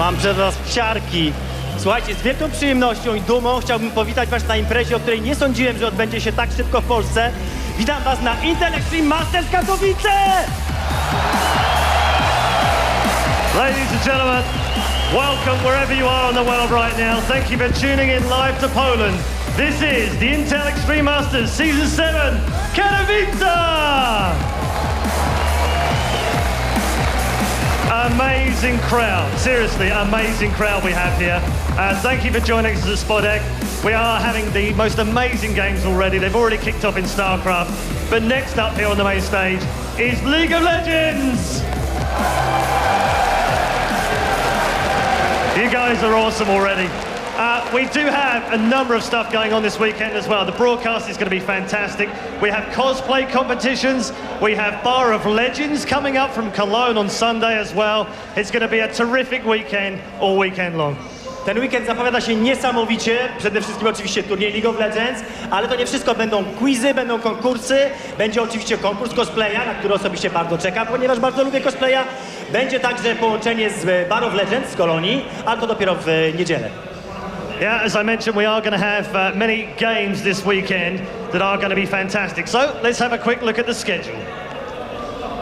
Mam przed was ciarki. Słuchajcie, z wielką przyjemnością i dumą chciałbym powitać was na imprezie, o której nie sądziłem, że odbędzie się tak szybko w Polsce. Witam was na Untitled Masters Katowice! Ladies and gentlemen, welcome wherever you are in the world right now. Thank you for tuning in live to Poland. This is the Intel Extreme Masters Season 7 Katowice! Amazing crowd, seriously, amazing crowd we have here. Thank you for joining us at Spodek. We are having the most amazing games already. They've already kicked off in StarCraft. But next up here on the main stage is League of Legends! You guys are awesome already. We do have a number of stuff going on this weekend as well. The broadcast is going to be fantastic. We have cosplay competitions. We have Bar of Legends coming up from Cologne on Sunday as well. It's going to be a terrific weekend all weekend long. Ten weekend zapowiada się niesamowicie. Przede wszystkim oczywiście turniej League of Legends, ale to nie wszystko. Będą quizy, będą konkursy. Będzie oczywiście konkurs cosplaya, na który osobiście bardzo czekam, ponieważ bardzo lubię cosplaya. Będzie także połączenie z Bar of Legends z Kolonii, ale to dopiero w niedzielę. Yeah, as I mentioned, we are going to have many games this weekend that are going to be fantastic. So let's have a quick look at the schedule.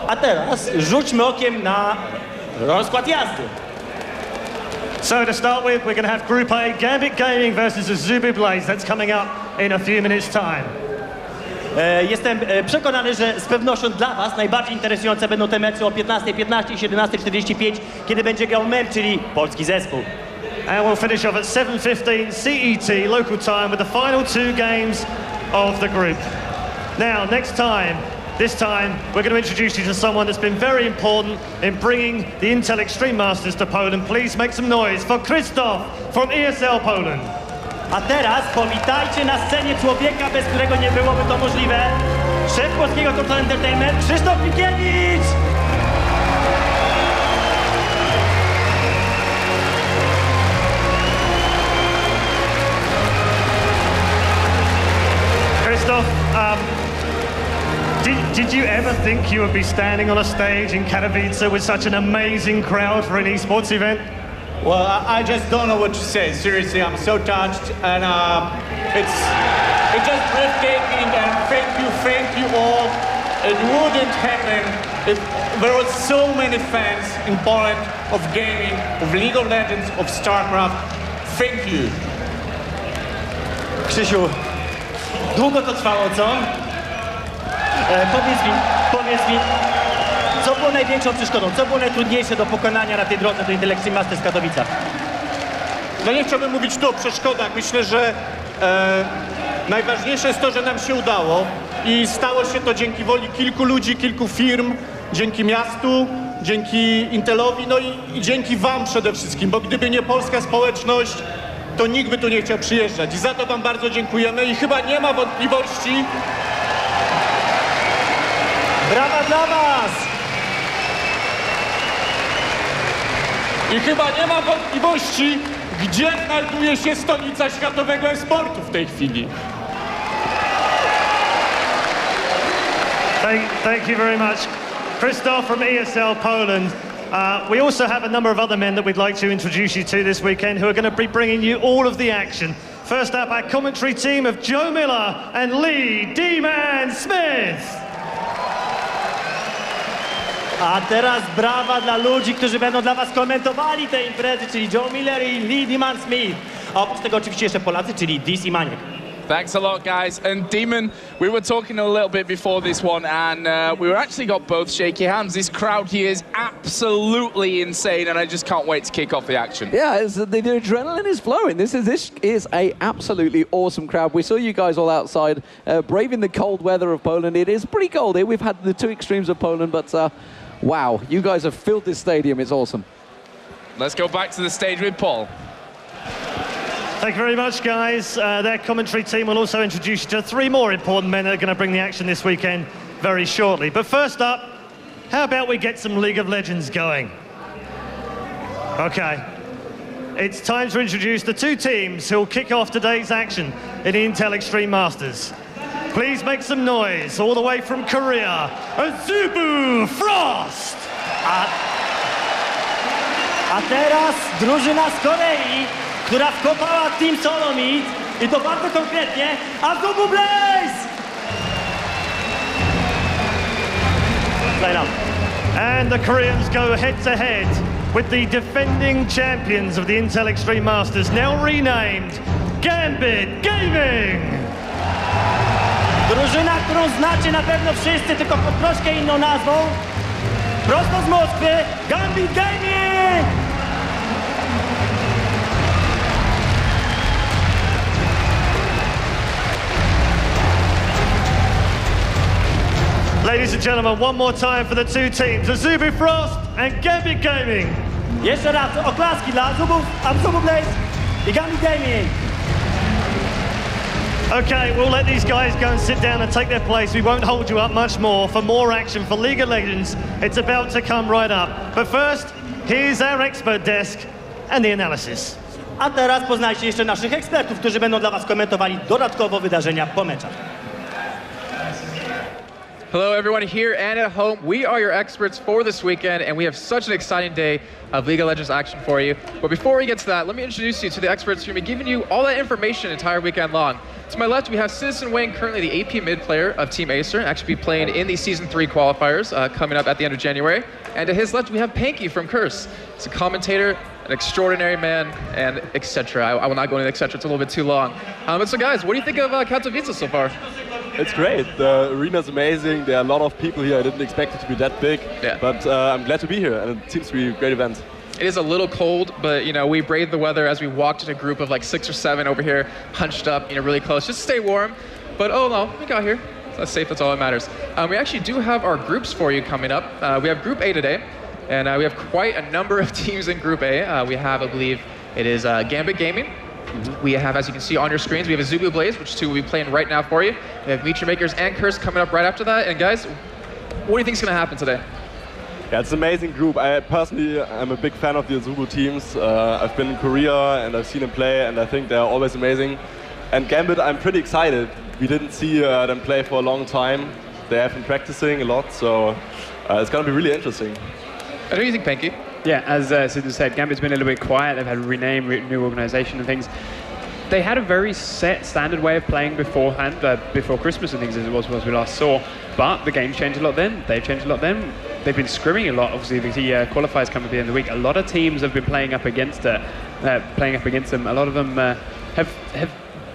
A teraz rzućmy okiem na rozkład jazdy. So to start with, we're going to have Group A, GAMBIT Gaming versus AZUBU BLAZE. That's coming up in a few minutes' time. Jestem przekonany, że z pewnością dla was najbardziej interesujące będą te mecze o 15:15 i 17:45, kiedy będzie grał MEM, czyli polski zespół. And we'll finish off at 7:15 CET local time with the final two games of the group. Now, this time, we're going to introduce you to someone that's been very important in bringing the Intel Extreme Masters to Poland. Please make some noise for Krzysztof from ESL Poland. A teraz powitajcie na scenie człowieka, bez którego nie byłoby to możliwe. Szef polskiego Total Entertainment, Krzysztof Mikiewicz! Krzysztof, did you ever think you would be standing on a stage in Katowice with such an amazing crowd for an esports event? Well, I just don't know what to say. Seriously, I'm so touched, and it's just breathtaking. And thank you all. It wouldn't happen if there was so many fans in Poland of gaming, of League of Legends, of StarCraft. Thank you. Krzysiu, długo to trwało, co? Powiedz mi, co było największą przeszkodą, co było najtrudniejsze do pokonania na tej drodze do Intel Extreme Masters w Katowicach? No nie chciałbym mówić tu o przeszkodach. Myślę, że najważniejsze jest to, że nam się udało i stało się to dzięki woli kilku ludzi, kilku firm, dzięki miastu, dzięki Intelowi, no i dzięki wam przede wszystkim, bo gdyby nie polska społeczność, to nikt by tu nie chciał przyjeżdżać. I za to wam bardzo dziękujemy i chyba nie ma wątpliwości. Brawa dla was! I chyba nie ma wątpliwości, gdzie znajduje się stolica światowego e-sportu w tej chwili. Thank you very much. Krzysztof from ESL Poland. We also have a number of other men that we'd like to introduce you to this weekend who are going to be bringing you all of the action. First up, our commentary team of Joe Miller and Lee Deman Smith. A teraz brawa dla ludzi, którzy będą dla was komentowali te imprezy, czyli Joe Miller i Lee Deman Smith. A oprócz tego oczywiście jeszcze Polacy, czyli Dis i Maniek. Thanks a lot, guys. And Deman, we were talking a little bit before this one, and we were actually got both shaky hands. This crowd here is absolutely insane, and I just can't wait to kick off the action. Yeah, the adrenaline is flowing. This is a absolutely awesome crowd. We saw you guys all outside, braving the cold weather of Poland. It is pretty cold here. We've had the two extremes of Poland, but wow, you guys have filled this stadium. It's awesome. Let's go back to the stage with Paul. Thank you very much, guys. Their commentary team will also introduce you to three more important men that are going to bring the action this weekend very shortly. But first up, how about we get some League of Legends going? Okay. It's time to introduce the two teams who will kick off today's action in the Intel Extreme Masters. Please make some noise all the way from Korea, AZUBU Frost! A teraz drużyna z Korei, która wkopała Team Solomid i to bardzo konkretnie AZUBU BLAZE! Line up. And the Koreans go head to head with the defending champions of the Intel Extreme Masters, now renamed GAMBIT Gaming! Drużyna, którą znacie na pewno wszyscy, tylko pod troszkę inną nazwą. Prosto z Moskwy, GAMBIT Gaming! Ladies and gentlemen, one more time for the two teams, AZUBU Frost and GAMBIT Gaming. Jeszcze raz oklaski dla AZUBU BLAZE i GAMBIT Gaming. Okay, we'll let these guys go and sit down and take their place. We won't hold you up much more for more action for League of Legends. It's about to come right up. But first, here's our expert desk and the analysis. A teraz poznajcie jeszcze naszych ekspertów, którzy będą dla was komentowali dodatkowo wydarzenia po meczach. Hello, everyone here and at home. We are your experts for this weekend, and we have such an exciting day of League of Legends action for you. But before we get to that, let me introduce you to the experts who are going to be giving you all that information entire weekend long. To my left, we have CitizenWayne, currently the AP mid player of Team Acer, actually be playing in the Season 3 qualifiers coming up at the end of January. And to his left, we have Panky from Curse. He's a commentator, an extraordinary man, and etc. I will not go into etc. It's a little bit too long. But so guys, what do you think of Katowice so far? It's great. The arena's amazing. There are a lot of people here. I didn't expect it to be that big, but I'm glad to be here, and it seems to be a great event. It is a little cold, but you know, we braved the weather as we walked in a group of like 6 or 7 over here, hunched up, you know, really close, just to stay warm. But oh no, we got here. So that's safe. That's all that matters. We actually do have our groups for you coming up. We have Group A today, and we have quite a number of teams in Group A. We have, I believe, it is GAMBIT Gaming. We have, as you can see on your screens, we have AZUBU BLAZE, which two will be playing right now for you. We have MEETYOURMAKERS and Curse coming up right after that. And guys, what do you think is going to happen today? Yeah, it's an amazing group. I personally am a big fan of the AZUBU teams. I've been in Korea and I've seen them play, and I think they're always amazing. And GAMBIT, I'm pretty excited. We didn't see them play for a long time. They have been practicing a lot, so it's going to be really interesting. What do you think, Panky? Yeah, as Sid said, GAMBIT's been a little bit quiet. They've had a rename, new organization and things. They had a very set standard way of playing beforehand, before Christmas and things, as it was we last saw. But the game's changed a lot then. They've changed a lot then. They've been scrimming a lot. Obviously, the qualifiers come at the end of the week. A lot of teams have been playing up against them. A lot of them have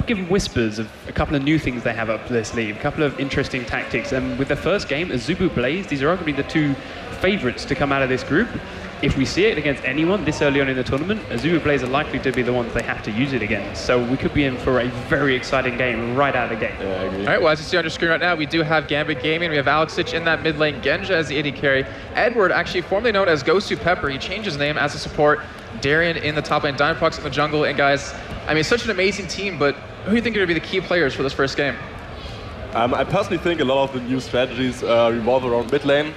given whispers of a couple of new things they have up their sleeve, a couple of interesting tactics. And with the first game, AZUBU BLAZE, these are arguably the two favorites to come out of this group. If we see it against anyone this early on in the tournament, AZUBU BLAZE are likely to be the ones they have to use it against. So we could be in for a very exciting game right out of the gate. Yeah, I agree. All right, well, as you see on your screen right now, we do have GAMBIT Gaming. We have Alexich in that mid lane, Genja as the AD carry, Edward, actually formerly known as Gosu Pepper. He changed his name as a support, Darien in the top lane, Diamondprox in the jungle. And guys, I mean, it's such an amazing team, but who do you think are going to be the key players for this first game? I personally think a lot of the new strategies revolve around mid lane.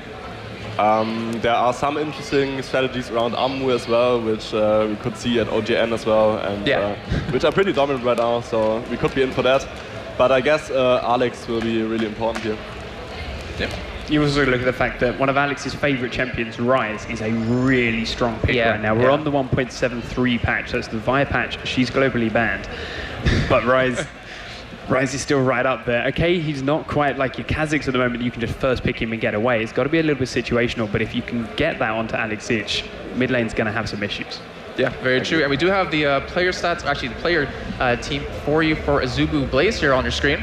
There are some interesting strategies around AMU as well, which we could see at OGN as well, and which are pretty dominant right now, so we could be in for that. But I guess Alex will be really important here. Yep. You also look at the fact that one of Alex's favorite champions, ReDeYe, is a really strong pick right now. We're on the 1.73 patch, so it's the Vi patch. She's globally banned, but ReDeYe is still right up there. Okay, he's not quite like your Kazakhs at the moment. You can just first pick him and get away. It's got to be a little bit situational, but if you can get that onto Alexich, mid lane's going to have some issues. Yeah, very true. And we do have the player stats, actually the player team for you for AZUBU BLAZE here on your screen.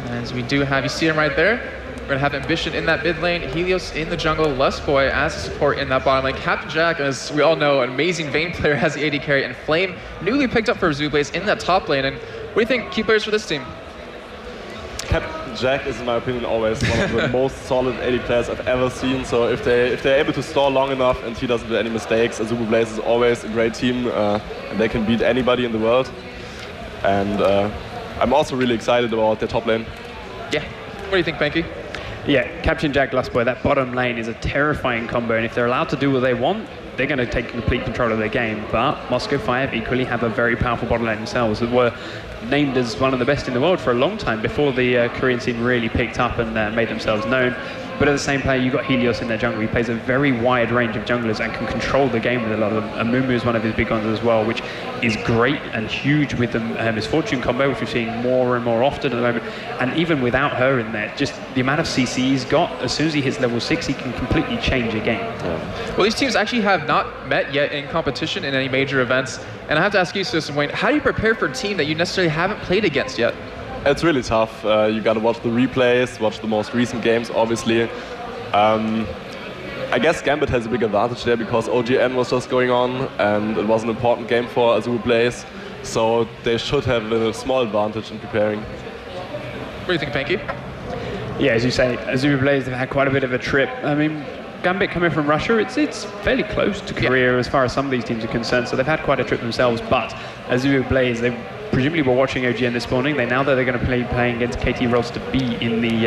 As we do have, you see him right there. We're going to have Ambition in that mid lane, Helios in the jungle, Lustboy as a support in that bottom lane, Captain Jack, as we all know, an amazing Vayne player as the AD carry, and Flame, newly picked up for AZUBU BLAZE in that top lane. And what do you think, key players for this team? Captain Jack is, in my opinion, always one of the most solid AD players I've ever seen. So if they're able to stall long enough and he doesn't do any mistakes, AZUBU BLAZE is always a great team, and they can beat anybody in the world. And I'm also really excited about their top lane. Yeah. What do you think, Panky? Yeah, Captain Jack, Lustboy, that bottom lane is a terrifying combo, and if they're allowed to do what they want, they're going to take complete control of their game. But Moscow 5 equally have a very powerful bottom lane themselves that were named as one of the best in the world for a long time before the Korean scene really picked up and made themselves known. But at the same player, you've got Helios in their jungle. He plays a very wide range of junglers and can control the game with a lot of them. And Mumu is one of his big ones as well, which is great and huge with the Misfortune combo, which we're seeing more and more often at the moment. And even without her in there, just the amount of CC he's got, as soon as he hits level 6, he can completely change a game. Yeah. Well, these teams actually have not met yet in competition in any major events. And I have to ask you, CitizenWayne, how do you prepare for a team that you necessarily haven't played against yet? It's really tough. You got to watch the replays, watch the most recent games, obviously. I guess GAMBIT has a big advantage there because OGN was just going on and it was an important game for AZUBU BLAZE, so they should have a small advantage in preparing. What do you think, Panky? Yeah, as you say, AZUBU BLAZE have had quite a bit of a trip. I mean, GAMBIT coming from Russia, it's fairly close to Korea as far as some of these teams are concerned, so they've had quite a trip themselves, but AZUBU BLAZE, they presumably were watching OGN this morning. They now that they're going to be playing against KT Rolls to be in the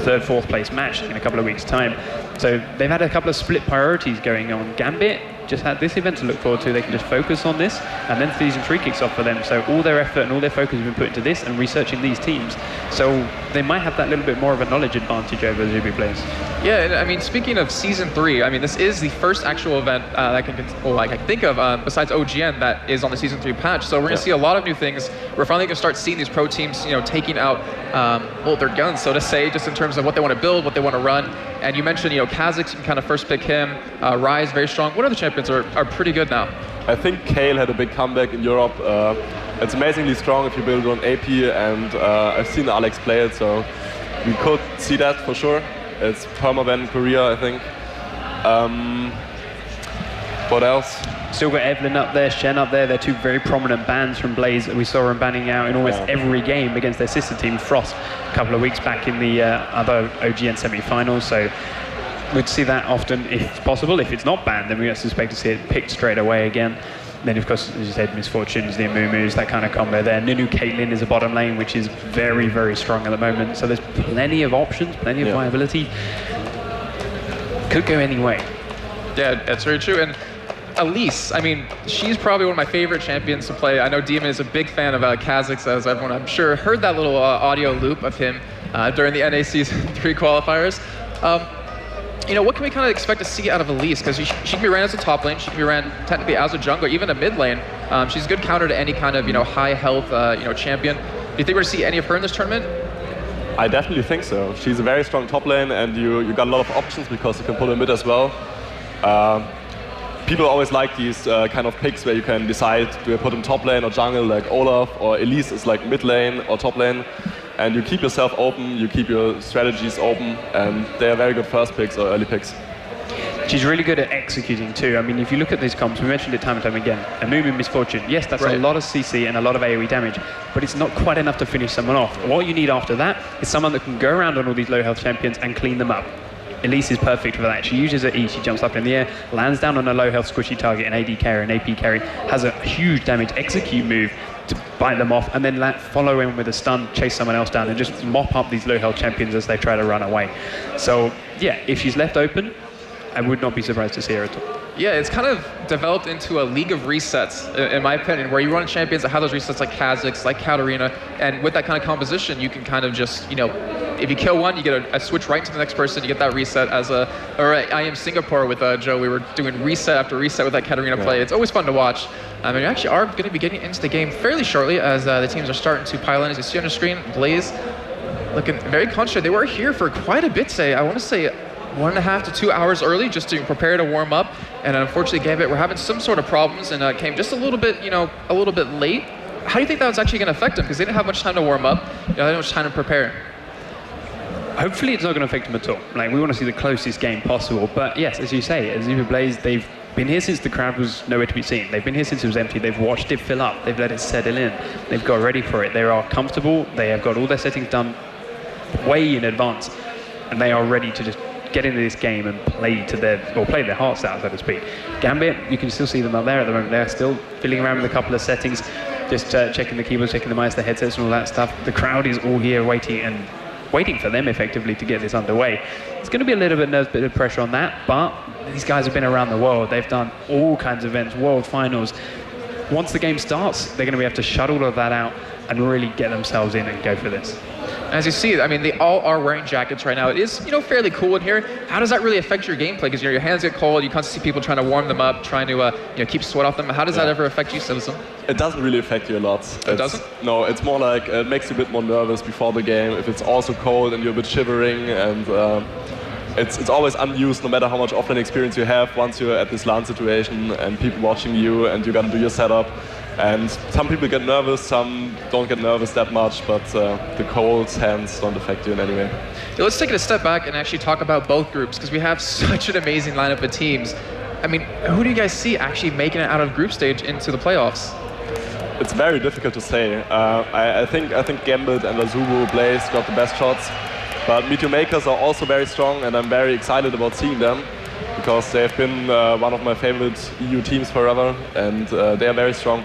3rd, 4th place match in a couple of weeks' time. So they've had a couple of split priorities going on. GAMBIT just had this event to look forward to. They can just focus on this, and then Season 3 kicks off for them. So all their effort and all their focus has been put into this and researching these teams. So they might have that little bit more of a knowledge advantage over AZUBU BLAZE. Yeah, and I mean, speaking of Season 3, I mean, this is the first actual event that I can think of besides OGN that is on the Season 3 patch. So we're going to see a lot of new things. We're finally going to start seeing these pro teams, you know, taking out well, their guns, so to say, just in terms of what they want to build, what they want to run. And you mentioned, you know, Kazakhs, you can kind of first pick him. ReDeYe, very strong. What other champions are pretty good now? I think Kale had a big comeback in Europe. It's amazingly strong if you build on AP, and I've seen Alex play it, so we could see that for sure. It's permaban in Korea, I think. What else? Still got Evelyn up there, Shen up there. They're two very prominent bans from BLAZE that we saw them banning out in almost every game against their sister team, Frost, a couple of weeks back in the other OGN semi-finals. So we'd see that often if possible. If it's not banned, then we suspect to see it picked straight away again. Then, of course, as you said, Misfortunes, the Amumus, that kind of combo there. Nunu Caitlyn is a bottom lane, which is very, very strong at the moment. So there's plenty of options, plenty of viability. Could go any way. Yeah, that's very true. And Elise, I mean, she's probably one of my favorite champions to play. I know Deman is a big fan of Kazakhs, as everyone, I'm sure, heard that little audio loop of him during the NA Season 3 qualifiers. You know, what can we kind of expect to see out of Elise? Because she can be ran as a top lane, she can be ran technically as a jungler, even a mid lane. She's a good counter to any kind of, you know, high health, you know, champion. Do you think we're going to see any of her in this tournament? I definitely think so. She's a very strong top lane, and you got a lot of options because you can put her mid as well. People always like these kind of picks where you can decide, do I put him top lane or jungle like Olaf, or Elise is like mid lane or top lane. And you keep yourself open, you keep your strategies open, and they are very good first picks or early picks. She's really good at executing too. I mean, if you look at these comps, we mentioned it time and time again, Amumu Misfortune, yes, that's a lot of CC and a lot of AoE damage, but it's not quite enough to finish someone off. What you need after that is someone that can go around on all these low health champions and clean them up. Elise is perfect for that. She uses her E, she jumps up in the air, lands down on a low health squishy target, an AD carry, an AP carry, has a huge damage execute move to bite them off, and then follow in with a stun, chase someone else down, and just mop up these low health champions as they try to run away. So yeah, if she's left open, I would not be surprised to see her at all. Yeah, it's kind of developed into a league of resets, in my opinion, where you run champions that have those resets like Kazakhs, like Katarina, and with that kind of composition, you can kind of just, you know, if you kill one, you get a switch right to the next person, you get that reset as or IEM Singapore with Joe, we were doing reset after reset with that Katarina play. It's always fun to watch. And you actually are going to be getting into the game fairly shortly as the teams are starting to pile in. As you see on the screen, BLAZE looking very concentrated. They were here for quite a bit today. I want to say 1.5 to 2 hours early just to prepare to warm up. And unfortunately, GAMBIT were having some sort of problems and came just a little bit, you know, a little bit late. How do you think that was actually going to affect them? Because they didn't have much time to warm up. You know, they didn't have much time to prepare. Hopefully it's not going to affect them at all. Like, we want to see the closest game possible. But yes, as you say, AZUBU BLAZE, they've been here since the crowd was nowhere to be seen. They've been here since it was empty. They've watched it fill up. They've let it settle in. They've got ready for it. They are comfortable. They have got all their settings done way in advance. And they are ready to just get into this game and play their hearts out, so to speak. GAMBIT, you can still see them up there at the moment. They're still fiddling around with a couple of settings, just checking the keyboards, checking the mice, the headsets and all that stuff. The crowd is all here waiting, and waiting for them effectively to get this underway. It's going to be a little bit of pressure on that, but these guys have been around the world. They've done all kinds of events, world finals. Once the game starts, they're going to have to shut all of that out and really get themselves in and go for this. As you see, I mean, they all are wearing jackets right now. It is, fairly cool in here. How does that really affect your gameplay? Because your hands get cold, you constantly see people trying to warm them up, trying to keep sweat off them. How does that ever affect you, Citizen? It doesn't really affect you a lot. It doesn't? No, it's more like it makes you a bit more nervous before the game. If it's also cold and you're a bit shivering, and it's always unused no matter how much offline experience you have once you're at this LAN situation and people watching you and you're gonna do your setup. And some people get nervous, some don't get nervous that much, but the cold hands don't affect you in any way. Yeah, let's take it a step back and actually talk about both groups, because we have such an amazing lineup of teams. I mean, who do you guys see actually making it out of group stage into the playoffs? It's very difficult to say. I think GAMBIT and AZUBU BLAZE got the best shots, but MEETYOURMAKERS are also very strong, and I'm very excited about seeing them, because they've been one of my favorite EU teams forever, and they are very strong.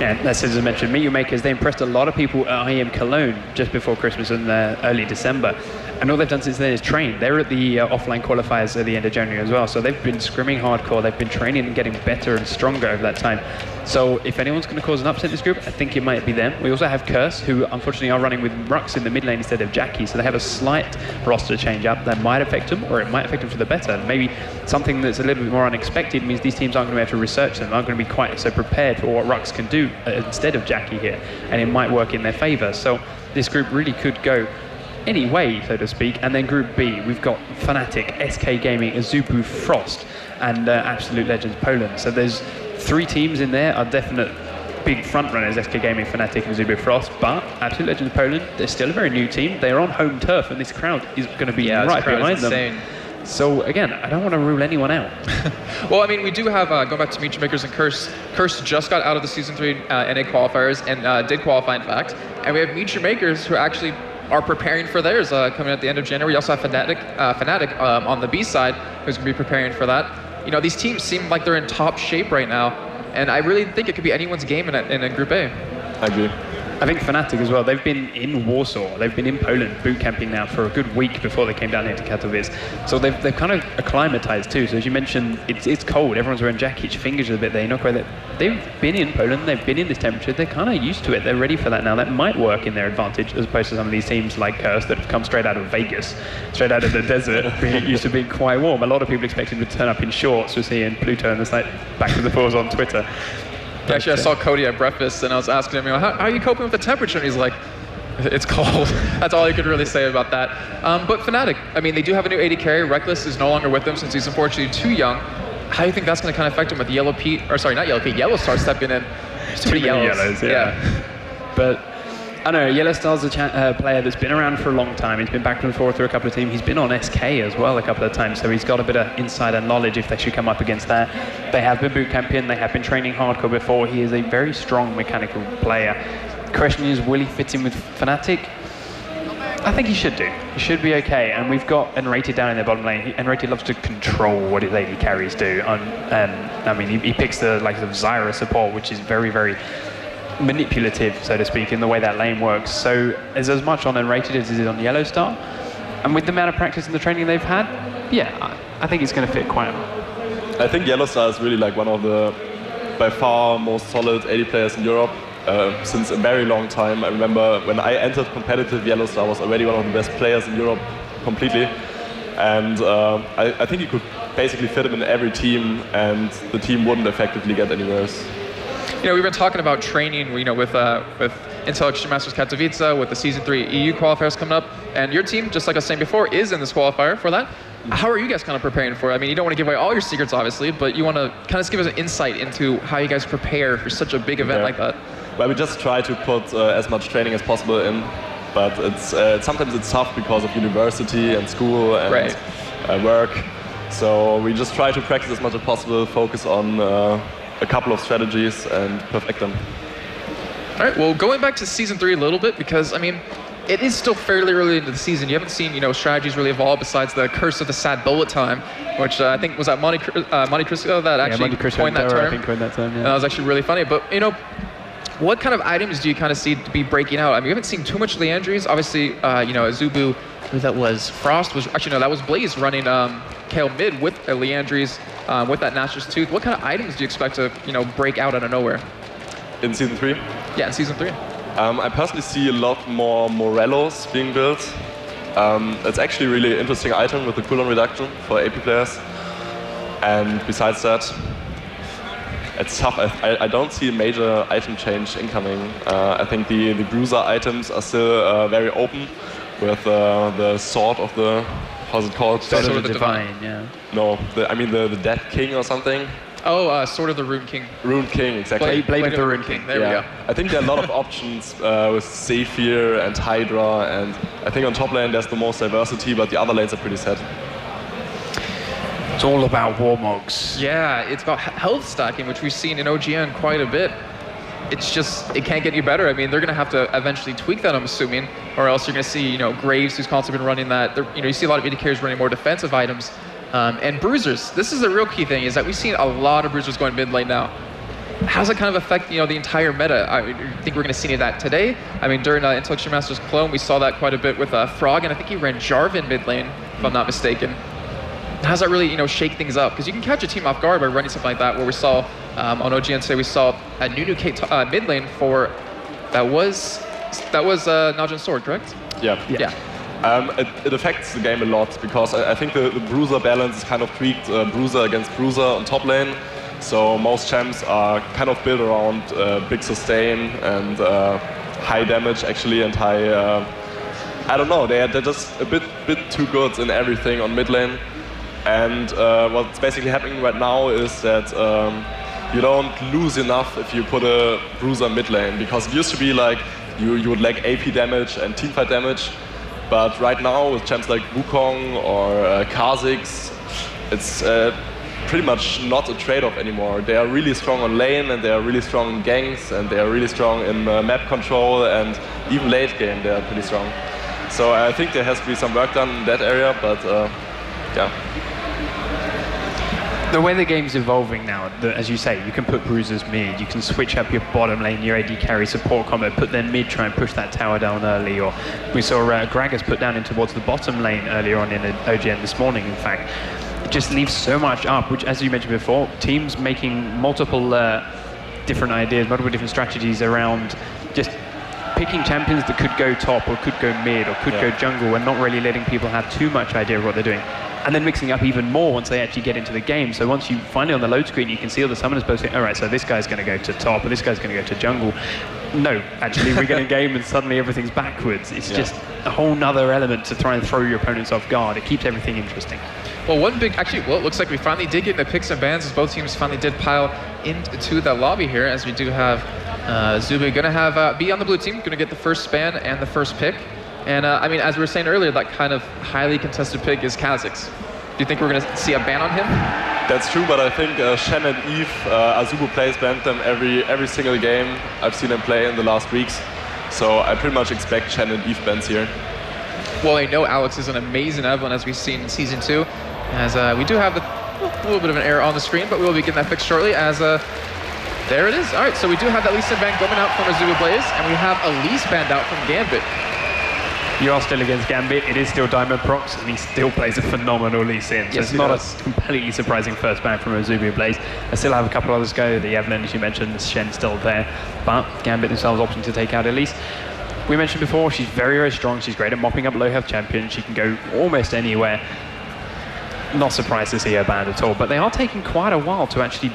Yeah, as I mentioned, MEETYOURMAKERS, they impressed a lot of people at IEM Cologne just before Christmas and early December. And all they've done since then is train. They were at the offline qualifiers at the end of January as well. So they've been scrimming hardcore. They've been training and getting better and stronger over that time. So if anyone's going to cause an upset in this group, I think it might be them. We also have Curse, who unfortunately are running with Rhux in the mid lane instead of Jackie. So they have a slight roster change up that might affect them, or it might affect them for the better. Maybe something that's a little bit more unexpected means these teams aren't going to be able to research them, aren't going to be quite so prepared for what Rhux can do instead of Jackie here. And it might work in their favor. So this group really could go any way, so to speak. And then Group B, we've got Fnatic, SK Gaming, AZUBU, Frost, and Absolute Legends Poland. So there's 3 teams in there are definite big front runners, SK Gaming, Fnatic, and AZUBU Frost. But Absolute Legends Poland, they're still a very new team. They're on home turf, and this crowd is going to be right behind them. So again, I don't want to rule anyone out. Well, I mean, we do have, going back to MEETYOURMAKERS and Curse. Curse just got out of the Season 3 NA qualifiers and did qualify, in fact. And we have MEETYOURMAKERS who actually are preparing for theirs coming at the end of January. We also have Fnatic on the B side, who's going to be preparing for that. These teams seem like they're in top shape right now, and I really think it could be anyone's game in Group A. I agree. I think Fnatic as well, they've been in Warsaw, they've been in Poland boot camping now for a good week before they came down here to Katowice. So they've kind of acclimatized too. So as you mentioned, it's cold, everyone's wearing jackets, fingers a bit there, they've been in Poland, they've been in this temperature, they're kind of used to it, they're ready for that now. That might work in their advantage as opposed to some of these teams like Curse that have come straight out of Vegas, straight out of the desert, used to being quite warm. A lot of people expected to turn up in shorts. We're seeing Pluto and the back to the pause on Twitter. Yeah, actually, I saw Cody at breakfast, and I was asking him, how are you coping with the temperature? And he's like, it's cold. That's all he could really say about that. But Fnatic, I mean, they do have a new AD carry. Reckless is no longer with them since he's unfortunately too young. How do you think that's going to kind of affect him with Yellow Star stepping in? There's too many yellows. Yeah. But I don't know, Yellow Star's a player that's been around for a long time. He's been back and forth through a couple of teams. He's been on SK as well a couple of times, so he's got a bit of insider knowledge if they should come up against that. They have been boot camping, they have been training hardcore before. He is a very strong mechanical player. The question is, will he fit in with Fnatic? I think he should do. He should be okay. And we've got Unrated down in their bottom lane. Unrated loves to control what his AD carries do. I mean, he picks the likes of Zyra support, which is very, very manipulative, so to speak, in the way that lane works. So there's as much on Unrated as is on Yellow Star. And with the amount of practice and the training they've had, yeah, I think it's going to fit quite well. I think Yellow Star is really like one of the, by far, most solid AD players in Europe since a very long time. I remember when I entered competitive, Yellow Star was already one of the best players in Europe completely. And I think you could basically fit him in every team, and the team wouldn't effectively get any worse. We've been talking about training, with Intellectual Masters Katowice, with the Season 3 EU qualifiers coming up, and your team, just like I was saying before, is in this qualifier for that. How are you guys kind of preparing for it? I mean, you don't want to give away all your secrets, obviously, but you want to kind of give us an insight into how you guys prepare for such a big event like that. Well, we just try to put as much training as possible in, but sometimes it's tough because of university and school and work. So we just try to practice as much as possible, focus on a couple of strategies and perfect them. All right, well, going back to Season 3 a little bit, because, I mean, it is still fairly early into the season. You haven't seen, strategies really evolve besides the Curse of the Sad Bullet time, which I think was at Monte Cristo that actually coined that term. I think coined that term, yeah. And that was actually really funny. But, What kind of items do you kind of see to be breaking out? I mean, we haven't seen too much Leandries. Obviously, you know, AZUBU, who that was, Frost was, actually no, that was Blaze running Kale mid with a Leandries, with that Gnasher's Tooth. What kind of items do you expect to, you know, break out out of nowhere? In Season 3? Yeah, in Season 3. I personally see a lot more Morellos being built. It's actually a really interesting item with the cooldown reduction for AP players. And besides that, it's tough. I don't see a major item change incoming. I think the bruiser items are still very open with the sword of the, how's it called? Sword of the Divine, yeah. No, I mean the Dead King or something. Oh, Sword of the Rune King. Rune King, exactly. Blade of the Rune King. There we go. I think there are a lot of options with Zephyr and Hydra, and I think on top lane there's the most diversity, but the other lanes are pretty set. It's all about Warmogs. Yeah, it's about health stacking, which we've seen in OGN quite a bit. It's just, it can't get any better. I mean, they're going to have to eventually tweak that, I'm assuming, or else you're going to see, you know, Graves, who's constantly been running that. You know, you see a lot of AD carries running more defensive items. And bruisers. This is the real key thing, is that we've seen a lot of bruisers going mid lane now. How does it kind of affect, you know, the entire meta? I think we're going to see any of that today. I mean, during Intellectual Masters Clone, we saw that quite a bit with Frog, and I think he ran Jarvan mid lane, if I'm not mistaken. How does that really, you know, shake things up? Because you can catch a team off guard by running something like that, where we saw on OGN today, we saw a Nunu K mid lane for, that was Najin's sword, correct? Yeah. Yeah. It affects the game a lot, because I think the bruiser balance is kind of tweaked, bruiser against bruiser on top lane. So most champs are kind of built around big sustain and high damage actually, and high, I don't know, they're just a bit too good in everything on mid lane. And what's basically happening right now is that you don't lose enough if you put a bruiser mid lane, because it used to be like you would lack AP damage and teamfight damage. But right now, with champs like Wukong or Kha'Zix, it's pretty much not a trade-off anymore. They are really strong on lane, and they are really strong in ganks, and they are really strong in map control, and even late game they are pretty strong. So I think there has to be some work done in that area, but yeah. The way the game's evolving now, as you say, you can put bruisers mid, you can switch up your bottom lane, your AD carry support combo, put them mid, try and push that tower down early, or we saw Gragas put down in towards the bottom lane earlier on in OGN this morning, in fact. It just leaves so much up, which, as you mentioned before, teams making multiple different ideas, multiple different strategies around just picking champions that could go top or could go mid or could go jungle, and not really letting people have too much idea of what they're doing. And then mixing up even more once they actually get into the game. So once you find it on the load screen, you can see all the summoners posting, all right, so this guy's going to go to top, or this guy's going to go to jungle. No, actually, we get in game and suddenly everything's backwards. It's just a whole nother element to try and throw your opponents off guard. It keeps everything interesting. Well, it looks like we finally did get the picks and bans, as both teams finally did pile into the lobby here, as we do have AZUBU going to have be on the blue team, going to get the first span and the first pick. And I mean, as we were saying earlier, that kind of highly contested pick is Kha'Zix. Do you think we're going to see a ban on him? That's true, but I think Shen and Eve, AZUBU Blaze banned them every single game I've seen them play in the last weeks. So I pretty much expect Shen and Eve bans here. Well, I know Alex is an amazing Evelyn, as we've seen in Season 2. As we do have a little bit of an error on the screen, but we will be getting that fixed shortly. As there it is. All right, so we do have that Lee Sin ban going out from AZUBU Blaze, and we have Elise banned out from Gambit. You are still against Gambit. It is still Diamondprox, and he still plays a phenomenal Lee Sin. So it's not a completely surprising first ban from AZUBU Blaze. I still have a couple others go. The Evelyn, as you mentioned, Shen's still there, but Gambit themselves opting to take out Elise. We mentioned before, she's very, very strong. She's great at mopping up low health champions. She can go almost anywhere. Not surprised to see her banned at all, but they are taking quite a while to actually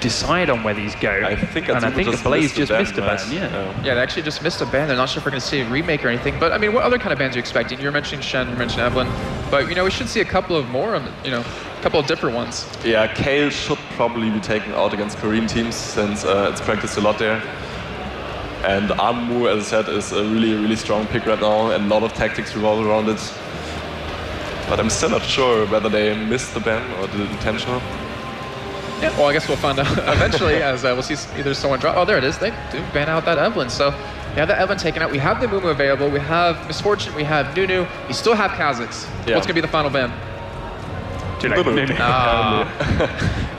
decide on where these go. I think the Blaze just missed a ban, Yeah, they actually just missed a ban. They're not sure if we're going to see a remake or anything. But I mean, what other kind of bans are you expecting? You're mentioning Shen, you're mentioning Evelyn, but you know, we should see a couple of more, you know, a couple of different ones. Yeah, Kale should probably be taken out against Korean teams, since it's practiced a lot there. And Amu, as I said, is a really, really strong pick right now, and a lot of tactics revolve around it. But I'm still not sure whether they missed the ban or did it intentional. Yeah, well, I guess we'll find out eventually, as we'll see either someone drop. Oh, there it is. They do ban out that Evelyn. So we have that Evelyn taken out. We have the Mumu available. We have Misfortune. We have Nunu. We still have Kha'Zix. Yeah. What's going to be the final ban? Too late.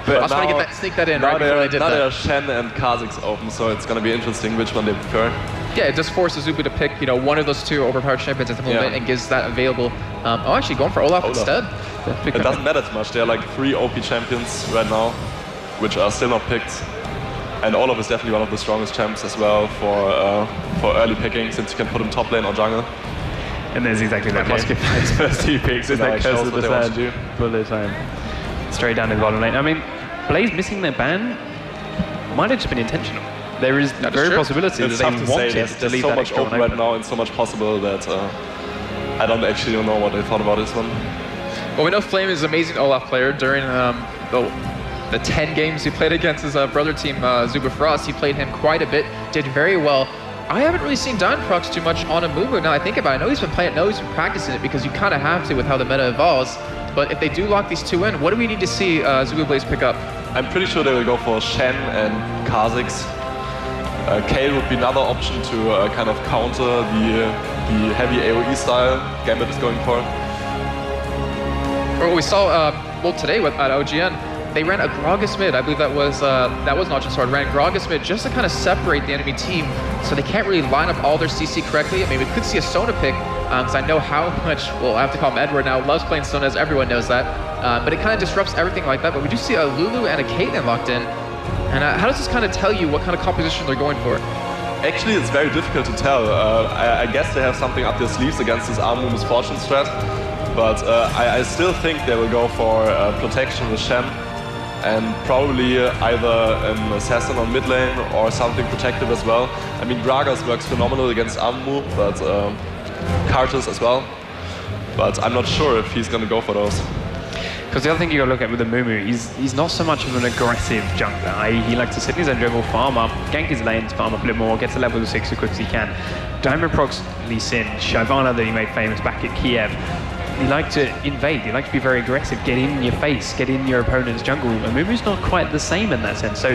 But I was trying to sneak that in now right before they did now that. there are Shen and Kha'Zix open, so it's going to be interesting which one they prefer. Yeah, it just forces AZUBU to pick, one of those two overpowered champions at the moment and gives that available. Actually going for Olaf instead. It doesn't matter too much. There are like 3 OP champions right now, which are still not picked. And Olaf is definitely one of the strongest champs as well for early picking, since you can put him top lane or jungle. And there's exactly that. Musket Fight's first 2 picks is that curse of the third bullet home. Straight down in the bottom lane. I mean, Blaze missing their ban might have just been intentional. There is a very possibility that they wanted to leave that extra one open. Right now and so much possible that I don't actually know what they thought about this one. Well, we know Flame is an amazing Olaf player. During the 10 games he played against his brother team, AZUBU Frost, he played him quite a bit, did very well. I haven't really seen Diamondprox too much on Amumu now I think about it. I know he's been playing, I know he's been practicing it because you kind of have to with how the meta evolves. But if they do lock these 2 in, what do we need to see AZUBU Blaze pick up? I'm pretty sure they will go for Shen and Kha'Zix. Kayle would be another option to kind of counter the heavy AoE style Gambit is going for. What we saw today at OGN, they ran a Gragas mid. I believe that was an option sword. Ran Gragas mid just to kind of separate the enemy team, so they can't really line up all their CC correctly. I mean, we could see a Sona pick, because I know how much, well, I have to call him Edward now, loves playing Sona, as everyone knows that. But it kind of disrupts everything like that. But we do see a Lulu and a Caitlyn locked in. And how does this kind of tell you what kind of composition they're going for? Actually, it's very difficult to tell. I guess they have something up their sleeves against this Armu Misfortune strat. But I still think they will go for protection with Shen. And probably either an assassin on mid lane or something protective as well. I mean, Gragas works phenomenal against Amumu, but Karthus as well. But I'm not sure if he's going to go for those. Because the other thing you got to look at with the Mumu, he's not so much of an aggressive jungler. i.e. he likes to sit in his own jungle, farm up, gank his lanes, farm up a little more, get to level 6 as quick as he can. Diamondprox, Lee Sin, Shyvana that he made famous back at Kiev, he liked to invade, he liked to be very aggressive, get in your face, get in your opponent's jungle. And Mumu's not quite the same in that sense. So,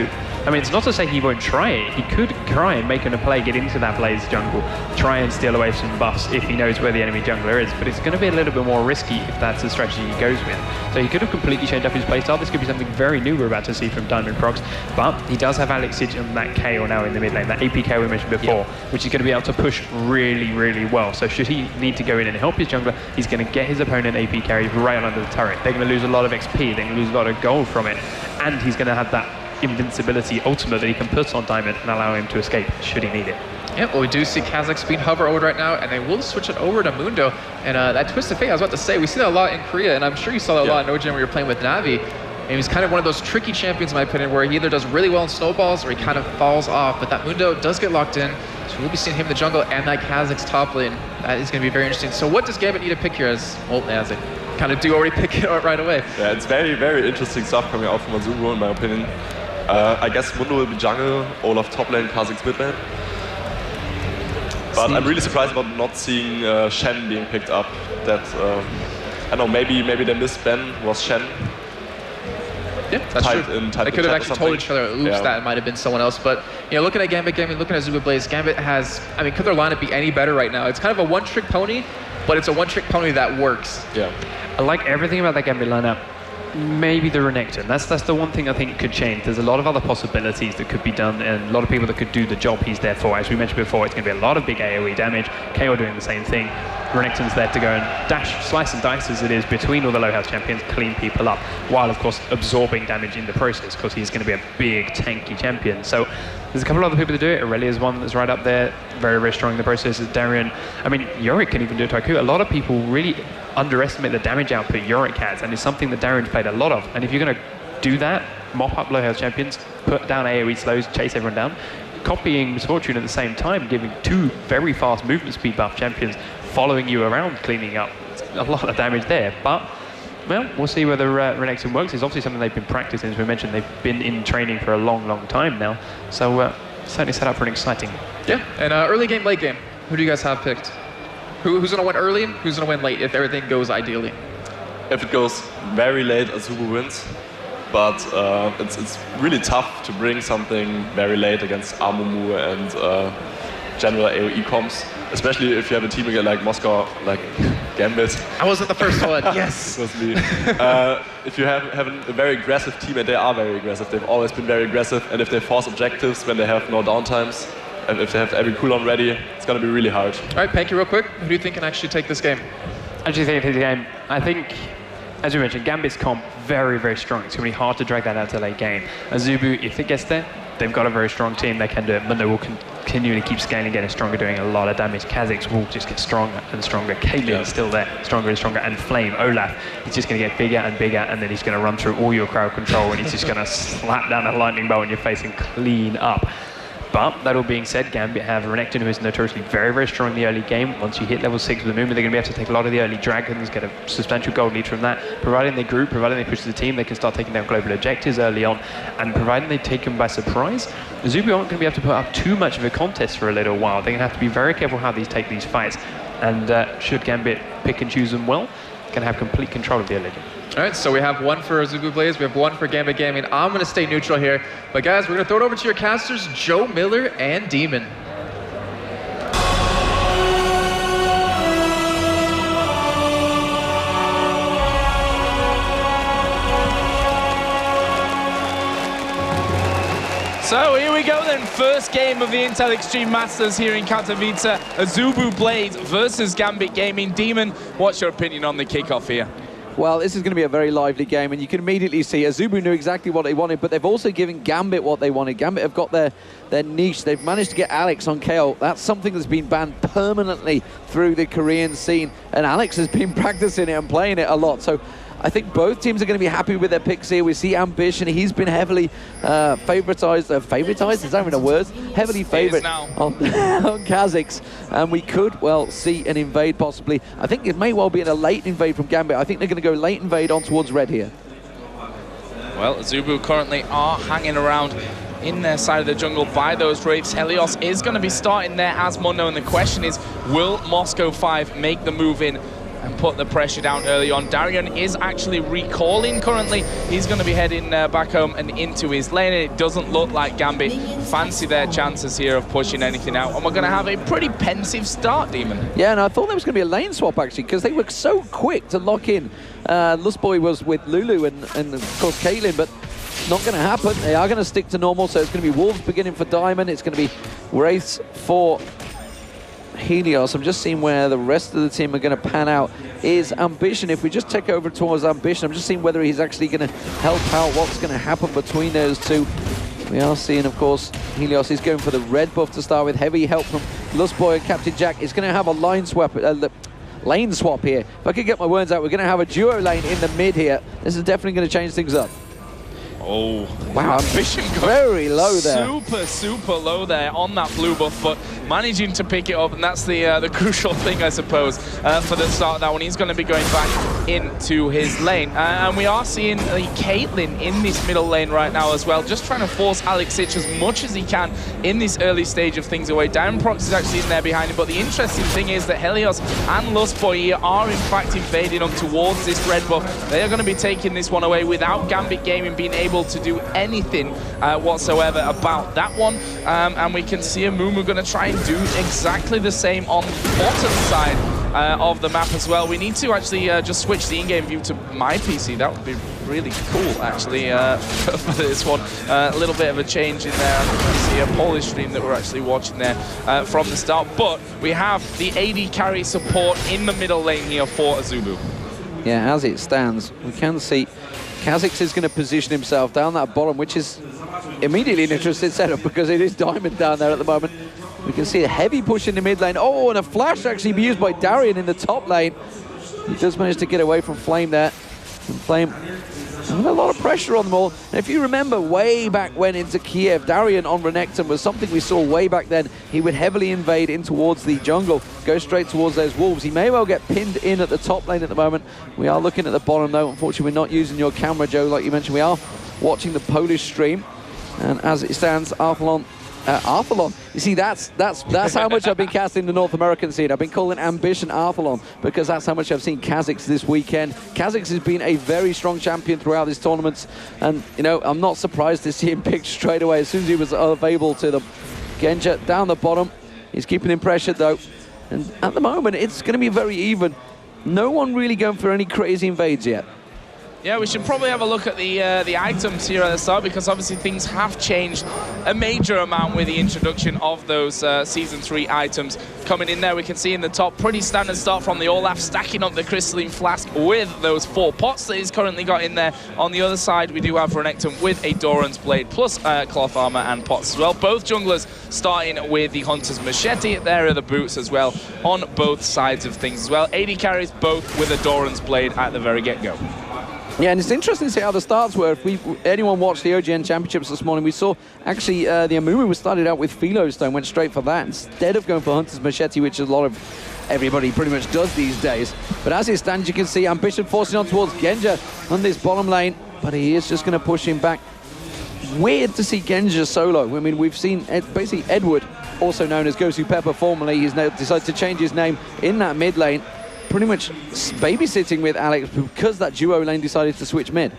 I mean, it's not to say he won't try it. He could try and make a play, get into that Blaze jungle, try and steal away some buffs if he knows where the enemy jungler is. But it's going to be a little bit more risky if that's the strategy he goes with. So he could have completely changed up his playstyle. This could be something very new we're about to see from Diamondprox. But he does have Alex Sidge on that KO now in the mid lane, that AP KO we mentioned before, which is going to be able to push really, really well. So should he need to go in and help his jungler, he's going to get his opponent AP carry right under the turret. They're going to lose a lot of XP, they're going to lose a lot of gold from it, and he's going to have that invincibility ultimate that he can put on Diamond and allow him to escape should he need it. Yeah, well, we do see Kha'Zix being hover over right now, and they will switch it over to Mundo. And that twist of fate, I was about to say, we see that a lot in Korea, and I'm sure you saw that a lot in OGN where you're playing with Navi. And he's kind of one of those tricky champions, in my opinion, where he either does really well in snowballs or he kind of falls off. But that Mundo does get locked in, so we'll be seeing him in the jungle and that Kha'Zix top lane. That is going to be very interesting. So what does Gambit need to pick here as, well, as they kind of do already pick it right away? Yeah, it's very, very interesting stuff coming out from AZUBU, in my opinion. I guess Mundo will be jungle, Olaf top lane, Kha'Zix mid lane. But I'm really surprised about not seeing Shen being picked up. That, I don't know, maybe the misban was Shen. Yeah, that's true. They could have actually told each other, oops, that might have been someone else. But, you know, looking at Gambit, looking at AZUBU Blaze, Gambit has, I mean, could their lineup be any better right now? It's kind of a one-trick pony, but it's a one-trick pony that works. Yeah. I like everything about that Gambit lineup. Maybe the Renekton. That's the one thing I think could change. There's a lot of other possibilities that could be done and a lot of people that could do the job he's there for. As we mentioned before, it's going to be a lot of big AoE damage. KO doing the same thing. Renekton's there to go and dash, slice and dice as it is between all the low health champions, clean people up, while of course absorbing damage in the process because he's going to be a big tanky champion. So there's a couple of other people to do it. Aurelia's one that's right up there, very, very strong in the process. Darien. I mean, Yorick can even do it to Haiku. A lot of people really underestimate the damage output Yorick has, and it's something that Darien's played a lot of. And if you're going to do that, mop up low health champions, put down AoE slows, chase everyone down, copying Misfortune at the same time, giving two very fast movement speed buff champions following you around, cleaning up, it's a lot of damage there. But, well, we'll see whether Renekton works. It's obviously something they've been practicing, as we mentioned. They've been in training for a long, long time now. So certainly set up for an exciting. Yeah, and early game, late game, who do you guys have picked? Who's going to win early? Who's going to win late if everything goes ideally? If it goes very late, AZUBU wins. But it's really tough to bring something very late against Amumu and general AoE comps, especially if you have a team again like Moscow, like GAMBIT. I wasn't the first one, yes. Was me. If you have a very aggressive team, and they are very aggressive, they've always been very aggressive, and if they force objectives when they have no downtimes, and if they have every cooldown ready, it's going to be really hard. All right, Panky, real quick, who do you think can actually take this game? I actually think it's a game. I think, as you mentioned, Gambit's comp very, very strong. It's going to be hard to drag that out to late game. AZUBU, if it gets there, they've got a very strong team. They can do it, but they will continually keep scaling, getting stronger, doing a lot of damage. Kha'Zix will just get stronger and stronger. Caitlyn is still there, stronger and stronger. And Flame, Olaf, he's just going to get bigger and bigger, and then he's going to run through all your crowd control, and he's just going to slap down a lightning bolt in your face and clean up. But that all being said, Gambit have Renekton, who is notoriously very, very strong in the early game. Once you hit level 6 with the movement, they're going to be able to take a lot of the early dragons, get a substantial gold lead from that. Providing they group, providing they push the team, they can start taking down global objectives early on. And providing they take them by surprise, AZUBU aren't going to be able to put up too much of a contest for a little while. They're going to have to be very careful how these take these fights. And should Gambit pick and choose them well, can have complete control of the early game. All right, so we have one for AZUBU BLAZE, we have one for GAMBIT Gaming. I'm going to stay neutral here. But guys, we're going to throw it over to your casters, Joe Miller and Deman. So here we go then, first game of the Intel Extreme Masters here in Katowice. AZUBU BLAZE versus GAMBIT Gaming. Deman, what's your opinion on the kickoff here? Well, this is going to be a very lively game, and you can immediately see AZUBU knew exactly what they wanted, but they've also given GAMBIT what they wanted. GAMBIT have got their niche. They've managed to get Alex on KO. That's something that's been banned permanently through the Korean scene, and Alex has been practicing it and playing it a lot. So I think both teams are going to be happy with their picks here. We see Ambition. He's been heavily favoritized. Favoritized? Is that even a word? Heavily favored on Kha'Zix. And we could, well, see an invade possibly. I think it may well be a late invade from GAMBIT. I think they're going to go late invade on towards red here. Well, AZUBU currently are hanging around in their side of the jungle by those Wraiths. Helios is going to be starting there as Mundo, and the question is, will Moscow 5 make the move in and put the pressure down early on? Darien is actually recalling currently. He's going to be heading back home and into his lane, and it doesn't look like GAMBIT fancy their chances here of pushing anything out. And we're going to have a pretty pensive start, Deman. Yeah, and I thought there was going to be a lane swap, actually, because they were so quick to lock in. Lustboy was with Lulu and of course, Caitlyn, but not going to happen. They are going to stick to normal, so it's going to be Wolves beginning for Diamond. It's going to be Wraiths for Helios. I'm just seeing where the rest of the team are going to pan out. Is Ambition, if we just take over towards Ambition, I'm just seeing whether he's actually going to help out what's going to happen between those two. We are seeing, of course, Helios is going for the red buff to start with. Heavy help from Lustboy and Captain Jack. Is going to have a lane swap here. If I could get my words out, we're going to have a duo lane in the mid here. This is definitely going to change things up. Oh, wow, Ambition very low there. Super low there on that blue buff, but managing to pick it up, and that's the crucial thing, I suppose, for the start of that one. He's going to be going back into his lane. And we are seeing Caitlyn in this middle lane right now as well, just trying to force Alexich as much as he can in this early stage of things away. Diamondprox is actually in there behind him, but the interesting thing is that Helios and Lustboy here are in fact invading on towards this red buff. They are going to be taking this one away without GAMBIT Gaming being able to do anything whatsoever about that one. And we can see Amumu going to try and do exactly the same on the bottom side of the map as well. We need to actually just switch the in-game view to my PC. That would be really cool, actually, for this one. A little bit of a change in there. I think you see a Polish stream that we're actually watching there from the start. But we have the AD carry support in the middle lane here for AZUBU. Yeah, as it stands, we can see Kha'Zix is going to position himself down that bottom, which is immediately an interesting setup because it is Diamond down there at the moment. We can see a heavy push in the mid lane. Oh, and a flash actually be used by Darien in the top lane. He does manage to get away from Flame there. And Flame having a lot of pressure on them all. And if you remember way back when into Kiev, Darien on Renekton was something we saw way back then. He would heavily invade in towards the jungle, go straight towards those wolves. He may well get pinned in at the top lane at the moment. We are looking at the bottom though. Unfortunately, we're not using your camera, Joe, like you mentioned. We are watching the Polish stream. And as it stands, Arthalon, you see, that's how much I've been casting the North American scene. I've been calling Ambition Arthalon because that's how much I've seen Kha'Zix this weekend. Kha'Zix has been a very strong champion throughout these tournaments, and you know, I'm not surprised to see him picked straight away as soon as he was available to them. Genja down the bottom. He's keeping him pressured, though. And at the moment, it's going to be very even. No one really going for any crazy invades yet. Yeah, we should probably have a look at the items here at the start, because obviously things have changed a major amount with the introduction of those Season 3 items coming in there. We can see in the top, pretty standard start from the Olaf, stacking up the crystalline flask with those 4 pots that he's currently got in there. On the other side, we do have Renekton with a Doran's Blade plus cloth armor and pots as well. Both junglers starting with the Hunter's Machete. There are the boots as well on both sides of things as well. AD carries both with a Doran's Blade at the very get-go. Yeah, and it's interesting to see how the starts were. If anyone watched the OGN Championships this morning, we saw actually the Amumu was started out with Philo Stone, went straight for that instead of going for Hunter's Machete, which a lot of everybody pretty much does these days. But as it stands, you can see Ambition forcing on towards Genja on this bottom lane, but he is just going to push him back. Weird to see Genja solo. I mean, we've seen basically Edward, also known as Gosu Pepper formerly, he's now decided to change his name in that mid lane. Pretty much babysitting with Alex because that duo lane decided to switch mid.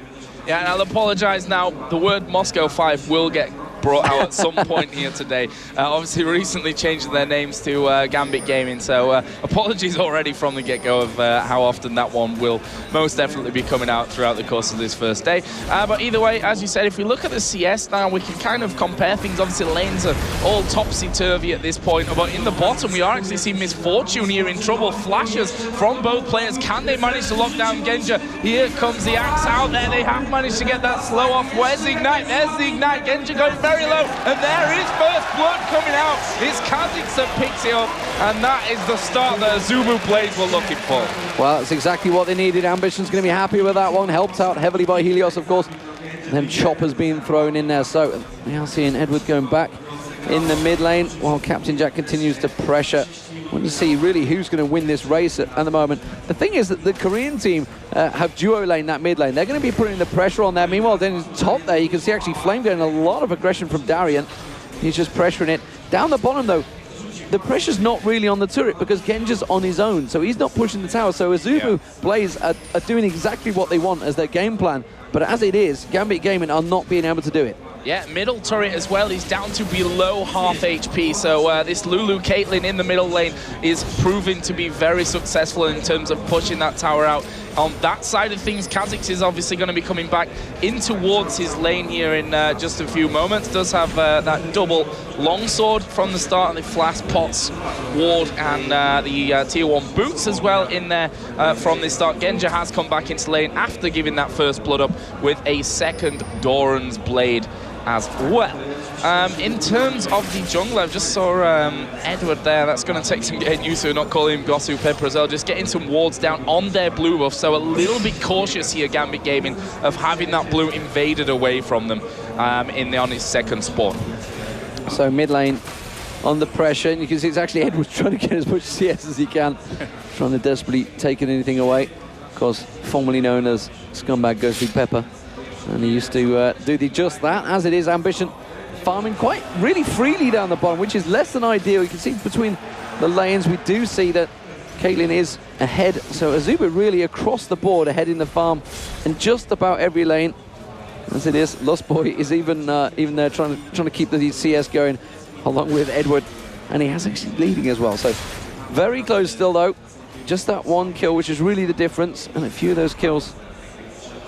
Yeah, and I'll apologize now. The word Moscow 5 will get brought out at some point here today. Obviously, recently changed their names to Gambit Gaming, so apologies already from the get-go of how often that one will most definitely be coming out throughout the course of this first day. But either way, as you said, if we look at the CS now, we can kind of compare things. Obviously, lanes are all topsy-turvy at this point, but in the bottom, we are actually seeing Misfortune here in trouble. Flashes from both players. Can they manage to lock down Genja? Here comes the axe out there. They have managed to get that slow off. Where's the Ignite? There's the Ignite. Genja going very low, and there is first blood coming out. It's Kha'Zix that picks it up, and that is the start that AZUBU BLAZE were looking for. Well, that's exactly what they needed. Ambition's going to be happy with that one. Helped out heavily by Helios, of course. And then choppers being thrown in there. So we are seeing Edward going back in the mid lane while Captain Jatt continues to pressure. I want to see really who's going to win this race at the moment. The thing is that the Korean team have duo lane that mid lane. They're going to be putting the pressure on there. Meanwhile, then top there, you can see actually Flame getting a lot of aggression from Darien. He's just pressuring it. Down the bottom, though, the pressure's not really on the turret because Genja's on his own, so he's not pushing the tower. So AZUBU BLAZE are doing exactly what they want as their game plan. But as it is, Gambit Gaming are not being able to do it. Yeah, middle turret as well. He's down to below half HP. So this Lulu Caitlyn in the middle lane is proving to be very successful in terms of pushing that tower out. On that side of things, Kha'Zix is obviously going to be coming back in towards his lane here in just a few moments. Does have that double longsword from the start, and the flask pots, ward, and the tier 1 boots as well in there from the start. Genja has come back into lane after giving that first blood up with a second Doran's Blade as well. In terms of the jungle, I just saw Edward there. That's going to take some getting used to, not calling him Gosu Pepper as well. Just getting some wards down on their blue buff. So a little bit cautious here, Gambit Gaming, of having that blue invaded away from them on his second spawn. So mid lane on the pressure, and you can see it's actually Edward trying to get as much CS as he can, trying to desperately take anything away. Of course, formerly known as Scumbag Gosu Pepper. And he used to do just that. As it is, Ambition farming quite really freely down the bottom, which is less than ideal. You can see between the lanes, we do see that Caitlyn is ahead. So AZUBU really across the board ahead in the farm in just about every lane. As it is, Lustboy is even there trying to keep the CS going along with Edward. And he has actually leading as well. So very close still, though. Just that one kill, which is really the difference. And a few of those kills,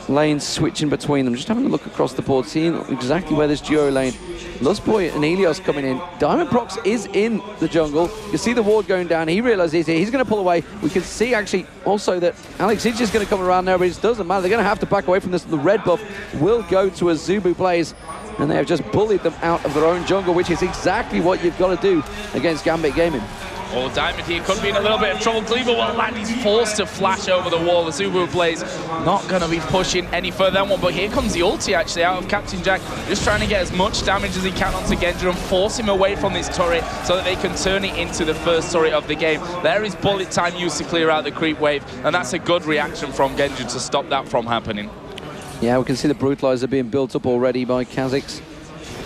lanes switching between them. Just having a look across the board, seeing exactly where this duo lane. Lustboy and Helios coming in. Diamondprox is in the jungle. You can see the ward going down. He realizes he's going to pull away. We can see actually also that Alex is just going to come around there, but it doesn't matter. They're going to have to back away from this. The red buff will go to AZUBU BLAZE, and they have just bullied them out of their own jungle, which is exactly what you've got to do against Gambit Gaming. Oh, Diamond here could be in a little bit of trouble. Cleaver will land. He's forced to flash over the wall. The AZUBU BLAZE not going to be pushing any further than one, but here comes the ulti actually out of Captain Jatt, just trying to get as much damage as he can onto Genja and force him away from this turret so that they can turn it into the first turret of the game. There is bullet time used to clear out the creep wave, and that's a good reaction from Genja to stop that from happening. Yeah, we can see the Brutalizer being built up already by Kha'Zix.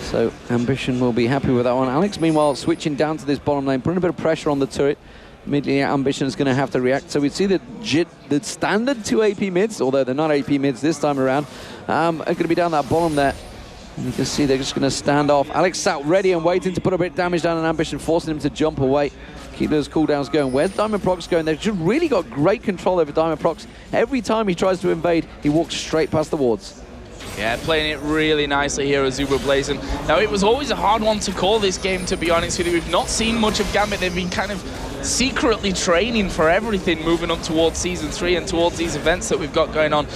So Ambition will be happy with that one. Alex, meanwhile, switching down to this bottom lane, putting a bit of pressure on the turret. Immediately, Ambition is going to have to react. So we see the standard 2 AP mids, although they're not AP mids this time around, are going to be down that bottom there. And you can see they're just going to stand off. Alex sat ready and waiting to put a bit of damage down on Ambition, forcing him to jump away. Keep those cooldowns going. Where's Diamondprox going? They've just really got great control over Diamondprox. Every time he tries to invade, he walks straight past the wards. Yeah, playing it really nicely here, AZUBU BLAZE. Now, it was always a hard one to call this game, to be honest with you. We've not seen much of GAMBIT. They've been kind of secretly training for everything moving up towards Season 3 and towards these events that we've got going on.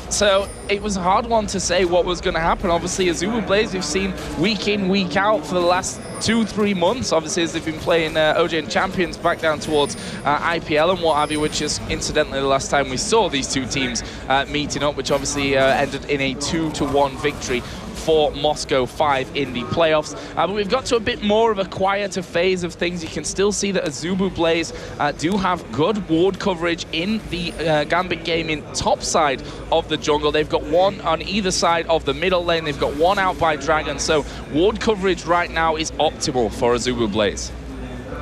So it was a hard one to say what was going to happen. Obviously, AZUBU BLAZE, we've seen week in, week out for the last 2-3 months, obviously, as they've been playing OGN Champions back down towards IPL and what have you, which is incidentally the last time we saw these two teams meeting up, which obviously ended in a 2-1 victory for Moscow 5 in the playoffs. But we've got to a bit more of a quieter phase of things. You can still see that AZUBU BLAZE do have good ward coverage in the GAMBIT Gaming top side of the jungle. They've got one on either side of the middle lane. They've got one out by Dragon. So ward coverage right now is optimal for AZUBU BLAZE.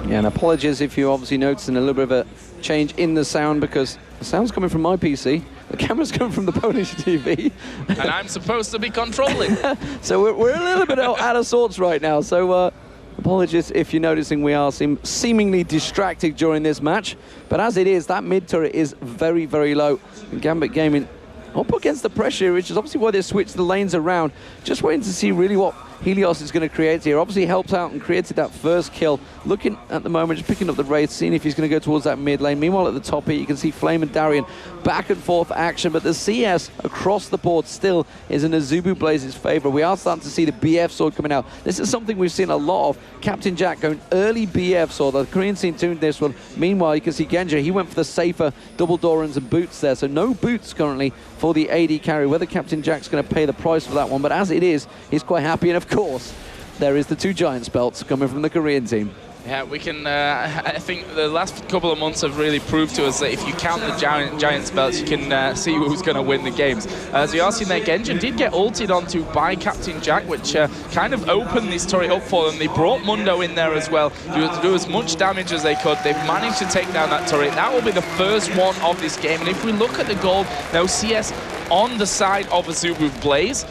Yeah, and apologies if you're obviously noticing a little bit of a change in the sound, because the sound's coming from my PC. The camera's coming from the Polish TV. And I'm supposed to be controlling. So we're a little bit out of sorts right now. So apologies if you're noticing we are seemingly distracted during this match. But as it is, that mid turret is very, very low. And GAMBIT Gaming up against the pressure, which is obviously why they switched the lanes around. Just waiting to see really what Helios is going to create here. Obviously helps out and created that first kill. Looking at the moment, just picking up the raid, seeing if he's going to go towards that mid lane. Meanwhile, at the top here, you can see Flame and Darien back and forth action, but the CS across the board still is in AZUBU BLAZE's favor. We are starting to see the BF sword coming out. This is something we've seen a lot of. Captain Jatt going early BF sword. The Korean scene tuned this one. Meanwhile, you can see Genja. He went for the safer double Dorans and boots there. So no boots currently for the AD carry. Whether Captain Jack's going to pay the price for that one, but as it is, he's quite happy. And of course, there is the 2 Giants belts coming from the Korean team. Yeah, we can, I think the last couple of months have really proved to us that if you count the Giants belts, you can see who's going to win the games. As we are seeing there, Genja did get ulted onto by Captain Jack, which kind of opened this turret up for them. They brought Mundo in there as well to do as much damage as they could. They've managed to take down that turret. That will be the first one of this game. And if we look at the gold, now CS on the side of AZUBU BLAZE,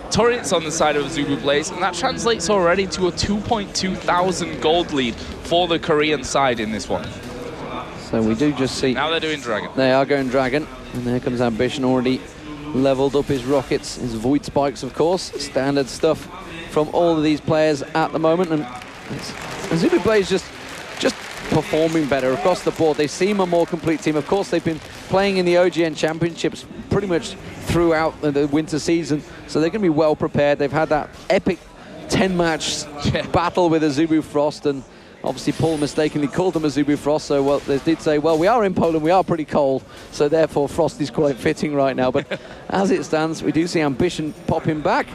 turrets on the side of AZUBU BLAZE, and that translates already to a 2,200 gold lead for the Korean side in this one. So we do just see... Now they're doing Dragon. They are going Dragon, and there comes Ambition, already leveled up his rockets, his Void Spikes, of course. Standard stuff from all of these players at the moment, and AZUBU BLAZE just performing better across the board. They seem a more complete team. Of course, they've been playing in the OGN Championships pretty much throughout the winter season, so they're going to be well prepared. They've had that epic 10-match battle with AZUBU Frost, and obviously Paul mistakenly called them AZUBU Frost, so well, they did say, well, we are in Poland, we are pretty cold, so therefore Frost is quite fitting right now. But as it stands, we do see Ambition popping back.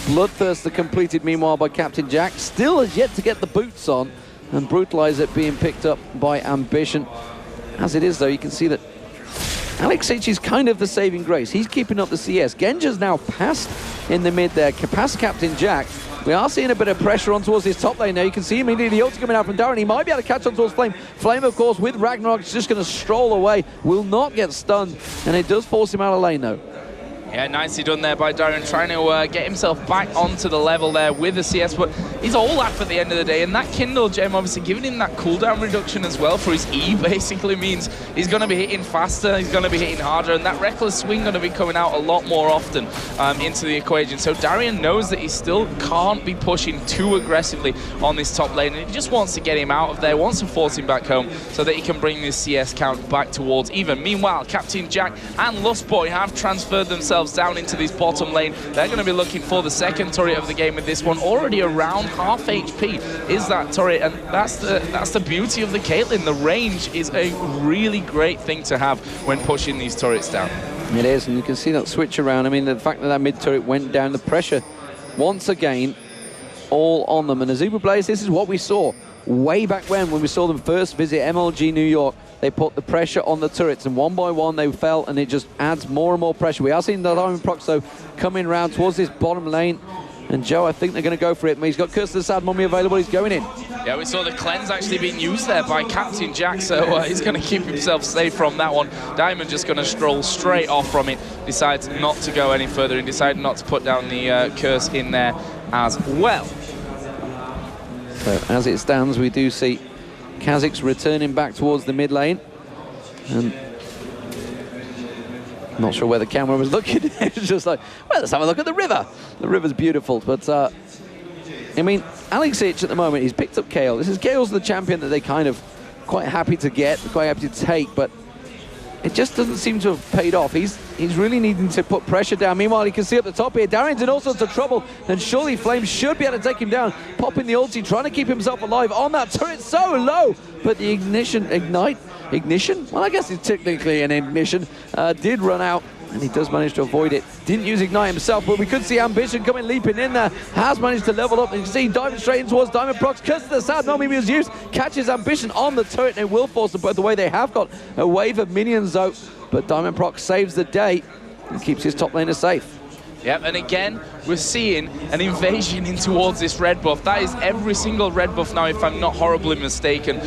Bloodthirster completed meanwhile by Captain Jack, still has yet to get the boots on, and Brutalizer being picked up by Ambition. As it is, though, you can see that Alex H is kind of the saving grace. He's keeping up the CS. Genja's now passed in the mid there, past Captain Jack. We are seeing a bit of pressure on towards his top lane now. You can see immediately the ult coming out from Darien. He might be able to catch on towards Flame. Flame, of course, with Ragnarok, is just going to stroll away. Will not get stunned, and it does force him out of lane, though. Yeah, nicely done there by Darien, trying to get himself back onto the level there with the CS, but he's all up at the end of the day, and that Kindle gem obviously giving him that cooldown reduction as well for his E basically means he's going to be hitting faster, he's going to be hitting harder, and that Reckless Swing going to be coming out a lot more often into the equation. So Darien knows that he still can't be pushing too aggressively on this top lane, and he just wants to get him out of there, wants to force him back home so that he can bring this CS count back towards even. Meanwhile, Captain Jack and Lustboy have transferred themselves down into this bottom lane. They're going to be looking for the second turret of the game with this one. Already around half HP is that turret, and that's the beauty of the Caitlyn. The range is a really great thing to have when pushing these turrets down. It is, and you can see that switch around. I mean, the fact that that mid turret went down, the pressure once again all on them. And AZUBU BLAZE, this is what we saw way back when we saw them first visit MLG New York. They put the pressure on the turrets, and one by one they fell, and it just adds more and more pressure. We are seeing the Diamondprox, though, coming around towards this bottom lane. And Joe, I think they're going to go for it. He's got Curse of the Sad Mummy available. He's going in. Yeah, we saw the cleanse actually being used there by Captain Jack, so he's going to keep himself safe from that one. Diamond just going to stroll straight off from it. decides not to go any further and decided not to put down the curse in there as well. So as it stands, we do see Kha'Zix returning back towards the mid lane. And not sure where the camera was looking. It's just like, well, let's have a look at the river. The river's beautiful, but I mean, Alexic at the moment, he's picked up Kayle. Kale's the champion that they kind of quite happy to get, quite happy to take, but it just doesn't seem to have paid off. He's really needing to put pressure down. Meanwhile, you can see up the top here, Darien's in all sorts of trouble, and surely Flames should be able to take him down. Popping the ulti, trying to keep himself alive on that turret so low, but the ignition? Well, I guess it's technically an ignition, did run out, and he does manage to avoid it. Didn't use Ignite himself, but we could see Ambition coming leaping in there. Has managed to level up, and you can see diving straight in towards Diamondprox. Curse to the south, no Mimi was used. Catches Ambition on the turret, and it will force them both away. They have got a wave of minions though, but Diamondprox saves the day and keeps his top laner safe. Yep, and again, we're seeing an invasion in towards this red buff. That is every single red buff now, if I'm not horribly mistaken.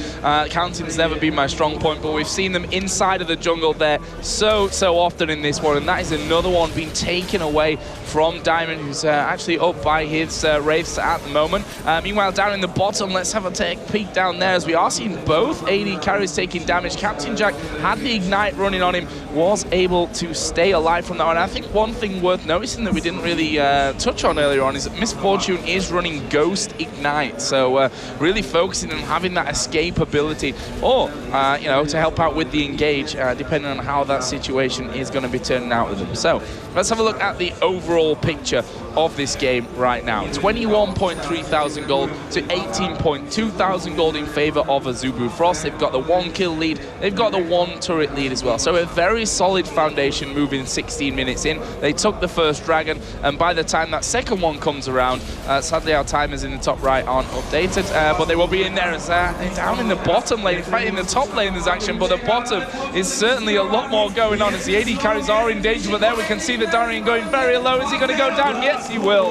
Counting's never been my strong point, but we've seen them inside of the jungle there so often in this one, and that is another one being taken away from Diamond, who's actually up by his Wraiths at the moment. Meanwhile, down in the bottom, let's have a peek down there, as we are seeing both AD carries taking damage. Captain Jack had the Ignite running on him, was able to stay alive from that one. I think one thing worth noticing that we didn't really touch on earlier on is that Miss Fortune is running Ghost Ignite, so really focusing on having that escape ability, or you know, to help out with the engage, depending on how that situation is going to be turning out with them. So let's have a look at the overall picture of this game right now. 21.3 thousand gold to 18.2 thousand gold in favor of AZUBU Frost. They've got the 1 kill lead, they've got the 1 turret lead as well, so a very solid foundation moving 16 minutes in. They took the first dragon, and by the time that second one comes around, sadly our timers in the top right aren't updated, but they will be in there as they're down in the bottom lane. In fact, in the top lane there's action, but the bottom is certainly a lot more going on as the AD carries are in danger. But there we can see the Darien going very low. Is he going to go down? Yes, he will.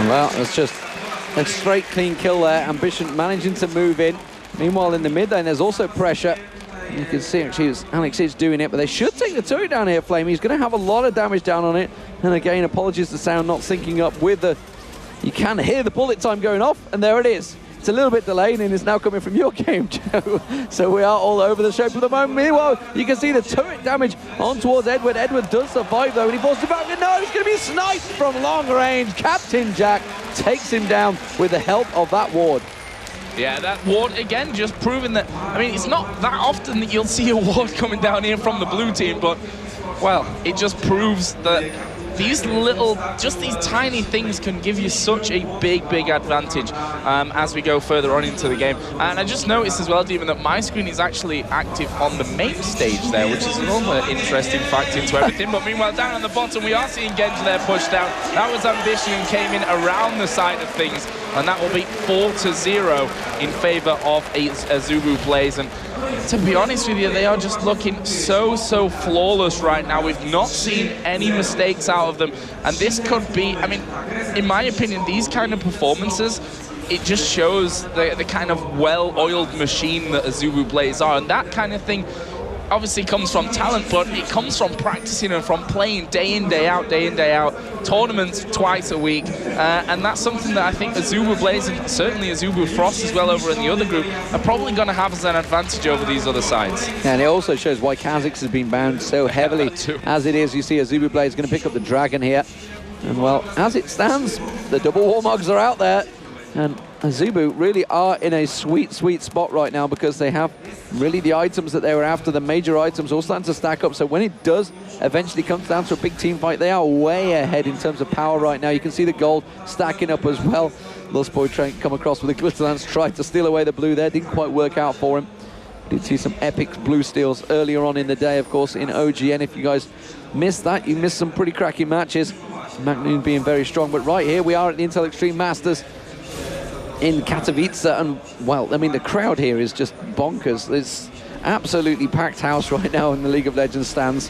Well, it's just a straight clean kill there. Ambition managing to move in. Meanwhile, in the mid lane, there's also pressure. You can see actually Alex is doing it, but they should take the turret down here, Flame. He's going to have a lot of damage down on it. And again, apologies, the sound not syncing up with the... You can hear the bullet time going off, and there it is. It's a little bit delayed, and it's now coming from your game, Joe. So we are all over the show for the moment. Meanwhile, you can see the turret damage on towards Edward. Edward does survive, though, and he falls back. No, he's going to be sniped from long range. Captain Jack takes him down with the help of that ward. Yeah, that ward, again, just proving that, I mean, it's not that often that you'll see a ward coming down here from the blue team, but, well, it just proves that these little, just these tiny things can give you such a big advantage as we go further on into the game. And I just noticed as well, Demon, that my screen is actually active on the main stage there, which is another interesting fact into everything. But meanwhile, down on the bottom, we are seeing Genja there push down. That was Ambition, came in around the side of things, and that will be 4-0 in favor of AZUBU Blaze. And to be honest with you, they are just looking so flawless right now. We've not seen any mistakes out of them, and this could be, I mean, in my opinion, these kind of performances, it just shows the kind of well-oiled machine that AZUBU Blaze are, and that kind of thing obviously comes from talent, but it comes from practicing and from playing day in, day out, tournaments twice a week, and that's something that I think AZUBU Blaze and certainly AZUBU Frost as well over in the other group are probably going to have as an advantage over these other sides. And it also shows why Kha'Zix has been bound so heavily as it is. You see AZUBU Blaze going to pick up the dragon here, and well, as it stands, the double warmogs are out there, and AZUBU really are in a sweet spot right now because they have really the items that they were after, the major items all starting to stack up. So when it does eventually come down to a big team fight, they are way ahead in terms of power right now. You can see the gold stacking up as well. Lustboy trying to come across with a glitter lance, tried to steal away the blue there, didn't quite work out for him. Did see some epic blue steals earlier on in the day, of course, in OGN. If you guys missed that, you missed some pretty cracking matches. Magnoon being very strong, but right here we are at the Intel Extreme Masters in Katowice, and well, I mean, the crowd here is just bonkers. It's absolutely packed house right now in the League of Legends stands.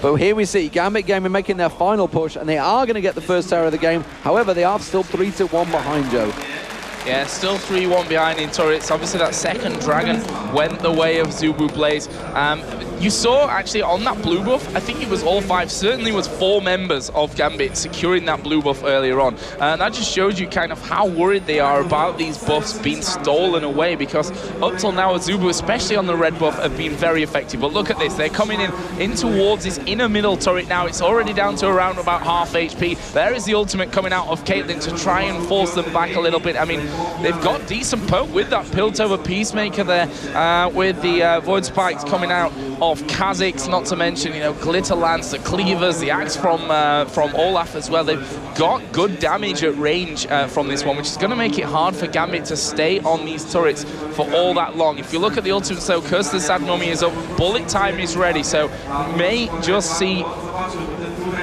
But here we see Gambit Gaming making their final push, and they are going to get the first tower of the game. However, they are still 3-1 behind, Joe. Yeah, still 3-1 behind in turrets. Obviously, that second dragon went the way of AZUBU BLAZE. You saw, actually, on that blue buff, I think it was all 5, certainly was 4 members of GAMBIT securing that blue buff earlier on. And that just shows you kind of how worried they are about these buffs being stolen away, because up till now, AZUBU, especially on the red buff, have been very effective. But look at this, they're coming in towards this inner middle turret now. It's already down to around about half HP. There is the ultimate coming out of Caitlyn to try and force them back a little bit. I mean, they've got decent poke with that Piltover Peacemaker there, with the Void Spikes coming out of Kha'Zix, not to mention, you know, Glitter Lance, the Cleavers, the Axe from Olaf as well. They've got good damage at range from this one, which is going to make it hard for GAMBIT to stay on these turrets for all that long. If you look at the ultimate, so Curse of the Sad Mummy is up, bullet time is ready, so may just see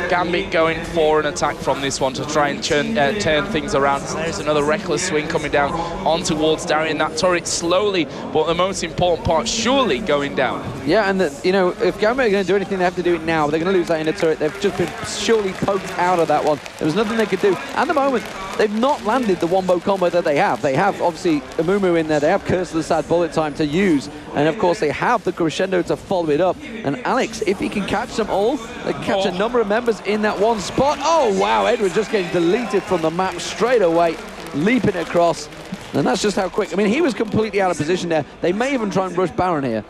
GAMBIT going for an attack from this one to try and turn things around. So there's another reckless swing coming down on towards Darien. That turret slowly, but the most important part, surely going down. Yeah, and you know, if GAMBIT are going to do anything, they have to do it now. They're going to lose that inner turret. They've just been surely poked out of that one. There was nothing they could do. At the moment, they've not landed the wombo combo that they have. They have, obviously, Amumu in there. They have Curse of the Sad Bullet Time to use. And, of course, they have the Crescendo to follow it up. And Alex, if he can catch them all, they can catch a number of members in that one spot. Oh, wow, Edward just getting deleted from the map straight away, leaping across. And that's just how quick. I mean, he was completely out of position there. They may even try and rush Baron here.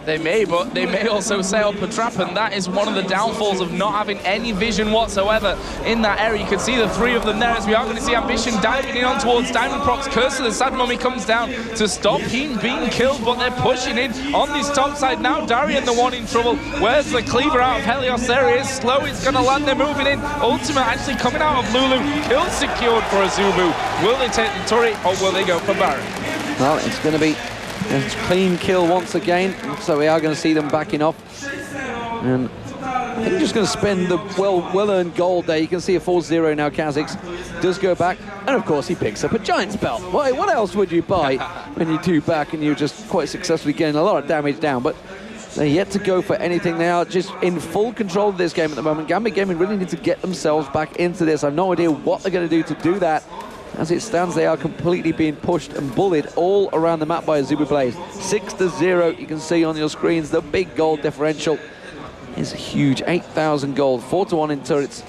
They may, but they may also set up a trap, and that is one of the downfalls of not having any vision whatsoever in that area. You can see the 3 of them there, as we are going to see Ambition diving in on towards Diamondprox. Curse of the Sad Mummy comes down to stop him being killed, but they're pushing in on this top side now. Darien, the one in trouble. Where's the cleaver out of Helios? There he is. Slow, it's going to land. They're moving in. Ultimate actually coming out of Lulu. Kill secured for AZUBU. Will they take the turret, or will they go for Baron? Well, it's going to be a clean kill once again, so we are going to see them backing off. And they're just going to spend the well-earned gold there. You can see a 4-0 now. Kha'Zix does go back, and of course he picks up a Giant's Belt. What else would you buy when you do back and you're just quite successfully getting a lot of damage down? But they're yet to go for anything. They are just in full control of this game at the moment. GAMBIT Gaming really need to get themselves back into this. I have no idea what they're going to do to do that. As it stands, they are completely being pushed and bullied all around the map by AZUBU BLAZE. 6-0, you can see on your screens, the big gold differential is huge. 8,000 gold, 4-1 in turrets.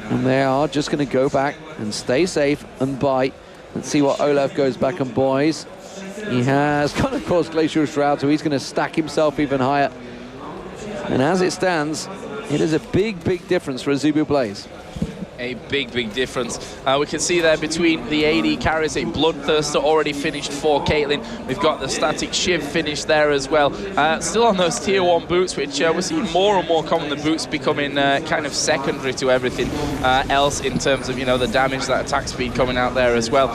And they are just going to go back and stay safe and bite. Let's see what Olaf goes back and buys. He has got, of course, Glacial Shroud, so he's going to stack himself even higher. And as it stands, it is a big, big difference for AZUBU BLAZE. A big, big difference. We can see there between the AD carries, a Bloodthirster already finished for Caitlyn. We've got the Static Shiv finished there as well. Still on those tier 1 boots, which we're seeing more and more common. The boots becoming kind of secondary to everything else in terms of, you know, the damage, that attack speed coming out there as well.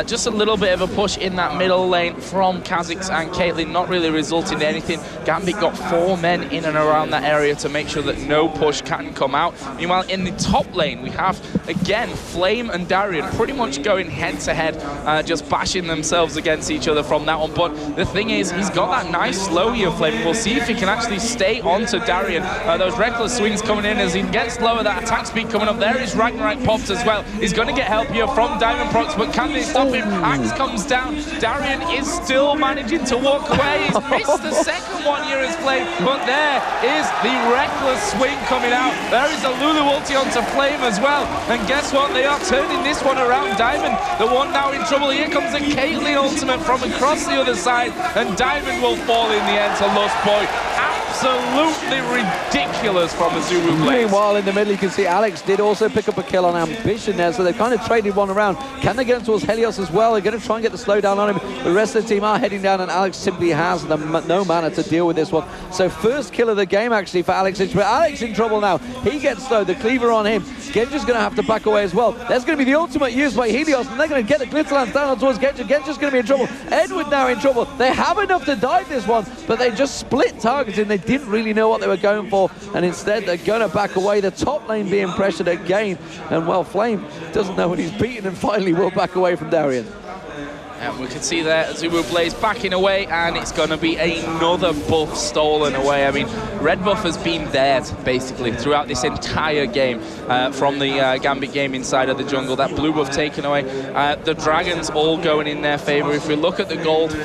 Just a little bit of a push in that middle lane from Kha'Zix and Caitlyn, not really resulting in anything. GAMBIT got 4 men in and around that area to make sure that no push can come out. Meanwhile, in the top lane, we have again Flame and Darien pretty much going head to head, just bashing themselves against each other from that one. But the thing is, he's got that nice slow here, Flame. We'll see if he can actually stay onto Darien. Those reckless swings coming in as he gets lower, that attack speed coming up. There is Ragnarok popped as well. He's going to get help here from Diamondprox, but can they stop him? Axe comes down. Darien is still managing to walk away. He's missed the second one here as Flame, but there is the reckless swing coming out. There is a Lulu ulti onto Flame as well. And guess what? They are turning this one around. Diamond, the one now in trouble. Here comes a Caitlyn ultimate from across the other side, and Diamond will fall in the end to Lustboy. Absolutely ridiculous from AZUBU BLAZE. Meanwhile, in the middle, you can see Alex did also pick up a kill on Ambition there, so they've kind of traded one around. Can they get him towards Helios as well? They're going to try and get the slowdown on him. The rest of the team are heading down, and Alex simply has no mana to deal with this one. So first kill of the game, actually, for Alex. But Alex in trouble now. He gets slow. The cleaver on him. Genja's going to have to back away as well. There's going to be the ultimate used by Helios, and they're going to get the Glitterlance down towards Genja. Genja's going to be in trouble. Edward now in trouble. They have enough to dive this one, but they just split targets, and they didn't really know what they were going for, and instead they're going to back away. The top lane being pressured again, and well, Flame doesn't know when he's beaten and finally will back away from Darien. And we can see there AZUBU Blaze backing away, and it's going to be another buff stolen away. I mean, red buff has been there basically throughout this entire game from the Gambit game inside of the jungle. That blue buff taken away. The dragons all going in their favor. If we look at the gold,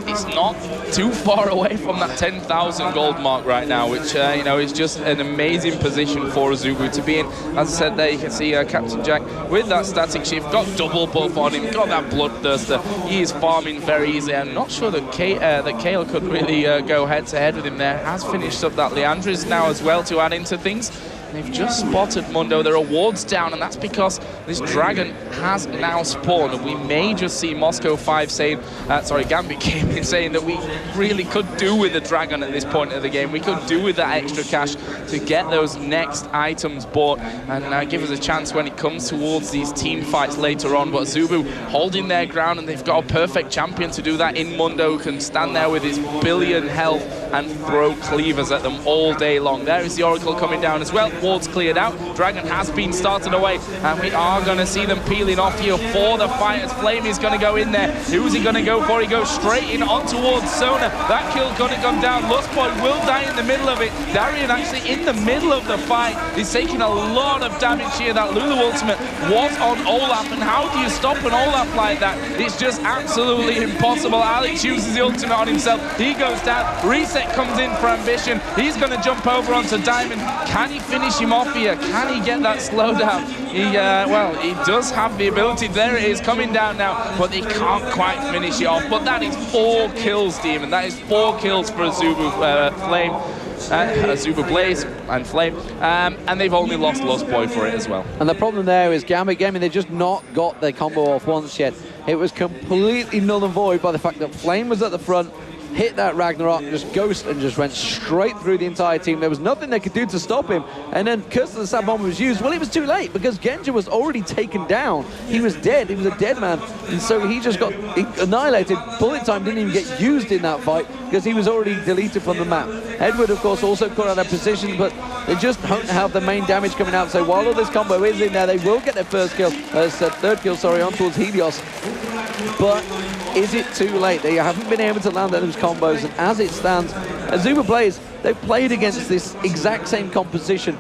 it's not too far away from that 10,000 gold mark right now, which you know, is just an amazing position for AZUBU to be in. As I said there, you can see Captain Jack with that static shift, got double buff on him, got that bloodthirster. He is farming very easily. I'm not sure that Kale could really go head-to-head with him there. Has finished up that Leandris now as well to add into things. They've just spotted Mundo. There are wards down, and that's because this dragon has now spawned. And we may just see Moscow 5 saying, Gambit came in saying that we really could do with the dragon at this point of the game. We could do with that extra cash to get those next items bought and give us a chance when it comes towards these team fights later on. But AZUBU holding their ground, and they've got a perfect champion to do that in Mundo, who can stand there with his billion health and throw cleavers at them all day long. There is the Oracle coming down as well. Wards cleared out. Dragon has been started away, and we are going to see them peeling off here for the fighters. Flame is going to go in there. Who's he going to go for? He goes straight in on towards Sona. That kill's going to come down. Lustboy will die in the middle of it. Darien actually in the middle of the fight. He's taking a lot of damage here. That Lulu ultimate was on Olaf, and how do you stop an Olaf like that? It's just absolutely impossible. Alex uses the ultimate on himself. He goes down. Reset comes in for Ambition. He's going to jump over onto Diamond. Can he finish him off here? Can he get that slowdown? Well, he does have the ability. There it is, coming down now, but he can't quite finish it off. But that is 4 kills, Demon. That is 4 kills for AZUBU Blaze and Flame, and they've only lost Lustboy for it as well. And the problem there is Gambit Gaming, they've just not got their combo off once yet. It was completely null and void by the fact that Flame was at the front, hit that Ragnarok, just ghost, and just went straight through the entire team. There was nothing they could do to stop him. And then Curse of the Sad Bomb was used. Well, it was too late because Genja was already taken down. He was dead. He was a dead man. And so he just got annihilated. Bullet Time didn't even get used in that fight because he was already deleted from the map. Edward, of course, also caught out of position, but they just don't have the main damage coming out. So while all this combo is in there, they will get their first kill, third kill, sorry, on towards Helios. But is it too late? They haven't been able to land those combos, and as it stands, AZUBU Blaze, they've played against this exact same composition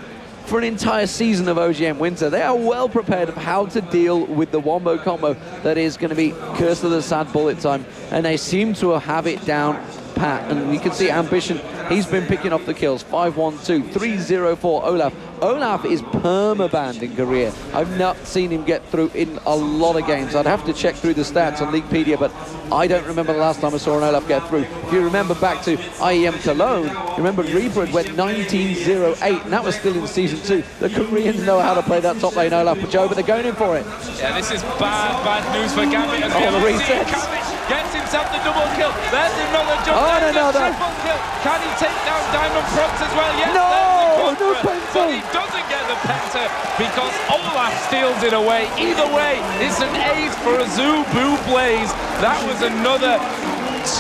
for an entire season of OGM Winter. They are well prepared of how to deal with the wombo combo that is going to be Curse of the Sad Bullet Time, and they seem to have it down pat. And you can see Ambition, he's been picking off the kills. 5-1-2, 3-0 for Olaf. Olaf is perma-banned in Korea. I've not seen him get through in a lot of games. I'd have to check through the stats on Leaguepedia, but I don't remember the last time I saw an Olaf get through. If you remember back to IEM Cologne, remember Reaper went 19-0-8, and that was still in Season 2. The Koreans know how to play that top lane Olaf Pacho, but they're going in for it. Yeah, this is bad news for Gambit as well. The resets. Gets himself the double kill. There's another jump. There's a triple kill. Can he take down Diamondprox as well? Yes, no penta. But he doesn't get the penta because Olaf steals it away. Either way, it's an ace for AZUBU Blaze. That was another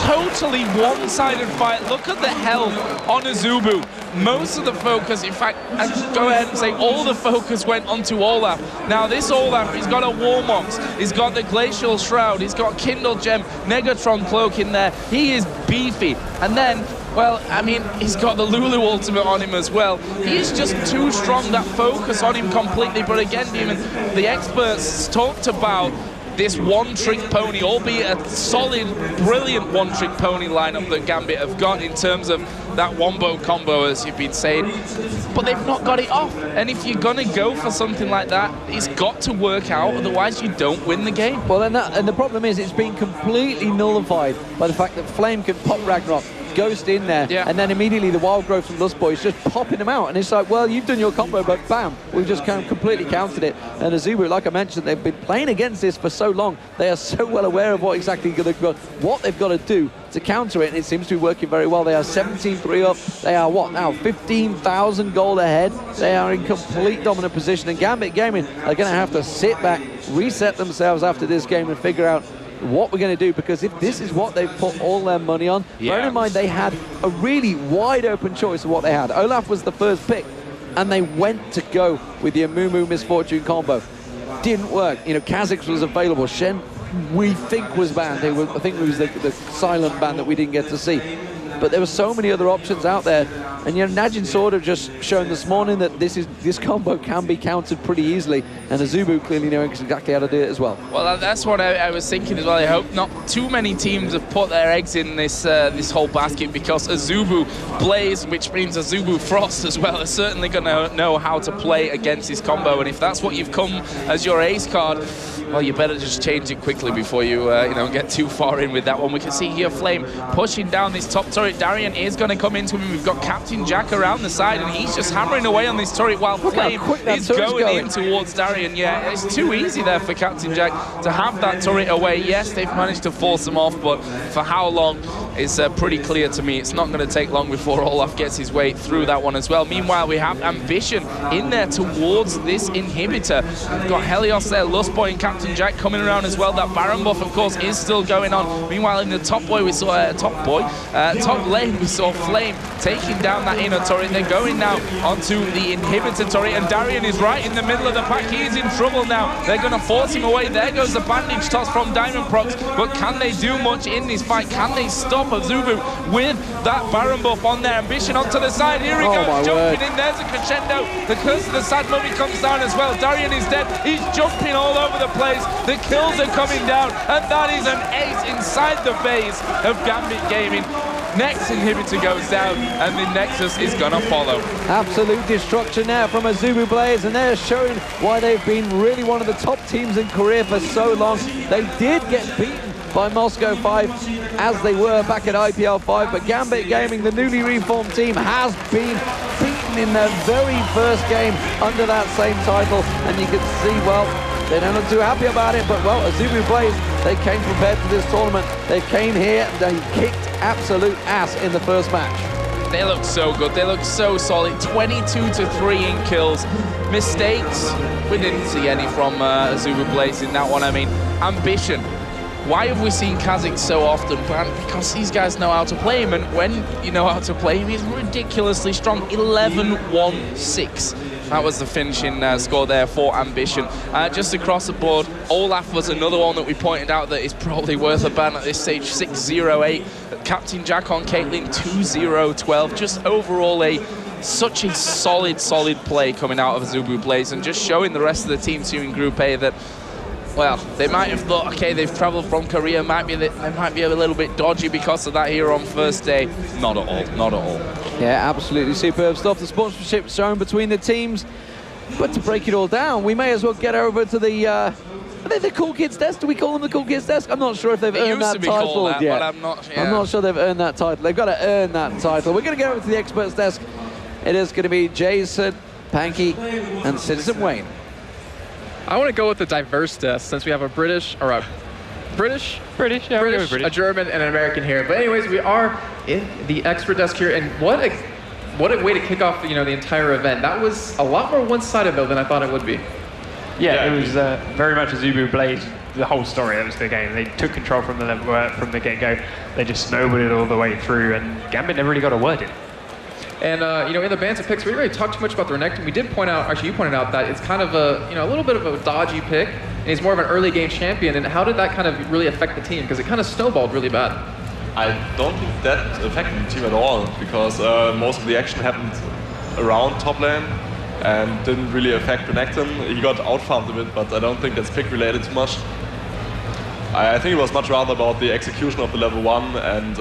totally one-sided fight. Look at the health on AZUBU. Most of the focus, in fact, I'd go ahead and say all the focus went onto Olaf. Now this Olaf, he's got a Warmox, he's got the Glacial Shroud, he's got Kindle Gem, Negatron Cloak in there. He is beefy. And then, well, I mean, he's got the Lulu ultimate on him as well. He's just too strong, that focus on him completely. But again, Demon, the experts talked about this one-trick pony, albeit a solid, brilliant one-trick pony lineup that Gambit have got in terms of that wombo combo, as you've been saying, but they've not got it off. And if you're gonna go for something like that, it's got to work out, otherwise you don't win the game. Well, and the problem is it's been completely nullified by the fact that Flame can pop Ragnarok, Ghost in there, and then immediately the wild growth from Lustboy is just popping them out, and it's like, well, you've done your combo, but bam, we've just completely countered it. And AZUBU, like I mentioned, they've been playing against this for so long, they are so well aware of what exactly they've got to do to counter it, and it seems to be working very well. They are 17-3 up, they are what now, 15,000 gold ahead, they are in complete dominant position, and Gambit Gaming are going to have to sit back, reset themselves after this game and figure out what we're going to do, because if this is what they've put all their money on, bear in mind they had a really wide open choice of what they had. Olaf was the first pick, and they went to go with the Amumu Misfortune combo. Didn't work. You know, Kha'Zix was available. Shen we think was banned. I think it was the silent ban that we didn't get to see. But there were so many other options out there. And you know, Najin sort of just shown this morning that this combo can be countered pretty easily. And AZUBU clearly knowing exactly how to do it as well. Well, that's what I was thinking as well. I hope not too many teams have put their eggs in this this whole basket, because AZUBU Blaze, which means AZUBU Frost as well, are certainly going to know how to play against this combo. And if that's what you've come as your ace card, well, you better just change it quickly before you you know, get too far in with that one. We can see here Flame pushing down this top turret. Darien is going to come into him. We've got Captain Jack around the side, and he's just hammering away on this turret while Flame is going in towards Darien. Yeah, it's too easy there for Captain Jack to have that turret away. Yes, they've managed to force him off, but for how long is pretty clear to me. It's not going to take long before Olaf gets his way through that one as well. Meanwhile, we have Ambition in there towards this inhibitor. We've got Helios there, Lustboy and Captain Jack coming around as well. That Baron buff, of course, is still going on. Meanwhile, in the top lane, we saw Flame taking down that inner turret. They're going now onto the inhibitor turret, and Darien is right in the middle of the pack. He is in trouble now. They're going to force him away. There goes the bandage toss from Diamondprox, but can they do much in this fight? Can they stop AZUBU with that Baron buff on their Ambition onto the side? Here he goes, jumping in. There's a crescendo. The curse of the sad mummy comes down as well. Darien is dead. He's jumping all over the place. The kills are coming down, and that is an ace inside the base of Gambit Gaming. Next inhibitor goes down, and the Nexus is gonna follow. Absolute destruction now from AZUBU Blaze, and they're showing why they've been really one of the top teams in Korea for so long. They did get beaten by Moscow 5 as they were back at IPL 5, but Gambit Gaming, the newly reformed team, has been beaten in their very first game under that same title, and you can see, well, they don't look too happy about it, but well, AZUBU Blaze, they came prepared to this tournament. They came here, they kicked absolute ass in the first match. They look so good, they look so solid. 22-3 in kills. Mistakes, we didn't see any from AZUBU Blaze in that one. I mean, Ambition. Why have we seen Kha'Zix so often? Because these guys know how to play him, and when you know how to play him, he's ridiculously strong. 11-1-6. That was the finishing score there for Ambition. Just across the board, Olaf was another one that we pointed out that is probably worth a ban at this stage. 6-0-8. Captain Jack on Caitlyn, 2-0-12. Just overall such a solid play coming out of AZUBU Blaze, and just showing the rest of the teams here in Group A that, well, they might have thought, okay, they've traveled from Korea, they might be a little bit dodgy because of that here on first day. Not at all, not at all. Yeah, absolutely superb stuff. The sportsmanship shown between the teams. But to break it all down, we may as well get over to the, are they the Cool Kids desk? Do we call them the Cool Kids desk? I'm not sure if they've earned that title yet. But I'm not, yeah. I'm not sure they've earned that title. They've got to earn that title. We're going to go over to the experts desk. It is going to be Jason, Panky, and CitizenWayne. I want to go with the diverse desk, since we have a British, or a British, yeah, British, a German, and an American here. But anyways, we are in the expert desk here, and what a way to kick off, you know, the entire event. That was a lot more one-sided though than I thought it would be. Yeah, it was very much AZUBU Blaze. The whole story, that was the game. They took control from the level from the get-go. They just snowballed it all the way through, and Gambit never really got a word in. And you know, in the banter picks, we didn't really talk too much about the Renekton. We did point out, actually, you pointed out that it's kind of a, you know, a little bit of a dodgy pick, and he's more of an early game champion. And how did that kind of really affect the team? Because it kind of snowballed really bad. I don't think that affected the team at all, because most of the action happened around top lane and didn't really affect Renekton. He got outfarmed a bit, but I don't think that's pick related too much. I think it was much rather about the execution of the level 1 and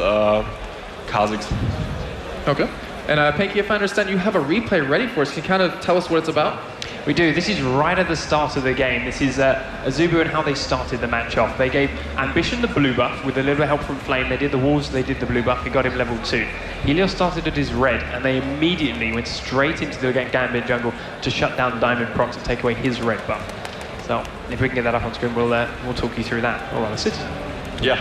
Kha'Zix. Okay. And Panky, if I understand, you have a replay ready for us. Can you kind of tell us what it's about? We do. This is right at the start of the game. This is AZUBU and how they started the match off. They gave Ambition the blue buff with a little bit of help from Flame. They did the walls, they did the blue buff. It got him level 2. Helios started at his red, and they immediately went straight into the Gambit jungle to shut down Diamondprox and take away his red buff. So if we can get that up on screen, we'll talk you through that. Or rather, Citizen. Yeah.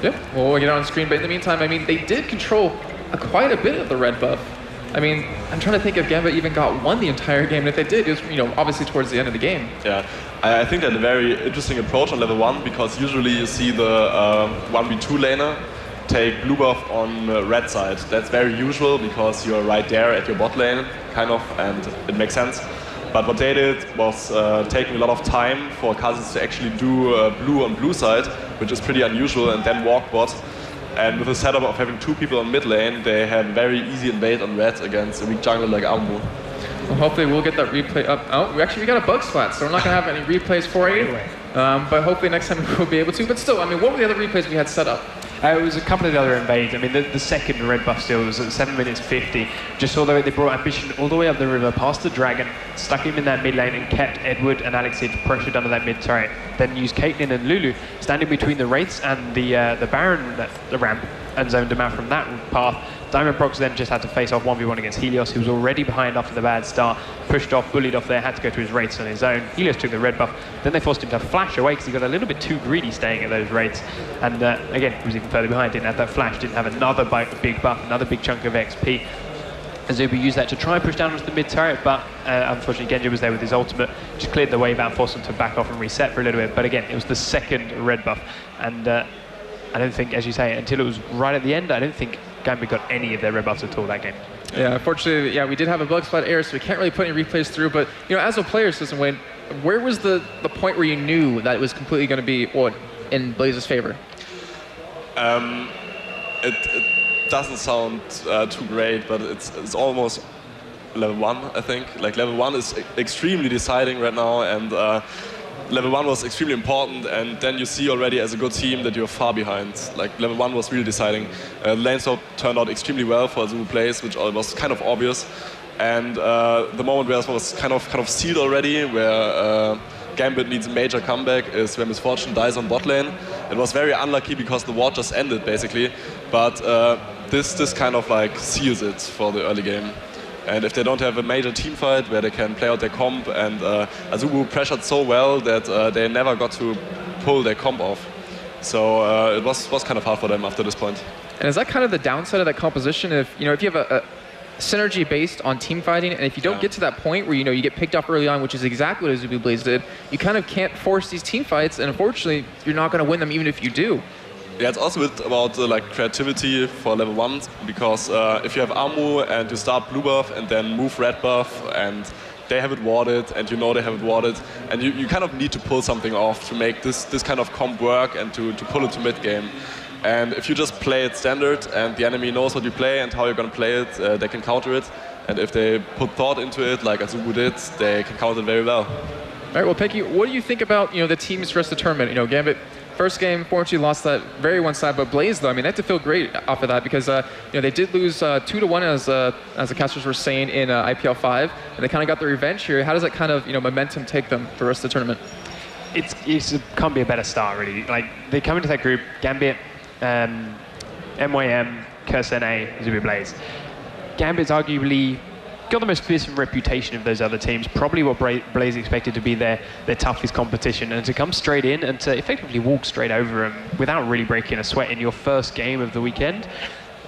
Yep. Well, we'll get it on screen. But in the meantime, I mean, they did control quite a bit of the red buff. I mean, I'm trying to think if Gambit even won the entire game, and if they did, it was, you know, obviously towards the end of the game. Yeah, I think that's a very interesting approach on level 1, because usually you see the 1v2 laner take blue buff on red side. That's very usual, because you're right there at your bot lane, kind of, and it makes sense. But what they did was taking a lot of time for Kha'Zix to actually do blue on blue side, which is pretty unusual, and then walk bot. And with the setup of having 2 people on mid lane, they had very easy invade on red against a weak jungler like AZUBU. Well, hopefully we'll get that replay up. Oh, we got a bug splat, so we're not going to have any replays for you. But hopefully next time we'll be able to. But still, I mean, what were the other replays we had set up? It was a couple of the other invades. I mean, the second red buff steal was at 7 minutes 50. Just saw that they brought Ambition all the way up the river, past the dragon, stuck him in that mid lane and kept Edward and Alexid pressured under that mid turret. Then used Caitlyn and Lulu standing between the Wraiths and the Baron, the ramp, and zoned him out from that path. Diamondprox then just had to face off 1v1 against Helios, who was already behind after the bad start, pushed off, bullied off there, had to go to his Wraiths on his own. Helios took the red buff, then they forced him to flash away because he got a little bit too greedy staying at those Wraiths. And again, he was even further behind, didn't have that flash, didn't have another big buff, another big chunk of XP. AZUBU used that to try and push down onto the mid turret, but unfortunately Genja was there with his ultimate, just cleared the wave out, forced him to back off and reset for a little bit. But again, it was the second red buff, and I don't think, as you say, until it was right at the end, I don't think GAMBIT got any of their red buffs at all that game. Yeah, unfortunately, yeah, we did have a bug splat error, so we can't really put any replays through. But you know, as a player, CitizenWayne, where was the point where you knew that it was completely going to be in Blaze's favor? It doesn't sound too great, but it's almost level 1, I think. Like level 1 is extremely deciding right now, and level 1 was extremely important, and then you see already as a good team that you're far behind. Like level 1 was really deciding. Lane swap turned out extremely well for AZUBU BLAZE, which was kind of obvious. And the moment where it was kind of sealed already, where GAMBIT needs a major comeback, is when Misfortune dies on bot lane. It was very unlucky because the ward just ended basically, but this kind of like seals it for the early game. And if they don't have a major team fight where they can play out their comp, and AZUBU pressured so well that they never got to pull their comp off. So it was kind of hard for them after this point. And is that kind of the downside of that composition? If you have a synergy based on team fighting, and if you don't get to that point where you get picked off early on, which is exactly what AZUBU BLAZE did, you kind of can't force these team fights, and unfortunately, you're not going to win them even if you do. Yeah, it's also a bit about like creativity for level 1, because if you have Amu and you start blue buff and then move red buff, and they have it warded and you know they have it warded, and you kind of need to pull something off to make this kind of comp work and to pull it to mid game. And if you just play it standard and the enemy knows what you play and how you're going to play it, they can counter it. And if they put thought into it, like AZUBU did, they can counter it very well. All right, well, Panky, what do you think about the teams for the rest of the tournament? GAMBIT, first game, fortunately lost that very one side, but Blaze, though, I mean, they have to feel great off of that because they did lose 2-1 as the casters were saying in IPL 5, and they kind of got the revenge here. How does that kind of momentum take them for the rest of the tournament? It can't be a better start, really. Like, they come into that group, GAMBIT, MYM, KSNA, AZUBU BLAZE. GAMBIT's arguably got the most fearsome reputation of those other teams, probably what Blaze expected to be their toughest competition, and to come straight in and to effectively walk straight over them without really breaking a sweat in your first game of the weekend,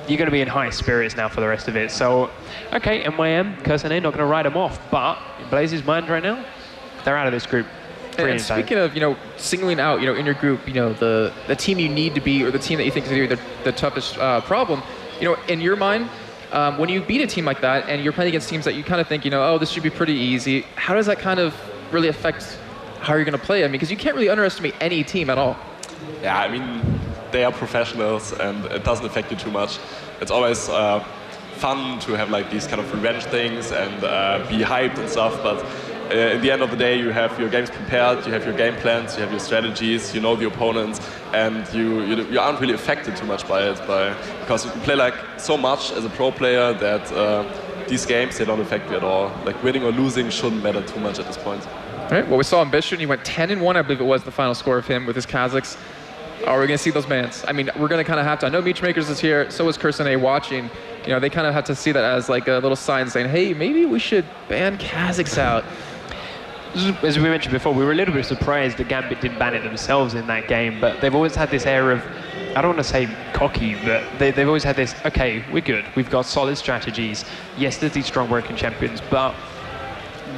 you're going to be in high spirits now for the rest of it. So, okay, MYM, KSNA, not going to write them off, but in Blaze's mind right now, they're out of this group. And speaking of, singling out, in your group, the team you need to be, or the team that you think is the toughest problem, in your mind, when you beat a team like that and you're playing against teams that you kind of think, oh, this should be pretty easy, how does that kind of really affect how you're going to play? I mean, because you can't really underestimate any team at all. Yeah, I mean, they are professionals and it doesn't affect you too much. It's always fun to have like these kind of revenge things and be hyped and stuff, but in the end of the day, you have your games prepared, you have your game plans, you have your strategies, you know the opponents, and you aren't really affected too much by it, because you play like so much as a pro player that these games, they don't affect you at all. Like winning or losing shouldn't matter too much at this point. All right, well, we saw Ambition. He went 10-1, I believe it was the final score of him with his Kha'Zix. Are we going to see those bans? I mean, we're going to kind of have to. I know MEETYOURMAKERS is here, so is KSNA watching. They kind of have to see that as like a little sign saying, hey, maybe we should ban Kha'Zix out. As we mentioned before, we were a little bit surprised that GAMBIT didn't ban it themselves in that game, but they've always had this air of, I don't want to say cocky, but they've always had this, okay, we're good, we've got solid strategies, yes, there's these strong broken champions, but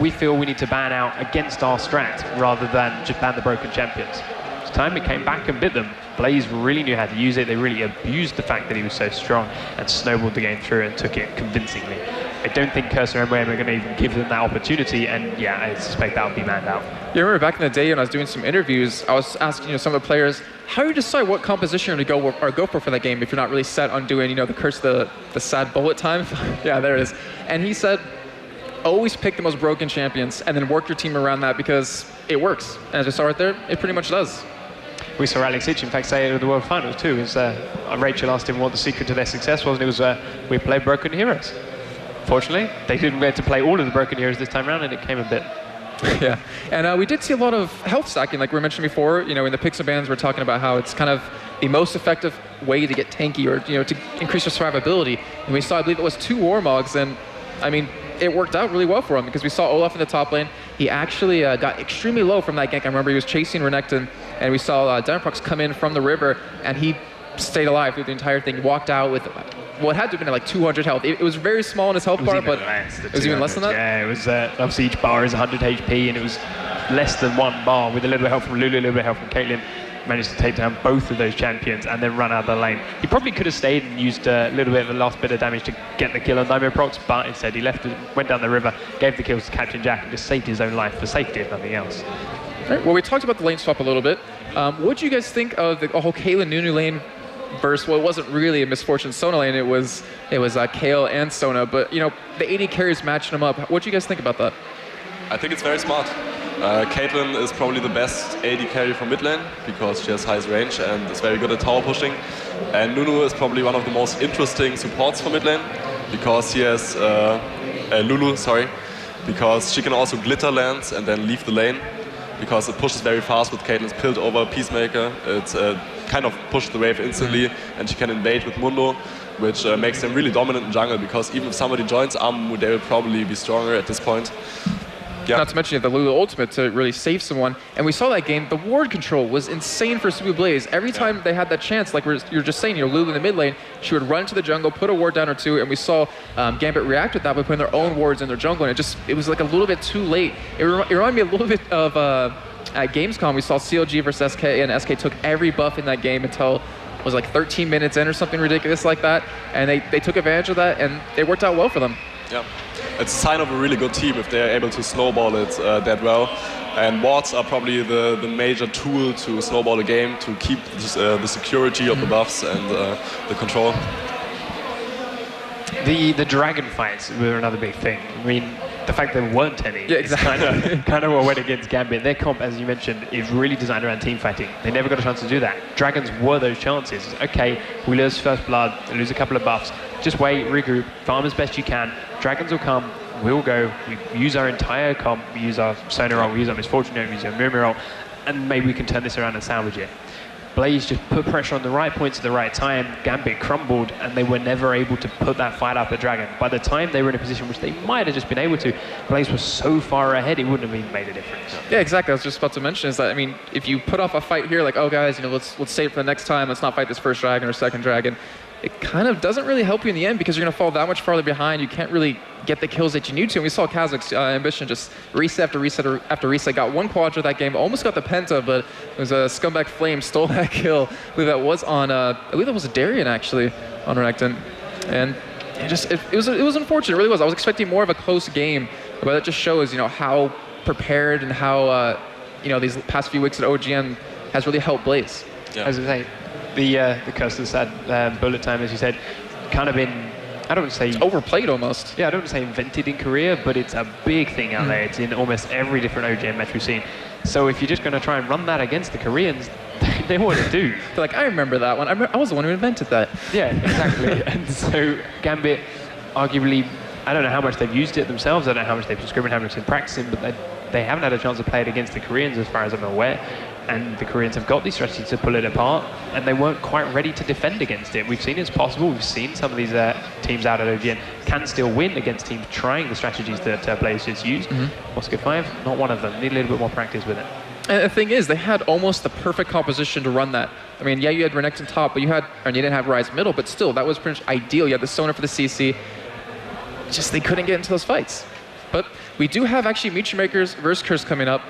we feel we need to ban out against our strat rather than just ban the broken champions. This time it came back and bit them. Blaze really knew how to use it, they really abused the fact that he was so strong and snowballed the game through and took it convincingly. I don't think Cursor and MWM are going to even give them that opportunity, and yeah, I suspect that would be manned out. Yeah, I remember back in the day when I was doing some interviews, I was asking some of the players, how do you decide what composition to go for that game if you're not really set on doing the curse the sad bullet time? Yeah, there it is. And he said, always pick the most broken champions and then work your team around that because it works. And as we saw right there, it pretty much does. We saw Alex Hitch, in fact, say it at the World Finals too. Rachel asked him what the secret to their success was, and it was, we play broken heroes. Fortunately, they didn't get to play all of the broken heroes this time around, and it came a bit. Yeah, and we did see a lot of health stacking, like we mentioned before. In the picks and bans, we're talking about how it's kind of the most effective way to get tanky or to increase your survivability. And we saw, I believe it was 2 Warmogs, and I mean, it worked out really well for him because we saw Olaf in the top lane. He actually got extremely low from that gank. I remember he was chasing Renekton, and we saw Diamondprox come in from the river, and he stayed alive through the entire thing. He walked out with what had to have been like 200 health. It was very small in his health bar, but it was even less than that? Yeah, it was, obviously each bar is 100 HP, and it was less than 1 bar with a little bit of help from Lulu, a little bit of help from Caitlyn. Managed to take down both of those champions and then run out of the lane. He probably could have stayed and used a little bit of the last bit of damage to get the kill on Diamondprox, but instead he left, went down the river, gave the kills to Captain Jack, and just saved his own life for safety, if nothing else. Right, well, we talked about the lane swap a little bit. What do you guys think of the whole Kayle Nunu lane versus, well, it wasn't really a misfortune Sona lane, it was Kayle and Sona, but the AD carries matching them up. What do you guys think about that? I think it's very smart. Caitlyn is probably the best AD carry from mid lane because she has highest range and is very good at tower pushing. And Nunu is probably one of the most interesting supports for mid lane because he has Lulu, because she can also glitter lands and then leave the lane because it pushes very fast with Caitlyn's pilled over Peacemaker. It kind of pushes the wave instantly and she can invade with Mundo, which makes them really dominant in jungle because even if somebody joins AZUBU, they will probably be stronger at this point. Yeah. Not to mention you have the Lulu ultimate to really save someone. And we saw that game, the ward control was insane for AZUBU BLAZE. Every time they had that chance, like you're just saying, Lulu in the mid lane, she would run into the jungle, put a ward down or 2, and we saw GAMBIT react with that by putting their own wards in their jungle, and it was like a little bit too late. It reminded me a little bit of at Gamescom, we saw CLG versus SK, and SK took every buff in that game until it was like 13 minutes in or something ridiculous like that, and they took advantage of that, and it worked out well for them. Yeah, it's a sign of a really good team if they're able to snowball it that well. And wards are probably the major tool to snowball a game, to keep the security of the buffs and the control. The dragon fights were another big thing. I mean, the fact there weren't any, yeah, exactly. kind of what went against Gambit. Their comp, as you mentioned, is really designed around team fighting. They never got a chance to do that. Dragons were those chances. Okay, we lose first blood, lose a couple of buffs. Just wait, regroup, farm as best you can. Dragons will come, we'll go. We use our entire comp, we use our Sona roll, we use our Misfortune roll, we use our Murmur roll, and maybe we can turn this around and salvage it. Blaze just put pressure on the right points at the right time. Gambit crumbled, and they were never able to put that fight up at Dragon. By the time they were in a position which they might have just been able to, Blaze was so far ahead, it wouldn't have even made a difference. Yeah, exactly. I was just about to mention is that, I mean, if you put off a fight here, like, oh guys, let's save it for the next time, let's not fight this first dragon or second dragon, it kind of doesn't really help you in the end because you're going to fall that much farther behind. You can't really get the kills that you need to. And we saw Kazak's ambition just reset after reset after reset. Got 1 quadra that game, almost got the penta, but it was a scumbag flame stole that kill. I believe that was on, I believe that was a Darien actually on Renekton. And it was unfortunate, it really was. I was expecting more of a close game, but that just shows, how prepared and how, these past few weeks at OGN has really helped Blaze. Yeah. As I say, the curse of the sad bullet time, as you said, kind of been, I don't want to say... It's overplayed almost. Yeah, I don't want to say invented in Korea, but it's a big thing out there. It's in almost every different OGN match we've seen. So if you're just going to try and run that against the Koreans, they know what to do. They're like, I remember that one. I was the one who invented that. Yeah, exactly. And so Gambit, arguably, I don't know how much they've used it themselves. I don't know how much they've discriminated, how much they've practicing, but they haven't had a chance to play it against the Koreans as far as I'm aware. And the Koreans have got these strategies to pull it apart, and they weren't quite ready to defend against it. We've seen it's possible. We've seen some of these teams out at OGN can still win against teams trying the strategies that Blaze just used. Moscow 5, not one of them. Need a little bit more practice with it. And the thing is, they had almost the perfect composition to run that. I mean, yeah, you had Renekton top, but you didn't have Ryze middle, but still, that was pretty much ideal. You had the Sona for the CC. Just they couldn't get into those fights. But we do have actually MEETYOURMAKERS versus Curse coming up.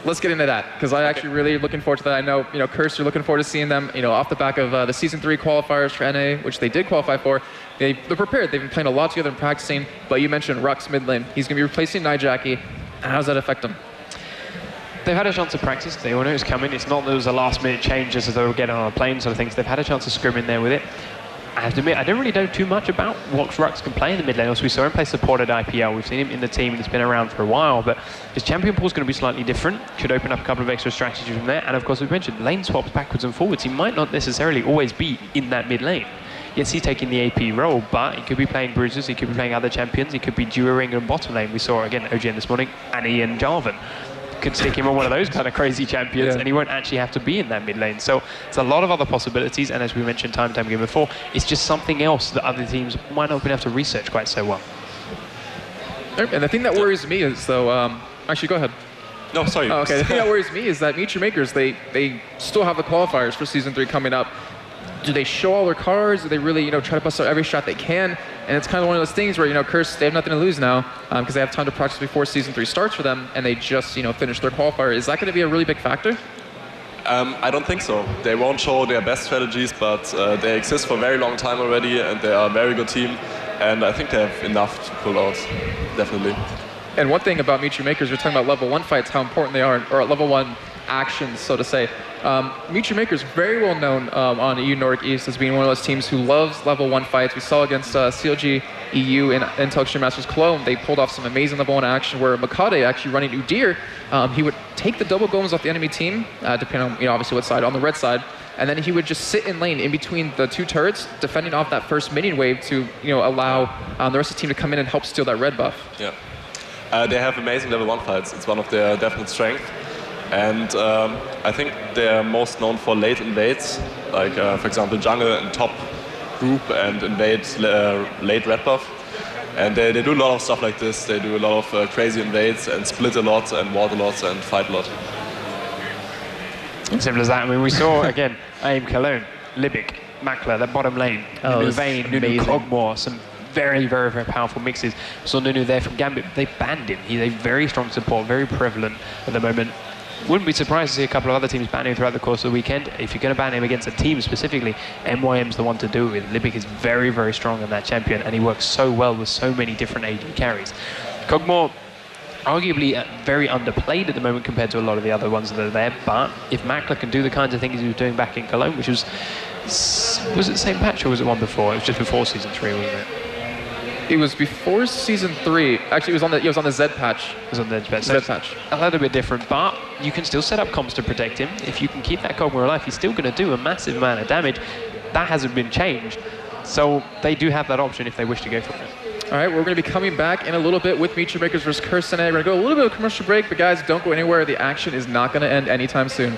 let's get into that, because I'm actually really looking forward to that. I know, Curse, you're looking forward to seeing them, off the back of the Season 3 qualifiers for NA, which they did qualify for. They're prepared. They've been playing a lot together and practicing, but you mentioned Rhux mid lane. He's going to be replacing Nijaki. How does that affect him? They've had a chance to practice. They all know it's coming. It's not that there was a last-minute change just as they were getting on a plane sort of things. They've had a chance to scrim in there with it. I have to admit, I don't really know too much about what Rhux can play in the mid lane. Also, we saw him play support at IPL. We've seen him in the team, and he's been around for a while, but his champion pool is going to be slightly different. Could open up a couple of extra strategies from there. And of course, we mentioned lane swaps backwards and forwards. He might not necessarily always be in that mid lane. Yes, he's taking the AP role, but he could be playing bruisers, he could be playing other champions, he could be duoing and bottom lane. We saw, again, OGN this morning, Annie and Jarvan. Could stick him on one of those kind of crazy champions, and he won't actually have to be in that mid lane. So it's a lot of other possibilities, and as we mentioned time again before, it's just something else that other teams might not be able to research quite so well. And the thing that worries me is, though, actually, go ahead. No, sorry. Oh, okay, the thing that worries me is that MEETYOURMAKERS, they still have the qualifiers for Season 3 coming up. Do they show all their cards? Do they really, try to bust out every shot they can? And it's kind of one of those things where, Curse, they have nothing to lose now because they have time to practice before Season 3 starts for them, and they just, finished their qualifier. Is that going to be a really big factor? I don't think so. They won't show their best strategies, but they exist for a very long time already, and they are a very good team. And I think they have enough to pull out, definitely. And one thing about MEETYOURMAKERS, you're talking about level 1 fights, how important they are, or level 1 actions, so to say. MEETYOURMAKERS very well known on EU Nordic East as being one of those teams who loves level 1 fights. We saw against CLG EU in Intel Extreme Masters Cologne, they pulled off some amazing level 1 action where Mokatte actually running Udyr, he would take the double golems off the enemy team, depending on obviously what side, on the red side, and then he would just sit in lane in between the two turrets, defending off that first minion wave to allow the rest of the team to come in and help steal that red buff. Yeah. They have amazing level 1 fights. It's one of their definite strengths. And I think they're most known for late invades, like for example jungle and top group and invade late red buff. And they do a lot of stuff like this. They do a lot of crazy invades and split a lot and ward a lot and fight a lot. Simple as that. I mean, we saw, again, IEM Cologne, Libik, Makler, that bottom lane, Nunu Vayne, Nunu Kog'Maw, some very, very, very powerful mixes. So Nunu there from Gambit, they banned him. He's a very strong support, very prevalent at the moment. Wouldn't be surprised to see a couple of other teams ban him throughout the course of the weekend. If you're going to ban him against a team specifically, MYM's the one to do it with. Libik is very, very strong on that champion, and he works so well with so many different AD carries. Kog'Maw, arguably very underplayed at the moment compared to a lot of the other ones that are there, but if Makler can do the kinds of things he was doing back in Cologne, which was it the same patch or was it one before? It was just before Season 3, wasn't it? It was before Season 3. Actually, it was on the Z patch. It was on the Z patch. patch. A little bit different, but you can still set up comms to protect him. If you can keep that Kog'Maw alive, he's still going to do a massive amount of damage. That hasn't been changed. So they do have that option if they wish to go for it. All right, we're going to be coming back in a little bit with MEETYOURMAKERS versus Curse today. We're going to go a little bit of a commercial break, but guys, don't go anywhere. The action is not going to end anytime soon.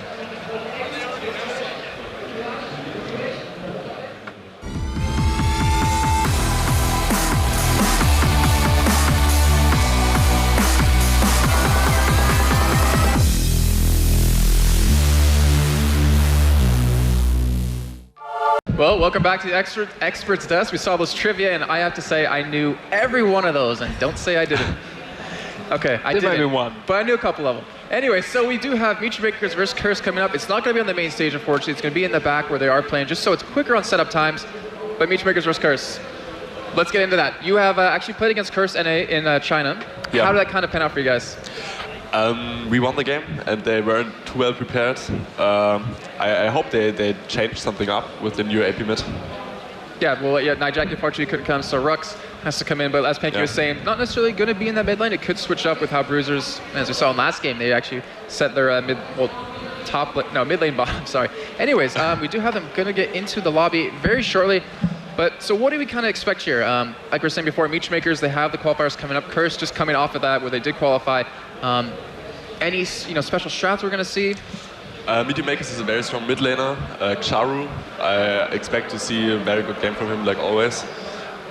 Well, welcome back to the Experts Desk. We saw those trivia, and I have to say I knew every one of those, and don't say I didn't. Okay, I didn't, but I knew a couple of them. Anyway, so we do have MEETYOURMAKERS versus Curse coming up. It's not going to be on the main stage, unfortunately. It's going to be in the back where they are playing, just so it's quicker on setup times. But MEETYOURMAKERS versus Curse. Let's get into that. You have actually played against Curse NA in China. Yeah. How did that kind of pan out for you guys? We won the game, and they weren't too well prepared. I hope they changed something up with the new AP mid. Yeah, well, yeah, Nijaki unfortunately couldn't come, so Rhux has to come in. But as Panky was saying, not necessarily going to be in that mid lane. It could switch up with how Bruisers, as we saw in last game, they actually set their mid lane bottom. Sorry. Anyways, we do have them going to get into the lobby very shortly. But so what do we kind of expect here? Like we were saying before, MEETYOURMAKERS, they have the qualifiers coming up. Curse just coming off of that where they did qualify. Any special strats we're going to see? MEETYOURMAKERS is a very strong mid laner. Czaru, I expect to see a very good game from him, like always.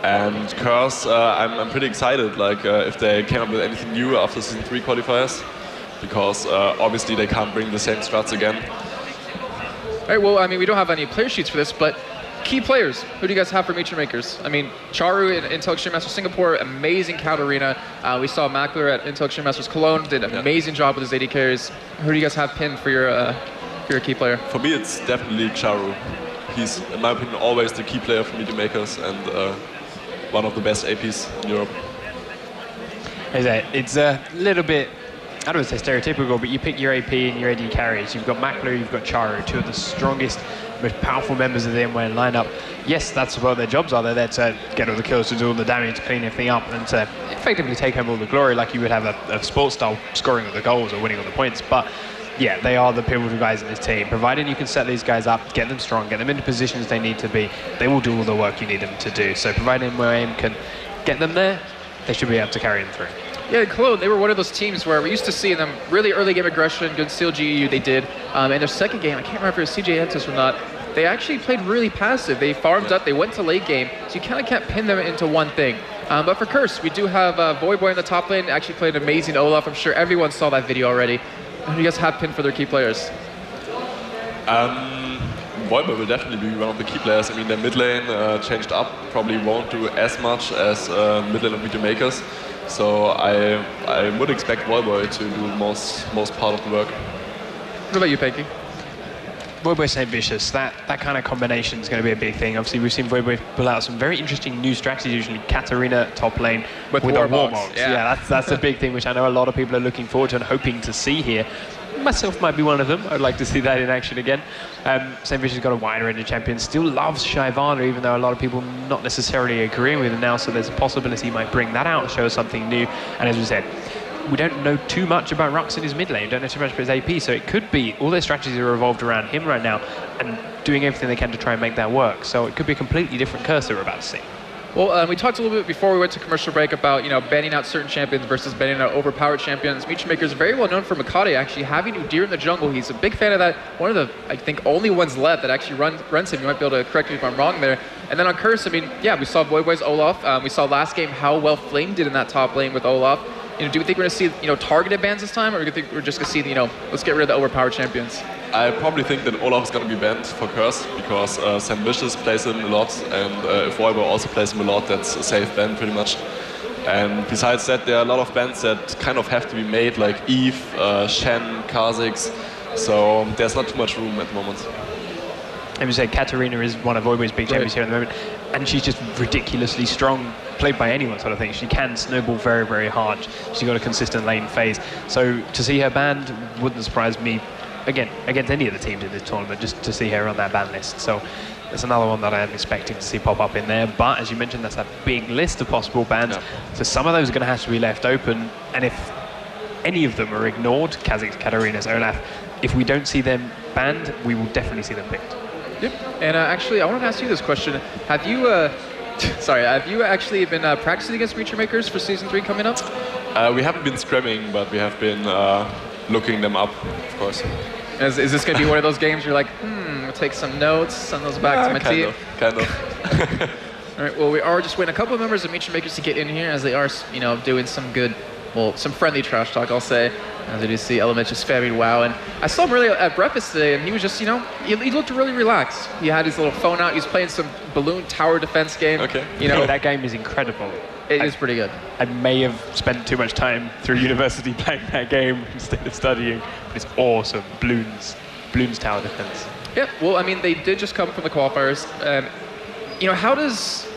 And Curse, I'm pretty excited, like if they came up with anything new after Season 3 qualifiers, because obviously they can't bring the same strats again. All right, well, I mean, we don't have any player sheets for this, but key players, who do you guys have for MEETYOURMAKERS? I mean, Czaru in Intel Extreme Masters Singapore, amazing Katarina. We saw Makler at Intel Extreme Masters Cologne, did an amazing job with his AD carries. Who do you guys have pinned for your key player? For me, it's definitely Czaru. He's, in my opinion, always the key player for MEETYOURMAKERS and one of the best APs in Europe. It's a little bit, I don't want to say stereotypical, but you pick your AP and your AD carries. You've got Makler, you've got Czaru, two of the strongest, most powerful members of the M1 lineup. Yes, that's what their jobs are. They're there to get all the kills, to do all the damage, to clean everything up, and to effectively take home all the glory like you would have a sports style scoring all the goals or winning all the points. But yeah, they are the pivotal guys in this team. Provided you can set these guys up, get them strong, get them into positions they need to be, they will do all the work you need them to do. So provided M1 can get them there, they should be able to carry them through. Yeah, Cologne, they were one of those teams where we used to see them really early game aggression, good steal GEU they did. And their second game, I can't remember if it was CJ Entis or not, they actually played really passive. They farmed up, they went to late game, so you kind of can't pin them into one thing. But for Curse, we do have Voyboy in the top lane, actually played an amazing Olaf. I'm sure everyone saw that video already. Who do you guys have pinned for their key players? Voyboy will definitely be one of the key players. I mean, their mid lane changed up, probably won't do as much as mid lane of MEETYOURMAKERS. So I would expect Voyboy to do most part of the work. What about you, Panky? Voyboy Saintvicious, that kind of combination is going to be a big thing. Obviously, we've seen Voyboy pull out some very interesting new strategies, usually Katarina top lane with a Warmogs. Yeah, that's a big thing, which I know a lot of people are looking forward to and hoping to see here. Myself might be one of them. I'd like to see that in action again. Saintvicious got a wider range of champions, still loves Shyvana, even though a lot of people not necessarily agreeing with him now, so there's a possibility he might bring that out, show us something new. And as we said, we don't know too much about Rhux in his mid lane, we don't know too much about his AP, so it could be all their strategies are revolved around him right now and doing everything they can to try and make that work. So it could be a completely different Curse that we're about to see. Well, we talked a little bit before we went to commercial break about, banning out certain champions versus banning out overpowered champions. MEETYOURMAKERS is very well known for Mokatte actually having Udyr in the jungle. He's a big fan of that. One of the, I think, only ones left that actually runs him. You might be able to correct me if I'm wrong there. And then on Curse, I mean, yeah, we saw Voyboy's Olaf. We saw last game how well Flame did in that top lane with Olaf. Do we think we're going to see, targeted bans this time, or do you think we're just going to see, let's get rid of the overpowered champions? I probably think that Olaf is going to be banned for Curse because Saintvicious plays him a lot, and if Voyboy also plays him a lot, that's a safe ban pretty much. And besides that, there are a lot of bans that kind of have to be made, like Eve, Shen, Kha'Zix, so there's not too much room at the moment. And we said Katarina is one of Voyboy's big champions here at the moment, and she's just ridiculously strong, played by anyone sort of thing. She can snowball very, very hard. She's got a consistent lane phase. So to see her banned wouldn't surprise me, again, against any of the teams in this tournament, just to see her on that ban list. So that's another one that I am expecting to see pop up in there. But as you mentioned, that's a big list of possible bans. Yeah. So some of those are going to have to be left open. And if any of them are ignored, Kha'Zix, Katarina's, Olaf, if we don't see them banned, we will definitely see them picked. Yep. And actually, I wanted to ask you this question. Have you, have you actually been practicing against MEETYOURMAKERS for Season 3 coming up? We haven't been scrimming, but we have been looking them up, of course. Is this going to be one of those games you're like, I'll take some notes, send those back to my team? Kind of. All right, well, we are just waiting a couple of members of MEETYOURMAKERS to get in here, as they are, doing some good, some friendly trash talk, I'll say. As I do see Elementz just spamming WoW, and I saw him really at breakfast today, and he was just, he looked really relaxed. He had his little phone out. He was playing some balloon tower defense game. Okay. That game is incredible. It is pretty good. I may have spent too much time through university playing that game instead of studying, but it's awesome. Bloons tower defense. Yeah. Well, I mean, they did just come from the qualifiers. How does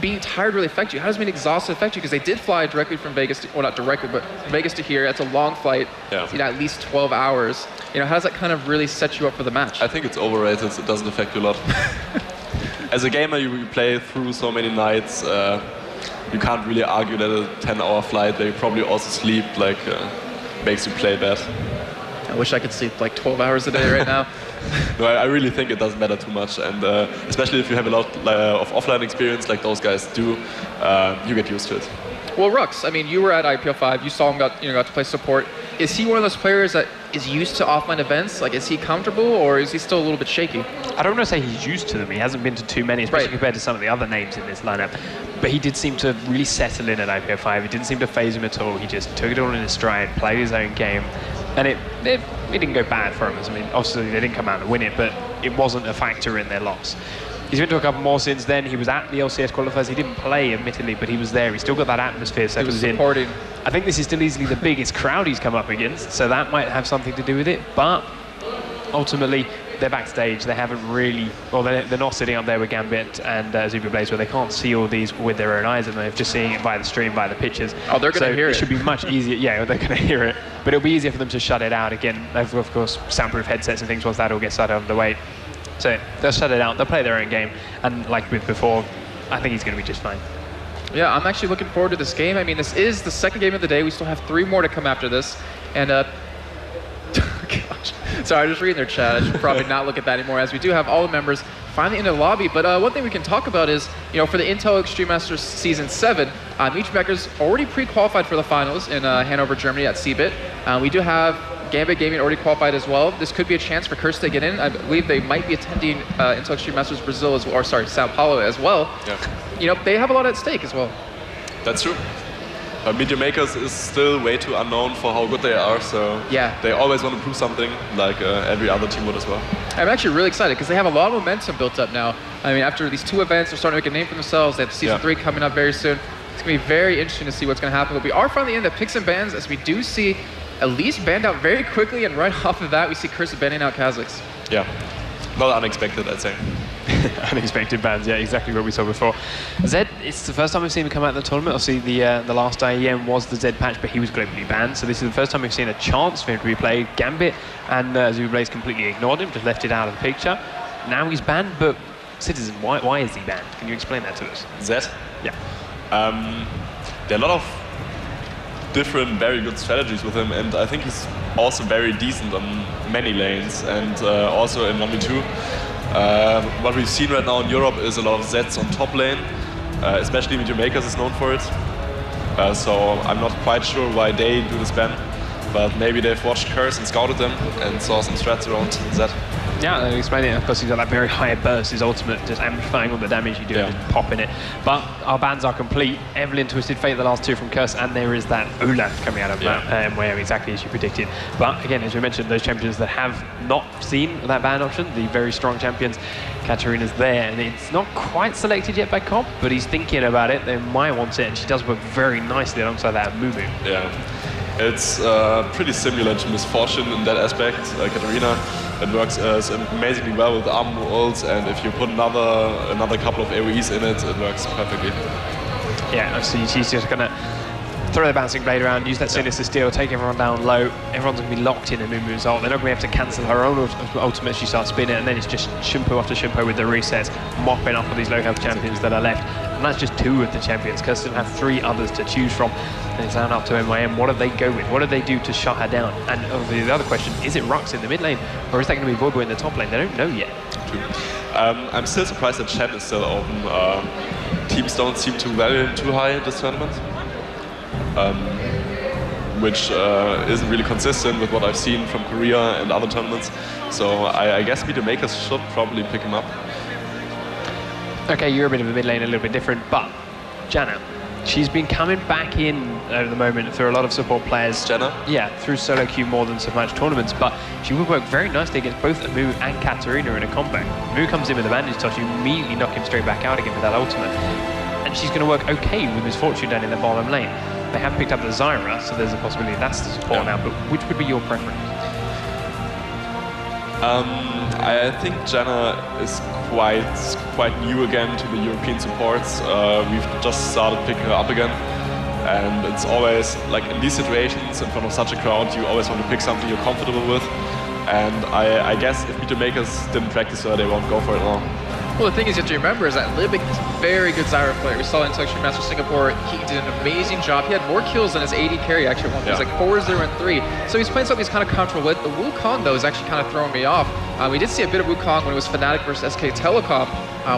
being tired really affect you? How does being exhausted affect you? Because they did fly directly from Vegas to, well, not directly, but from Vegas to here. That's a long flight. Yeah. It's, at least 12 hours. How does that kind of really set you up for the match? I think it's overrated. It doesn't affect you a lot. As a gamer, you play through so many nights. You can't really argue that a 10-hour flight where you probably also sleep makes you play bad. I wish I could sleep like 12 hours a day right now. No, I really think it doesn't matter too much, and especially if you have a lot of offline experience like those guys do, you get used to it. Well, Rhux, I mean, you were at IPL 5. You saw him got to play support. Is he one of those players that is used to offline events? Like, is he comfortable, or is he still a little bit shaky? I don't want to say he's used to them. He hasn't been to too many, especially compared to some of the other names in this lineup. But he did seem to really settle in at IPL 5. It didn't seem to phase him at all. He just took it all in his stride, played his own game, and it didn't go bad for him. I mean, obviously they didn't come out and win it, but it wasn't a factor in their loss. He's been to a couple more since then. He was at the LCS qualifiers. He didn't play, admittedly, but he was there. He's still got that atmosphere settled in. I think this is still easily the biggest crowd he's come up against, so that might have something to do with it. But ultimately, they're backstage. They haven't really, well, they're not sitting up there with GAMBIT and AZUBU BLAZE, where they can't see all these with their own eyes, and they're just seeing it by the stream, by the pictures. Oh, they're going to hear it. It should be much easier. Yeah, they're going to hear it. But it'll be easier for them to shut it out. Again, they've, of course, soundproof headsets and things once that all gets started underway. So they'll shut it out. They'll play their own game. And like with before, I think he's going to be just fine. Yeah, I'm actually looking forward to this game. I mean, this is the second game of the day. We still have 3 more to come after this. And, gosh. Sorry, I'm just reading their chat. I should probably not look at that anymore, as we do have all the members finally in the lobby. But one thing we can talk about is, you know, for the Intel Extreme Masters Season 7, MEETYOURMAKERS already pre-qualified for the finals in Hanover, Germany at CBIT. We do have GAMBIT Gaming already qualified as well. This could be a chance for Curse to get in. I believe they might be attending Intel Extreme Masters Brazil as well, or sorry, Sao Paulo as well. Yeah. You know, they have a lot at stake as well. That's true. But MEETYOURMAKERS is still way too unknown for how good they are, so yeah, they always want to prove something, like every other team would as well. I'm actually really excited because they have a lot of momentum built up now. I mean, after these 2 events, they're starting to make a name for themselves. They have Season 3 coming up very soon. It's going to be very interesting to see what's going to happen. But we are finally in the picks and bans, as we do see at least banned out very quickly, and right off of that, we see Curse banning out Kazakhs. Yeah, not unexpected, I'd say. Unexpected bans, yeah, exactly what we saw before. Zed, it's the first time we've seen him come out of the tournament. Obviously, the last IEM was the Zed patch, but he was globally banned. So this is the first time we've seen a chance for him to be played. GAMBIT and AZUBU BLAZE completely ignored him, just left it out of the picture. Now he's banned, but Citizen, why is he banned? Can you explain that to us? Zed? Yeah. There are a lot of different, very good strategies with him, and I think he's also very decent on many lanes, and also in 1v2. What we've seen right now in Europe is a lot of Zeds on top lane, especially MEETYOURMAKERS is known for it. So I'm not quite sure why they do this ban, but maybe they've watched Curse and scouted them and saw some strats around Zed. Yeah, explain it. Of course, he's got that very high burst, his ultimate, just amplifying all the damage you do, and just popping it. But our bans are complete. Evelyn, Twisted Fate, the last 2 from Curse, and there is that Olaf coming out of that, where exactly as you predicted. But again, as we mentioned, those champions that have not seen that ban option, the very strong champions, Katarina's there, and it's not quite selected yet by Comp, but he's thinking about it. They might want it, and she does work very nicely alongside that Mumu. Yeah. It's pretty similar to Misfortune in that aspect. Katarina, it works amazingly well with ARM ults, and if you put another couple of AoEs in it, it works perfectly. Yeah, obviously she's just gonna throw the bouncing blade around, use that Sinister Steel, take everyone down low. Everyone's gonna be locked in a Mumu's ult. They're not gonna be able to cancel her own ultimate. She starts spinning, and then it's just Shimpo after Shimpo with the resets, mopping up all these low health champions that are left. And that's just 2 of the champions. Curse still have 3 others to choose from. And it's down up to MIM. What do they go with? What do they do to shut her down? And the other question, is it Rhux in the mid lane, or is that going to be Voyboy in the top lane? They don't know yet. I'm still surprised that Chen is still open. Teams don't seem to value him too high in this tournament, which isn't really consistent with what I've seen from Korea and other tournaments. So I guess MEETYOURMAKERS should probably pick him up. Okay, you're a bit of a mid lane, a little bit different, but Janna, she's been coming back in at the moment through a lot of support players. Janna? Yeah, through solo queue more than some match tournaments, but she would work very nicely against both Amu and Katarina in a combo. Amu comes in with a bandage toss, you immediately knock him straight back out again with that ultimate. And she's going to work okay with Misfortune down in the bottom lane. They have picked up the Zyra, so there's a possibility that's the support now, but which would be your preference? I think Janna is quite new again to the European supports. We've just started picking her up again, and it's always like in these situations in front of such a crowd, you always want to pick something you're comfortable with. And I guess if MEETYOURMAKERS didn't practice her, they won't go for it now. Well, the thing is, you have to remember is that Libik is a very good Zyra player. We saw in Extreme Master Singapore, he did an amazing job. He had more kills than his AD carry actually. It was like 4-0 and 3. So he's playing something he's kind of comfortable with. The Wukong though is actually kind of throwing me off. We did see a bit of Wukong when it was Fnatic versus SK Telecom,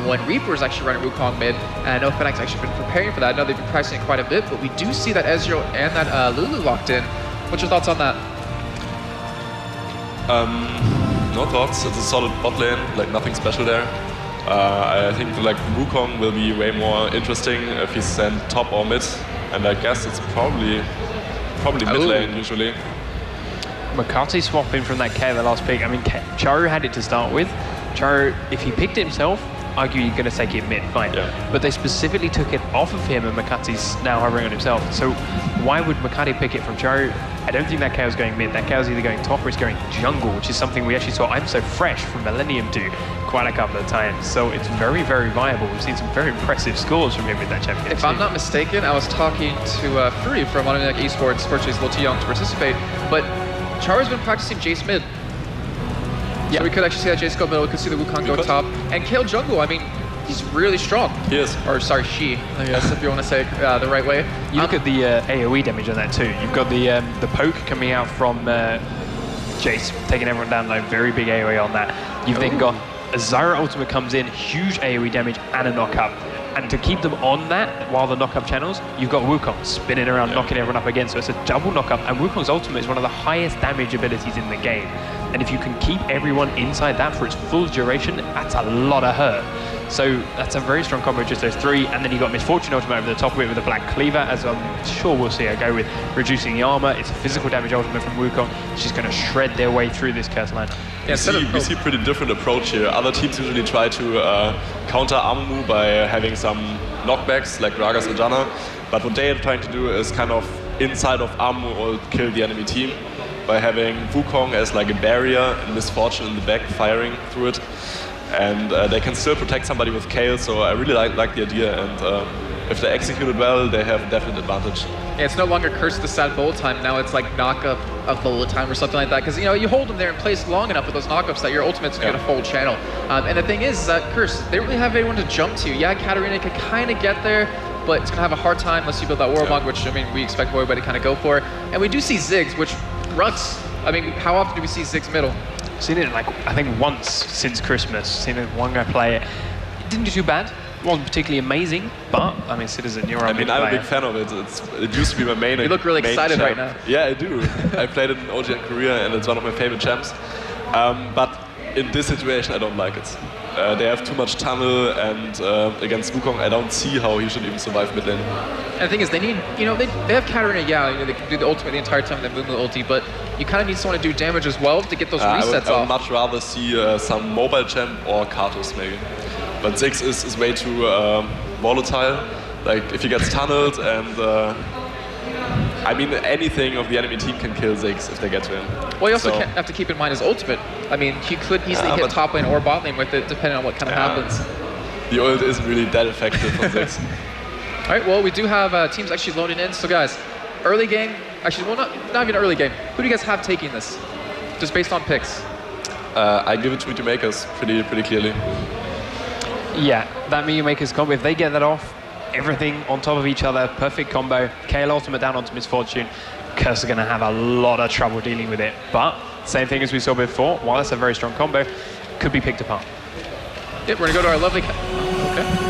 when Reaper was actually running Wukong mid, and I know Fnatic's actually been preparing for that. I know they've been pricing it quite a bit, but we do see that Ezreal and that Lulu locked in. What's your thoughts on that? No thoughts. It's a solid bot lane, like nothing special there. I think like Wukong will be way more interesting if he's sent top or mid, and I guess it's probably mid lane usually. Mokatte swapping from that K the last pick. I mean, Czaru had it to start with. Czaru, if he picked it himself, argue you're going to take it mid, fine. But they specifically took it off of him, and Mokatte's now hovering on himself. So why would Mokatte pick it from Czaru? I don't think that KO's going mid. That KO's either going top or it's going jungle, which is something we actually saw I'm So Fresh from Millennium do quite a couple of times. So it's very, very viable. We've seen some very impressive scores from him with that championship. If I'm not mistaken, I was talking to Fury from Automatic Esports. Unfortunately, he's a little too young to participate, but Czaru's been practicing Jace mid. So we could actually see that Jace go middle, we could see the Wukong go top, and Kale jungle. I mean, he's really strong. He is. Or sorry, she, I guess, if you want to say it the right way. You look at the AoE damage on that too. You've got the poke coming out from Jace, taking everyone down low, very big AoE on that. You've then got a Zyra ultimate comes in, huge AoE damage and a knock-up. And to keep them on that while the knock-up channels, you've got Wukong spinning around, knocking everyone up again. So it's a double knock-up, and Wukong's ultimate is one of the highest damage abilities in the game. And if you can keep everyone inside that for its full duration, that's a lot of hurt. So that's a very strong combo, just those three. And then you got Misfortune ultimate over the top of it with a Black Cleaver, as I'm sure we'll see her go with reducing the armor. It's a physical damage ultimate from Wukong. She's going to shred their way through this curse lineup. Yeah, we see a pretty different approach here. Other teams usually try to counter AZUBU by having some knockbacks like Gragas and Janna, but what they are trying to do is kind of inside of AZUBU or kill the enemy team by having Wukong as like a barrier and Misfortune in the back firing through it, and they can still protect somebody with Kale, so I really like the idea, and if they execute it well, they have definite advantage. Yeah, it's no longer curse the sad bullet time, now it's like knock up of bullet time or something like that, because you know, you hold them there in place long enough with those knockups that your ultimate's going to full channel. And the thing is that Curse, they don't really have anyone to jump to. Yeah, Katarina can kind of get there, but it's going to have a hard time unless you build that Warmog, which, I mean, we expect Voyboy to kind of go for. And we do see Ziggs, which Rhux, I mean, how often do we see Ziggs middle? Seen it like, I think once since Christmas, seen it one guy play it. It didn't do too bad. It wasn't particularly amazing, but I mean, Citizen, you're I mean, I'm a big fan of it. It used to be my main. You look really excited champ. right now. Yeah, I do. I played it in OG in Korea, and it's one of my favorite champs. But in this situation, I don't like it. They have too much tunnel, and against Wukong, I don't see how he should even survive mid lane. And the thing is, they need, you know, they have Katarina, yeah, you know, they can do the ultimate the entire time, then move the ulti, but you kind of need someone to do damage as well to get those resets off. I would much rather see some mobile champ or Karthus maybe. But Ziggs is way too volatile. Like, if he gets tunneled, and I mean, anything of the enemy team can kill Ziggs if they get to him. Well, you also have to keep in mind his ultimate. I mean, he could easily hit top lane or bot lane with it, depending on what kind of happens. The ult isn't really that effective on Ziggs. All right, well, we do have teams actually loading in. So, guys, early game, actually, well, not even early game. Who do you guys have taking this? Just based on picks. I give it to MEETYOURMAKERS pretty clearly. Yeah, that MEETYOURMAKERS combo, if they get that off, everything on top of each other, perfect combo. Kale ultimate down onto Misfortune. Curse are going to have a lot of trouble dealing with it. But, same thing as we saw before, while that's a very strong combo, could be picked apart. Yep, we're going to go to our lovely... Okay.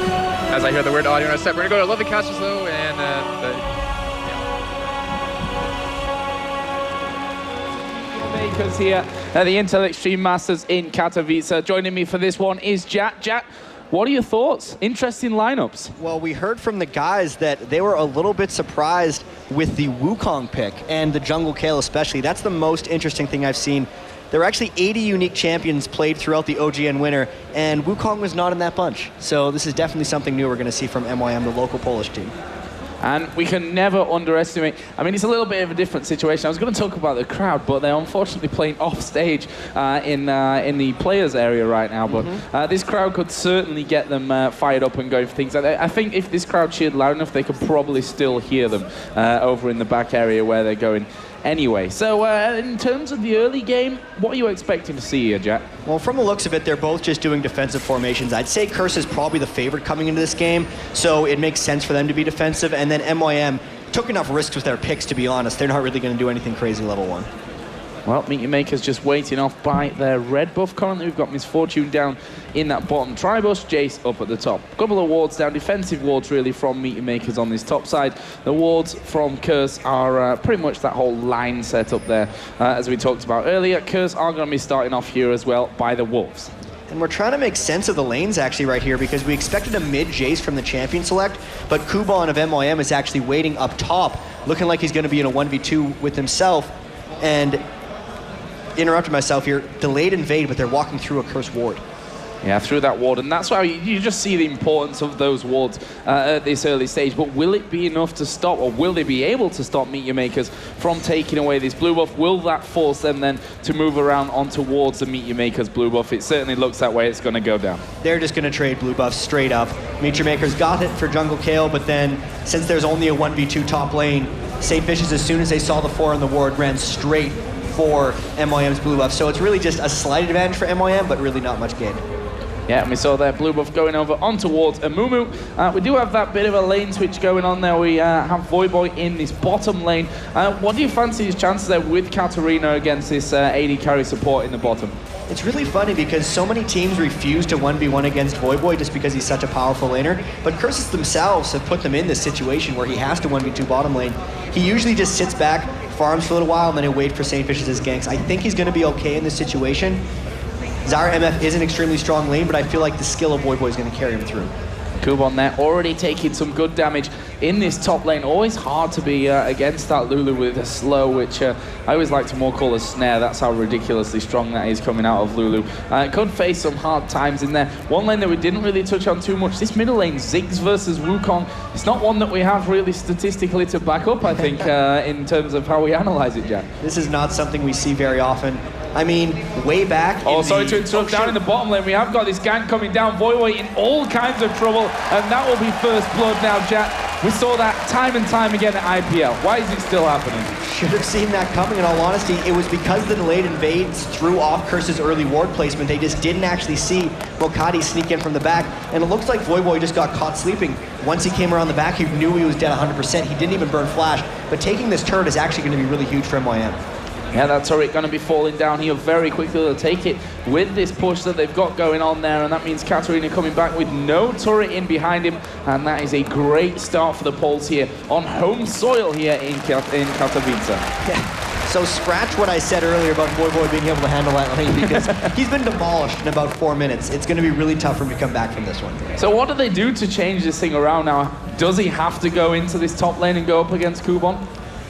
As I hear the word audio on our set, we're going to go to our lovely casters, though, and... Makers here at the Intel Extreme Masters in Katowice. Joining me for this one is Jatt. Jatt, what are your thoughts? Interesting lineups. Well, we heard from the guys that they were a little bit surprised with the Wukong pick and the Jungle Kale especially. That's the most interesting thing I've seen. There were actually 80 unique champions played throughout the OGN winter, and Wukong was not in that bunch. So this is definitely something new we're going to see from MYM, the local Polish team. And we can never underestimate, I mean, it's a little bit of a different situation. I was going to talk about the crowd, but they're unfortunately playing off stage in the players area right now. But this crowd could certainly get them fired up and going for things. I think if this crowd cheered loud enough, they could probably still hear them over in the back area where they're going. Anyway, so in terms of the early game, what are you expecting to see here, Jatt? Well, from the looks of it, they're both just doing defensive formations. I'd say Curse is probably the favorite coming into this game, so it makes sense for them to be defensive. And then MYM took enough risks with their picks, to be honest. They're not really going to do anything crazy level 1. Well, MEETYOURMAKERS just waiting off by their red buff. Currently, we've got Misfortune down in that bottom tribus, Jace up at the top. Couple of wards down, defensive wards really from MEETYOURMAKERS on this top side. The wards from Curse are pretty much that whole line set up there, as we talked about earlier. Curse are going to be starting off here as well by the Wolves. And we're trying to make sense of the lanes actually right here, because we expected a mid Jace from the champion select, but Kubon of MYM is actually waiting up top, looking like he's going to be in a 1v2 with himself. And interrupted myself here, delayed invade, but they're walking through a Curse ward. Yeah, through that ward, and that's why you just see the importance of those wards at this early stage. But will it be enough to stop, or will they be able to stop MEETYOURMAKERS from taking away this blue buff? Will that force them then to move around on towards the MEETYOURMAKERS blue buff? It certainly looks that way. It's going to go down. They're just going to trade blue buffs straight up. MEETYOURMAKERS got it for jungle Kale, but then since there's only a 1v2 top lane, Saintvicious, as soon as they saw the 4 on the ward, ran straight for MYM's blue buff. So it's really just a slight advantage for MYM, but really not much gain. Yeah, and we saw that blue buff going over on towards Amumu. We do have that bit of a lane switch going on there. We have Voyboy in this bottom lane. What do you fancy his chances there with Katarina against this AD carry support in the bottom? It's really funny because so many teams refuse to 1v1 against Voyboy just because he's such a powerful laner, but Curses themselves have put them in this situation where he has to 1v2 bottom lane. He usually just sits back, farms for a little while, and then he'll wait for Saintvicious' ganks. I think he's going to be okay in this situation. Zyra MF is an extremely strong lane, but I feel like the skill of Voyboy is going to carry him through. Kubon there already taking some good damage in this top lane. Always hard to be against that Lulu with a slow, which I always like to more call a snare. That's how ridiculously strong that is coming out of Lulu. Could face some hard times in there. One lane that we didn't really touch on too much, this middle lane, Ziggs versus Wukong. It's not one that we have really statistically to back up, I think, in terms of how we analyze it, Jatt. This is not something we see very often. I mean, way back. Oh, sorry to interrupt. Down in the bottom lane, we have got this gank coming down. Voyboy in all kinds of trouble, and that will be first blood now, Jatt. We saw that time and time again at IPL. Why is it still happening? Should have seen that coming, in all honesty. It was because the delayed invades threw off Curse's early ward placement. They just didn't actually see Mokatte sneak in from the back, and it looks like Voyboy just got caught sleeping. Once he came around the back, he knew he was dead 100%. He didn't even burn flash, but taking this turret is actually going to be really huge for MYM. Yeah, that turret going to be falling down here very quickly. They'll take it with this push that they've got going on there, and that means Katarina coming back with no turret in behind him, and that is a great start for the Poles here on home soil here in Katowice. Yeah. So scratch what I said earlier about Voyboy being able to handle that lane, because he's been demolished in about 4 minutes. It's going to be really tough for him to come back from this one. So what do they do to change this thing around now? Does he have to go into this top lane and go up against Kubon?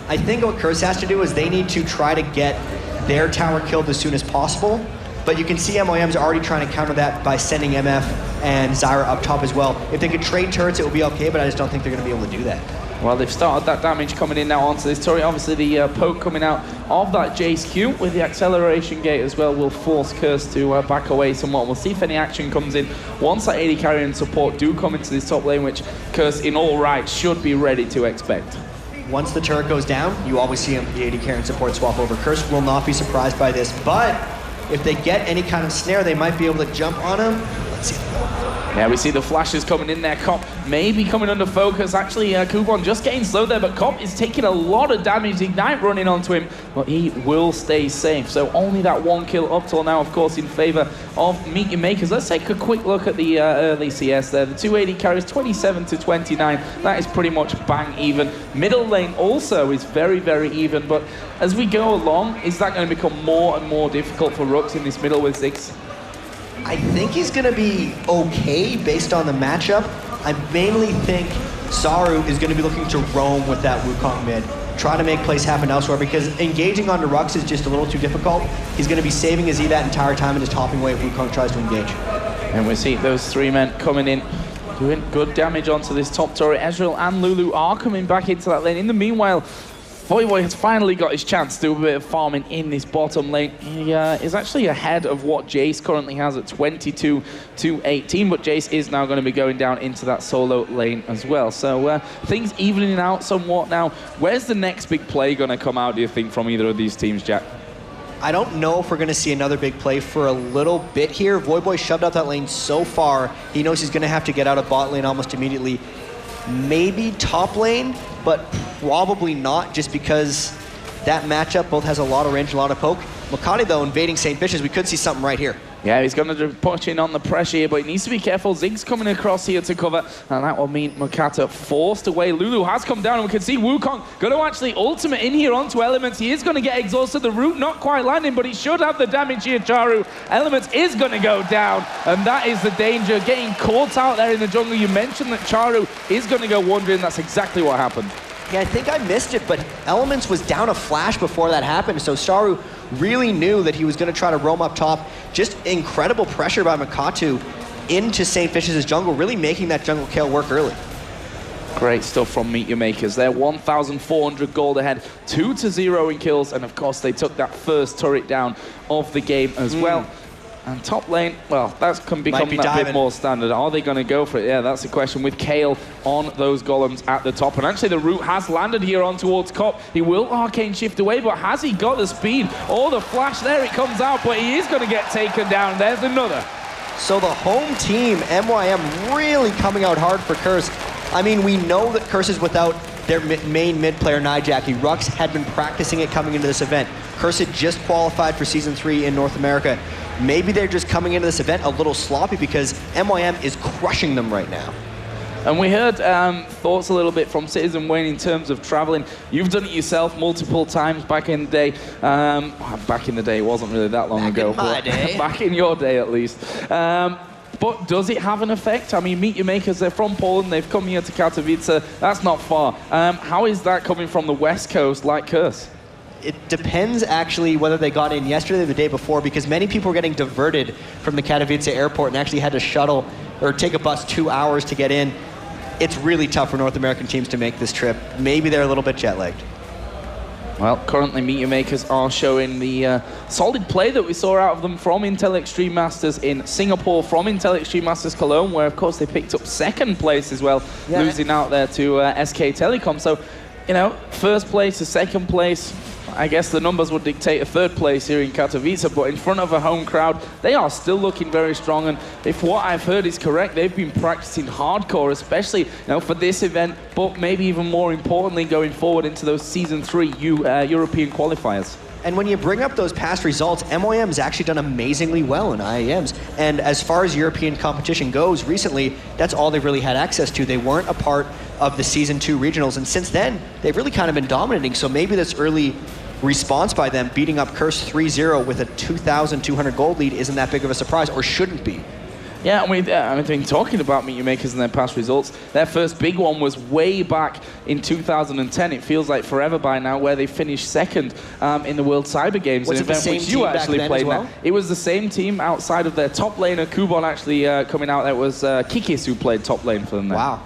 I think what Curse has to do is they need to try to get their tower killed as soon as possible, but you can see MYM's already trying to counter that by sending MF and Zyra up top as well. If they could trade turrets, it would be okay, but I just don't think they're going to be able to do that. Well, they've started that damage coming in now onto this turret. Obviously, the poke coming out of that Jace Q with the acceleration gate as well will force Curse to back away somewhat. We'll see if any action comes in once that AD carry and support do come into this top lane, which Curse, in all rights, should be ready to expect. Once the turret goes down, you always see the AD carry and support swap over. Curse will not be surprised by this, but if they get any kind of snare, they might be able to jump on him. Let's see. Yeah, we see the flashes coming in there. Cop maybe coming under focus. Actually, Kubon just getting slow there, but Cop is taking a lot of damage. Ignite running onto him, but he will stay safe. So only that 1 kill up till now, of course, in favor of MEETYOURMAKERS. Let's take a quick look at the early CS there. The 280 carries 27 to 29. That is pretty much bang even. Middle lane also is very, very even, but as we go along, is that going to become more and more difficult for Rhux in this middle with Ziggs? I think he's going to be okay based on the matchup. I mainly think Czaru is going to be looking to roam with that Wukong mid, try to make plays happen elsewhere, because engaging onto Rhux is just a little too difficult. He's going to be saving his E that entire time and just hopping away if Wukong tries to engage. And we see those 3 men coming in, doing good damage onto this top turret. Ezreal and Lulu are coming back into that lane. In the meanwhile, Voyboy has finally got his chance to do a bit of farming in this bottom lane. He is actually ahead of what Jace currently has at 22 to 18, but Jace is now going to be going down into that solo lane as well. So things evening out somewhat now. Where's the next big play going to come out, do you think, from either of these teams, Jatt? I don't know if we're going to see another big play for a little bit here. Voyboy shoved out that lane so far, he knows he's going to have to get out of bot lane almost immediately. Maybe top lane, but probably not, just because that matchup both has a lot of range and a lot of poke. Mokatte, though, invading Saintvicious, we could see something right here. Yeah, he's going to push in on the pressure here, but he needs to be careful. Ziggs coming across here to cover, and that will mean Mokatte forced away. Lulu has come down, and we can see Wukong going to actually ultimate in here onto Elementz. He is going to get exhausted. The root not quite landing, but he should have the damage here, Czaru. Elementz is going to go down, and that is the danger. Getting caught out there in the jungle. You mentioned that Czaru is going to go wandering. That's exactly what happened. Yeah, I think I missed it, but Elementz was down a flash before that happened, so Czaru really knew that he was going to try to roam up top. Just incredible pressure by Mokatte into Saintvicious' jungle, really making that jungle kill work early. Great stuff from Meet Your Makers. They're 1,400 gold ahead, 2-0 in kills, and of course they took that first turret down of the game as well. And top lane, well, that can become that bit more standard. Are they going to go for it? Yeah, that's the question, with Kale on those golems at the top. And actually the root has landed here on towards Cop. He will arcane shift away, but has he got the speed? Oh, the flash, there it comes out, but he is going to get taken down. There's another. So the home team, MYM, really coming out hard for Curse. I mean, we know that Curse is without their main mid player, Nijaki. Rhux had been practicing it coming into this event. Curse had just qualified for Season 3 in North America. Maybe they're just coming into this event a little sloppy because MYM is crushing them right now. And we heard thoughts a little bit from CitizenWayne in terms of traveling. You've done it yourself multiple times back in the day. Back in the day, it wasn't really that long ago. Back in my day. Back in your day, at least. But does it have an effect? I mean, Meet Your Makers, they're from Poland. They've come here to Katowice. That's not far. How is that coming from the West Coast like Curse? It depends, actually, whether they got in yesterday or the day before, because many people were getting diverted from the Katowice airport and actually had to shuttle or take a bus 2 hours to get in. It's really tough for North American teams to make this trip. Maybe they're a little bit jet-lagged. Well, currently Meet Your Makers are showing the solid play that we saw out of them from Intel Extreme Masters in Singapore, from Intel Extreme Masters Cologne, where, of course, they picked up second place as well, losing out there to SK Telecom. So, you know, first place to second place, I guess the numbers would dictate a third place here in Katowice, but in front of a home crowd, they are still looking very strong. And if what I've heard is correct, they've been practicing hardcore, especially for this event, but maybe even more importantly, going forward into those Season 3 European qualifiers. And when you bring up those past results, MYM has actually done amazingly well in IEMs. And as far as European competition goes, recently, that's all they've really had access to. They weren't a part of the Season 2 regionals, and since then, they've really kind of been dominating. So maybe this early response by them, beating up Curse 3-0 with a 2,200 gold lead, isn't that big of a surprise, or shouldn't be. Yeah, and I've been talking about Meet Your Makers and their past results. Their first big one was way back in 2010. It feels like forever by now, where they finished second in the World Cyber Games, was an event which you actually played. Well? It was the same team outside of their top laner, Kubon, actually coming out. That was Kikis who played top lane for them there. Wow.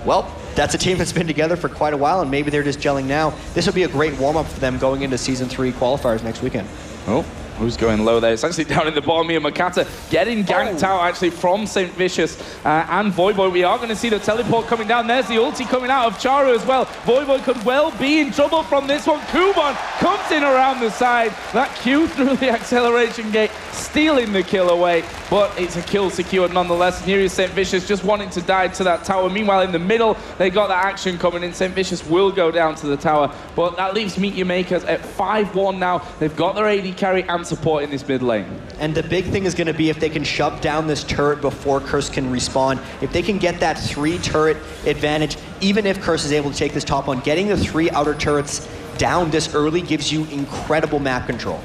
Well, that's a team that's been together for quite a while, and maybe they're just gelling now. This will be a great warm-up for them going into Season 3 qualifiers next weekend. Oh. Who's going low there? It's actually down in the bottom here. Mokatte getting ganked out actually from Saintvicious and Voyboy. We are going to see the teleport coming down. There's the ulti coming out of Czaru as well. Voyboy could well be in trouble from this one. Kubon comes in around the side. That Q through the acceleration gate, stealing the kill away. But it's a kill secured nonetheless. And here is Saintvicious just wanting to die to that tower. Meanwhile, in the middle, they got that action coming in. Saintvicious will go down to the tower. But that leaves Meet Your Makers at 5-1 now. They've got their AD carry and support in this mid lane. And the big thing is going to be if they can shove down this turret before Curse can respawn. If they can get that 3 turret advantage, even if Curse is able to take this top one, getting the 3 outer turrets down this early gives you incredible map control.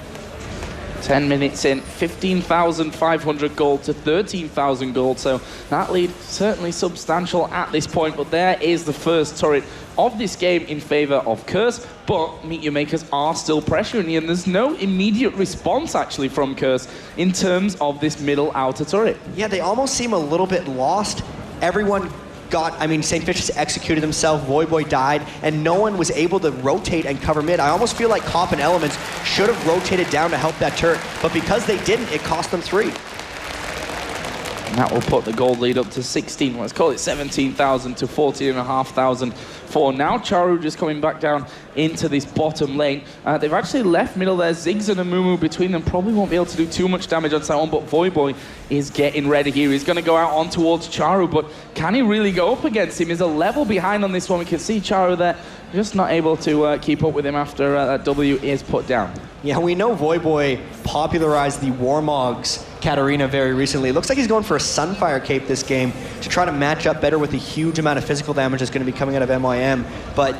10 minutes in, 15,500 gold to 13,000 gold, so that lead certainly substantial at this point, but there is the first turret of this game in favor of Curse, but Meet Your Makers are still pressuring you, and there's no immediate response actually from Curse in terms of this middle outer turret. Yeah, they almost seem a little bit lost. Everyone Saintvicious executed himself, Voyboy died, and no one was able to rotate and cover mid. I almost feel like Comp and Elementz should have rotated down to help that turret, but because they didn't, it cost them 3. And that will put the gold lead up to 16, let's call it 17,000 to 14,500 for now. Czaru just coming back down into this bottom lane. They've actually left middle there. Ziggs and Amumu between them probably won't be able to do too much damage on that one, but Voyboy is getting ready here. He's going to go out on towards Czaru, but can he really go up against him? He's a level behind on this one. We can see Czaru there just not able to keep up with him after that W is put down. Yeah, we know Voyboy popularized the Warmog's Katarina very recently. It looks like he's going for a Sunfire Cape this game to try to match up better with the huge amount of physical damage that's going to be coming out of MYM. But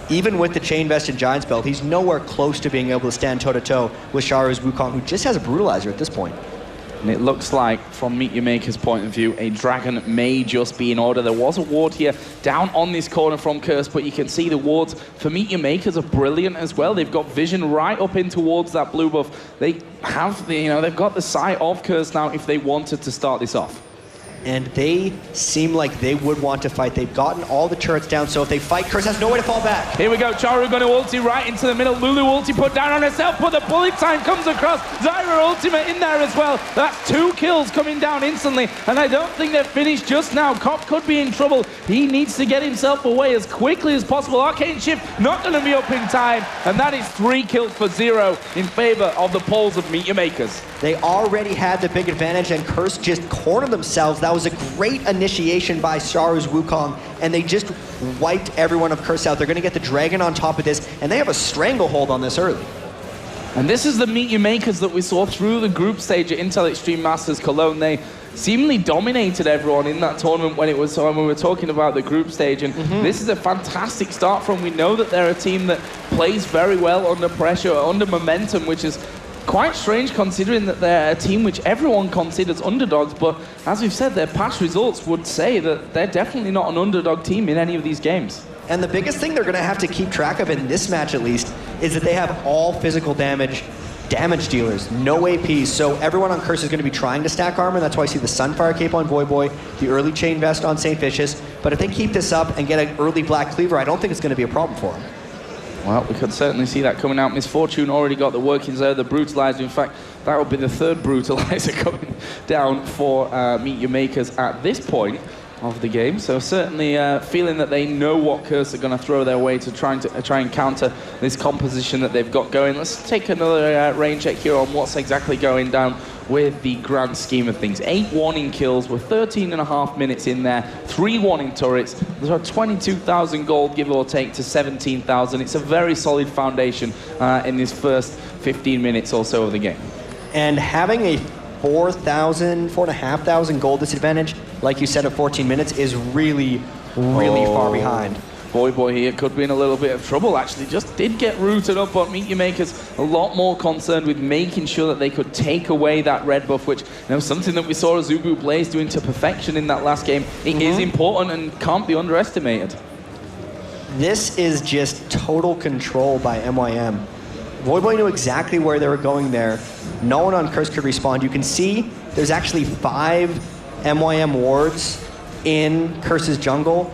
even with the Chain Vest and Giant's Belt, he's nowhere close to being able to stand toe-to-toe with Czaru's Wukong, who just has a Brutalizer at this point. And it looks like, from MEETYOURMAKERS' point of view, a dragon may just be in order. There was a ward here down on this corner from Curse, but you can see the wards for MEETYOURMAKERS are brilliant as well. They've got vision right up in towards that blue buff. They have the, you know, they've got the sight of Curse now if they wanted to start this off. And they seem like they would want to fight. They've gotten all the turrets down, so if they fight, Curse has no way to fall back. Here we go, Czaru going to ulti right into the middle. Lulu ulti put down on herself, but the bullet time comes across. Zyra ultimate in there as well. That's 2 kills coming down instantly, and I don't think they're finished just now. Cop could be in trouble. He needs to get himself away as quickly as possible. Arcane Shift not going to be up in time, and that is 3 kills for 0 in favor of the Poles of MEETYOURMAKERS. They already had the big advantage, and Curse just cornered themselves. That was a great initiation by Czaru's Wukong, and they just wiped everyone of Curse out. They're going to get the Dragon on top of this, and they have a stranglehold on this early. And this is the MEETYOURMAKERS that we saw through the group stage at Intel Extreme Masters Cologne. They seemingly dominated everyone in that tournament when we were talking about the group stage, and this is a fantastic start from. We know that they're a team that plays very well under pressure, under momentum, which is quite strange considering that they're a team which everyone considers underdogs, but as we've said, their past results would say that they're definitely not an underdog team in any of these games. And the biggest thing they're going to have to keep track of in this match, at least, is that they have all physical damage dealers, no APs, so everyone on Curse is going to be trying to stack armor. That's why I see the Sunfire Cape on Voyboy, the early Chain Vest on Saintvicious, but if they keep this up and get an early Black Cleaver, I don't think it's going to be a problem for them. Well, we could certainly see that coming out. Misfortune already got the workings there, the Brutalizer. In fact, that will be the 3rd Brutalizer coming down for MEETYOURMAKERS at this point of the game. So certainly feeling that they know what Curse are going to throw their way to try and counter this composition that they've got going. Let's take another rain check here on what's exactly going down with the grand scheme of things. 8-1 in kills, we're 13.5 minutes in there, 3-1 in turrets. There's about 22,000 gold, give or take, to 17,000. It's a very solid foundation in this first 15 minutes or so of the game. And having a 4,500 gold disadvantage, like you said, at 14 minutes, is really far behind. Voyboy here could be in a little bit of trouble, actually. Just did get rooted up on MEETYOURMAKERS. A lot more concerned with making sure that they could take away that red buff, which, you know, something that we saw AZUBU BLAZE doing to perfection in that last game. It is important and can't be underestimated. This is just total control by MYM. Voyboy knew exactly where they were going there. No one on Curse could respond. You can see there's actually 5 MYM wards in Curse's jungle.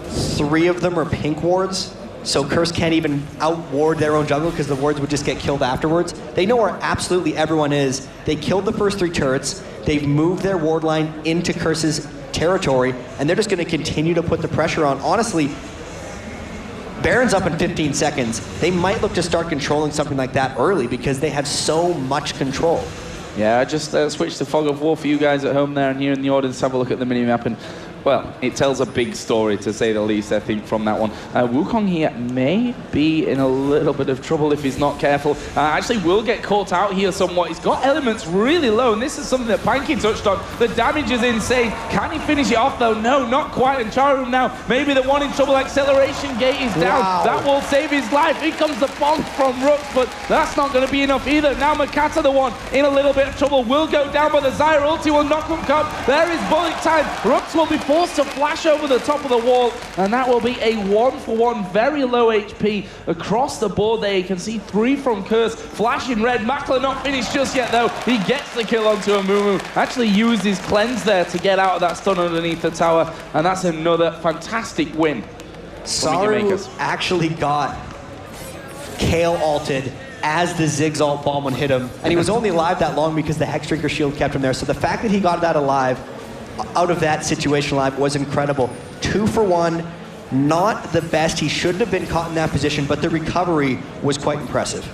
3 of them are pink wards, so Curse can't even out-ward their own jungle because the wards would just get killed afterwards. They know where absolutely everyone is. They killed the first 3 turrets. They've moved their ward line into Curse's territory, and they're just going to continue to put the pressure on. Honestly, Baron's up in 15 seconds. They might look to start controlling something like that early because they have so much control. Yeah, I just switched to Fog of War for you guys at home there, and here in the audience, have a look at the mini-map, and well, it tells a big story, to say the least, I think, from that one. Wukong here may be in a little bit of trouble if he's not careful. Actually will get caught out here somewhat. He's got Elementz really low, and this is something that Panky touched on. The damage is insane. Can he finish it off, though? No, not quite. And Czaru now, maybe the one in trouble. Acceleration gate is down. Wow. That will save his life. Here comes the bonk from Rhux, but that's not going to be enough either. Now Mokatte, the one in a little bit of trouble, will go down, but the Zyra ulti will knock him up. There is bullet time. Rhux will be forced to flash over the top of the wall, and that will be a 1-for-1, very low HP across the board there. You can see 3 from Curse, flashing red. Makler not finished just yet, though. He gets the kill onto Amumu. Actually used his cleanse there to get out of that stun underneath the tower, and that's another fantastic win. Czaru actually got Kale ulted as the Ziggs ult bomb would hit him, and he was only alive that long because the Hexdrinker shield kept him there. So the fact that he got that alive, out of that situation alive, was incredible. 2-for-1, not the best. He shouldn't have been caught in that position, but the recovery was quite impressive.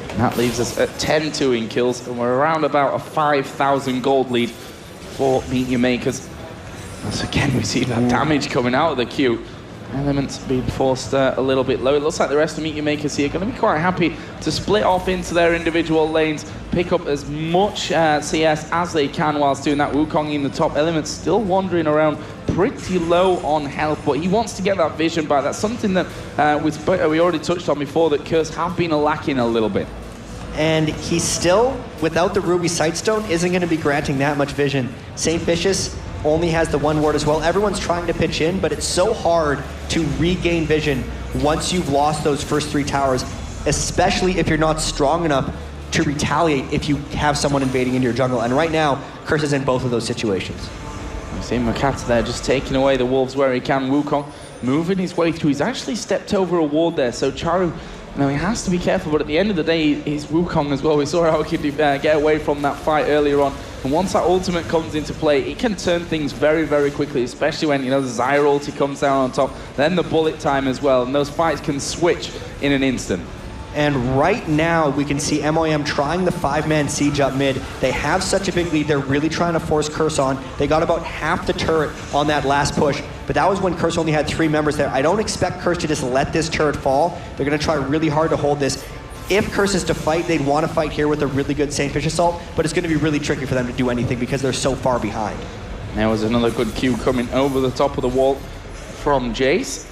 And that leaves us at 10-2 in kills, and we're around about a 5,000 gold lead for MEETYOURMAKERS. Once again, we see that damage coming out of the queue. Elementz being forced a little bit low. It looks like the rest of MEETYOURMAKERS here are going to be quite happy to split off into their individual lanes, pick up as much CS as they can whilst doing that. Wukong in the top. Elementz still wandering around pretty low on health, but he wants to get that vision back. That's something that we already touched on before, that Curse have been lacking a little bit. And he's still, without the Ruby Sightstone, isn't going to be granting that much vision. Saintvicious only has the one ward as well. Everyone's trying to pitch in, but it's so hard to regain vision once you've lost those first 3 towers, especially if you're not strong enough to retaliate if you have someone invading into your jungle. And right now, Curse is in both of those situations. You see Mokatte there just taking away the wolves where he can. Wukong moving his way through. He's actually stepped over a ward there, so Czaru, now he has to be careful, but at the end of the day, he's Wukong as well. We saw how he could get away from that fight earlier on. And once that ultimate comes into play, it can turn things very, very quickly, especially when, you know, the Zyra ulti comes down on top, then the bullet time as well, and those fights can switch in an instant. And right now, we can see MEETYOURMAKERS trying the 5-man siege up mid. They have such a big lead. They're really trying to force Curse on. They got about half the turret on that last push, but that was when Curse only had 3 members there. I don't expect Curse to just let this turret fall. They're going to try really hard to hold this. If Curse is to fight, they'd want to fight here with a really good Saintvicious ult, but it's going to be really tricky for them to do anything because they're so far behind. There was another good Q coming over the top of the wall from Jace.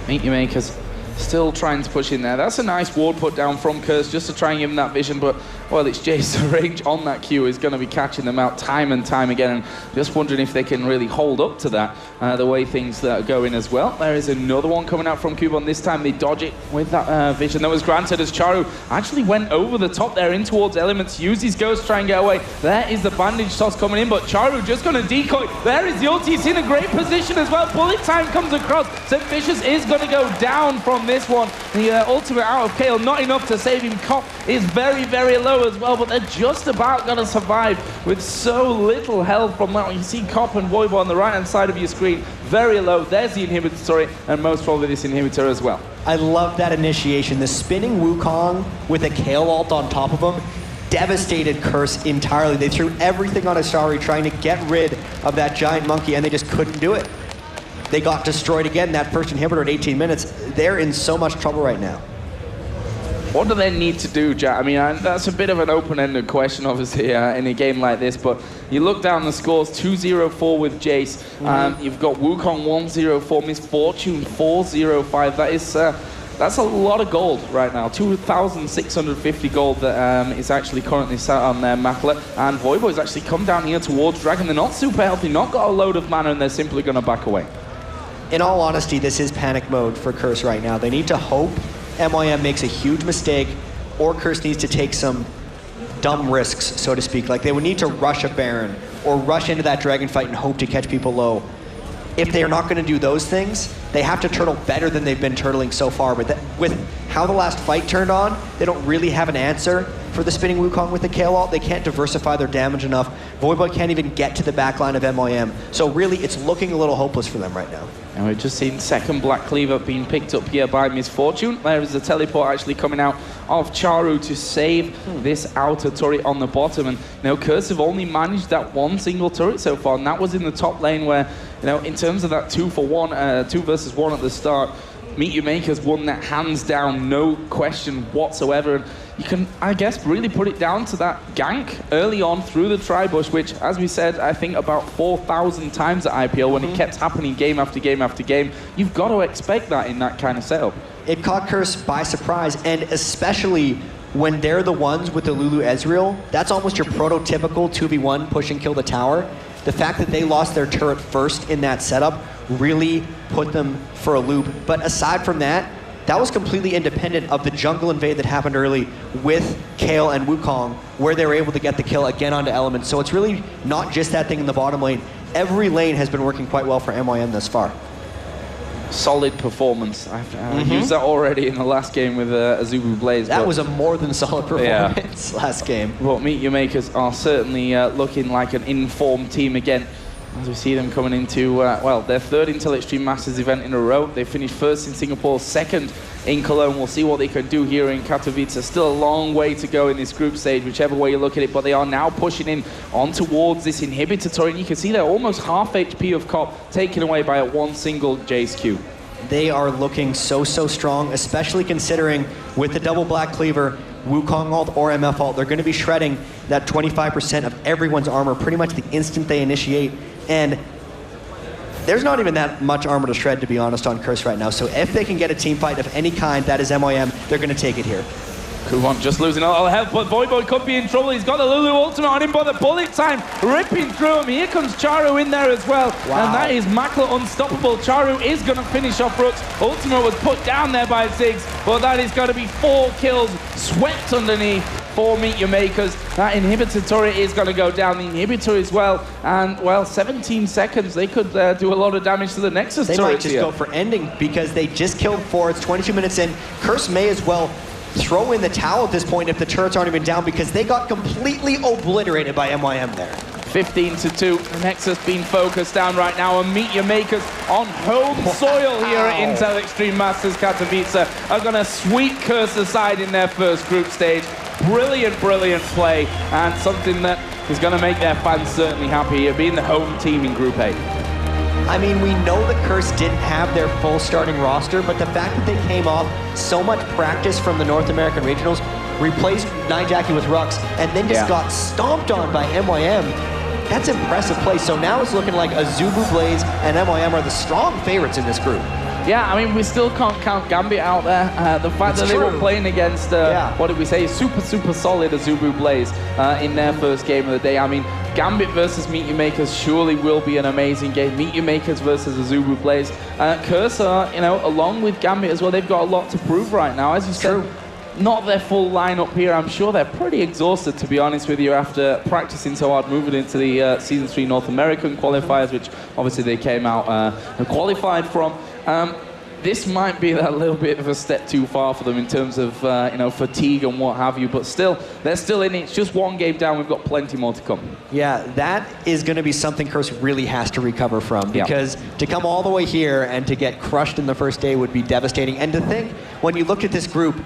MEETYOURMAKERS still trying to push in there. That's a nice ward put down from Curse just to try and give him that vision, but, well, it's Jace. The range on that Q is going to be catching them out time and time again, and just wondering if they can really hold up to that, the way things are going as well. There is another one coming out from Kubon. This time they dodge it with that vision that was granted as Czaru actually went over the top there in towards Elementz, used his Ghost to try and get away. There is the bandage toss coming in, but Czaru just going to decoy. There is the ulti. He's in a great position as well. Bullet time comes across. Saintvicious is going to go down from this one. The ultimate out of Kale, not enough to save him. Cop is very, very low as well, but they're just about going to survive with so little health from that one. You see Cop and Voyboy on the right-hand side of your screen, very low. There's the inhibitor, sorry, and most probably this inhibitor as well. I love that initiation. The spinning Wukong with a Kale ult on top of him devastated Curse entirely. They threw everything on Asari trying to get rid of that giant monkey, and they just couldn't do it. They got destroyed again, that first inhibitor at 18 minutes. They're in so much trouble right now. What do they need to do, Jatt? I mean, that's a bit of an open-ended question, obviously, in a game like this, but you look down the scores, 2-0-4 with Jace. You've got Wukong 1-0-4, Misfortune 4-0-5. That is, that's a lot of gold right now. 2,650 gold that is actually currently sat on their Makler. And Voyboy's actually come down here towards Dragon. They're not super healthy, not got a load of mana, and they're simply going to back away. In all honesty, this is panic mode for Curse right now. They need to hope MEETYOURMAKERS makes a huge mistake, or Curse needs to take some dumb risks, so to speak. Like, they would need to rush a Baron, or rush into that Dragon fight and hope to catch people low. If they are not going to do those things, they have to turtle better than they've been turtling so far. But with how the last fight turned on, they don't really have an answer for the spinning Wukong with the Kale ult. They can't diversify their damage enough. Voyboy can't even get to the backline of MEETYOURMAKERS. So really, it's looking a little hopeless for them right now. And we've just seen second Black Cleaver being picked up here by Misfortune. There is the teleport actually coming out of Czaru to save this outer turret on the bottom. And, you know, Curse have only managed that one single turret so far, and that was in the top lane where, you know, in terms of that 2-for-1, 2 versus 1 at the start, MEETYOURMAKERS won that hands down, no question whatsoever. And you can, I guess, really put it down to that gank early on through the tri-bush, which, as we said, I think about 4,000 times at IPL when it kept happening game after game after game. You've got to expect that in that kind of setup. It caught Curse by surprise, and especially when they're the ones with the Lulu Ezreal, that's almost your prototypical 2v1 push and kill the tower. The fact that they lost their turret first in that setup really put them for a loop. But aside from that, that was completely independent of the jungle invade that happened early with Kale and Wukong, where they were able to get the kill again onto Elementz. So it's really not just that thing in the bottom lane. Every lane has been working quite well for MEETYOURMAKERS thus far. Solid performance. I've used that already in the last game with AZUBU BLAZE. That was a more than solid performance last game. Well, MEETYOURMAKERS are certainly looking like an informed team again, as we see them coming into, well, their third Intel Extreme Masters event in a row. They finished first in Singapore, second in Cologne. We'll see what they can do here in Katowice. Still a long way to go in this group stage, whichever way you look at it, but they are now pushing in on towards this inhibitor turret. You can see they're almost half HP of Cop, taken away by one single Jace Q. They are looking so strong, especially considering with the double Black Cleaver, Wukong ult or MF ult, they're going to be shredding that 25% of everyone's armor pretty much the instant they initiate. And there's not even that much armor to shred, to be honest, on Curse right now. So if they can get a team fight of any kind that is MEETYOURMAKERS, they're going to take it here. Kubon just losing a lot of health, but Voyboy could be in trouble. He's got the Lulu ultimate on him, but the bullet time ripping through him. Here comes Czaru in there as well. Wow. And that is Makler unstoppable. Czaru is going to finish off Rhux. Ultimate was put down there by Ziggs, but that is going to be 4 kills swept underneath for MEETYOURMAKERS. That inhibitor turret is going to go down. The inhibitor as well. And, well, 17 seconds. They could do a lot of damage to the Nexus They turret might just here. go for ending because they just killed 4. It's 22 minutes in. Curse may as well throw in the towel at this point if the turrets aren't even down because they got completely obliterated by MYM there. 15-2. The Nexus being focused down right now, and MEETYOURMAKERS on home soil here at Intel Extreme Masters Katowice are going to sweep Curse aside in their first group stage. Brilliant, brilliant play, and something that is going to make their fans certainly happy here, being the home team in Group A. I mean, we know that Curse didn't have their full starting roster, but the fact that they came off so much practice from the North American Regionals, replaced Jackie with Rhux, and then just got stomped on by MYM, that's impressive play. So now it's looking like AZUBU BLAZE and MYM are the strong favorites in this group. Yeah, I mean, we still can't count GAMBIT out there. The fact that they were playing against, what did we say, super solid AZUBU BLAZE in their first game of the day. I mean, GAMBIT versus MEETYOURMAKERS surely will be an amazing game. MEETYOURMAKERS versus AZUBU BLAZE. Curse, you know, along with GAMBIT as well, they've got a lot to prove right now. As you said, not their full lineup here. I'm sure they're pretty exhausted, to be honest with you, after practicing so hard moving into the Season 3 North American qualifiers, which obviously they came out and qualified from. This might be a little bit of a step too far for them in terms of you know, fatigue and what have you, but still, they're still in it. It's just one game down. We've got plenty more to come. Yeah, that is going to be something Curse really has to recover from, because to come all the way here and to get crushed in the first day would be devastating. And to think, when you looked at this group,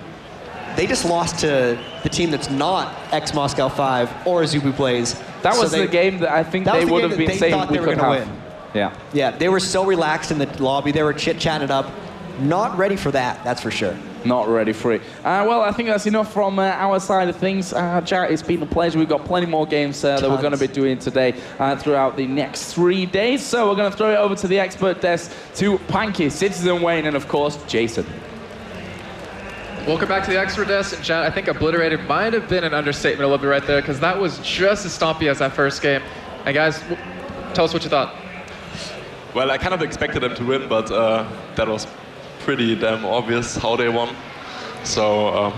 they just lost to the team that's not ex-Moscow 5 or AZUBU BLAZE. That was the game that I think they would have been saying we could have. Yeah. Yeah, they were so relaxed in the lobby. They were chit-chatting up. Not ready for that, that's for sure. Not ready for it. Well, I think that's enough from our side of things. Jatt, it's been a pleasure. We've got plenty more games that we're going to be doing today throughout the next 3 days. So we're going to throw it over to the expert desk to Panky, CitizenWayne, and of course, Jason. Welcome back to the expert desk. And Jatt, I think obliterated might have been an understatement a little bit right there, because that was just as stompy as that first game. And guys, tell us what you thought. Well, I kind of expected them to win, but that was pretty damn obvious how they won. So,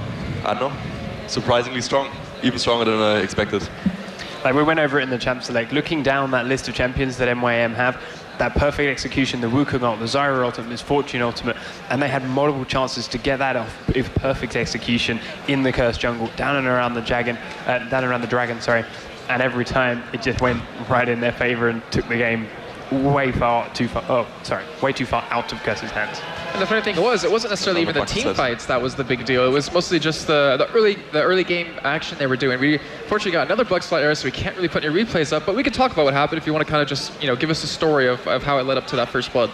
I don't know, surprisingly strong, even stronger than I expected. Like, we went over it in the Champ Select, looking down that list of champions that MYM have, that perfect execution, the Wukong ult, the Zyra ultimate, this Fortune ultimate, and they had multiple chances to get that off with perfect execution in the Curse jungle, down and around the dragon, sorry. And every time it just went right in their favor and took the game way too far out of Curse's hands. And the funny thing was, it wasn't necessarily even the team fights that was the big deal. It was mostly just the early game action they were doing. We fortunately got another Bug Flight error, so we can't really put any replays up, but we could talk about what happened if you want to kind of just, you know, give us a story of how it led up to that first blood.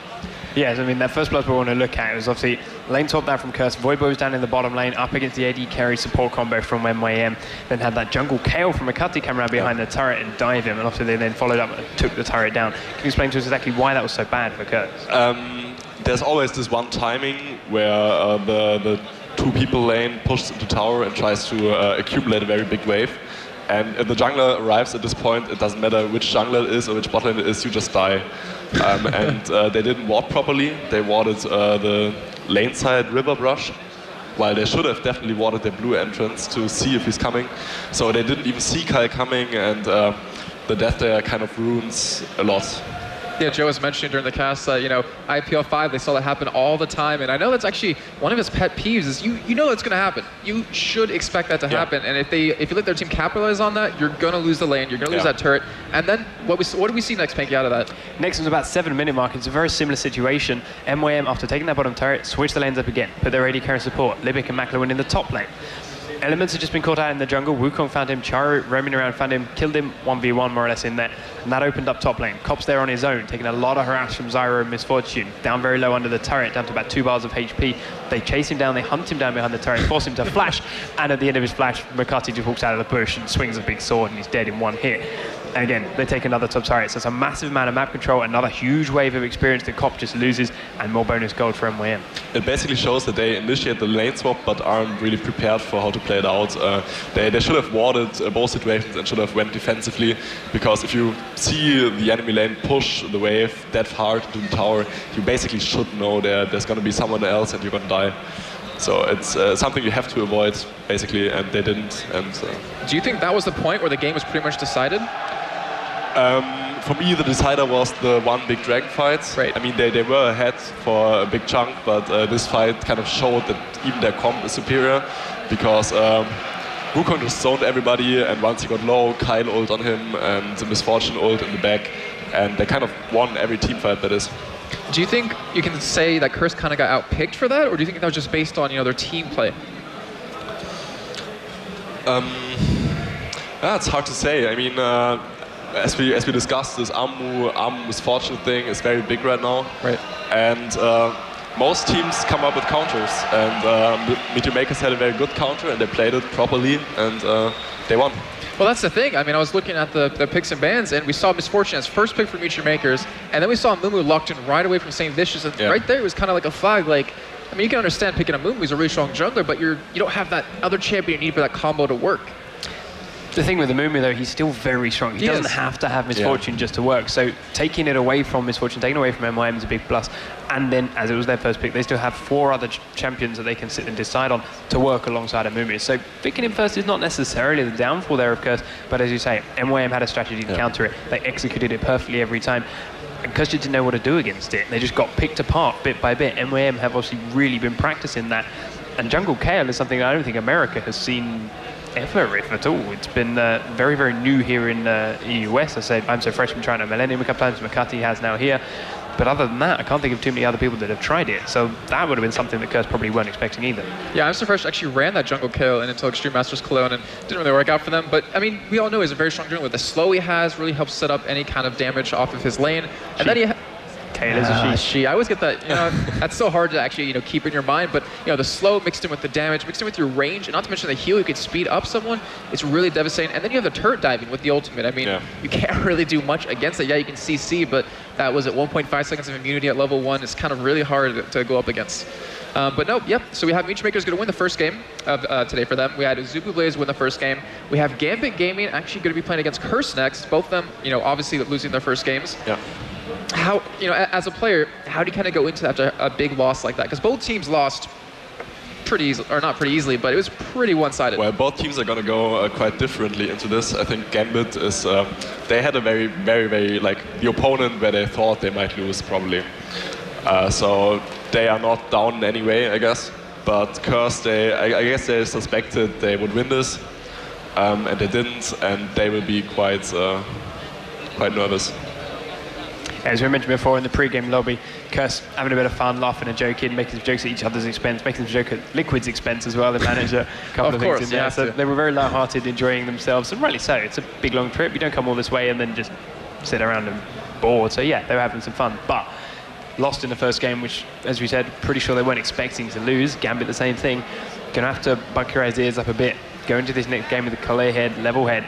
Yes, I mean, that first blood we want to look at was obviously lane top down from Curse. Voyboy was down in the bottom lane, up against the AD carry support combo from MYM. Then had that jungle Kale from Mokatte come around behind the turret and dive him, and obviously they then followed up and took the turret down. Can you explain to us exactly why that was so bad for Curse? There's always this one timing where the 2 people lane pushes into tower and tries to accumulate a very big wave. And if the jungler arrives at this point, it doesn't matter which jungler it is or which bot lane it is, you just die. And they didn't ward properly. They warded the lane side river brush, while they should have definitely warded their blue entrance to see if he's coming. So they didn't even see Kyle coming, and the death there kind of ruins a lot. Yeah, Joe was mentioning during the cast that, you know, IPL 5, they saw that happen all the time. And I know that's actually one of his pet peeves is you know it's going to happen. You should expect that to happen. And if you let their team capitalize on that, you're going to lose the lane, you're going to lose that turret. And then what do we see next, Panky, out of that? Next was about 7-minute mark. It's a very similar situation. MYM, after taking that bottom turret, switched the lanes up again, put their AD carry support. Libik and Makler went in the top lane. Elementz had just been caught out in the jungle. Wukong found him, Czaru roaming around, found him, killed him 1v1 more or less in there. And that opened up top lane. Cop's there on his own, taking a lot of harass from Zyra and Misfortune. Down very low under the turret, down to about 2 bars of HP. They chase him down, they hunt him down behind the turret, force him to flash. And at the end of his flash, Mokatte just walks out of the bush and swings a big sword and he's dead in one hit. And again, they take another top turret. So it's a massive amount of map control, another huge wave of experience that COP just loses, and more bonus gold for MEETYOURMAKERS. It basically shows that they initiate the lane swap but aren't really prepared for how to play it out. They should have warded both situations and should have went defensively, because if you see the enemy lane push the wave that hard into the tower, you basically should know there's going to be someone else and you're going to die. So it's something you have to avoid, basically, and they didn't. And Do you think that was the point where the game was pretty much decided? For me, the decider was the one big dragon fight. Right. I mean, they were ahead for a big chunk, but this fight kind of showed that even their comp is superior, because Wukong just zoned everybody, and once he got low, Kyle ult on him, and the Misfortune ult in the back, and they kind of won every team fight, that is. Do you think you can say that Curse kind of got outpicked for that, or do you think that was just based on their team play? Yeah, it's hard to say. I mean, as we discussed, this ARM Misfortune thing is very big right now. Right. And most teams come up with counters, and MEETYOURMAKERS had a very good counter, and they played it properly, and they won. Well, that's the thing. I mean, I was looking at the picks and bans, and we saw Misfortune as first pick for MEETYOURMAKERS, and then we saw Mumu locked in right away from Saintvicious, and right there it was kind of like a flag. Like, I mean, you can understand picking a Mumu, he's a really strong jungler, but you don't have that other champion you need for that combo to work. The thing with the Mumu, though, he's still very strong. He doesn't have to have Misfortune just to work. So taking it away from Misfortune, taking it away from MEETYOURMAKERS is a big plus. And then, as it was their first pick, they still have 4 other champions that they can sit and decide on to work alongside a Mumu. So picking him first is not necessarily the downfall there of Curse, but as you say, MEETYOURMAKERS had a strategy to counter it. They executed it perfectly every time. And Curse didn't know what to do against it. They just got picked apart bit by bit. MEETYOURMAKERS have obviously really been practicing that. And Jungle Kale is something I don't think America has seen ever, if at all. It's been very, very new here in the US. I say I'm so fresh from trying to Millennium Kaplan, Mokatte has now here. But other than that, I can't think of too many other people that have tried it. So that would have been something that Curse probably weren't expecting either. Yeah, I'm surprised actually ran that Jungle Kill until Extreme Masters Cologne, and didn't really work out for them. But I mean, we all know he's a very strong jungler. The slow he has really helps set up any kind of damage off of his lane. And then he Kale is a she. I always get that, that's so hard to actually, keep in your mind, but, the slow mixed in with the damage, mixed in with your range, and not to mention the heal, you can speed up someone, it's really devastating. And then you have the turret diving with the ultimate. I mean, you can't really do much against it. Yeah, you can CC, but that was at 1.5 seconds of immunity at level 1. It's kind of really hard to go up against. But no, so we have MEETYOURMAKERS going to win the first game of today for them. We had AZUBU BLAZE win the first game. We have GAMBIT Gaming actually going to be playing against Curse next. Both of them, obviously losing their first games. Yeah. How, as a player, how do you kind of go into that after a big loss like that? Because both teams lost pretty easily, or not pretty easily, but it was pretty one-sided. Well, both teams are going to go quite differently into this. I think GAMBIT is, they had a very, very, very, the opponent where they thought they might lose, probably. So they are not down in any way, I guess. But Curse, I guess they suspected they would win this, and they didn't, and they will be quite nervous. As we mentioned before in the pre-game lobby, Curse having a bit of fun, laughing and joking, making some jokes at each other's expense, making some jokes at Liquid's expense as well. They managed a couple of things in there. So they were very light-hearted, enjoying themselves, and rightly so. It's a big, long trip. You don't come all this way and then just sit around and bored. So yeah, they were having some fun. But lost in the first game, which, as we said, pretty sure they weren't expecting to lose. GAMBIT, the same thing. Going to have to buck your ears up a bit. Go into this next game with a clear head, level head.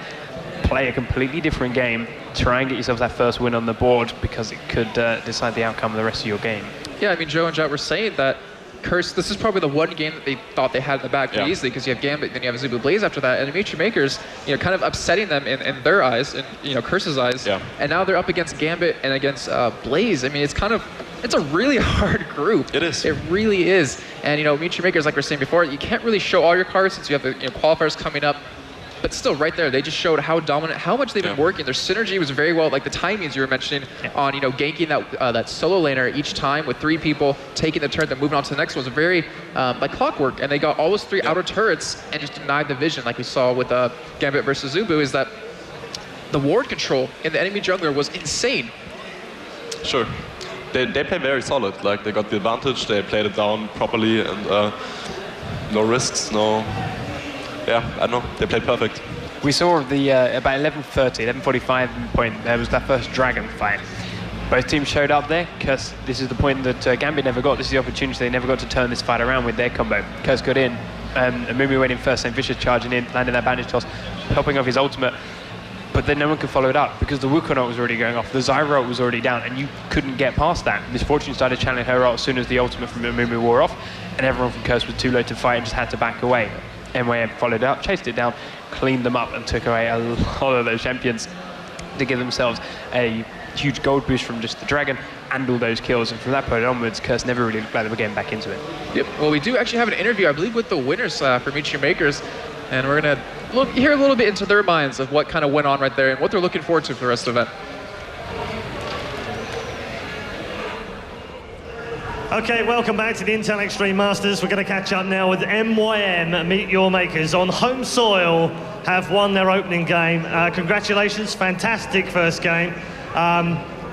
Play a completely different game, try and get yourself that first win on the board, because it could decide the outcome of the rest of your game. Yeah, I mean, Joe and Jatt were saying that Curse, this is probably the one game that they thought they had in the bag pretty easily, because you have GAMBIT, then you have AZUBU BLAZE after that, and MEETYOURMAKERS, kind of upsetting them in their eyes, and Curse's eyes, and now they're up against GAMBIT and against BLAZE. I mean, it's a really hard group. It is. It really is. And MEETYOURMAKERS, like we were saying before, you can't really show all your cards since you have the qualifiers coming up. But still, right there, they just showed how dominant, how much they've been working. Their synergy was very well, like the timings you were mentioning on, ganking that solo laner each time with 3 people, taking the turret, then moving on to the next one was very like clockwork. And they got all those 3 outer turrets and just denied the vision, like we saw with GAMBIT versus AZUBU, is that the ward control in the enemy jungler was insane. Sure. They play very solid. Like, they got the advantage, they played it down properly, and no risks, no... Yeah, I don't know. They played perfect. We saw the about 11:30, 11:45 point. There was that first dragon fight. Both teams showed up there, because this is the point that GAMBIT never got. This is the opportunity they never got to turn this fight around with their combo. Curse got in, and Mumu went in first, Saintvicious charging in, landing that bandage toss, popping off his ultimate. but then no one could follow it up because the Wukong ult was already going off, the Zyra ult was already down, and you couldn't get past that. Miss Fortune started channeling her ult as soon as the ultimate from Amumu wore off, and everyone from Curse was too low to fight and just had to back away. MYM followed up, chased it down, cleaned them up, and took away a lot of those champions to give themselves a huge gold boost from just the dragon and all those kills. And from that point onwards, Curse never really looked like they were getting back into it. Yep. Well, we do actually have an interview, I believe, with the winners for Meet Your Makers, and we're gonna hear a little bit into their minds of what kind of went on right there and what they're looking forward to for the rest of the event. Okay, welcome back to the Intel Extreme Masters. We're going to catch up now with MYM, Meet Your Makers, on home soil, have won their opening game. Congratulations, fantastic first game.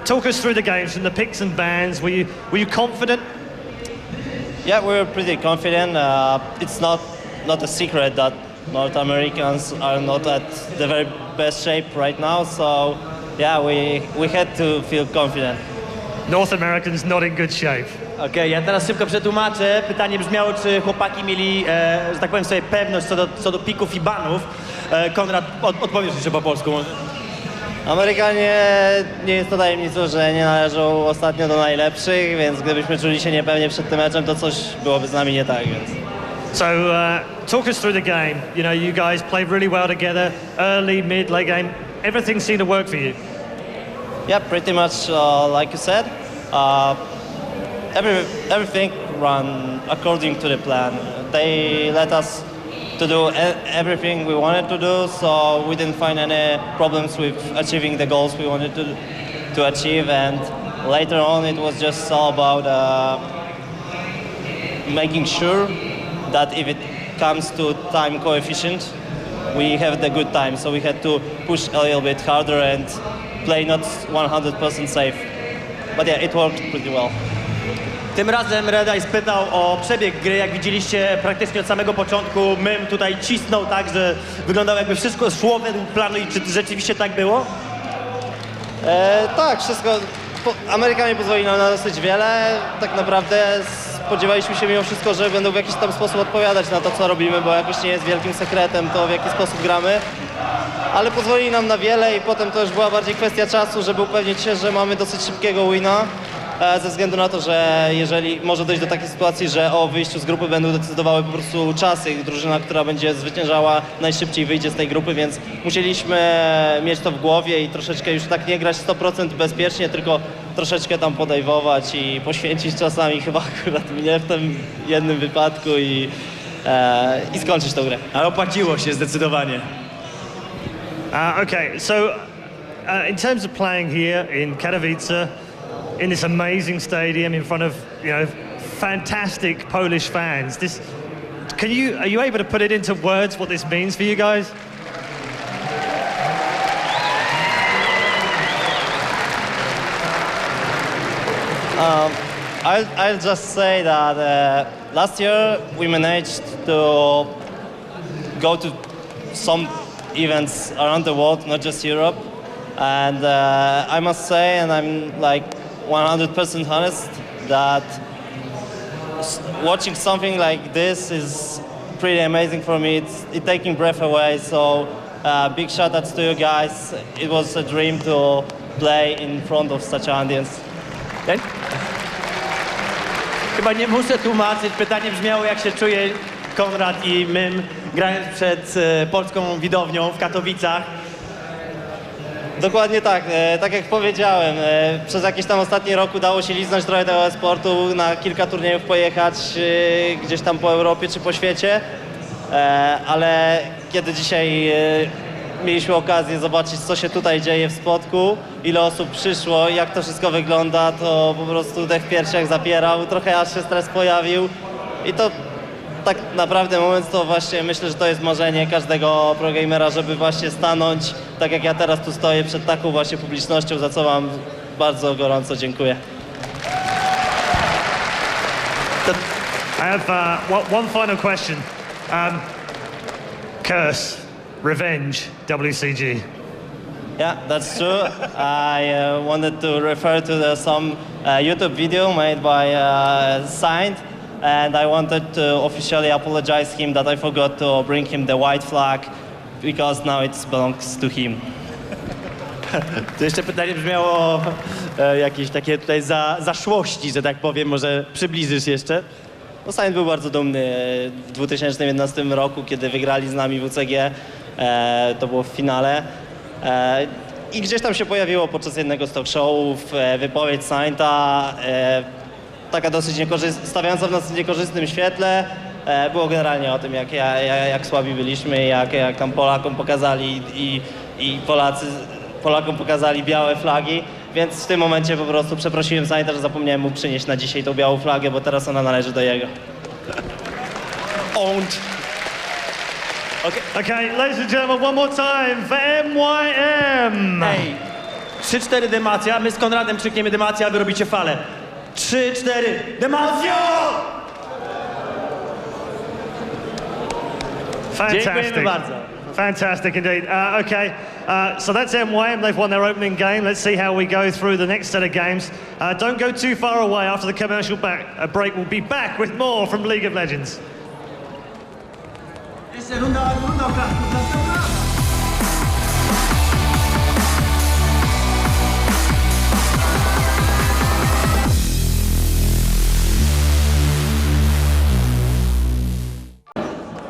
Talk us through the games from the picks and bans. Were you confident? Yeah, we were pretty confident. It's not a secret that North Americans are not at the very best shape right now, so yeah, we had to feel confident. North Americans not in good shape. Okej, ja teraz szybko przetłumaczę. Pytanie brzmiało, czy chłopaki mieli, że tak powiem sobie, pewność co do pików i banów. Konrad, odpowiesz jeszcze po polsku może? Amerykanie, nie jest to tajemnicą, że nie należą ostatnio do najlepszych, więc gdybyśmy czuli się niepewnie przed tym meczem, to coś byłoby z nami nie tak, więc... So, talk us through the game. You know, you guys played really well together, early, mid, late game. Everything seemed to work for you. Yeah, pretty much like you said. Everything ran according to the plan. They let us to do everything we wanted to do, so we didn't find any problems with achieving the goals we wanted to achieve. And later on, it was just all about making sure that if it comes to time coefficient, we have the good time. So we had to push a little bit harder and play not 100% safe. But yeah, it worked pretty well. Tym razem ReDeYe spytał o przebieg gry. Jak widzieliście, praktycznie od samego początku Mym tutaj cisnął tak, że wyglądało jakby wszystko szło według planu. I czy rzeczywiście tak było? Tak, wszystko. Amerykanie pozwolili nam na dosyć wiele. Tak naprawdę spodziewaliśmy się mimo wszystko, że będą w jakiś tam sposób odpowiadać na to, co robimy, bo jakoś nie jest wielkim sekretem to, w jaki sposób gramy. Ale pozwolili nam na wiele i potem to już była bardziej kwestia czasu, żeby upewnić się, że mamy dosyć szybkiego wina. Ze względu na to, że jeżeli może dojść do takiej sytuacji, że o wyjściu z grupy będą decydowały po prostu czasy, drużyna, która będzie zwyciężała, najszybciej wyjdzie z tej grupy, więc musieliśmy mieć to w głowie i troszeczkę już tak nie grać 100% bezpiecznie, tylko troszeczkę tam podejwować i poświęcić czasami chyba akurat mnie w tym jednym wypadku i skończyć tę grę. Ale opłaciło się zdecydowanie. Okay, so in terms of playing here in Katowice, in this amazing stadium in front of, you know, fantastic Polish fans, are you able to put it into words what this means for you guys? I'll just say that last year we managed to go to some events around the world, not just Europe, and I must say, and I'm like 100% honest, that watching something like this is pretty amazing for me. It's taking breath away, so big shout outs to you guys. It was a dream to play in front of such an audience. Okay. Chyba nie muszę tłumaczyć, pytanie brzmiało, jak się czuje Konrad i Mym grając przed polską widownią w Katowicach. Dokładnie tak, tak jak powiedziałem, przez jakiś tam ostatni rok udało się liznąć trochę tego e-sportu, na kilka turniejów pojechać gdzieś tam po Europie czy po świecie, ale kiedy dzisiaj mieliśmy okazję zobaczyć, co się tutaj dzieje w Spodku, ile osób przyszło, jak to wszystko wygląda, to po prostu dech w piersiach zapierał, trochę aż się stres pojawił i to tak naprawdę mówiąc, to właśnie myślę, że to jest marzenie każdego progamera, żeby właśnie stanąć, tak jak ja teraz tu stoję przed taką właśnie publicznością, za co wam bardzo gorąco dziękuję. I have one final question. Curse, Revenge, WCG. Yeah, that's true. I wanted to refer to some YouTube video made by Saint, and I wanted to officially apologize him that I forgot to bring him the white flag, because now it belongs to him. To jeszcze pytanie brzmiało o jakieś takie tutaj zaszłości, że tak powiem, może przybliżysz jeszcze? No, Saint był bardzo dumny w 2011 roku, kiedy wygrali z nami WCG, to było w finale. I gdzieś tam się pojawiło podczas jednego z talk showów wypowiedź Sainta, taka dosyć stawiająca w nas w niekorzystnym świetle. Było generalnie o tym, jak słabi byliśmy, jak tam Polakom pokazali i Polakom pokazali białe flagi, więc w tym momencie po prostu przeprosiłem Sainta, że zapomniałem mu przynieść na dzisiaj tą białą flagę, bo teraz ona należy do jego. Owned. Okay, ladies and gentlemen, one more time for MYM. Ej, 3-4 demacja, my z Konradem krzykniemy demacja, a wy robicie falę. 3-4, demacja! Dziękujemy bardzo. Fantastic indeed. Okay, so that's MYM. They've won their opening game. Let's see how we go through the next set of games. Don't go too far away. After the commercial break, we'll be back with more from League of Legends.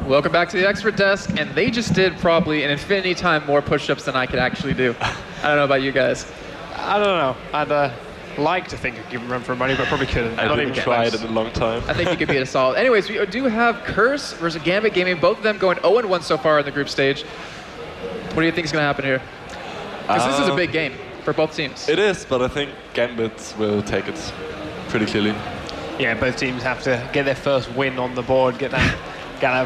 Welcome back to the expert desk, and they just did probably an infinity time more push-ups than I could actually do. I don't know about you guys. I don't know. I'd like to think I could give him run for money, but probably couldn't. I didn't try it in a long time. I think you could beat us all. Anyways, we do have Curse versus Gambit Gaming, both of them going 0-1 so far in the group stage. What do you think is going to happen here? Because this is a big game for both teams. It is, but I think Gambit will take it pretty clearly. Yeah, both teams have to get their first win on the board, get that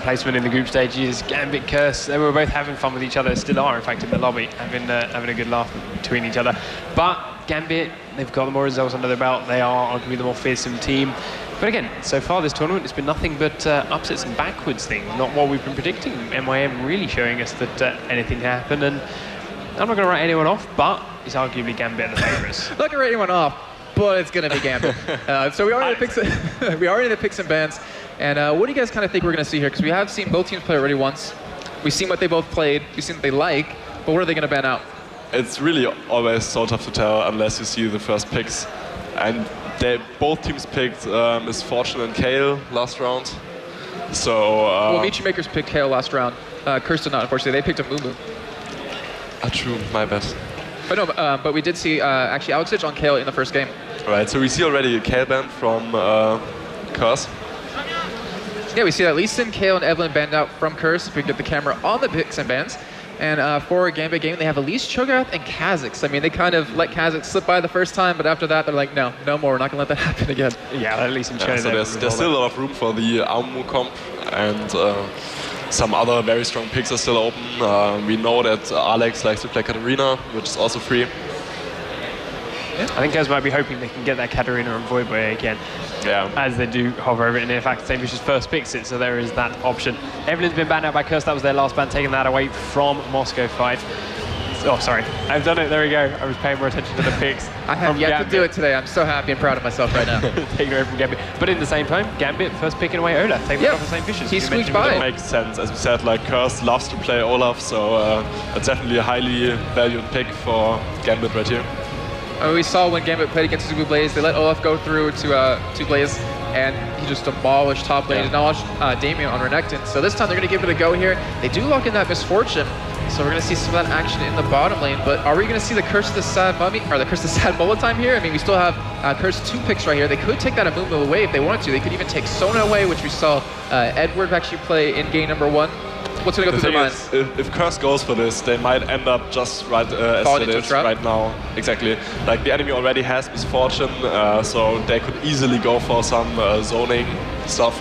placement in the group stages. Gambit, Curse, they were both having fun with each other, still are in fact in the lobby, having a good laugh between each other. But Gambit, they've got more results under their belt, they are arguably the more fearsome team. But again, so far this tournament, it's been nothing but upsets and backwards things, not what we've been predicting. MYM really showing us that anything can happen, and I'm not going to write anyone off, but it's arguably Gambit the favourites. Not going to write anyone off, but it's going to be Gambit. So we are in the picks and bans. And what do you guys kind of think we're going to see here? Because we have seen both teams play already once. We've seen what they both played. We've seen what they like. But what are they going to ban out? It's really always so tough to tell unless you see the first picks. And both teams picked Misfortune and Kale last round. So... well, MEETYOURMAKERS picked Kale last round. Curse did not, unfortunately. They picked a Mumu. True, my bad. But no, but we did see actually Alexich on Kale in the first game. Right, so we see already a Kale ban from Curse. Yeah, we see that Lee Sin, Kale, and Evelyn banned out from Curse. If we get the camera on the picks and bans. And for Gambit Gaming, they have Elise, Cho'Gath, and Kha'Zix. I mean, they kind of let Kha'Zix slip by the first time, but after that, they're like, no more. We're not going to let that happen again. Yeah, at least in China. So there's still a lot of room for the AZUBU comp, and some other very strong picks are still open. We know that Alex likes to play Katarina, which is also free. Yeah. I think guys might be hoping they can get that Katarina and Voyboy again. Yeah. As they do hover over it, and in fact, Saintvicious first picks it, so there is that option. Evelyn's been banned out by Curse, that was their last ban, taking that away from Moscow 5. Oh, sorry, I've done it, there we go. I was paying more attention to the picks. I have yet to do it today, I'm so happy and proud of myself right now. Taking away from Gambit. But in the same time, Gambit first picking away Olaf, taking off the Saintvicious. He squeaked by. That makes sense, as we said, like Curse loves to play Olaf, so it's definitely a highly valued pick for Gambit right here. We saw when Gambit played against AZUBU BLAZE, they let Olaf go through to Blaze, and he just demolished top lane, demolished Damien on Renekton. So this time they're going to give it a go here. They do lock in that Misfortune, so we're going to see some of that action in the bottom lane. But are we going to see the Curse of the Sad Mummy, or the Curse of the Sad Mullet time here? I mean, we still have Curse 2 picks right here. They could take that Amumu away if they wanted to. They could even take Sona away, which we saw Edward actually play in game number 1. What's going to go through their minds? If Curse goes for this, they might end up just right as it is right now. Exactly. Like the enemy already has Misfortune, so they could easily go for some zoning stuff,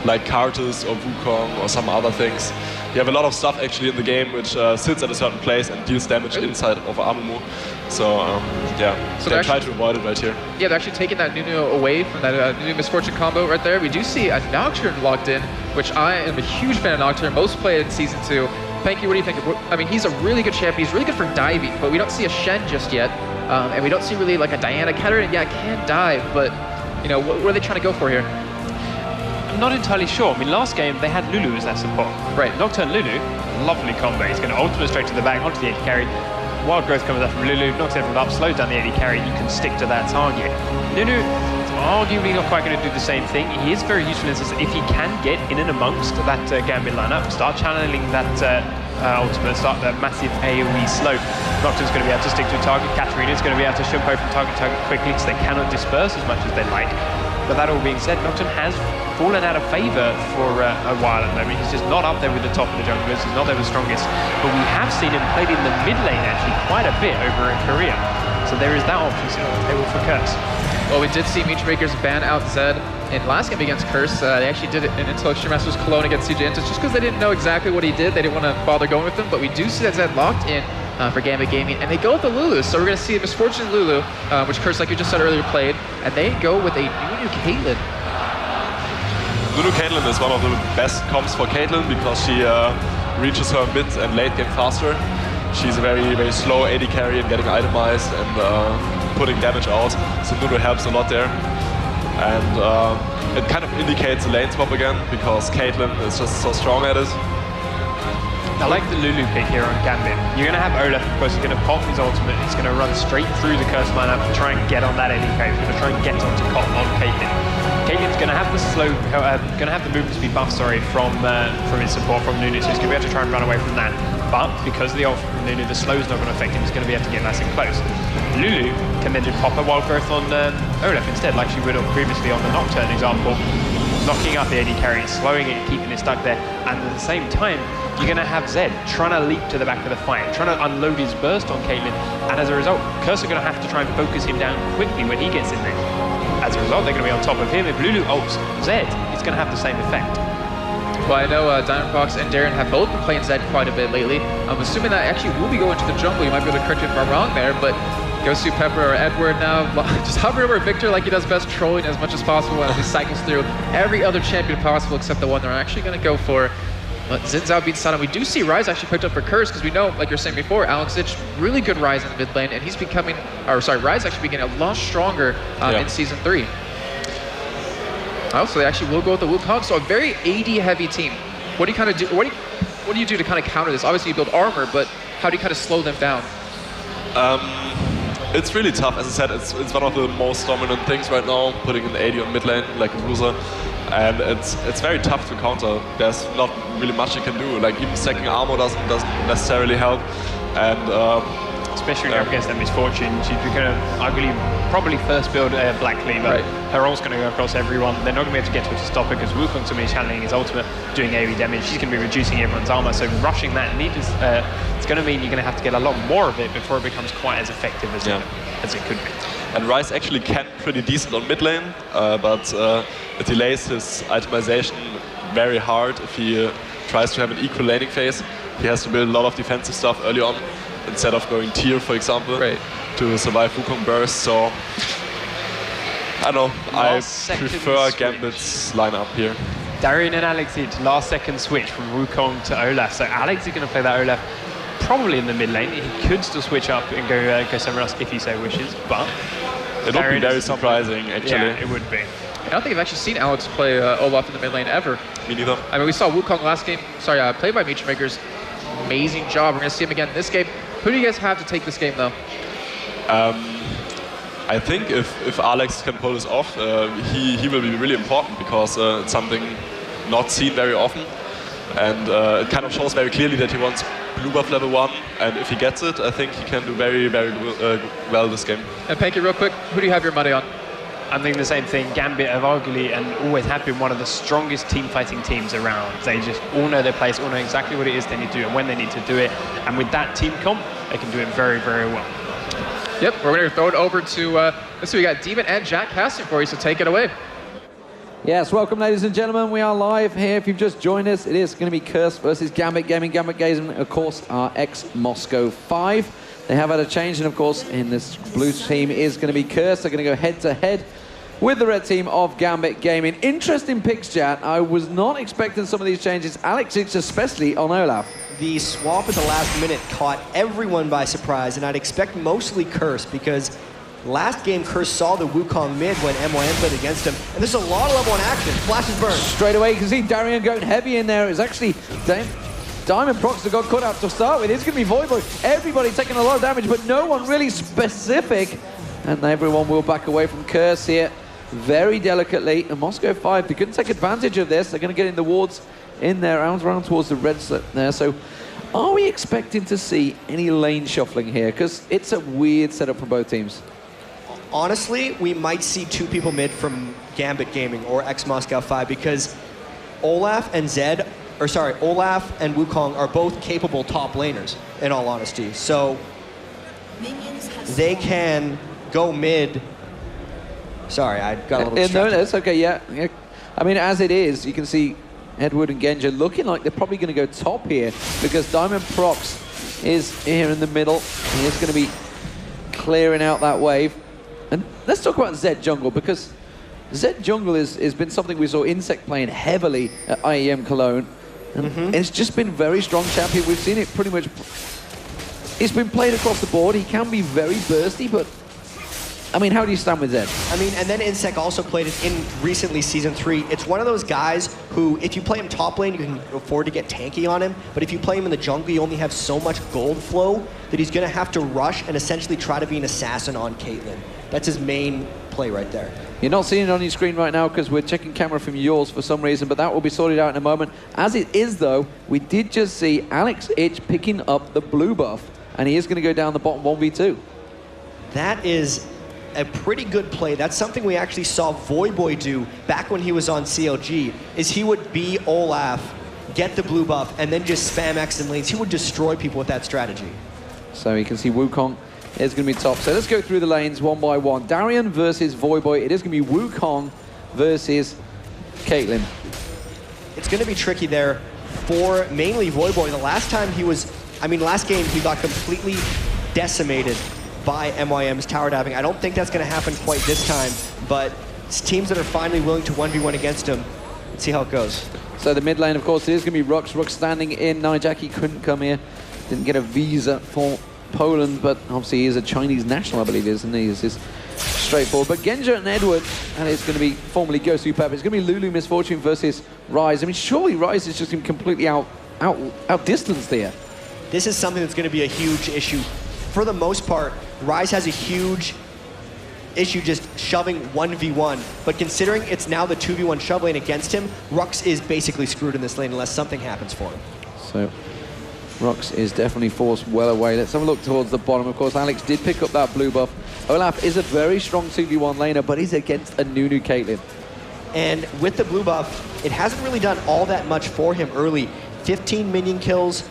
like Kartus or Wukong or some other things. You have a lot of stuff actually in the game which sits at a certain place and deals damage inside of AZUBU. So yeah, so they try to avoid it right here. Yeah, they're actually taking that Nunu away from that Nunu Misfortune combo right there. We do see a Nocturne locked in, which I am a huge fan of Nocturne, most played in Season 2. Panky, what do you think? I mean, he's a really good champion. He's really good for diving, but we don't see a Shen just yet. And we don't see really like a Diana. Katarina, yeah, can dive, but you know, what are they trying to go for here? I'm not entirely sure. I mean, last game they had Lulu as their support. Right. Nocturne Lulu, lovely combo. He's going to ultimate straight to the back, onto the edge carry. Wild Growth comes up from Lulu, knocks everyone up, slows down the AD carry, you can stick to that target. Nunu, arguably not quite going to do the same thing. He is very useful if he can get in and amongst that Gambit lineup, start channeling that ultimate, start that massive AoE slope. Nocturne's going to be able to stick to a target, Katarina's going to be able to shimpo from target to target quickly because they cannot disperse as much as they like. But that all being said, Nocturne has fallen out of favour for a while at the moment. He's just not up there with the top of the junglers, he's not there with the strongest. But we have seen him played in the mid lane actually quite a bit over in Korea. So there is that option still on the table for Curse. Well, we did see MEETYOURMAKERS ban out Zed in last game against Curse. They actually did it in Untitled Extreme Masters Cologne against CJ Intus just because they didn't know exactly what he did. They didn't want to bother going with him, but we do see that Zed locked in for Gambit Gaming, and they go with the Lulu. So we're going to see a Misfortune Lulu, which Curse, like you just said earlier, played, and they go with a new Caitlyn. Lulu Caitlyn is one of the best comps for Caitlyn because she reaches her mid and late game faster. She's a very, very slow AD carry and getting itemized and putting damage out, so Lulu helps a lot there. And it kind of indicates a lane swap again because Caitlyn is just so strong at it. I like the Lulu pick here on Gambit. You're going to have Olaf, of course, he's going to pop his ultimate, he's going to run straight through the Curse lineup and try and get on that AD carry. He's going to try and get onto Cotton on Caitlyn. Caitlyn's going to have the going to have the movement speed buff, from his support from Nunu, so he's going to be able to try and run away from that. But because of the ult from Nunu, the slow's not going to affect him. He's going to be able to get nice and close. Lulu can then just pop a Wild Growth on Olaf instead, like she would have previously on the Nocturne example, knocking up the AD carry, slowing it, keeping it stuck there, and at the same time, you're going to have Zed trying to leap to the back of the fight, trying to unload his burst on Caitlyn, and as a result, Curse are going to have to try and focus him down quickly when he gets in there. As a result, they're going to be on top of him. If Lulu ults Zed, it's going to have the same effect. Well, I know Diamondprox and Darien have both been playing Zed quite a bit lately. I'm assuming that actually will be going to the jungle. You might be able to correct me if I'm wrong there, but Gosu, Pepper, or Edward now just hovering over Victor like he does best, trolling as much as possible as he cycles through every other champion possible except the one they're actually going to go for. Xin Zhao beats Sana. We do see ReDeYe actually picked up for Curse because we know, like you were saying before, Alex Ich, really good ReDeYe in the mid lane, and he's becoming, ReDeYe's actually getting a lot stronger in Season 3. So they actually will go with the Wukong, so a very AD heavy team. What do you kind of do? What do you do to kind of counter this? Obviously you build armor, but how do you kind of slow them down? It's really tough. As I said, it's one of the most dominant things right now, putting an AD on mid lane like a bruiser. And it's very tough to counter. There's not really much you can do. Like even stacking armor doesn't necessarily help. And especially when you're up against that Misfortune, she's going to arguably probably first build a Black Cleaver. Right. Her ult's going to go across everyone. They're not going to be able to get to her to stop her because Wukong's going to be channeling his ultimate, doing AoE damage. She's going to be reducing everyone's armor. So rushing that need is it's going to mean you're going to have to get a lot more of it before it becomes quite as effective as it could be. And ReDeYe actually can pretty decent on mid lane, but it delays his itemization very hard if he tries to have an equal laning phase. He has to build a lot of defensive stuff early on instead of going tier, for example, to survive Wukong burst. So I don't know, I prefer Gambit's lineup here. Darien and Alex Ich, last second switch from Wukong to Olaf. So Alex is going to play that Olaf probably in the mid lane. He could still switch up and go somewhere else if he so wishes, but it would be very surprising, actually. Yeah, it would be. I don't think I've actually seen Alex play Olaf in the mid lane ever. Me neither. I mean, we saw Wukong last game. Sorry, played by MEETYOURMAKERS. Amazing job. We're going to see him again this game. Who do you guys have to take this game, though? I think if Alex can pull this off, he will be really important because it's something not seen very often. And it kind of shows very clearly that he wants blue buff level 1, and if he gets it, I think he can do very, very well this game. And Panky, real quick, who do you have your money on? I'm thinking the same thing. Gambit have arguably and always have been one of the strongest team fighting teams around. They just all know their place, all know exactly what it is they need to do and when they need to do it. And with that team comp, they can do it very, very well. Yep, we're going to throw it over to, let's see, we got Deman and Jatt casting for you, so take it away. Yes, welcome ladies and gentlemen. We are live here. If you've just joined us, it is going to be Curse versus Gambit Gaming. Gambit Gaming, of course, are ex-Moscow 5. They have had a change, and of course, in this blue team is going to be Curse. They're going to go head-to-head with the red team of Gambit Gaming. Interesting picks, Jatt. I was not expecting some of these changes. Alex Ich especially on Olaf. The swap at the last minute caught everyone by surprise, and I'd expect mostly Curse because last game Curse saw the Wukong mid when MYM played against him, and there's a lot of level 1 action. Flashes burn. Straight away, you can see Darien going heavy in there. It's actually Diamondprox have got cut out to start with. It's going to be Voyboy. Everybody taking a lot of damage, but no one really specific. And everyone will back away from Curse here very delicately. And Moscow 5, they couldn't take advantage of this. They're going to get in the wards in there, around towards the red slip there. So are we expecting to see any lane shuffling here? Because it's a weird setup for both teams. Honestly, we might see 2 people mid from Gambit Gaming or ex-Moscow 5 because Olaf and Olaf and Wukong are both capable top laners, in all honesty. So they can go mid. Sorry, I got a little distracted. No, that's okay, yeah. I mean, as it is, you can see Edward and Genja looking like they're probably going to go top here because Diamondprox is here in the middle. He is going to be clearing out that wave. And let's talk about Zed Jungle because Zed Jungle has been something we saw Insect playing heavily at IEM Cologne. And it's just been very strong champion. We've seen it pretty much. It's been played across the board. He can be very bursty, but I mean, how do you stand with Zed? I mean, and then Insect also played it in recently Season 3. It's one of those guys who, if you play him top lane, you can afford to get tanky on him. But if you play him in the jungle, you only have so much gold flow that he's going to have to rush and essentially try to be an assassin on Caitlyn. That's his main play right there. You're not seeing it on your screen right now because we're checking camera from yours for some reason, but that will be sorted out in a moment. As it is, though, we did just see Alex Ich picking up the blue buff, and he is going to go down the bottom 1v2. That is a pretty good play. That's something we actually saw Voyboy do back when he was on CLG, is he would be Olaf, get the blue buff, and then just spam X in lanes. He would destroy people with that strategy. So you can see Wukong is going to be top. So let's go through the lanes one by one. Darien versus Voyboy. It is going to be Wukong versus Caitlyn. It's going to be tricky there for mainly Voyboy. The last time he was, last game he got completely decimated by MYM's tower diving. I don't think that's going to happen quite this time, but it's teams that are finally willing to 1v1 against him. Let's see how it goes. So the mid lane, of course, it is going to be Rhux. Rhux standing in. Nijaki couldn't come here. Didn't get a visa for Poland, but obviously he is a Chinese national, I believe he is, and he is straightforward. But Genja and Edward, and it's going to be formerly Gosu Pep. It's going to be Lulu Misfortune versus Rise. I mean, surely Rise is just completely outdistanced here. This is something that's going to be a huge issue. For the most part, Rise has a huge issue just shoving 1v1, but considering it's now the 2v1 shove lane against him, Rhux is basically screwed in this lane unless something happens for him. So Rhux is definitely forced well away. Let's have a look towards the bottom. Of course, Alex did pick up that blue buff. Olaf is a very strong 2v1 laner, but he's against a Nunu Caitlyn. And with the blue buff, it hasn't really done all that much for him early. 15 minion kills.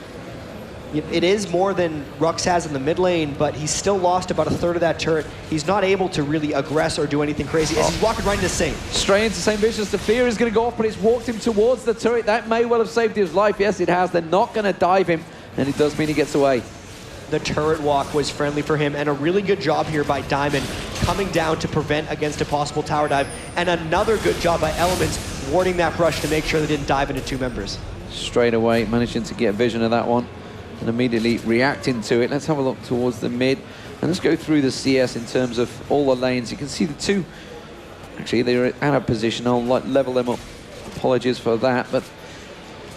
It is more than Rhux has in the mid lane, but he's still lost about a third of that turret. He's not able to really aggress or do anything crazy. As he's walking right into Saint. Straight into Saintvicious. The fear is going to go off, but it's walked him towards the turret. That may well have saved his life. Yes, it has. They're not going to dive him, and it does mean he gets away. The turret walk was friendly for him, and a really good job here by Diamond coming down to prevent against a possible tower dive. And another good job by Elementz warding that brush to make sure they didn't dive into 2 members. Straight away, managing to get vision of that one and immediately reacting to it. Let's have a look towards the mid, and let's go through the CS in terms of all the lanes. You can see the 2, actually they're out of position. I'll level them up. Apologies for that, but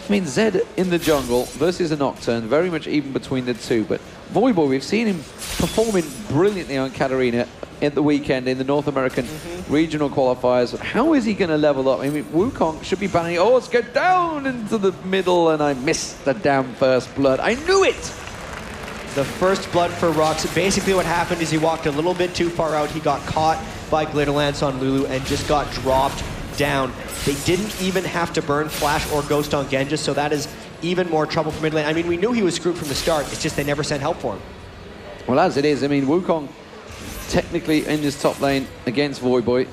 I mean, Zed in the jungle versus a Nocturne, very much even between the 2, but Voyboy, we've seen him performing brilliantly on Katarina at the weekend in the North American regional qualifiers. How is he going to level up? I mean, Wukong should be banning. Oh, let's go down into the middle, and I missed the damn first blood. I knew it! The first blood for Rhux. Basically what happened is he walked a little bit too far out. He got caught by Glitter Lance on Lulu and just got dropped down. They didn't even have to burn Flash or Ghost on Genja, so that is even more trouble for mid lane. I mean, we knew he was screwed from the start. It's just they never sent help for him. Well, as it is, I mean, Wukong technically in this top lane against Voyboy.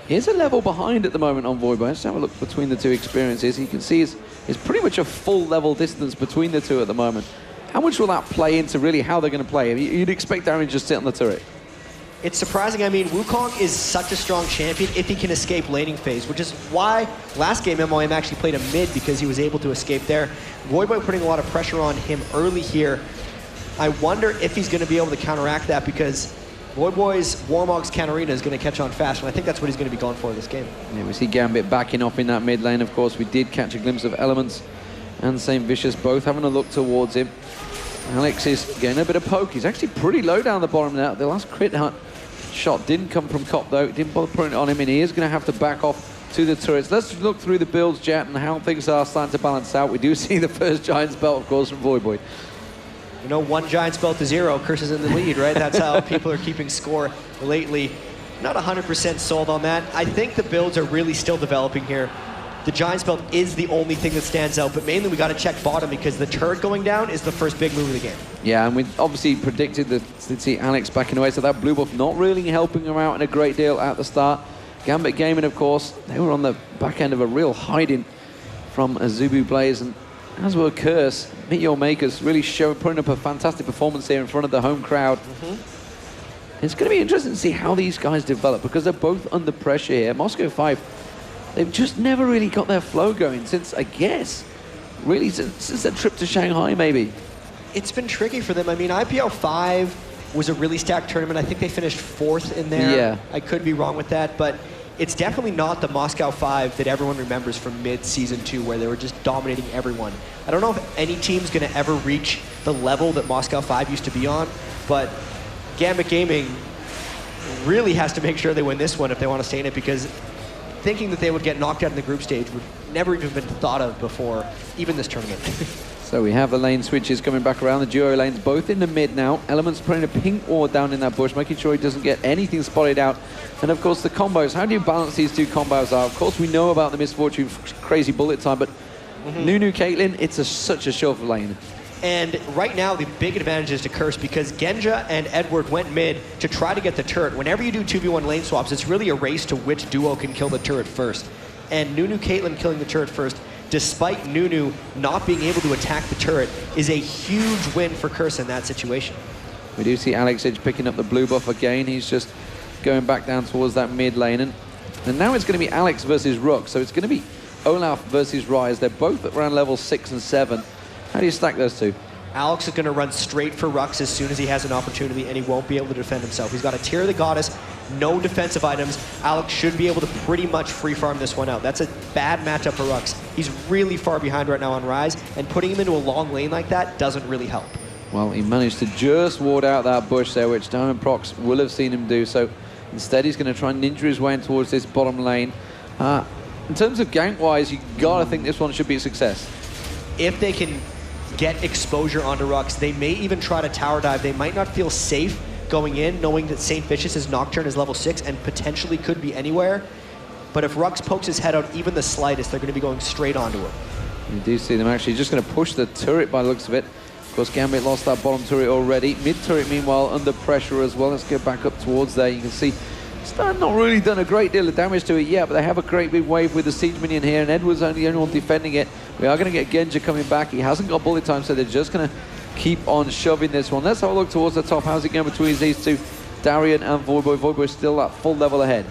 He's a level behind at the moment on Voyboy. Let's have a look between the 2 experiences. You can see it's pretty much a full level distance between the 2 at the moment. How much will that play into really how they're going to play? You'd expect Darien to just sit on the turret. It's surprising. I mean, Wukong is such a strong champion if he can escape laning phase, which is why last game MYM actually played a mid, because he was able to escape there. Voyboy putting a lot of pressure on him early here. I wonder if he's going to be able to counteract that, because Voyboy's Warmog's Katarina is going to catch on fast, and I think that's what he's going to be going for this game. Yeah, we see Gambit backing off in that mid lane. Of course, we did catch a glimpse of Elementz and Saintvicious both having a look towards him. Alex is getting a bit of poke. He's actually pretty low down the bottom now. The last crit shot didn't come from Cop though. It didn't bother putting it on him, and he is going to have to back off to the turrets. Let's look through the builds, Jatt, and how things are starting to balance out. We do see the first Giant's Belt, of course, from Voyboy. You know, 1 Giant's Belt to 0, Curse is in the lead, right? That's how people are keeping score lately. Not 100% sold on that. I think the builds are really still developing here. The Giant's Belt is the only thing that stands out, but mainly we got to check bottom because the turret going down is the first big move of the game. Yeah, and we obviously predicted that to see Alex backing away, so that blue buff not really helping him out in a great deal at the start. Gambit Gaming, of course, they were on the back end of a real hiding from AZUBU Blaze, and as were Curse. MEETYOURMAKERS really putting up a fantastic performance here in front of the home crowd. It's going to be interesting to see how these guys develop because they're both under pressure here. Moscow 5, they've just never really got their flow going since, I guess, really since their trip to Shanghai, maybe. It's been tricky for them. I mean, IPL 5 was a really stacked tournament. I think they finished 4th in there. Yeah. I could be wrong with that, but it's definitely not the Moscow 5 that everyone remembers from mid-season 2 where they were just dominating everyone. I don't know if any team's going to ever reach the level that Moscow 5 used to be on, but Gambit Gaming really has to make sure they win this one if they want to stay in it, because thinking that they would get knocked out in the group stage would never even been thought of before, even this tournament. So we have the lane switches coming back around, the duo lanes both in the mid now. Elementz putting a pink ward down in that bush, making sure he doesn't get anything spotted out. And of course the combos, how do you balance these two combos out? Of course we know about the Misfortune crazy bullet time, but Nunu Caitlyn, it's such a shove lane. And right now, the big advantage is to Curse because Genja and Edward went mid to try to get the turret. Whenever you do 2v1 lane swaps, it's really a race to which duo can kill the turret first. And Nunu Caitlyn killing the turret first, despite Nunu not being able to attack the turret, is a huge win for Curse in that situation. We do see Alex Edge picking up the blue buff again. He's just going back down towards that mid lane. And now it's going to be Alex versus Rhux. So it's going to be Olaf versus Rise. They're both at around level 6 and 7. How do you stack those two? Alex is going to run straight for Rhux as soon as he has an opportunity, and he won't be able to defend himself. He's got a Tear of the Goddess, no defensive items. Alex should be able to pretty much free farm this one out. That's a bad matchup for Rhux. He's really far behind right now on Rise, and putting him into a long lane like that doesn't really help. Well, he managed to just ward out that bush there, which Diamondprox will have seen him do. So instead, he's going to try and ninja his way in towards this bottom lane. In terms of gank-wise, you got to think this one should be a success. If they can get exposure onto Rhux, they may even try to tower dive. They might not feel safe going in, knowing that Saintvicious' Nocturne is level 6 and potentially could be anywhere. But if Rhux pokes his head out even the slightest, they're going to be going straight onto him. You do see them actually just going to push the turret by the looks of it. Of course, Gambit lost that bottom turret already. Mid turret, meanwhile, under pressure as well. Let's get back up towards there. You can see Stan not really done a great deal of damage to it yet, but they have a great big wave with the siege minion here, and Edward's only the only one defending it. We are going to get Genja coming back. He hasn't got bullet time, so they're just going to keep on shoving this one. Let's have a look towards the top. How's it going between these two? Darien and Voyboy. Voyboy still at full level ahead.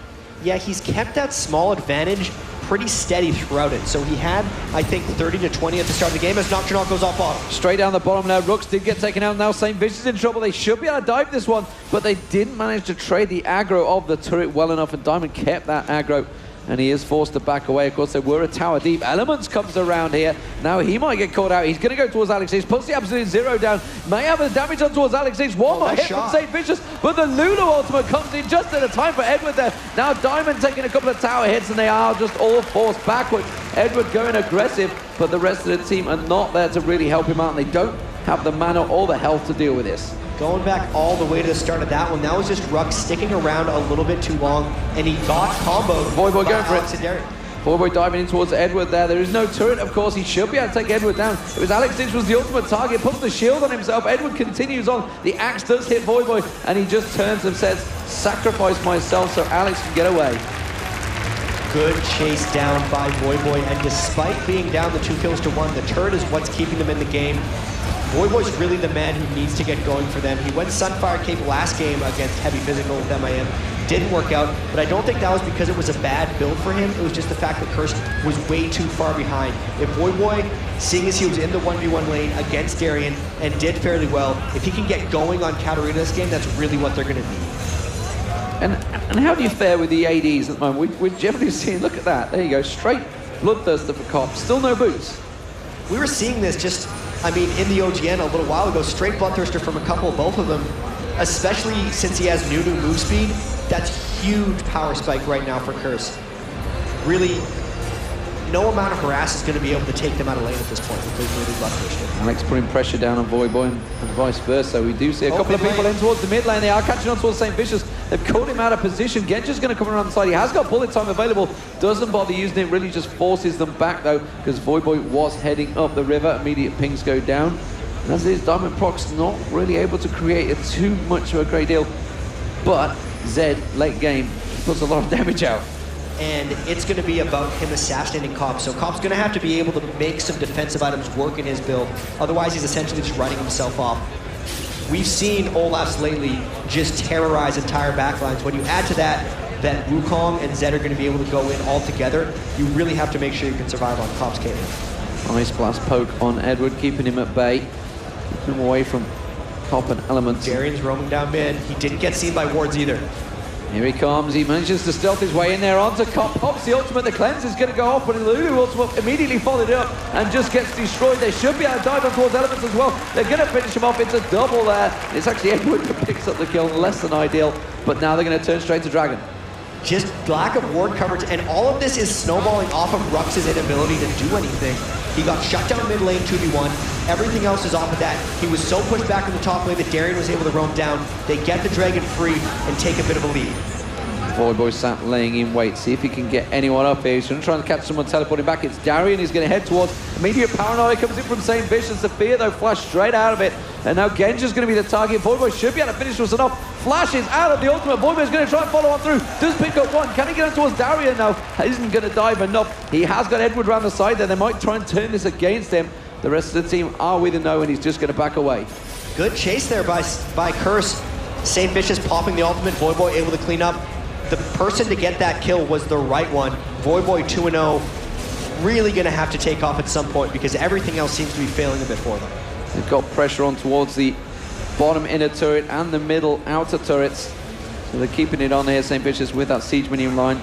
Yeah, he's kept that small advantage pretty steady throughout it. So he had, I think, 30 to 20 at the start of the game as Nocturne goes off bottom. Straight down the bottom now. Rhux did get taken out. Now Saintvicious is in trouble. They should be able to dive this one, but they didn't manage to trade the aggro of the turret well enough, and Diamond kept that aggro, and he is forced to back away. Of course, they were a tower deep. Elementz comes around here. Now he might get caught out. He's going to go towards Alex H. Puts the absolute zero down. May have a damage on towards Alex H. One more hit from Saintvicious, but the Lulu ultimate comes in just at a time for Edward there. Now Diamond taking a couple of tower hits, and they are just all forced backwards. Edward going aggressive, but the rest of the team are not there to really help him out, and they don't have the mana or the health to deal with this. Going back all the way to the start of that one, that was just Rhux sticking around a little bit too long, and he got comboed. Voyboy going for it. Voyboy diving in towards Edward there. There is no turret, of course. He should be able to take Edward down. It was Alex Ditch was the ultimate target. Puts the shield on himself. Edward continues on. The axe does hit Voyboy, and he just turns and says, sacrifice myself so Alex can get away. Good chase down by Voyboy, and despite being down the 2 kills to 1, the turret is what's keeping them in the game. Voyboy's really the man who needs to get going for them. He went Sunfire Cape last game against Heavy Physical with MIM. Didn't work out, but I don't think that was because it was a bad build for him. It was just the fact that Curse was way too far behind. If Voyboy, seeing as he was in the 1v1 lane against Darien and did fairly well, if he can get going on Katarina this game, that's really what they're going to need. And how do you fare with the ADs at the moment? We're generally seeing, look at that. There you go, straight Bloodthirster for Cop. Still no boots. we were seeing this just, I mean, in the OGN a little while ago, straight Bloodthirster from a couple of both of them, especially since he has new move speed. That's huge power spike right now for Curse. Really, no amount of harass is going to be able to take them out of lane at this point with those really Bloodthirster. Alex putting pressure down on Voyboy and vice versa. We do see a couple of people in towards the mid lane. They are catching on towards Saintvicious. They've caught him out of position. Genja's going to come around the side. He has got bullet time available. Doesn't bother using it. Really just forces them back though, because Voyboy was heading up the river. Immediate pings go down. And as it is, Diamondprox not really able to create too much of a great deal. But Zed, late game, puts a lot of damage out. And it's going to be about him assassinating Cop. So Cop's going to have to be able to make some defensive items work in his build. Otherwise, he's essentially just writing himself off. We've seen Olaf's lately just terrorize entire backlines. When you add to that Wukong and Zed are going to be able to go in all together, you really have to make sure you can survive on Cop's Caitlyn. Nice blast poke on Edward, keeping him at bay. Keeping him away from Cop and Elementz. Darien's roaming down mid. He didn't get seen by wards either. Here he comes, he manages to stealth his way in there onto Cop, pops the ultimate, the cleanse is going to go off, but the Lulu ultimate immediately followed it up and just gets destroyed. They should be able to dive on towards Elementz as well. They're going to finish him off, it's a double there. It's actually Edward that picks up the kill, less than ideal, but now they're going to turn straight to Dragon. Just lack of ward coverage, and all of this is snowballing off of Rhux's inability to do anything. He got shut down mid lane 2v1. Everything else is off of that. He was so pushed back in the top lane that Darien was able to roam down. They get the Dragon free and take a bit of a lead. Voyboy sat laying in wait, see if he can get anyone up here. He's going to try and catch someone teleporting back. It's Darien, he's going to head towards immediate paranoia. Comes in from Saintvicious. The fear though flashed straight out of it. And now Genja's going to be the target. Voyboy should be able to finish with enough. Flashes out of the ultimate. Voyboy's going to try and follow on through. Does pick up one. Can he get on towards Darien now? Isn't going to dive enough. He has got Edward around the side there. They might try and turn this against him. The rest of the team are with a no, and he's just going to back away. Good chase there by Curse. Saintvicious popping the ultimate. Voyboy able to clean up. The person to get that kill was the right one. Voyboy 2-0, really going to have to take off at some point because everything else seems to be failing a bit for them. They've got pressure on towards the bottom inner turret and the middle outer turrets. So they're keeping it on here, Saintvicious, with that siege minion line.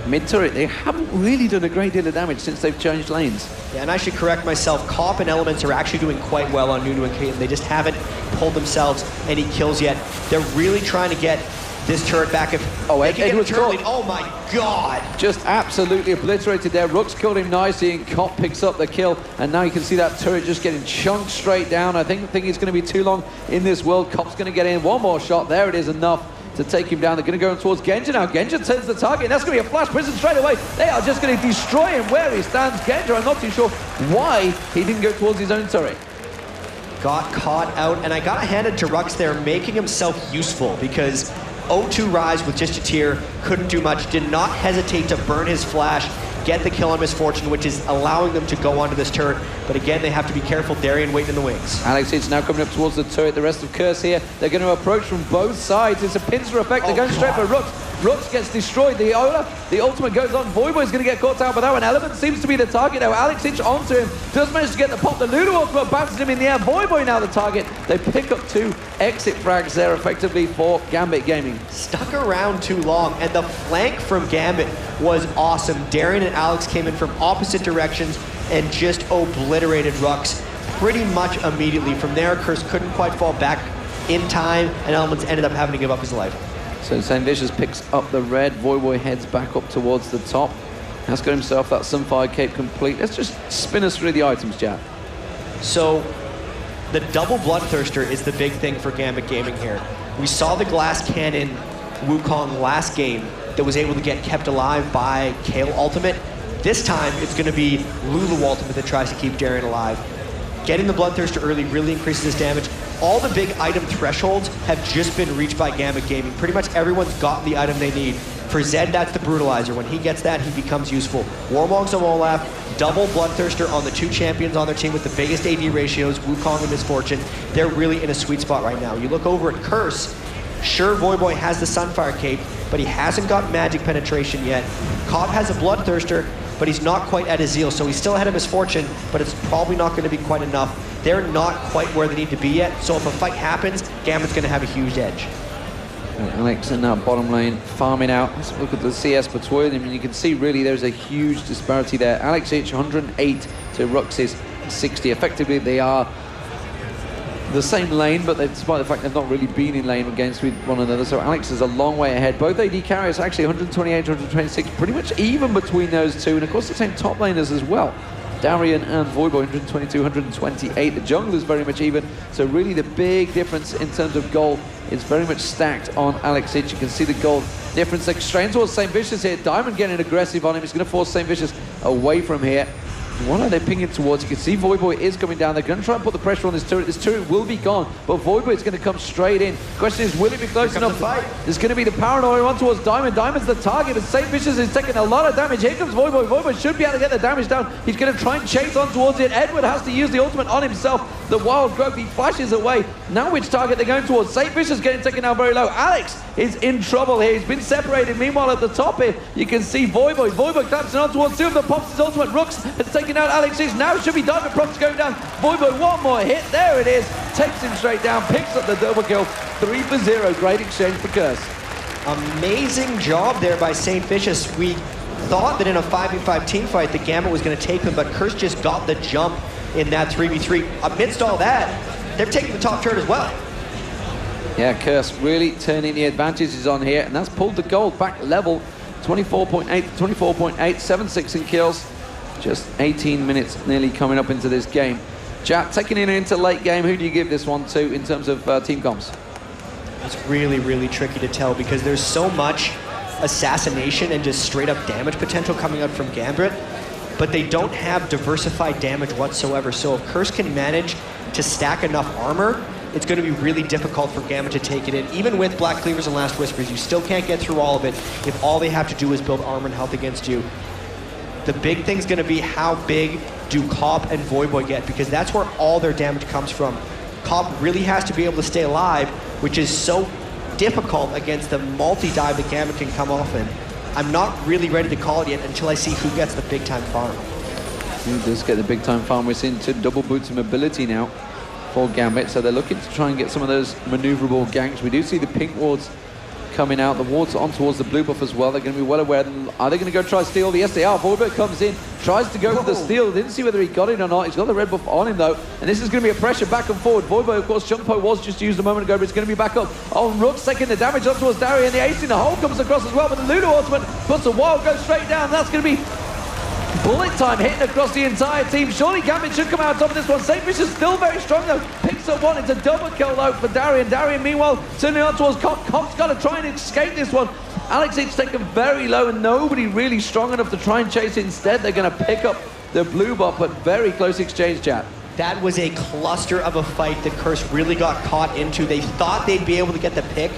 Mid turret, they haven't really done a great deal of damage since they've changed lanes. Yeah, and I should correct myself. Cop and Elementz are actually doing quite well on Nunu and Caitlyn. They just haven't pulled themselves any kills yet. They're really trying to get this turret back. If they can get a turret lead. Oh my god! Just absolutely obliterated there. Rhux killed him nicely and Cop picks up the kill. And now you can see that turret just getting chunked straight down. I think it's going to be too long in this world. Cop's going to get in. One more shot. There it is, enough to take him down. They're going to go towards Genja now. Genja turns the target, and that's going to be a flash prison straight away. They are just going to destroy him where he stands. Genja, I'm not too sure why he didn't go towards his own turret. Got caught out, and I got to hand it to Rhux there, making himself useful because O2 Rise with just a tier, couldn't do much, did not hesitate to burn his flash, get the kill on Misfortune, which is allowing them to go onto this turret. But again, they have to be careful. Darien waiting in the wings. Alex, it's now coming up towards the turret. The rest of Curse here, they're going to approach from both sides. It's a pincer effect. They're going straight for Rhux. Rhux gets destroyed. The ultimate goes on. Voyboy's going to get caught out by that one. Elementz seems to be the target now. Alex Itch onto him. Does manage to get the pop. The Lulu ultimate bounces him in the air. Voyboy now the target. They pick up 2 exit frags there effectively for Gambit Gaming. Stuck around too long, and the flank from Gambit was awesome. Darien and Alex came in from opposite directions and just obliterated Rhux pretty much immediately. From there, Curse couldn't quite fall back in time, and Elementz ended up having to give up his life. So Saintvicious picks up the red. Voyboy heads back up towards the top. Has got himself that Sunfire Cape complete. Let's just spin us through the items, Jatt. So the double Bloodthirster is the big thing for Gambit Gaming here. We saw the glass cannon Wukong last game that was able to get kept alive by Kale ultimate. This time it's going to be Lulu ultimate that tries to keep Darien alive. Getting the Bloodthirster early really increases his damage. All the big item thresholds have just been reached by Gambit Gaming. Pretty much everyone's gotten the item they need. For Zed, that's the Brutalizer. When he gets that, he becomes useful. Warmogs on Olaf, double Bloodthirster on the 2 champions on their team with the biggest AD ratios, Wukong and Misfortune. They're really in a sweet spot right now. You look over at Curse, sure, Voyboy has the Sunfire Cape, but he hasn't got magic penetration yet. Cobb has a Bloodthirster, but he's not quite at his zeal, so he's still ahead of Misfortune, but it's probably not going to be quite enough. They're not quite where they need to be yet, so if a fight happens, Gambit's going to have a huge edge. Alex in that bottom lane, farming out. Let's look at the CS between them, and you can see really there's a huge disparity there. Alex Itch 108 to Rhux's 660. Effectively, they are the same lane, but despite the fact they've not really been in lane against with one another, so Alex is a long way ahead. Both AD carriers actually 128, 126, pretty much even between those two, and of course the same top laners as well. Darien and Voyboy 122, 128. The jungle is very much even, so really the big difference in terms of gold is very much stacked on Alex Hitch. You can see the gold difference straight towards Saintvicious here. Diamond getting aggressive on him. He's going to force Saintvicious away from here. What are they pinging towards? You can see Voyboy is coming down. They're going to try and put the pressure on this turret. This turret will be gone, but Voyboy is going to come straight in. Question is, will it be close enough? There's going to be the paranoia on towards Diamond. Diamond's the target, and Saintvicious is taking a lot of damage. Here comes Voyboy. Voyboy should be able to get the damage down. He's going to try and chase on towards it. Edward has to use the ultimate on himself. The wild growth, he flashes away. Now which target they're going towards? Saintvicious getting taken down very low. Alex is in trouble here. He's been separated. Meanwhile, at the top here, you can see Voyboy. Voyboy collapsing on towards two of them. Pops his ultimate. Rhux has taken out Alex Hitch. Now should be Diamondprox going down. Voyboy, one more hit. There it is. Takes him straight down. Picks up the double kill. 3 for 0. Great exchange for Curse. Amazing job there by Saintvicious. We thought that in a 5v5 team fight, the Gambit was going to take him, but Curse just got the jump in that 3v3. Amidst all that, they're taking the top turret as well. Yeah, Curse really turning the advantages on here, and that's pulled the gold back level. 24.8 to 24.8, 7-6 in kills. Just 18 minutes nearly coming up into this game. Jatt, taking it into late game, who do you give this one to in terms of team comps? It's really, really tricky to tell because there's so much assassination and just straight up damage potential coming out from Gambit, but they don't have diversified damage whatsoever. So if Curse can manage to stack enough armor, it's going to be really difficult for Gambit to take it in. Even with Black Cleavers and Last Whispers, you still can't get through all of it if all they have to do is build armor and health against you. The big thing's going to be how big do Cop and Voyboy get, because that's where all their damage comes from. Cop really has to be able to stay alive, which is so difficult against the multi-dive that Gambit can come off in. I'm not really ready to call it yet until I see who gets the big-time farm. Who does get the big-time farm? We're seeing to double boots of mobility now for Gambit, so they're looking to try and get some of those maneuverable ganks. We do see the pink wards coming out, the wards on towards the blue buff as well. They're going to be well aware. Are they going to go try steal? Yes, they are. Voyboy comes in, tries to go for the steal. Didn't see whether he got it or not. He's got the red buff on him though, and this is going to be a pressure back and forward. Voyboy, of course, Chunk-Po was just used a moment ago, but it's going to be back up on Rhux, taking the damage up towards Darien. The ace in the hole comes across as well, but the Ludo ultimate puts a wild go straight down. That's going to be bullet time hitting across the entire team. Surely Gambit should come out on top of this one. Saintvicious is still very strong though. Picks up one. It's a double kill though for Darien. Darien meanwhile turning on towards Cop. Cop's got to try and escape this one. Alex Hitch taken very low and nobody really strong enough to try and chase it. Instead they're going to pick up the blue buff, but very close exchange, Jatt. That was a cluster of a fight that Curse really got caught into. They thought they'd be able to get the pick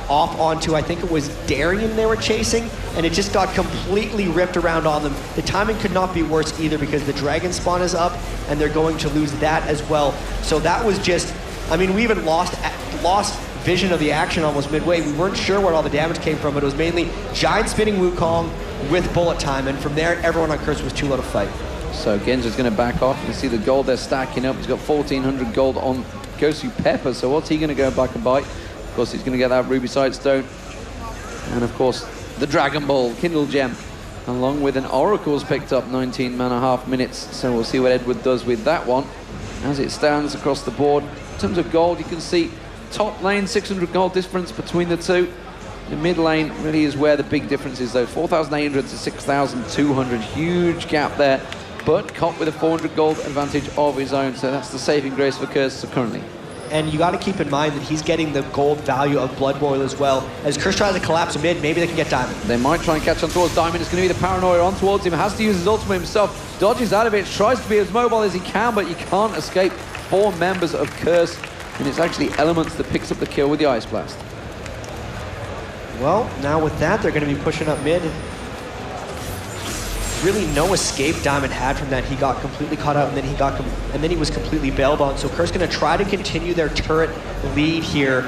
off onto, I think it was Darien they were chasing, and it just got completely ripped around on them. The timing could not be worse either because the dragon spawn is up and they're going to lose that as well. So that was just, I mean, we even lost vision of the action almost midway. We weren't sure where all the damage came from, but it was mainly giant spinning Wukong with bullet time, and from there everyone on Curse was too low to fight. So Genja's going to back off. You can see the gold they're stacking up. He's got 1,400 gold on Gosu Pepper, so what's he going to go back and bite? Of course, he's going to get that Ruby Sightstone. And of course, the Dragon Ball, Kindle Gem, along with an Oracle's picked up 19.5 minutes. So we'll see what Edward does with that one. As it stands across the board, in terms of gold, you can see top lane, 600 gold difference between the two. The mid lane really is where the big difference is though. 4,800 to 6,200, huge gap there. But Cop with a 400 gold advantage of his own. So that's the saving grace for Curse currently. And you got to keep in mind that he's getting the gold value of Blood Boil as well. As Curse tries to collapse mid, maybe they can get Diamond. They might try and catch on towards Diamond. It's going to be the paranoia on towards him. Has to use his ultimate himself. Dodges out of it. Tries to be as mobile as he can, but you can't escape 4 members of Curse. And it's actually Elementz that picks up the kill with the Ice Blast. Well, now with that, they're going to be pushing up mid. Really no escape Diamond had from that. He got completely caught out, and then he was completely bailed on. So Curse going to try to continue their turret lead here.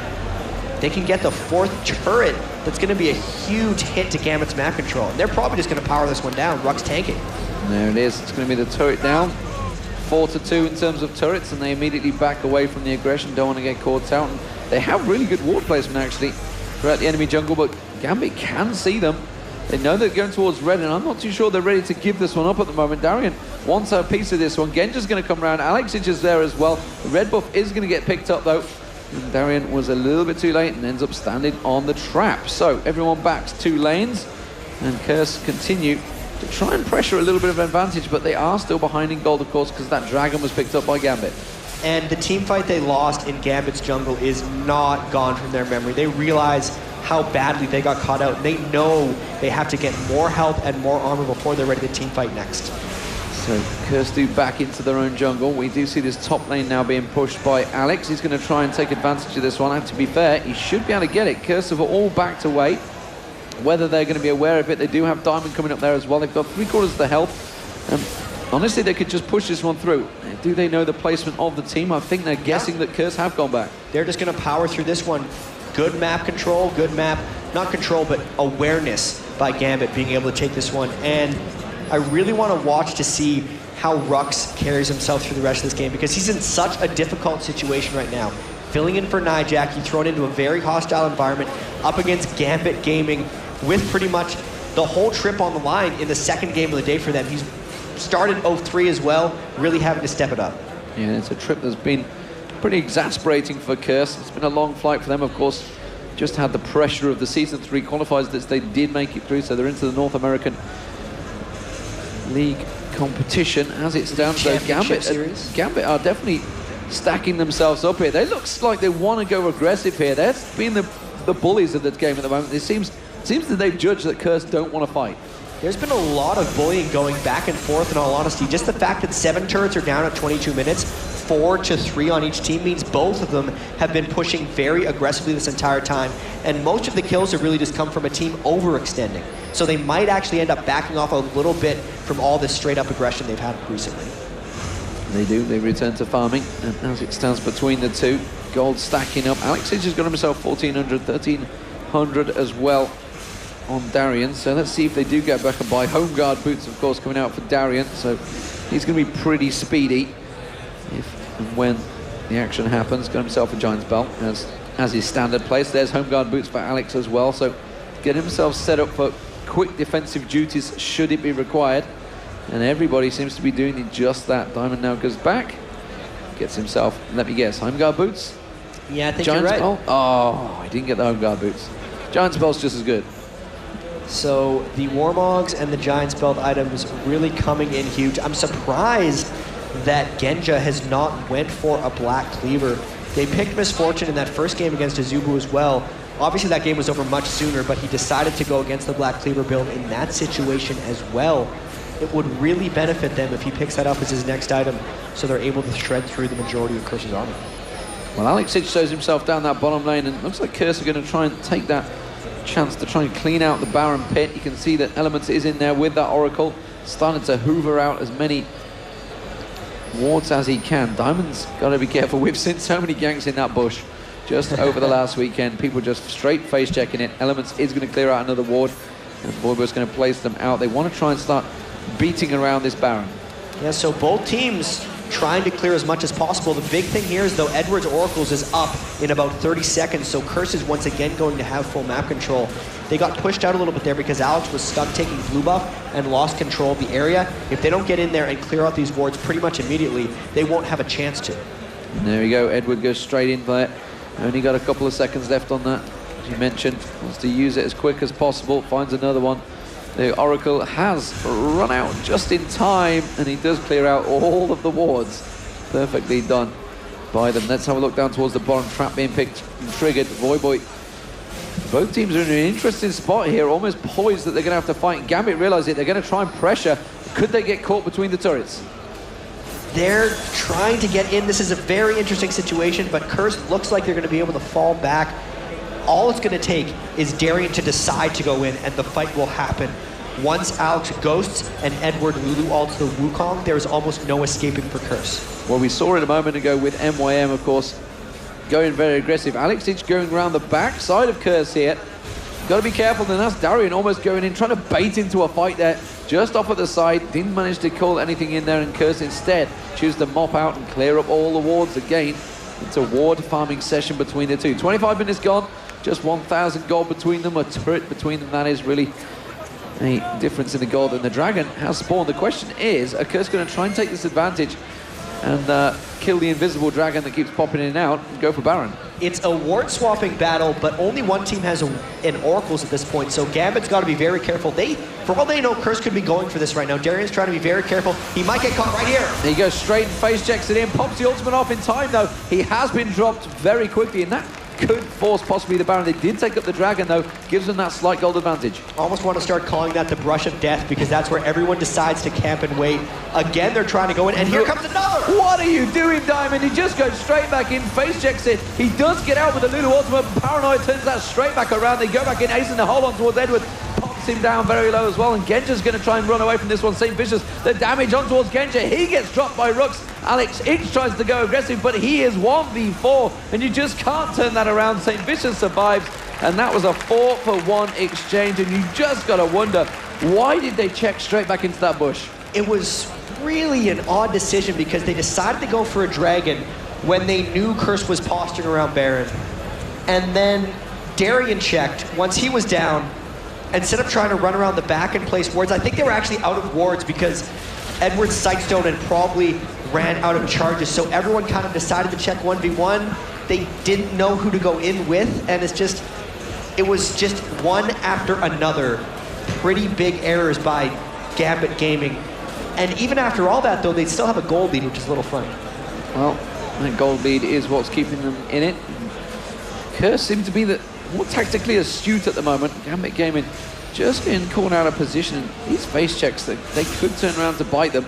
They can get the 4th turret. That's going to be a huge hit to Gambit's map control. And they're probably just going to power this one down. Rhux tanking. There it is. It's going to be the turret down. 4-2 in terms of turrets, and they immediately back away from the aggression. Don't want to get caught out. And they have really good ward placement actually throughout the enemy jungle, but Gambit can see them. They know they're going towards red, and I'm not too sure they're ready to give this one up at the moment. Darien wants a piece of this one. Genja's going to come around. Alexic is there as well. The red buff is going to get picked up, though. And Darien was a little bit too late and ends up standing on the trap. So everyone backs 2 lanes, and Curse continue to try and pressure a little bit of advantage, but they are still behind in gold, of course, because that dragon was picked up by Gambit. And the team fight they lost in Gambit's jungle is not gone from their memory. They realize how badly they got caught out. They know they have to get more health and more armor before they're ready to team fight next. So Curse do back into their own jungle. We do see this top lane now being pushed by Alex. He's going to try and take advantage of this one. And to be fair, he should be able to get it. Curse have all backed away. Whether they're going to be aware of it, they do have Diamond coming up there as well. They've got 3/4 of the health. Honestly, they could just push this one through. Do they know the placement of the team? I think they're guessing that Curse have gone back. They're just going to power through this one. Good map control, good map, not control, but awareness by Gambit being able to take this one. And I really want to watch to see how Rhux carries himself through the rest of this game, because he's in such a difficult situation right now. Filling in for Nijak, he's thrown into a very hostile environment up against Gambit Gaming with pretty much the whole trip on the line in the second game of the day for them. He's started 0-3 as well, really having to step it up. Yeah, it's a trip that's been pretty exasperating for Curse. It's been a long flight for them, of course. Just had the pressure of the Season 3 qualifiers that they did make it through, so they're into the North American League competition as it stands. So Gambit are definitely stacking themselves up here. They look like they want to go aggressive here. They're being the bullies of the game at the moment. It seems that they've judged that Curse don't want to fight. There's been a lot of bullying going back and forth, in all honesty. Just the fact that 7 turrets are down at 22 minutes, 4-3 on each team, means both of them have been pushing very aggressively this entire time. And most of the kills have really just come from a team overextending. So they might actually end up backing off a little bit from all this straight-up aggression they've had recently. They do. They return to farming. And as it stands between the two, gold stacking up. Alex has got himself 1,400, 1,300 as well on Darien. So let's see if they do get back and buy. Home guard boots, of course, coming out for Darien. So he's going to be pretty speedy if and when the action happens. Got himself a Giant's Belt as his standard place. There's home guard boots for Alex as well. So get himself set up for quick defensive duties should it be required. And everybody seems to be doing just that. Diamond now goes back, gets himself, let me guess, home guard boots? Yeah, I think Giant's you're right. Belt? Oh, I didn't get the home guard boots. Giant's Belt's just as good. So the Warmogs and the Giant's Belt items really coming in huge. I'm surprised that Genja has not went for a Black Cleaver. They picked Misfortune in that first game against AZUBU as well. Obviously that game was over much sooner, but he decided to go against the Black Cleaver build in that situation as well. It would really benefit them if he picks that up as his next item, so they're able to shred through the majority of Curse's armor. Well, Alex shows himself down that bottom lane, and looks like Curse are going to try and take that chance to try and clean out the Baron pit. You can see that Elementz is in there with that Oracle, starting to hoover out as many wards as he can. Diamond's got to be careful. We've seen so many ganks in that bush just over the last weekend. People just straight face checking it. Elementz is going to clear out another ward, and Voyboy's going to place them out. They want to try and start beating around this Baron. Yeah, so both teams trying to clear as much as possible. The big thing here is, though, Edward's Oracles is up in about 30 seconds, so Curse is once again going to have full map control. They got pushed out a little bit there because Alex was stuck taking blue buff and lost control of the area. If they don't get in there and clear out these wards pretty much immediately, they won't have a chance to. And there we go, Edward goes straight in there. Only got a couple of seconds left on that, as you mentioned. Wants to use it as quick as possible, finds another one. The Oracle has run out just in time, and he does clear out all of the wards. Perfectly done by them. Let's have a look down towards the bottom. Trap being picked and triggered. Voyboy. Both teams are in an interesting spot here, almost poised that they're going to have to fight. Gambit realize it. They're going to try and pressure. Could they get caught between the turrets? They're trying to get in. This is a very interesting situation, but Curse looks like they're going to be able to fall back. All it's going to take is Darien to decide to go in, and the fight will happen. Once Alex ghosts and Edward Lulu ults the Wukong, there is almost no escaping for Curse. Well, we saw it a moment ago with MYM, of course, going very aggressive. Alex going around the back side of Curse here. Got to be careful, and that's Darien almost going in, trying to bait into a fight there. Just off at the side, didn't manage to call anything in there, and Curse instead choose to mop out and clear up all the wards again. It's a ward farming session between the two. 25 minutes gone. Just 1,000 gold between them, a turret between them. That is really a difference in the gold, and the Dragon has spawned. The question is, are Curse going to try and take this advantage and kill the invisible dragon that keeps popping in and out and go for Baron? It's a ward swapping battle, but only one team has an Oracles at this point, so Gambit's got to be very careful. For all they know, Curse could be going for this right now. Darien's trying to be very careful. He might get caught right here. He goes straight and face checks it in, pops the ultimate off in time though. He has been dropped very quickly, and that could force possibly the Baron. They did take up the Dragon though, gives them that slight gold advantage. Almost want to start calling that the brush of death, because that's where everyone decides to camp and wait. Again, they're trying to go in, and here comes another! What are you doing, Diamond? He just goes straight back in, face checks it. He does get out with a Lulu ultimate. Paranoid turns that straight back around. They go back in, acing the hole on towards Edward. Pops him down very low as well, and Genja's going to try and run away from this one. Saintvicious, the damage on towards Genja. He gets dropped by Rhux. Alex Inch tries to go aggressive, but he is 1v4, and you just can't turn that around. Saintvicious survives, and that was a 4-for-1 exchange, and you just got to wonder, why did they check straight back into that bush? It was really an odd decision, because they decided to go for a Dragon when they knew Curse was posturing around Baron. And then Darien checked once he was down, instead of trying to run around the back and place wards. I think they were actually out of wards because Edward's Sightstone had probably ran out of charges, so everyone kind of decided to check 1v1. They didn't know who to go in with, and it was just one after another pretty big errors by Gambit Gaming. And even after all that, though, they still have a gold lead, which is a little fun. Well, that gold lead is what's keeping them in it. Curse seems to be the more tactically astute at the moment. Gambit Gaming just getting caught out of position. These face checks, they could turn around to bite them.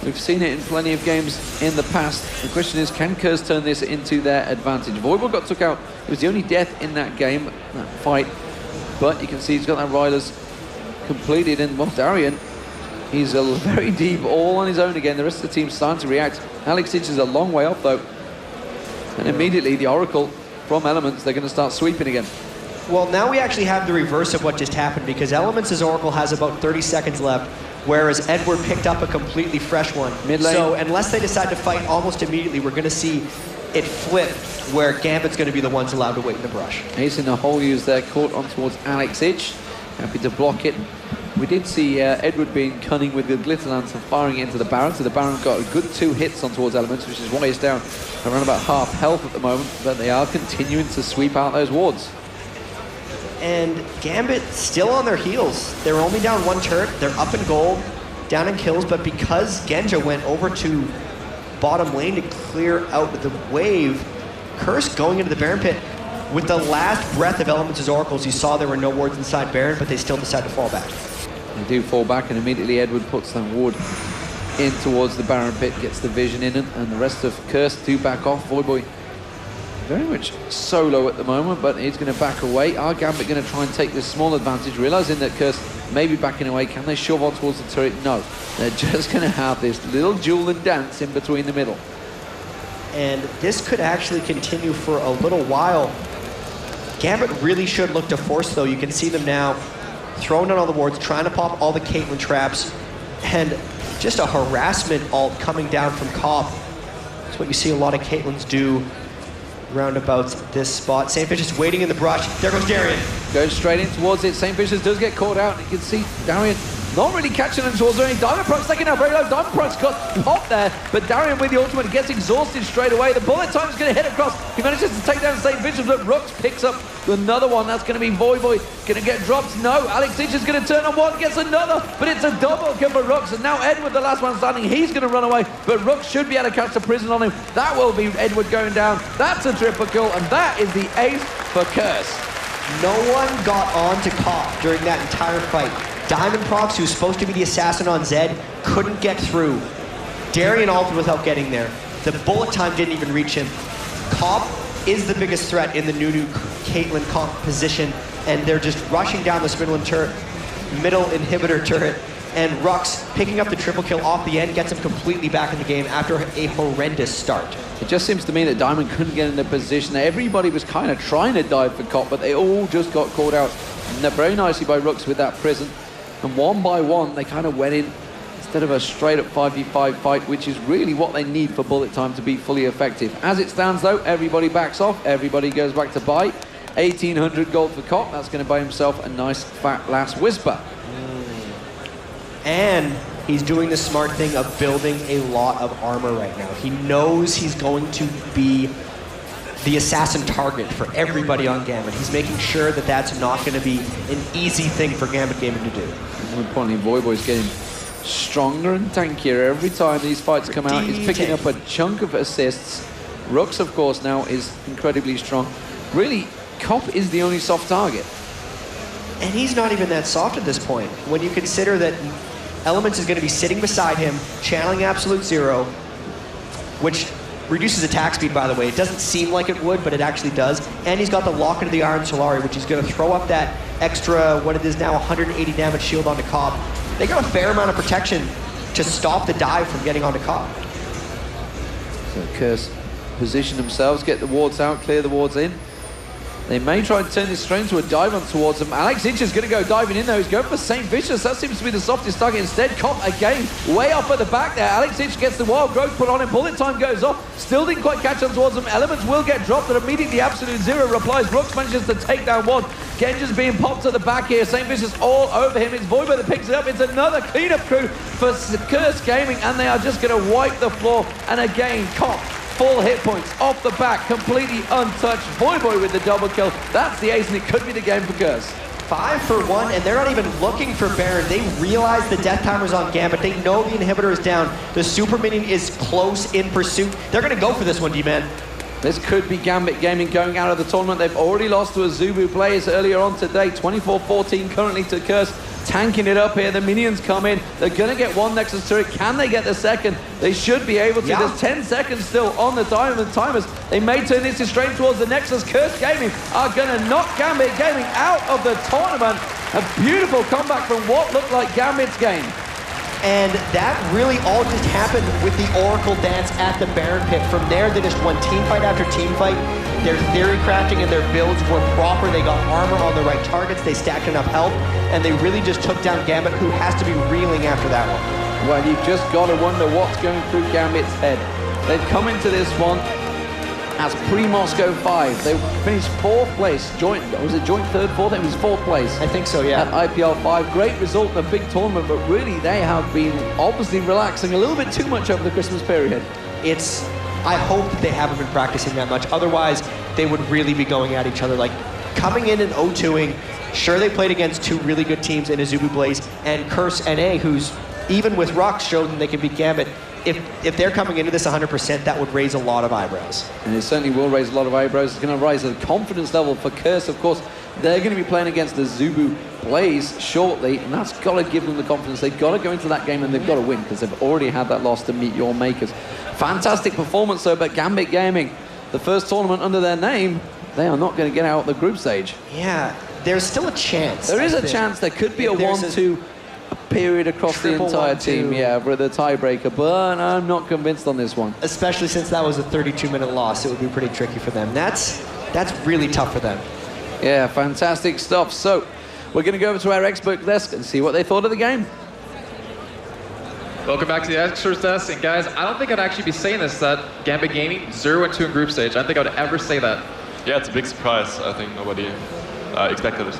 We've seen it in plenty of games in the past. The question is, can Curse turn this into their advantage? Voyboy got took out. It was the only death in that game, that fight. But you can see he's got that Riders completed. And well, Darien, he's very deep, all on his own again. The rest of the team's starting to react. Alex Inch is a long way off, though. And immediately, the Oracle from Elementz, they're going to start sweeping again. Well, now we actually have the reverse of what just happened, because Elementz' Oracle has about 30 seconds left, whereas Edward picked up a completely fresh one. Mid lane. So unless they decide to fight almost immediately, we're going to see it flip, where Gambit's going to be the ones allowed to wait in the brush. Ace in the hole use there, caught on towards Alex Inch. Happy to block it. We did see Edward being cunning with the Glitter Lance and firing it into the Baron, so the Baron got a good 2 hits on towards Elementz, which is why he's down around about half health at the moment, but they are continuing to sweep out those wards. And Gambit still on their heels. They're only down 1 turret, they're up in gold, down in kills, but because Genja went over to bottom lane to clear out the wave, Curse going into the Baron pit. With the last breath of Elementz' Oracles, you saw there were no wards inside Baron, but they still decided to fall back. They do fall back, and immediately Edward puts that ward in towards the Baron pit, gets the vision in it, and the rest of Curse do back off. Voyboy very much solo at the moment, but he's going to back away. Are Gambit going to try and take this small advantage, realizing that Curse may be backing away? Can they shove on towards the turret? No. They're just going to have this little duel and dance in between the middle. And this could actually continue for a little while. Gambit really should look to force, though. You can see them now throwing on all the wards, trying to pop all the Caitlyn traps, and just a harassment ult coming down from Cop. That's what you see a lot of Caitlyn's do roundabouts this spot. Saintvicious waiting in the brush. There goes Darien. Goes straight in towards it. Saintvicious does get caught out. You can see Darien not really catching them towards any. Diamondprox taking out very low. Diamondprox got popped there, but Darien with the ultimate gets exhausted straight away. The bullet time is going to hit across. He manages to take down Saintvicious, but Rhux picks up another one. That's going to be Voyboy. Going to get dropped. No, Alex Inch is going to turn on one, gets another, but it's a double kill for Rhux. And now Edward, the last one standing, he's going to run away, but Rhux should be able to catch the prison on him. That will be Edward going down. That's a triple kill, and that is the ace for Curse. No one got on to Cop during that entire fight. Diamondprox, who's supposed to be the assassin on Zed, couldn't get through. Darien ulted without getting there. The bullet time didn't even reach him. Cop is the biggest threat in the new Caitlyn comp position, and they're just rushing down this middle inhibitor turret, and Rhux picking up the triple kill off the end gets him completely back in the game after a horrendous start. It just seems to me that Diamond couldn't get in a position. Everybody was kind of trying to dive for Cop, but they all just got caught out. And very nicely by Rhux with that prison. And one by one, they kind of went in instead of a straight-up 5v5 fight, which is really what they need for bullet time to be fully effective. As it stands, though, everybody backs off. Everybody goes back to buy. 1,800 gold for Cop. That's going to buy himself a nice, fat last Whisper. And he's doing the smart thing of building a lot of armor right now. He knows he's going to be the assassin target for everybody on Gambit. He's making sure that that's not going to be an easy thing for Gambit Gaming to do. More importantly, Voyboy's getting stronger and tankier every time these fights come out. He's picking up a chunk of assists. Rhux, of course, now is incredibly strong. Really, Cop is the only soft target. And he's not even that soft at this point. When you consider that Elementz is going to be sitting beside him, channeling Absolute Zero, which reduces attack speed, by the way. It doesn't seem like it would, but it actually does. And he's got the lock into the Iron Solari, which is going to throw up that extra, what it is now, 180 damage shield onto Cobb. They got a fair amount of protection to stop the dive from getting onto Cobb. So Curse position themselves, get the wards out, clear the wards in. They may try and turn this straight into a dive on towards them. Alex Inch is going to go diving in though. He's going for Saintvicious. That seems to be the softest target. Instead, Cop again, way up at the back there. Alex Inch gets the wild growth put on him. Bullet time goes off. Still didn't quite catch on towards them. Elementz will get dropped, and immediately Absolute Zero replies. Rhux manages to take down one. Genja's being popped to the back here. Saintvicious all over him. It's Voyboy that picks it up. It's another cleanup crew for Curse Gaming, and they are just going to wipe the floor. And again, Cop, full hit points off the back, completely untouched. Voyboy with the double kill. That's the ace, and it could be the game for Curse. 5 for 1, and they're not even looking for Baron. They realize the death timer's on Gambit. They know the inhibitor is down. The super minion is close in pursuit. They're going to go for this one, D-Man. This could be Gambit Gaming going out of the tournament. They've already lost to AZUBU BLAZE earlier on today. 24-14 currently to Curse. Tanking it up here. The minions come in. They're going to get one Nexus turret. Can they get the second? They should be able to. Yeah. There's 10 seconds still on the timers. They may turn this straight towards the Nexus. Curse Gaming are going to knock Gambit Gaming out of the tournament. A beautiful comeback from what looked like Gambit's game. And that really all just happened with the Oracle dance at the Baron pit. From there, they just won team fight after team fight. Their theory crafting and their builds were proper. They got armor on the right targets. They stacked enough health. And they really just took down Gambit, who has to be reeling after that one. Well, you've just got to wonder what's going through Gambit's head. They've come into this one as pre-Moscow 5. They finished 4th place. Was it joint 3rd, 4th? It was 4th place. I think so, yeah. At IPL 5. Great result in a big tournament, but really they have been obviously relaxing a little bit too much over the Christmas period. I hope that they haven't been practicing that much. Otherwise, they would really be going at each other. Like, coming in and 0-2ing, sure, they played against 2 really good teams in AZUBU BLAZE and Curse NA, who's, even with Rhux, showed them they can beat Gambit. If they're coming into this 100%, that would raise a lot of eyebrows. And it certainly will raise a lot of eyebrows. It's going to raise the confidence level for Curse. Of course, they're going to be playing against the AZUBU BLAZE shortly, and that's got to give them the confidence. They've got to go into that game and they've got to win, because they've already had that loss to MEETYOURMAKERS. Fantastic performance though, but Gambit Gaming, the first tournament under their name, they are not going to get out the group stage. Yeah, there's still a chance. There is a chance there could be a 1-2 period across the entire team, yeah, with a tiebreaker, but I'm not convinced on this one. Especially since that was a 32-minute loss, it would be pretty tricky for them. That's really tough for them. Yeah, fantastic stuff. So we're going to go over to our expert desk and see what they thought of the game. Welcome back to the Experts Desk, and guys, I don't think I'd actually be saying this, that Gambit Gaming 0-2 in group stage. I don't think I would ever say that. Yeah, it's a big surprise. I think nobody expected it.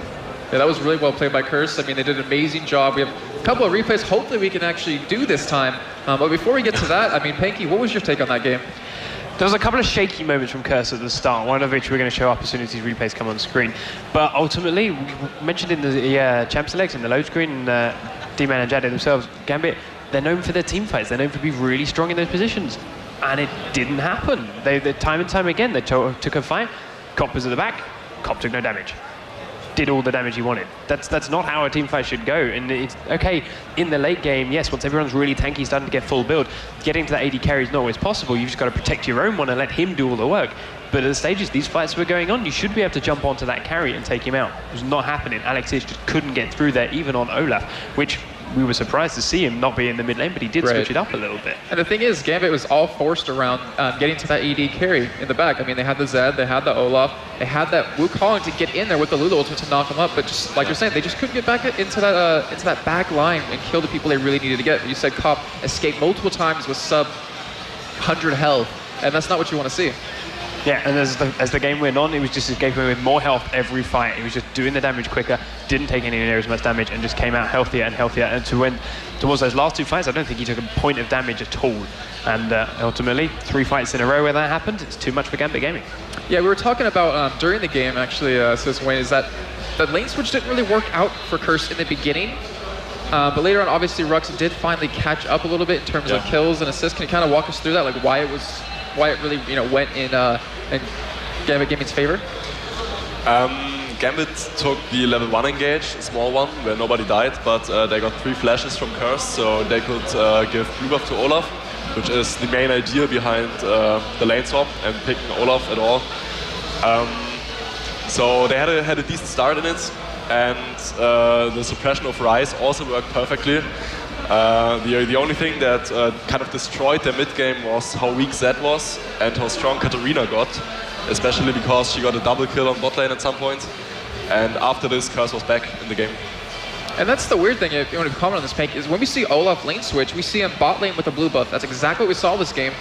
Yeah, that was really well played by Curse. I mean, they did an amazing job. We have a couple of replays hopefully we can actually do this time. But before we get to that, I mean, Panky, what was your take on that game? There was a couple of shaky moments from Curse at the start, one of which we're going to show up as soon as these replays come on screen. But ultimately, we mentioned in the champ selects, in the load screen, and Deman and Jatt themselves, Gambit, they're known for their team fights. They're known for being really strong in those positions. And it didn't happen. They time and time again, they took a fight, Cop was at the back, Cop took no damage. Did all the damage he wanted. That's not how a team fight should go. And it's okay in the late game. Yes, once everyone's really tanky, starting to get full build, getting to that AD carry is not always possible. You've just got to protect your own one and let him do all the work. But at the stages these fights were going on, you should be able to jump onto that carry and take him out. It was not happening. Alex just couldn't get through there, even on Olaf, which we were surprised to see him not be in the mid lane, but he did switch it up a little bit. And the thing is, Gambit was all forced around getting to that ED carry in the back. I mean, they had the Zed, they had the Olaf, they had that Wukong to get in there with the Lulu ultimate to knock him up, but just like you're saying, they just couldn't get back into that back line and kill the people they really needed to get. You said Cop escaped multiple times with sub 100 health, and that's not what you want to see. Yeah, and as the game went on, it was just a game with more health every fight. He was just doing the damage quicker, didn't take any near as much damage, and just came out healthier and healthier. And towards those last 2 fights, I don't think he took a point of damage at all. And ultimately, 3 fights in a row where that happened, it's too much for Gambit Gaming. Yeah, we were talking about during the game, actually, CitizenWayne, is that the lane switch didn't really work out for Curse in the beginning. But later on, obviously, Rhux did finally catch up a little bit in terms of kills and assists. Can you kind of walk us through that, like why it really went in Gambit Gaming's favor? Gambit took the level 1 engage, a small one, where nobody died, but they got 3 flashes from Curse, so they could give blue buff to Olaf, which is the main idea behind the lane swap and picking Olaf at all. So they had a decent start in it, and the suppression of Rise also worked perfectly. The only thing that kind of destroyed their mid game was how weak Zed was and how strong Katarina got, especially because she got a double kill on bot lane at some point. And after this, Curse was back in the game. And that's the weird thing, if you want to comment on this, Panky, is when we see Olaf lane switch, we see him bot lane with a blue buff. That's exactly what we saw this game.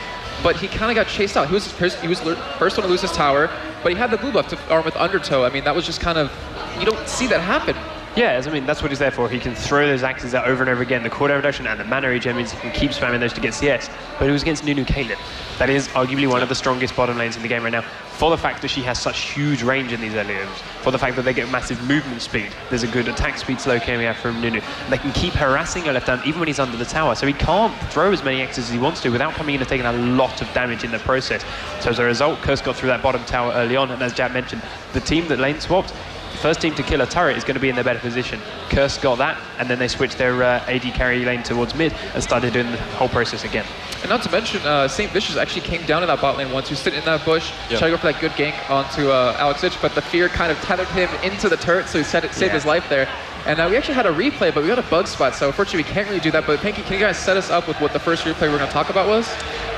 But he kind of got chased out. He was the first one to lose his tower, but he had the blue buff to arm with Undertow. I mean, that was just kind of, you don't see that happen. Yeah, I mean, that's what he's there for. He can throw those axes out over and over again. The cooldown reduction and the mana regen means he can keep spamming those to get CS. But it was against Nunu Caitlyn. That is arguably one of the strongest bottom lanes in the game right now, for the fact that she has such huge range in these early games, for the fact that they get massive movement speed. There's a good attack speed slow coming out from Nunu. And they can keep harassing her left down even when he's under the tower. So he can't throw as many X's as he wants to without coming in and taking a lot of damage in the process. So as a result, Curse got through that bottom tower early on. And as Jatt mentioned, the team that lane swapped, first team to kill a turret is going to be in their better position. Curse got that, and then they switched their AD carry lane towards mid and started doing the whole process again. And not to mention, Saintvicious actually came down to that bot lane once. He was sitting in that bush, trying to go for that good gank onto Alexich, but the fear kind of tethered him into the turret, so he saved his life there. And we actually had a replay, but we got a bug spot, so unfortunately we can't really do that. But Panky, can you guys set us up with what the first replay we're going to talk about was?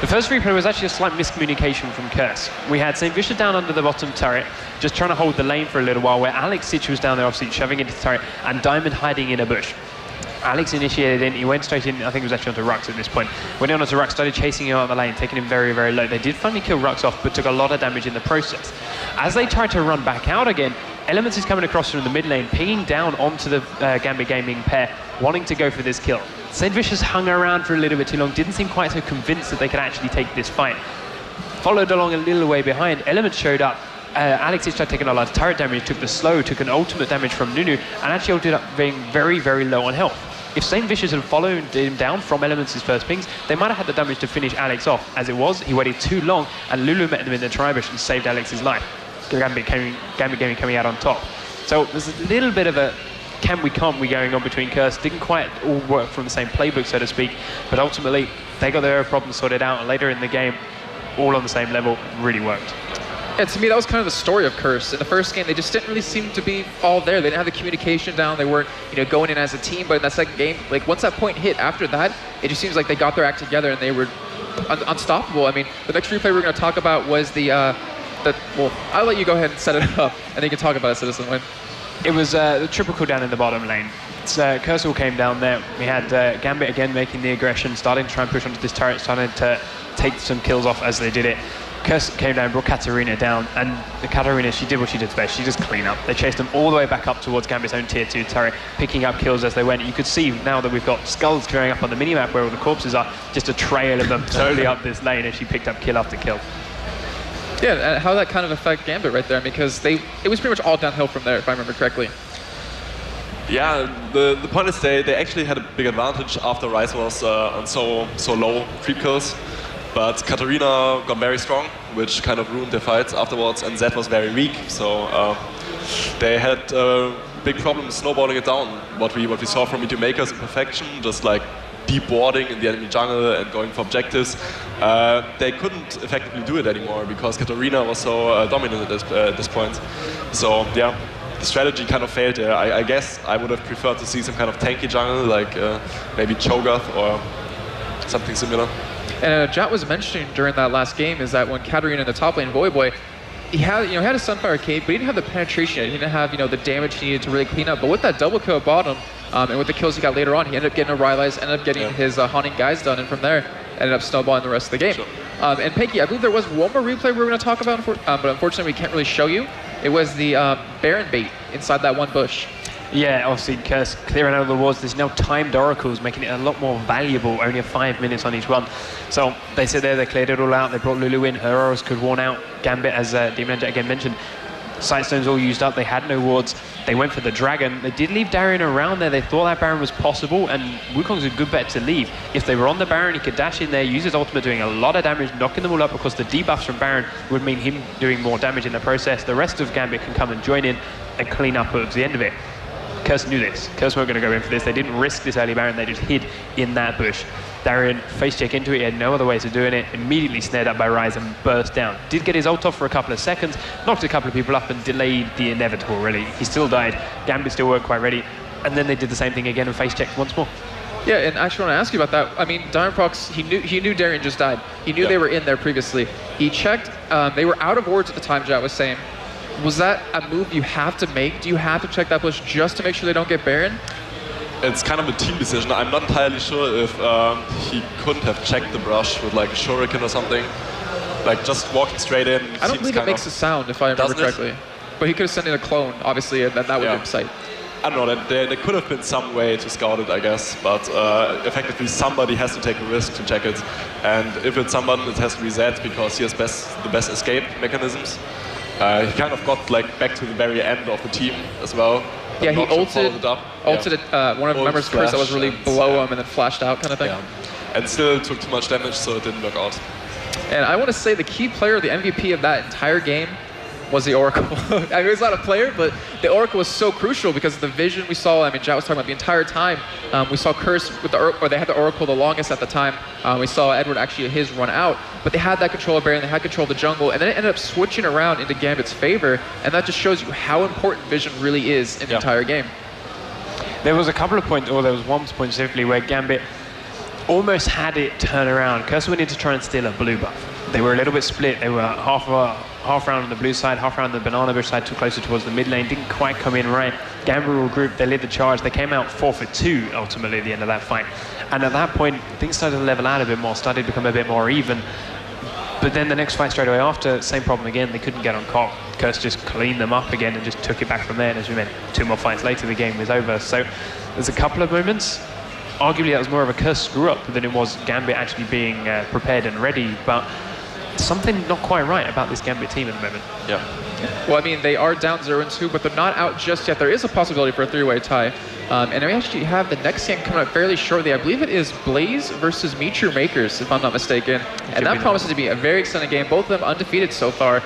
The first replay was actually a slight miscommunication from Curse. We had Saintvicious down under the bottom turret, just trying to hold the lane for a little while, where Alexich was down there obviously shoving into the turret, and Diamond hiding in a bush. Alex initiated in, he went straight in, I think it was actually onto Rhux at this point. Went on onto Rhux, started chasing him out the lane, taking him very, very low. They did finally kill Rhux off, but took a lot of damage in the process. As they tried to run back out again, Elementz is coming across from the mid lane, pinging down onto the Gambit Gaming pair, wanting to go for this kill. Saintvicious hung around for a little bit too long, didn't seem quite so convinced that they could actually take this fight. Followed along a little way behind, Elementz showed up. Alex started taking a lot of turret damage, took the slow, took an ultimate damage from Nunu, and actually ended up being very, very low on health. If Saintvicious had followed him down from Elementz' first pings, they might have had the damage to finish Alex off. As it was, he waited too long, and Lulu met them in the tri-bush and saved Alex's life. Gambit Gaming coming out on top. So there's a little bit of a can't we going on between Curse. Didn't quite all work from the same playbook, so to speak, but ultimately they got their problems sorted out, and later in the game, all on the same level, really worked. Yeah, to me, that was kind of the story of Curse. In the first game, they just didn't really seem to be all there. They didn't have the communication down. They weren't, going in as a team. But in that second game, like once that point hit, after that, it just seems like they got their act together and they were unstoppable. I mean, the next replay we're going to talk about was well, I'll let you go ahead and set it up, and then you can talk about it, CitizenWayne. It was the triple cooldown in the bottom lane. Curse all came down there. We had Gambit again making the aggression, starting to try and push onto this turret, starting to take some kills off as they did it. Curse came down, brought Katarina down, and the Katarina, she did what she did best. She just cleaned up. They chased them all the way back up towards Gambit's own tier 2 turret, picking up kills as they went. You could see now that we've got skulls going up on the minimap where all the corpses are, just a trail of them slowly up this lane as she picked up kill after kill. Yeah, how that kind of affect Gambit right there, because it was pretty much all downhill from there, if I remember correctly. Yeah, the point is they actually had a big advantage after Rise was on so low creep kills. But Katarina got very strong, which kind of ruined their fights afterwards, and Zed was very weak, so they had big problems snowballing it down. What we saw from MEETYOURMAKERS in Perfection, just like deep warding in the enemy jungle and going for objectives, they couldn't effectively do it anymore because Katarina was so dominant at this point. So yeah, the strategy kind of failed there. I guess I would have preferred to see some kind of tanky jungle, like maybe Cho'Gath or something similar. And Jatt was mentioning during that last game is that when Katarina in the top lane, Voyboy, he had a Sunfire Cape, but he didn't have the penetration yet. He didn't have the damage he needed to really clean up. But with that double kill at bottom, and with the kills he got later on, he ended up getting a Rylai's, ended up getting his haunting guys done, and from there ended up snowballing the rest of the game. Sure. And Panky, I believe there was one more replay we were going to talk about, but unfortunately we can't really show you. It was the Baron bait inside that one bush. Yeah, obviously Curse clearing out of the wards. There's now timed oracles, making it a lot more valuable, only 5 minutes on each one. So they sit there, they cleared it all out, they brought Lulu in, her auras could worn out. Gambit, as Demon and Jatt again mentioned, Sightstones all used up, they had no wards. They went for the Dragon. They did leave Darien around there. They thought that Baron was possible, and Wukong's a good bet to leave. If they were on the Baron, he could dash in there, use his ultimate, doing a lot of damage, knocking them all up, because the debuffs from Baron would mean him doing more damage in the process. The rest of Gambit can come and join in and clean up towards the end of it. Curse knew this. Curse weren't going to go in for this. They didn't risk this early Baron. They just hid in that bush. Darien face check into it. He had no other ways of doing it. Immediately snared up by Ryze and burst down. Did get his ult off for a couple of seconds, knocked a couple of people up and delayed the inevitable, really. He still died. Gambit still weren't quite ready. And then they did the same thing again and face checked once more. Yeah, and I actually want to ask you about that. I mean, Diamondprox, he knew Darien just died. He knew they were in there previously. He checked. They were out of wards at the time, Jatt was saying. Was that a move you have to make? Do you have to check that bush just to make sure they don't get Baron? It's kind of a team decision. I'm not entirely sure if he couldn't have checked the brush with like a shuriken or something. Like just walking straight in. I don't believe it makes a sound, if I remember correctly. But he could have sent in a clone, obviously, and then that would have been sight. I don't know, there could have been some way to scout it, I guess, but effectively somebody has to take a risk to check it. And if it's someone, it has to be Zatt because he has the best escape mechanisms. He kind of got like back to the very end of the team as well. Yeah, he ulted one of the members first that was really below him and then flashed out kind of thing. Yeah. And still took too much damage, so it didn't work out. And I want to say the key player, the MVP of that entire game, was the Oracle. I mean, he's not a player, but the Oracle was so crucial because of the vision we saw. I mean, Jatt was talking about the entire time. We saw Curse with or they had the Oracle the longest at the time. We saw Edward actually his run out, but they had that control of Baron, they had control of the jungle, and then it ended up switching around into Gambit's favor, and that just shows you how important vision really is in the entire game. There was a couple of points, or there was one point specifically where Gambit almost had it turn around. Curse went in to try and steal a blue buff. They were a little bit split. They were half round on the blue side, half round on the banana bush side, too closer towards the mid lane, didn't quite come in right. Gambit were grouped, they led the charge, they came out 4 for 2 ultimately at the end of that fight. And at that point, things started to level out a bit more, started to become a bit more even. But then the next fight straight away after, same problem again, they couldn't get on cock. Curse just cleaned them up again and just took it back from there. And as we meant, 2 more fights later, the game was over. So there's a couple of moments. Arguably that was more of a Curse screw up than it was Gambit actually being prepared and ready. But something not quite right about this Gambit team at the moment. Yeah. Well, I mean, they are down 0-2, but they're not out just yet. There is a possibility for a 3-way tie. And we actually have the next game coming up fairly shortly. I believe it is Blaze versus MEETYOURMAKERS, if I'm not mistaken. And that promises to be a very exciting game. Both of them undefeated so far.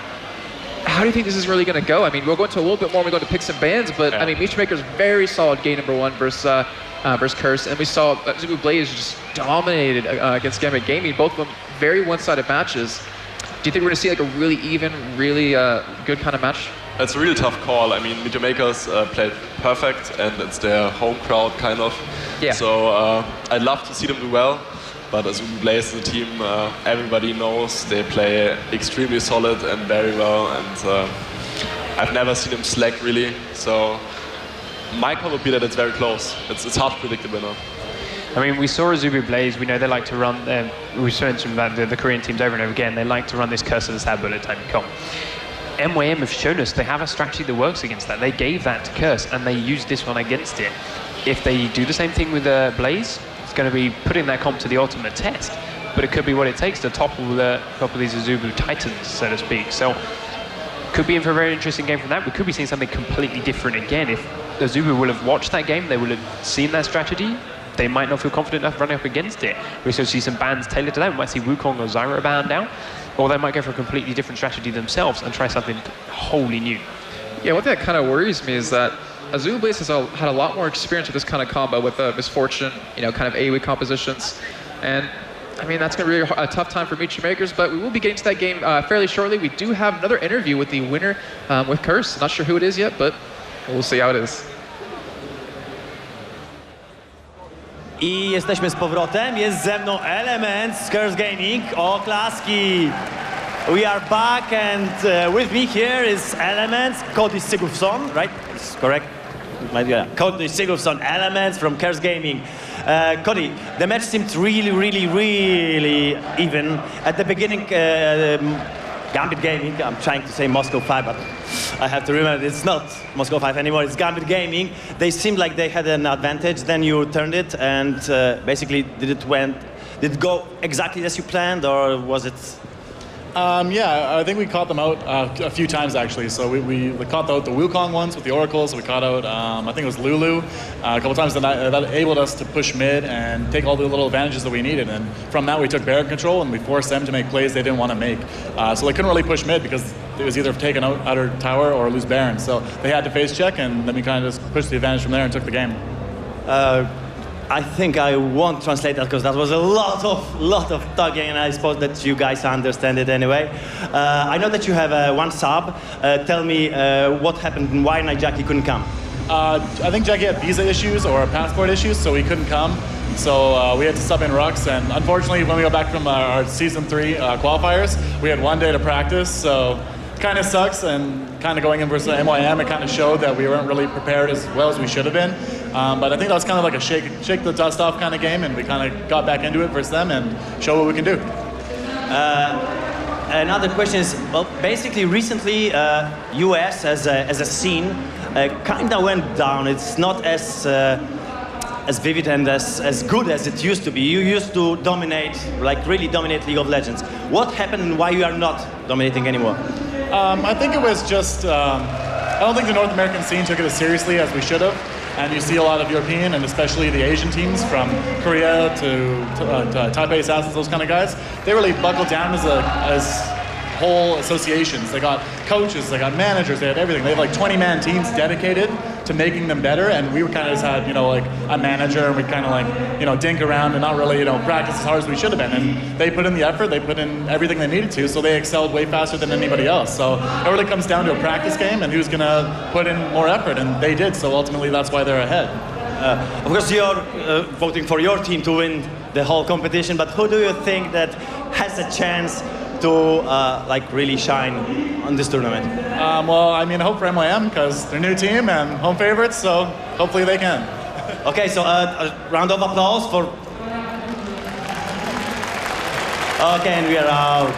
How do you think this is really going to go? I mean, we'll go into a little bit more when we go into picks and bans, but I mean, MEETYOURMAKERS very solid game #1 versus Curse. And we saw AZUBU BLAZE just dominated against Gambit Gaming. Both of them very one-sided matches. Do you think we're going to see like a really even, really good kind of match? It's a really tough call. I mean, MEETYOURMAKERS played perfect, and it's their home crowd, kind of. Yeah. So I'd love to see them do well, but AZUBU BLAZE is a team everybody knows. They play extremely solid and very well, and I've never seen them slack, really. So my call would be that it's very close. It's hard to predict the winner. I mean, we saw AZUBU BLAZE. We know they like to run, we've mentioned that the Korean teams over and over again, they like to run this Curse of the Sad Bullet time comp. MYM have shown us they have a strategy that works against that. They gave that to Curse, and they used this one against it. If they do the same thing with Blaze, it's going to be putting that comp to the ultimate test, but it could be what it takes to topple these AZUBU Titans, so to speak. So, could be in for a very interesting game from that. We could be seeing something completely different again. If AZUBU will have watched that game, they will have seen that strategy. They might not feel confident enough running up against it. We still see some bans tailored to that. We might see Wukong or Zyra banned out. Or they might go for a completely different strategy themselves and try something wholly new. Yeah, one thing that kind of worries me is that AZUBU BLAZE has had a lot more experience with this kind of combo with Misfortune, you know, kind of AoE compositions. And I mean, that's going to be a tough time for MEETYOURMAKERS, but we will be getting to that game fairly shortly. We do have another interview with the winner with Curse. Not sure who it is yet, but we'll see how it is. I jesteśmy z powrotem. Jest ze mną Elementz, Curse Gaming. Oklaski! We are back, and with me here is Elementz, Cody Sigurdsson, right? It's correct? Cody Sigurdsson, Elementz from Curse Gaming. Cody, the match seemed really even. At the beginning, Gambit Gaming, I'm trying to say Moscow 5, but I have to remember it's not Moscow 5 anymore, it's Gambit Gaming. They seemed like they had an advantage, then you turned it, and basically did it go exactly as you planned, or was it? Yeah, I think we caught them out a few times actually. So we caught out the Wukong once with the Oracles. We caught out, I think it was Lulu, a couple times that enabled us to push mid and take all the little advantages that we needed. And from that we took Baron control and we forced them to make plays they didn't want to make. So they couldn't really push mid because it was either taken out outer tower or lose Baron. So they had to face check, and then we kind of just pushed the advantage from there and took the game. I think I won't translate that because that was a lot of talking, and I suppose that you guys understand it anyway. I know that you have one sub. Tell me what happened and why Jackie couldn't come. I think Jackie had visa issues or passport issues, so he couldn't come. So we had to sub in Rhux, and unfortunately when we got back from our Season 3 qualifiers, we had 1 day to practice, so kind of sucks. And kind of going in versus MEETYOURMAKERS, it kind of showed that we weren't really prepared as well as we should have been. But I think that was kind of like a shake the dust off kind of game, and we kind of got back into it versus them and show what we can do. Another question is, well, basically recently US as a scene kind of went down. It's not as vivid and as good as it used to be. You used to dominate, like really dominate League of Legends. What happened and why you are not dominating anymore? I think it was just, I don't think the North American scene took it as seriously as we should have. And you see a lot of European and especially the Asian teams from Korea to Taipei Assassins, those kind of guys, they really buckled down as whole associations. They got coaches, they got managers, they had everything. They had like 20-man teams dedicated to making them better, and we kind of just had, like a manager, and we kind of like, dink around and not really, practice as hard as we should have been. And they put in the effort, they put in everything they needed to, so they excelled way faster than anybody else. So it really comes down to a practice game and who's gonna put in more effort, and they did, so ultimately that's why they're ahead. Of course you're voting for your team to win the whole competition, but who do you think that has a chance to like really shine on this tournament? Well, I mean, I hope for MEETYOURMAKERS because they're new team and home favorites, so hopefully they can. Okay, so a round of applause for... Okay, and we are out.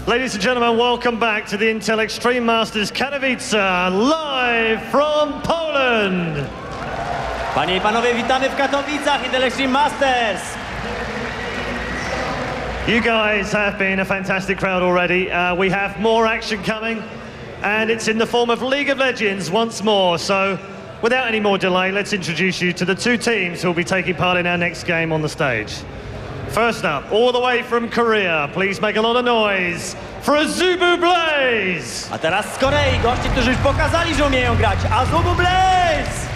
Ladies and gentlemen, welcome back to the Intel Extreme Masters Katowice, live from Poland. Panie i panowie, witamy w Katowicach, Intel Extreme Masters. You guys have been a fantastic crowd already. We have more action coming, and it's in the form of League of Legends once more. So, without any more delay, let's introduce you to the 2 teams who will be taking part in our next game on the stage. First up, all the way from Korea, please make a lot of noise for AZUBU BLAZE! A teraz z Korei, goście, którzy już pokazali, że umieją grać. AZUBU BLAZE!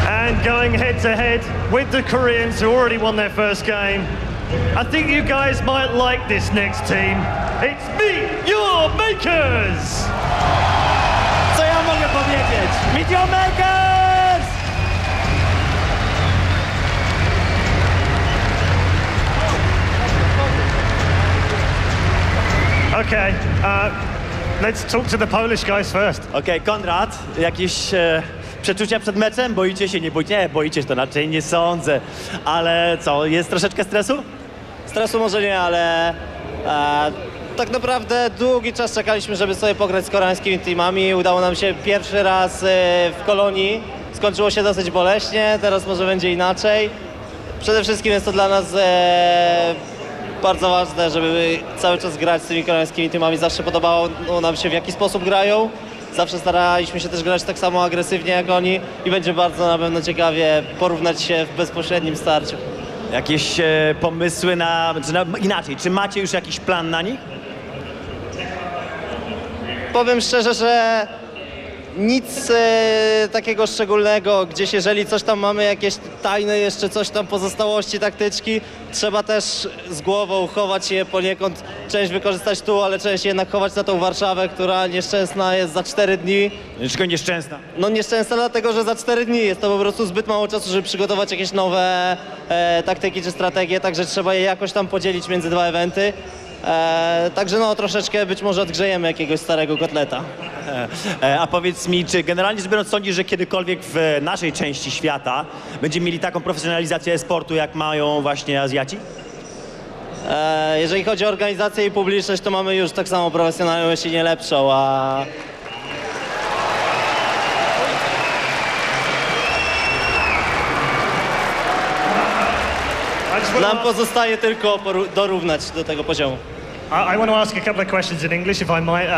And going head to head with the Koreans who already won their first game. I think you guys might like this next team. It's MEETYOURMAKERS! Co ja mogę powiedzieć? MEETYOURMAKERS! Okay, let's talk to the Polish guys first. Okay, Konrad, jakieś przeczucia przed meczem? Boicie się, nie boicie? Nie, boicie się, to raczej nie sądzę. Ale co, jest troszeczkę stresu? Stresu może nie, ale tak naprawdę długi czas czekaliśmy, żeby sobie pograć z koreańskimi teamami. Udało nam się pierwszy raz w Kolonii. Skończyło się dosyć boleśnie, teraz może będzie inaczej. Przede wszystkim jest to dla nas bardzo ważne, żeby cały czas grać z tymi koreańskimi teamami. Zawsze podobało nam się, w jaki sposób grają. Zawsze staraliśmy się też grać tak samo agresywnie jak oni i będzie bardzo na pewno ciekawie porównać się w bezpośrednim starciu. Jakieś pomysły inaczej, czy macie już jakiś plan na nich? Powiem szczerze, że nic takiego szczególnego, gdzieś jeżeli coś tam mamy, jakieś tajne jeszcze coś tam pozostałości, taktyczki, trzeba też z głową chować je poniekąd, część wykorzystać tu, ale część jednak chować na tą Warszawę, która nieszczęsna jest za 4 dni. Dlaczego nieszczęsna? No nieszczęsna dlatego, że za 4 dni jest to po prostu zbyt mało czasu, żeby przygotować jakieś nowe taktyki czy strategie, także trzeba je jakoś tam podzielić między 2 eventy. Także no troszeczkę być może odgrzejemy jakiegoś starego kotleta. A powiedz mi, czy generalnie rzecz biorąc sądzisz, że kiedykolwiek w naszej części świata będziemy mieli taką profesjonalizację e-sportu, jak mają właśnie Azjaci? Jeżeli chodzi o organizację i publiczność, to mamy już tak samo profesjonalną, jeśli nie lepszą, a nam pozostaje tylko dorównać do tego poziomu. I want to ask a couple of questions in English, if I might.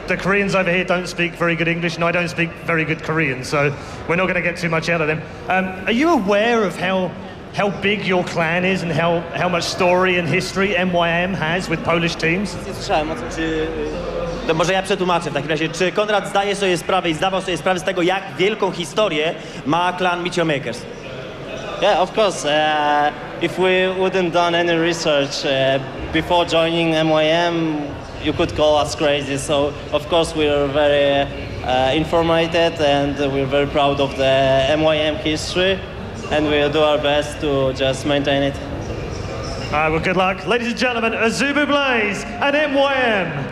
The Koreans over here don't speak very good English, and I don't speak very good Korean, so we're not going to get too much out of them. Are you aware of how big your clan is and how much story and history MYM has with Polish teams? Nie słyszałem o co. To może ja przetłumaczę w takim razie. Czy Konrad zdaje sobie sprawę i zdawał sobie sprawę z tego, jak wielką historię ma klan MEETYOURMAKERS? Yeah, of course. If we wouldn't done any research before joining MYM, you could call us crazy. So, of course, we are very informated and we're very proud of the MYM history, and we'll do our best to just maintain it. Well, good luck. Ladies and gentlemen, AZUBU BLAZE and MYM.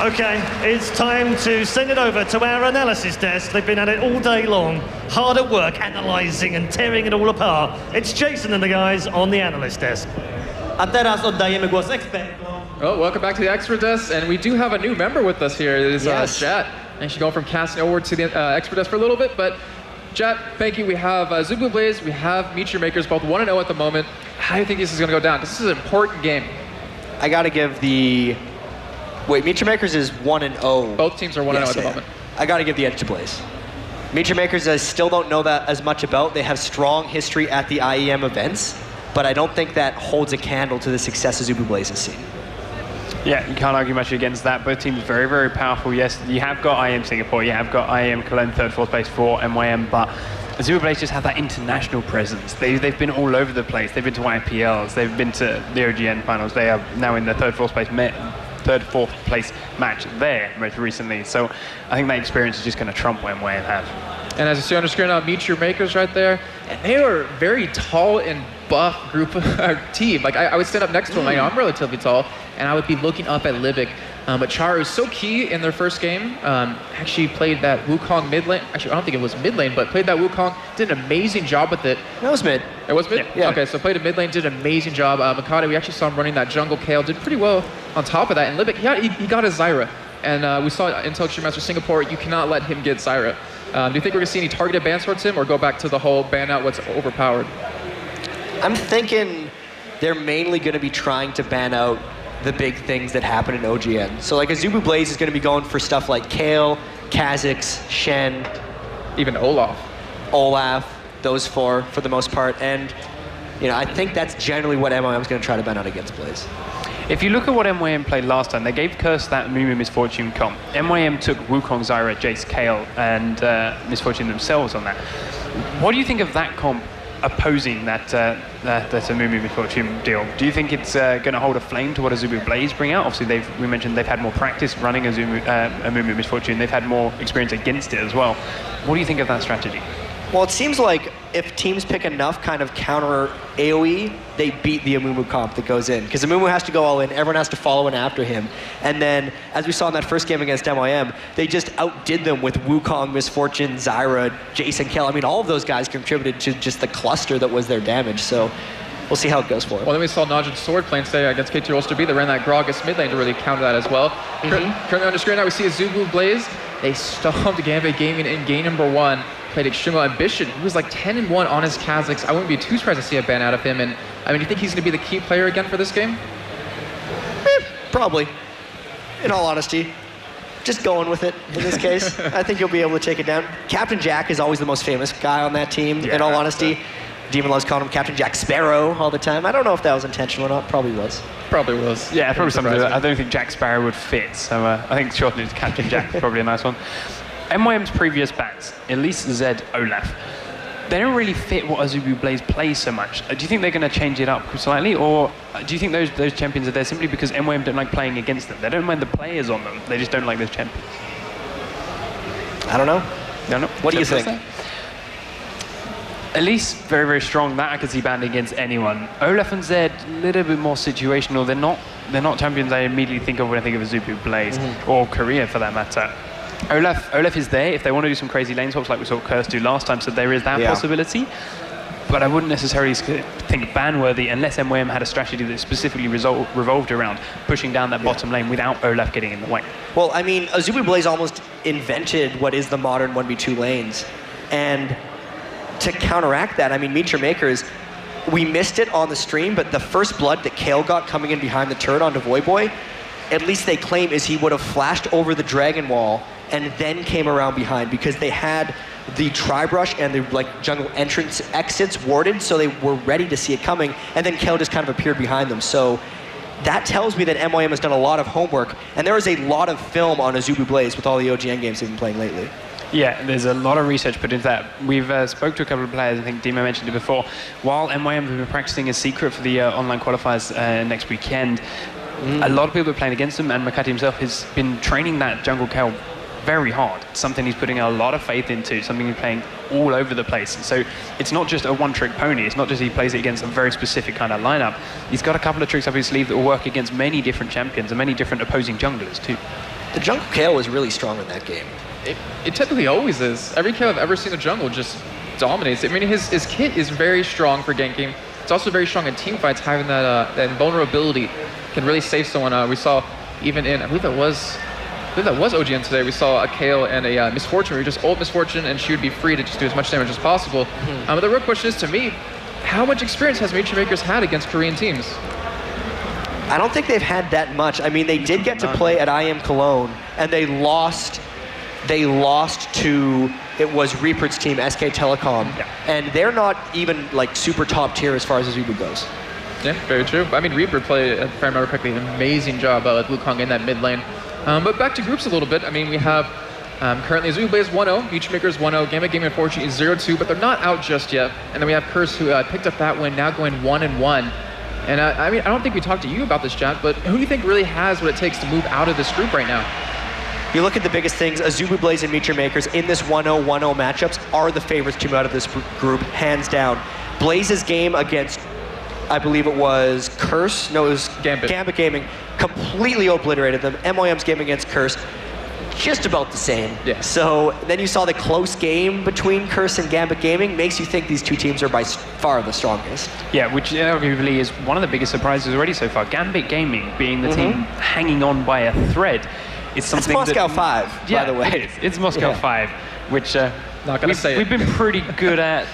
Okay, it's time to send it over to our analysis desk. They've been at it all day long, hard at work, analysing and tearing it all apart. It's Jason and the guys on the analyst desk. A teraz oddajemy głos ekspertom. Oh, welcome back to the expert desk, and we do have a new member with us here. It is Jatt. And she's going from casting over to the expert desk for a little bit, but Jatt, Panky, we have AZUBU BLAZE, we have MEETYOURMAKERS, both 1-0 at the moment. How do you think this is going to go down? Because this is an important game. I got to give the... Wait, MEETYOURMAKERS is 1-0. Both teams are 1-0 at the moment. I got to give the edge to Blaze. MEETYOURMAKERS, I still don't know that as much about. They have strong history at the IEM events, but I don't think that holds a candle to the success AZUBU BLAZE has seen. Yeah, you can't argue much against that. Both teams very, very powerful. Yes, you have got IEM Singapore, you have got IEM Cologne, 3rd, 4th place for MYM, but AZUBU BLAZE just have that international presence. They've been all over the place. They've been to IPLs, they've been to the OGN finals. They are now in the 3rd, 4th place 3rd, 4th place match there most recently. So I think that experience is just going to trump what MYM have. And as you see on the screen now, MEETYOURMAKERS right there. And they are a very tall and buff group of team. Like I would stand up next to them, I'm relatively tall, and I would be looking up at Libik. But Czaru is so key in their first game. Actually played that Wukong mid lane. Actually, I don't think it was mid lane, but played that Wukong. Did an amazing job with it. That was mid. It was mid? Yeah. Okay, so played a mid lane, did an amazing job. Mokatte, we actually saw him running that jungle Kale, did pretty well on top of that. And Libik, he got his Zyra. And we saw Untitled Chapter Singapore, you cannot let him get Zyra. Do you think we're going to see any targeted bans towards him, or go back to the whole ban out what's overpowered? I'm thinking they're mainly going to be trying to ban out the big things that happen in OGN. So like AZUBU BLAZE is going to be going for stuff like Kale, Kha'Zix, Shen, even Olaf, those four for the most part. And you know, I think that's generally what MYM is going to try to ban out against Blaze. If you look at what MYM played last time, they gave Curse that Mumu Misfortune comp. MYM took Wukong, Zyra, Jace, Kale, and Misfortune themselves on that. What do you think of that comp opposing that Mumu Misfortune deal? Do you think it's going to hold a flame to what AZUBU BLAZE bring out? Obviously, we mentioned they've had more practice running a Mumu Misfortune. They've had more experience against it as well. What do you think of that strategy? Well, it seems like if teams pick enough kind of counter AoE, they beat the Amumu comp that goes in. Because Amumu has to go all in, everyone has to follow in after him. And then, as we saw in that first game against MYM, they just outdid them with Wukong, Misfortune, Zyra, Jason, Kale. I mean, all of those guys contributed to just the cluster that was their damage. So we'll see how it goes for them. Well, then we saw Najin Sword playing today against K2 Ulster B. They ran that Gragas mid lane to really counter that as well. Currently on the screen now, we see AZUBU BLAZE. They stomped GAMBIT Gaming in game number 1. Played extremely ambition. He was like 10-1 on his Kha'Zix. I wouldn't be too surprised to see a ban out of him. And I mean, do you think he's going to be the key player again for this game? Probably. In all honesty. just going with it in this case. I think you'll be able to take it down. Captain Jack is always the most famous guy on that team, in all honesty. Demon loves calling him Captain Jack Sparrow all the time. I don't know if that was intentional or not. Probably was. Probably was. Yeah, probably something. I don't think Jack Sparrow would fit, so I think shortening it to Captain Jack is probably a nice one. MYM's previous backs, Elise, Zed, Olaf, they don't really fit what AZUBU Blaze plays so much. Do you think they're going to change it up slightly, or do you think those champions are there simply because MYM don't like playing against them? They don't mind the players on them, they just don't like those champions. I don't know. You don't know? What do you think? Elise, very, very strong. That I could see banding against anyone. Olaf and Zed, a little bit more situational. They're not champions I immediately think of when I think of AZUBU Blaze, or Korea for that matter. Olaf is there if they want to do some crazy lane swaps like we saw Curse do last time, so there is that possibility. But I wouldn't necessarily think ban-worthy unless MYM had a strategy that specifically revolved around pushing down that bottom lane without Olaf getting in the way. Well, I mean, AZUBU Blaze almost invented what is the modern 1v2 lanes. And to counteract that, I mean, MEETYOURMAKERS, we missed it on the stream, but the first blood that Kale got coming in behind the turret onto Voyboy, at least they claim is he would have flashed over the Dragon Wall and then came around behind because they had the tri-brush and the jungle entrance exits warded, so they were ready to see it coming, and then Kale just kind of appeared behind them. So that tells me that MYM has done a lot of homework, and there is a lot of film on AZUBU Blaze with all the OGN games they've been playing lately. Yeah, there's a lot of research put into that. We've spoke to a couple of players, I think Deman mentioned it before. While MYM have been practicing a secret for the online qualifiers next weekend, a lot of people are playing against them, and Mokatte himself has been training that jungle Kale very hard. It's something he's putting a lot of faith into, something he's playing all over the place. So it's not just a one-trick pony. It's not just he plays it against a very specific kind of lineup. He's got a couple of tricks up his sleeve that will work against many different champions and many different opposing junglers too. The jungle Kale was really strong in that game. It typically always is. Every kill I've ever seen the jungle just dominates. I mean, his kit is very strong for ganking. It's also very strong in team fights, having that invulnerability can really save someone. We saw even in, I believe that was OGN today, we saw a Kale and a Misfortune, where you just ult Misfortune and she would be free to just do as much damage as possible. But the real question is, to me, how much experience has MEETYOURMAKERS had against Korean teams? I don't think they've had that much. I mean, they did get to play at IEM Cologne, and they lost to, it was Reaper's team, SK Telecom, and they're not even like super top tier as far as AZUBU goes. Yeah, very true. I mean, Reaper played, if I remember correctly, an amazing job with Wukong in that mid lane. But back to groups a little bit. I mean, we have currently AZUBU Blaze 1-0, MEETYOURMAKERS 1-0, GAMBIT Gaming Unfortunately 0-2, but they're not out just yet. And then we have Curse, who picked up that win, now going 1-1. And I mean, I don't think we talked to you about this, Jatt, but who do you think really has what it takes to move out of this group right now? You look at the biggest things, AZUBU Blaze and MEETYOURMAKERS in this 1-0-1-0 matchups are the favorites to move out of this group, hands down. Blaze's game against, I believe it was Curse, no, it was Gambit Gaming, completely obliterated them. MYM's game against Curse, just about the same. Yeah. So then you saw the close game between Curse and Gambit Gaming, makes you think these two teams are by far the strongest. Yeah, which arguably is one of the biggest surprises already so far. Gambit Gaming being the team hanging on by a thread. It's something It's Moscow 5, by the way. It is. It's Moscow 5, which not gonna say we've been pretty good at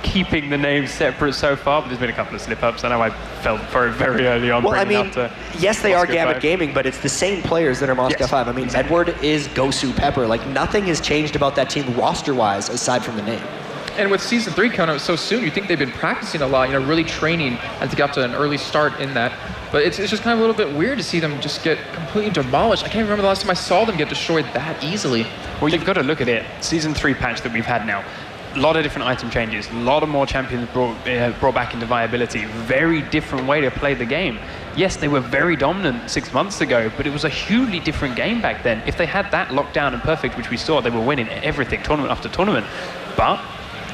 keeping the names separate so far, but there's been a couple of slip-ups. I know I felt very, very early on. Well, I mean, yes, they are Moscow Gambit 5. Gaming, but it's the same players that are Moscow 5. I mean, Edward is Gosu Pepper. Like, nothing has changed about that team roster-wise aside from the name. And with Season 3 coming out so soon, you think they've been practicing a lot, really training and to get up to an early start in that. But it's just kind of a little bit weird to see them just get completely demolished. I can't remember the last time I saw them get destroyed that easily. Well, you've got to look at it. Season 3 patch that we've had now. A lot of different item changes, a lot of more champions brought back into viability. Very different way to play the game. Yes, they were very dominant 6 months ago, but it was a hugely different game back then. If they had that locked down and perfect, which we saw, they were winning everything, tournament after tournament. But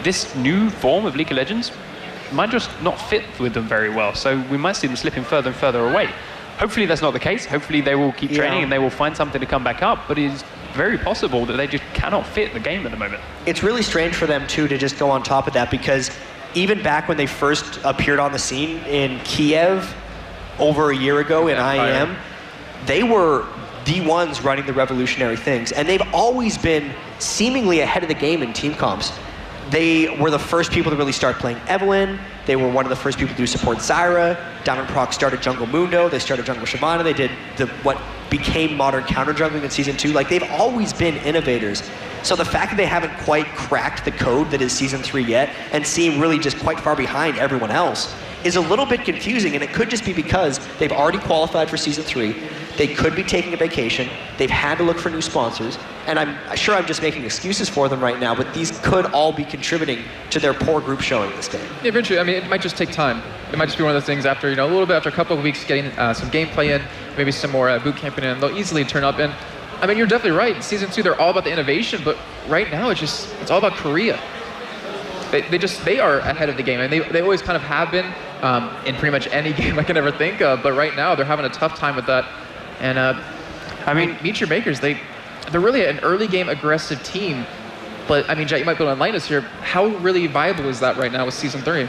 this new form of League of Legends might just not fit with them very well, so we might see them slipping further and further away. Hopefully that's not the case. Hopefully they will keep training and they will find something to come back up, but it is very possible that they just cannot fit the game at the moment. It's really strange for them, too, to just go on top of that, because even back when they first appeared on the scene in Kiev over a year ago in IEM, they were the ones running the revolutionary things, and they've always been seemingly ahead of the game in team comps. They were the first people to really start playing Evelynn. They were one of the first people to support Zyra. Diamondprox started Jungle Mundo. They started Jungle Shyvana. They did what became modern counter jungling in Season 2. Like, they've always been innovators. So the fact that they haven't quite cracked the code that is Season 3 yet and seem really just quite far behind everyone else is a little bit confusing, and it could just be because they've already qualified for Season 3, they could be taking a vacation, they've had to look for new sponsors, and I'm sure I'm just making excuses for them right now, but these could all be contributing to their poor group showing this day. Yeah, eventually, I mean, it might just take time. It might just be one of those things after, a little bit after a couple of weeks getting some gameplay in, maybe some more boot camping in, they'll easily turn up. And I mean, you're definitely right. Season 2, they're all about the innovation, but right now it's all about Korea. They are ahead of the game, and they always kind of have been in pretty much any game I can ever think of, but right now they're having a tough time with that. And I mean, Meet Your Makers, they're really an early game aggressive team, but I mean, Jatt, you might be able to enlighten us here. How really viable is that right now with Season 3?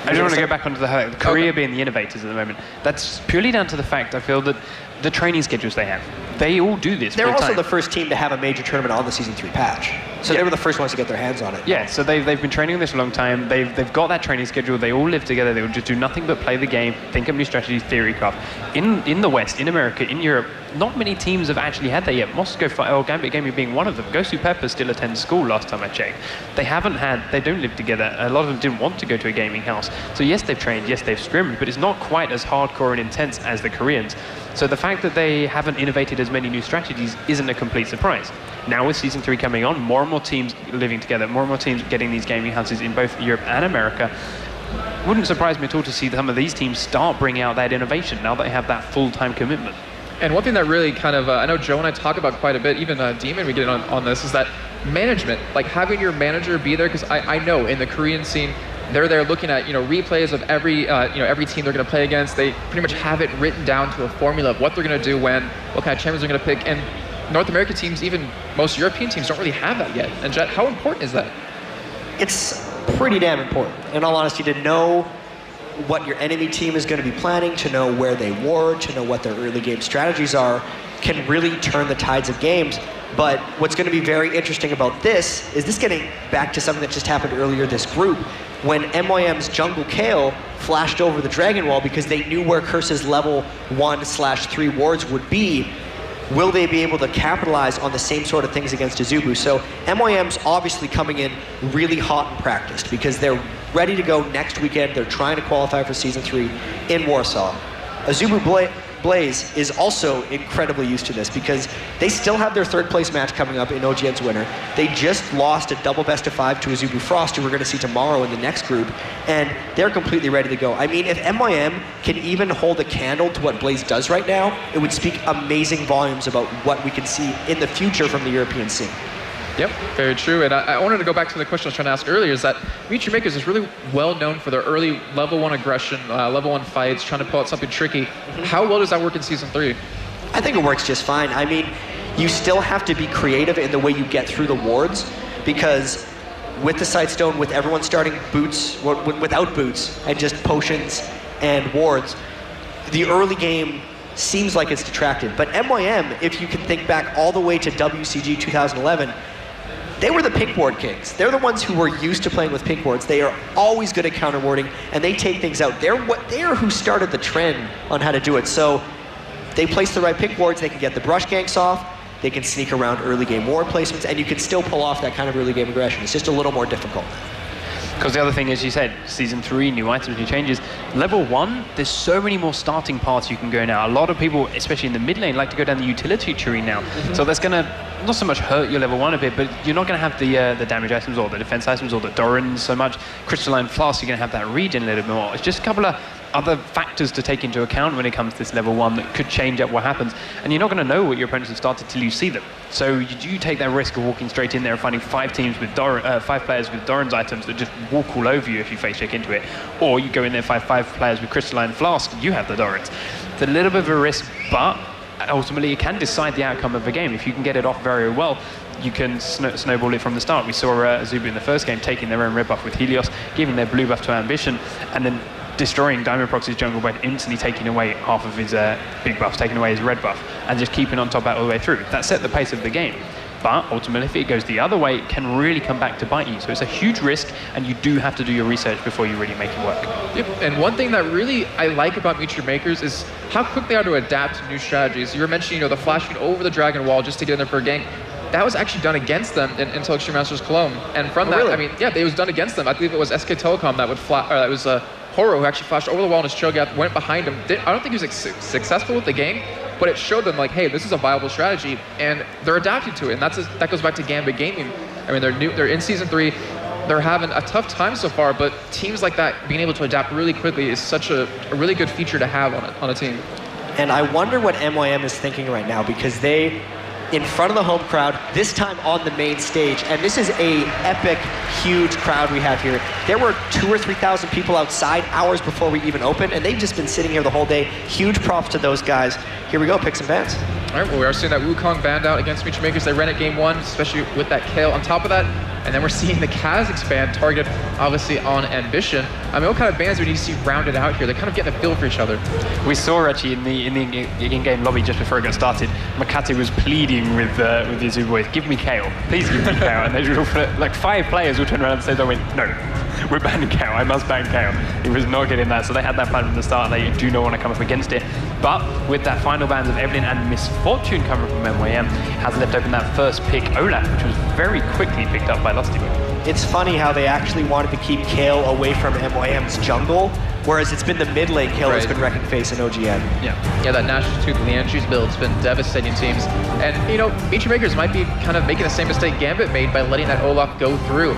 I just want to go back onto the Korea being the innovators at the moment. That's purely down to the fact, I feel, that the training schedules they have. They all do this. They're also the first team to have a major tournament on the Season 3 patch. So they were the first ones to get their hands on it. Yeah, so they've been training this a long time. They've got that training schedule. They all live together. They will just do nothing but play the game, think of new strategies, theory craft. In the West, in America, in Europe, not many teams have actually had that yet. Moscow or GAMBIT Gaming being one of them. Gosu Pepper still attends school last time I checked. They don't live together. A lot of them didn't want to go to a gaming house. So yes, they've trained, yes, they've scrimmed, but it's not quite as hardcore and intense as the Koreans. So the fact that they haven't innovated as many new strategies isn't a complete surprise. Now with Season 3 coming on, more and more teams living together, more and more teams getting these gaming houses in both Europe and America, wouldn't surprise me at all to see some of these teams start bringing out that innovation now that they have that full-time commitment. And one thing that really kind of, I know Joe and I talk about quite a bit, even Deman we get on this, is that management, like having your manager be there, because I know in the Korean scene, they're there looking at replays of every team they're going to play against. They pretty much have it written down to a formula of what they're going to do when, what kind of champions they're going to pick. And North American teams, even most European teams, don't really have that yet. And Jatt, how important is that? It's pretty damn important, in all honesty, to know what your enemy team is going to be planning, to know where they ward, to know what their early game strategies are, can really turn the tides of games. But what's going to be very interesting about this is this getting back to something that just happened earlier this group, when MYM's Jungle Kale flashed over the Dragon Wall because they knew where Curse's level 1/3 wards would be. Will they be able to capitalize on the same sort of things against AZUBU? So MYM's obviously coming in really hot and practiced because they're ready to go next weekend. They're trying to qualify for Season 3 in Warsaw. AZUBU Blaze is also incredibly used to this because they still have their third place match coming up in OGN's winner. They just lost a double best of 5 to AZUBU Frost, who we're going to see tomorrow in the next group, and they're completely ready to go. I mean, if MYM can even hold a candle to what Blaze does right now, it would speak amazing volumes about what we can see in the future from the European scene. Yep, very true. And I wanted to go back to the question I was trying to ask earlier, is that Meet Your Makers is really well known for their early level 1 aggression, level 1 fights, trying to pull out something tricky. How well does that work in Season 3? I think it works just fine. I mean, you still have to be creative in the way you get through the wards, because with the Sightstone, with everyone starting boots, without boots, and just potions and wards, the early game seems like it's detracted. But MYM, if you can think back all the way to WCG 2011, they were the pink ward kings. They're the ones who were used to playing with pink wards. They are always good at counter warding, and they take things out. They are who started the trend on how to do it. So they place the right pink wards, they can get the brush ganks off, they can sneak around early game ward placements, and you can still pull off that kind of early game aggression. It's just a little more difficult. Because the other thing, as you said, Season 3, new items, new changes. Level 1, there's so many more starting paths you can go now. A lot of people, especially in the mid lane, like to go down the utility tree now. So that's going to not so much hurt your level 1 a bit, but you're not going to have the damage items or the defense items or the Darien so much. Crystalline Flask, you're going to have that regen a little bit more. It's just a couple of other factors to take into account when it comes to this level 1 that could change up what happens. And you're not going to know what your opponents have started till you see them. So you do take that risk of walking straight in there and finding 5 players with Dorian's items that just walk all over you if you face check into it. Or you go in there, 5 players with Crystalline Flask, you have the Dorians. It's a little bit of a risk, but ultimately it can decide the outcome of the game. If you can get it off very well, you can snowball it from the start. We saw AZUBU in the first game taking their own red buff with Helios, giving their blue buff to Ambition, and then destroying Diamondprox's jungle by instantly taking away half of his big buffs, taking away his red buff, and just keeping on top of that all the way through. That set the pace of the game. But ultimately, if it goes the other way, it can really come back to bite you. So it's a huge risk, and you do have to do your research before you really make it work. Yep. And one thing that really I like about Meet Your Makers is how quick they are to adapt to new strategies. You were mentioning, the flashing over the Dragon Wall just to get in there for a gank. That was actually done against them in Intel Extreme Masters Cologne. And from that, really? I mean, yeah, it was done against them. I believe it was SK Telecom that would that was Horo who actually flashed over the wall in his Cho'Gath, went behind him. I don't think he was successful with the game, but it showed them like, hey, this is a viable strategy, and they're adapting to it. And that goes back to Gambit Gaming. I mean, they're in Season 3. They're having a tough time so far, but teams like that being able to adapt really quickly is such a really good feature to have on a team. And I wonder what MYM is thinking right now, because they, in front of the home crowd, this time on the main stage, and this is a epic, huge crowd we have here. There were 2,000 or 3,000 people outside hours before we even opened, and they've just been sitting here the whole day. Huge props to those guys. Here we go, pick some bans. All right, well, we are seeing that Wukong banned out against Meet Your Makers. They ran it game 1, especially with that Kale on top of that. And then we're seeing the Kaz expand, targeted obviously on Ambition. I mean, what kind of bans do you see rounded out here? They're kind of getting a feel for each other. We saw actually in the in-game lobby just before it got started, Mokatte was pleading with the AZUBU boys, give me Kale, please give me Kale. And they all, like 5 players all turned around and said, no, we're banning Kale, I must ban Kale. He was not getting that, so they had that plan from the start. They do not want to come up against it. But with that final bans of Evelyn and Misfortune coming from MYM, has left open that first pick, Olaf, which was very quickly picked up by Lustboy. It's funny how they actually wanted to keep Kale away from MYM's jungle, whereas it's been the mid lane Kale has been wrecking face in OGN. Yeah, that Nash's Tooth Liandry's build has been devastating teams. And, Meet Your Makers might be kind of making the same mistake Gambit made by letting that Olaf go through.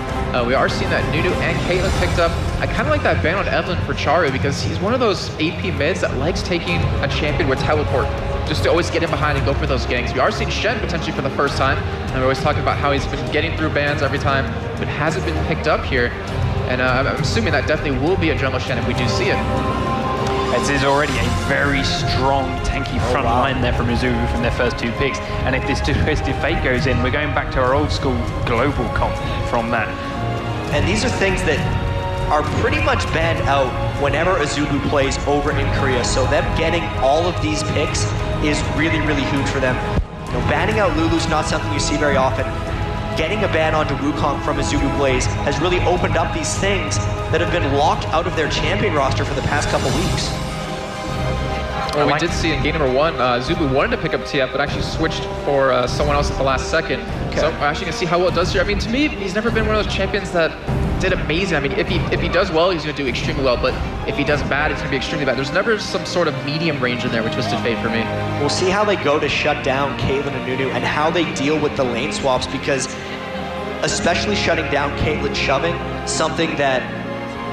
We are seeing that Nunu and Caitlyn picked up. I kind of like that ban on Evelyn for Czaru, because he's one of those AP mids that likes taking a champion with teleport, just to always get in behind and go for those ganks. We are seeing Shen potentially for the first time, and we're always talking about how he's been getting through bans every time, but hasn't been picked up here. And I'm assuming that definitely will be a jungle Shen if we do see it. As is already a very strong, tanky front line there from AZUBU from their first 2 picks. And if this Twisted Fate goes in, we're going back to our old school global comp from that. And these are things that are pretty much banned out whenever AZUBU plays over in Korea. So them getting all of these picks is really, really huge for them. Banning out Lulu's not something you see very often. Getting a ban onto Wukong from AZUBU Blaze has really opened up these things that have been locked out of their champion roster for the past couple weeks. Well, we did see in game number 1, AZUBU wanted to pick up TF, but actually switched for someone else at the last second. Okay. So we're actually gonna see how well it does here. I mean, to me, he's never been one of those champions that did amazing. I mean, if he does well, he's gonna do extremely well, but if he does bad, it's gonna be extremely bad. There's never some sort of medium range in there with Twisted Fate for me. We'll see how they go to shut down Caitlyn and Nunu and how they deal with the lane swaps, because especially shutting down Caitlyn shoving, something that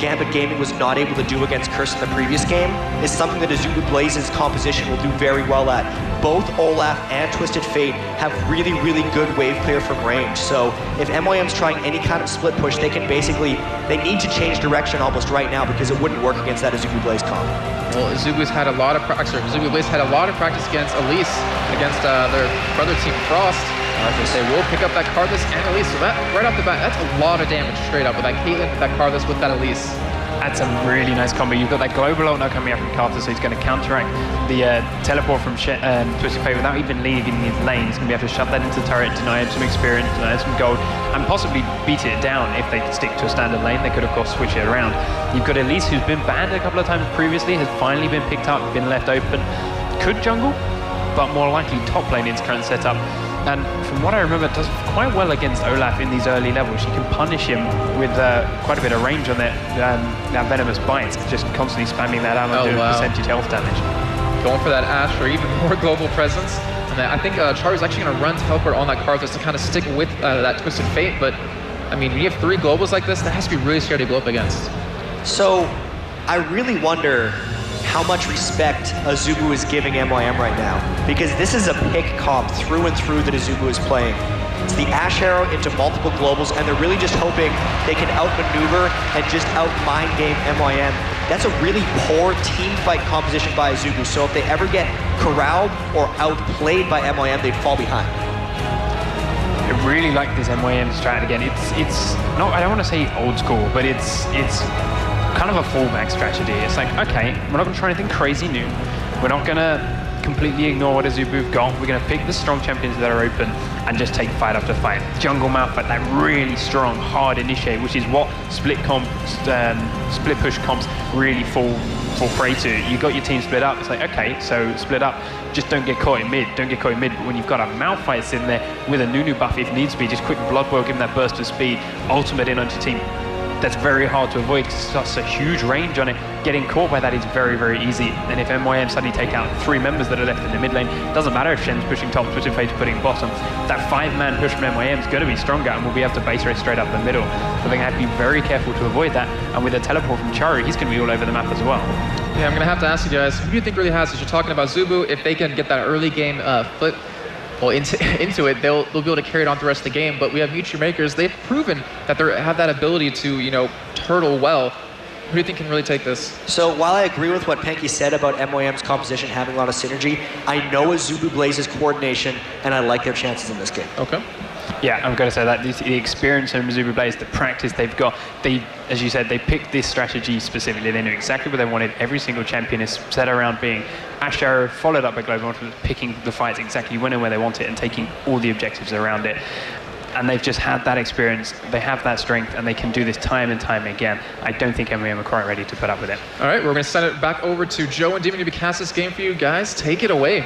Gambit Gaming was not able to do against Curse in the previous game, is something that AZUBU Blaze's composition will do very well at. Both Olaf and Twisted Fate have really, really good wave clear from range. So if MYM's trying any kind of split push, they need to change direction almost right now, because it wouldn't work against that AZUBU Blaze comp. Well, AZUBU had a lot of AZUBU Blaze had a lot of practice against Elise, against their brother team Frost. They will pick up that Cardless and Elise, so that, right off the bat, that's a lot of damage straight up with that Caitlyn, that Cardless with that Elise. That's a really nice combo. You've got that global ult now coming up from Carter, so he's going to counteract the teleport from Twisted Fate without even leaving his lane. He's going to be able to shut that into the turret, deny him some experience, deny him some gold, and possibly beat it down if they stick to a standard lane. They could, of course, switch it around. You've got Elise, who's been banned a couple of times previously, has finally been picked up, been left open. Could jungle, but more likely top lane in his current setup. And from what I remember, does quite well against Olaf in these early levels. She can punish him with quite a bit of range on that venomous bite, just constantly spamming that out and doing percentage health damage. Going for that Ash for even more global presence. And I think Czaru's actually going to run teleport on that Karthus to kind of stick with that Twisted Fate. But I mean, when you have 3 globals like this, that has to be really scary to go up against. So I really wonder how much respect AZUBU is giving MYM right now, because this is a pick comp through and through that AZUBU is playing. It's the Ash Arrow into multiple globals, and they're really just hoping they can outmaneuver and just out-mind game MYM. That's a really poor team fight composition by AZUBU, so if they ever get corralled or outplayed by MYM, they'd fall behind. I really like this MYM strat again. It's not, I don't want to say old school, but it's kind of a fallback strategy. It's like, okay, we're not going to try anything crazy new. We're not going to completely ignore what AZUBU have got. We're going to pick the strong champions that are open and just take fight after fight. Jungle Malphite, that really strong, hard initiate, which is what split push comps really fall prey to. You got your team split up. It's like, okay, so split up. Just don't get caught in mid. Don't get caught in mid. But when you've got a Malphite sitting there with a Nunu buff, if needs be, just quick Blood Boil, give him that burst of speed, ultimate in onto your team. That's very hard to avoid because it's such a huge range on it. Getting caught by that is very, very easy. And if MEETYOURMAKERS suddenly take out 3 members that are left in the mid lane, it doesn't matter if Shen's pushing top, Twisted putting bottom. That 5-man push from MEETYOURMAKERS is going to be stronger and we'll be able to base race straight up the middle. So they're going to have to be very careful to avoid that. And with a teleport from Czaru, he's going to be all over the map as well. Yeah, I'm going to have to ask you guys, who do you think really has this? You're talking about AZUBU. If they can get that early game foot into it, they'll be able to carry it on the rest of the game. But we have MEETYOURMAKERS. They've proven that they have that ability to, you know, turtle well. Who do you think can really take this? So while I agree with what Panky said about MEETYOURMAKERS composition having a lot of synergy, I know AZUBU Blaze's coordination, and I like their chances in this game. Okay. Yeah, I'm going to say that the experience from AZUBU Blaze, the practice they've got, as you said, they picked this strategy specifically. They knew exactly what they wanted. Every single champion is set around being Czaru, followed up by Global, picking the fights exactly when and where they want it and taking all the objectives around it. And they've just had that experience, they have that strength, and they can do this time and time again. I don't think MEETYOURMAKERS are quite ready to put up with it. All right, we're going to send it back over to Joe and Deman to cast this game for you guys. Take it away.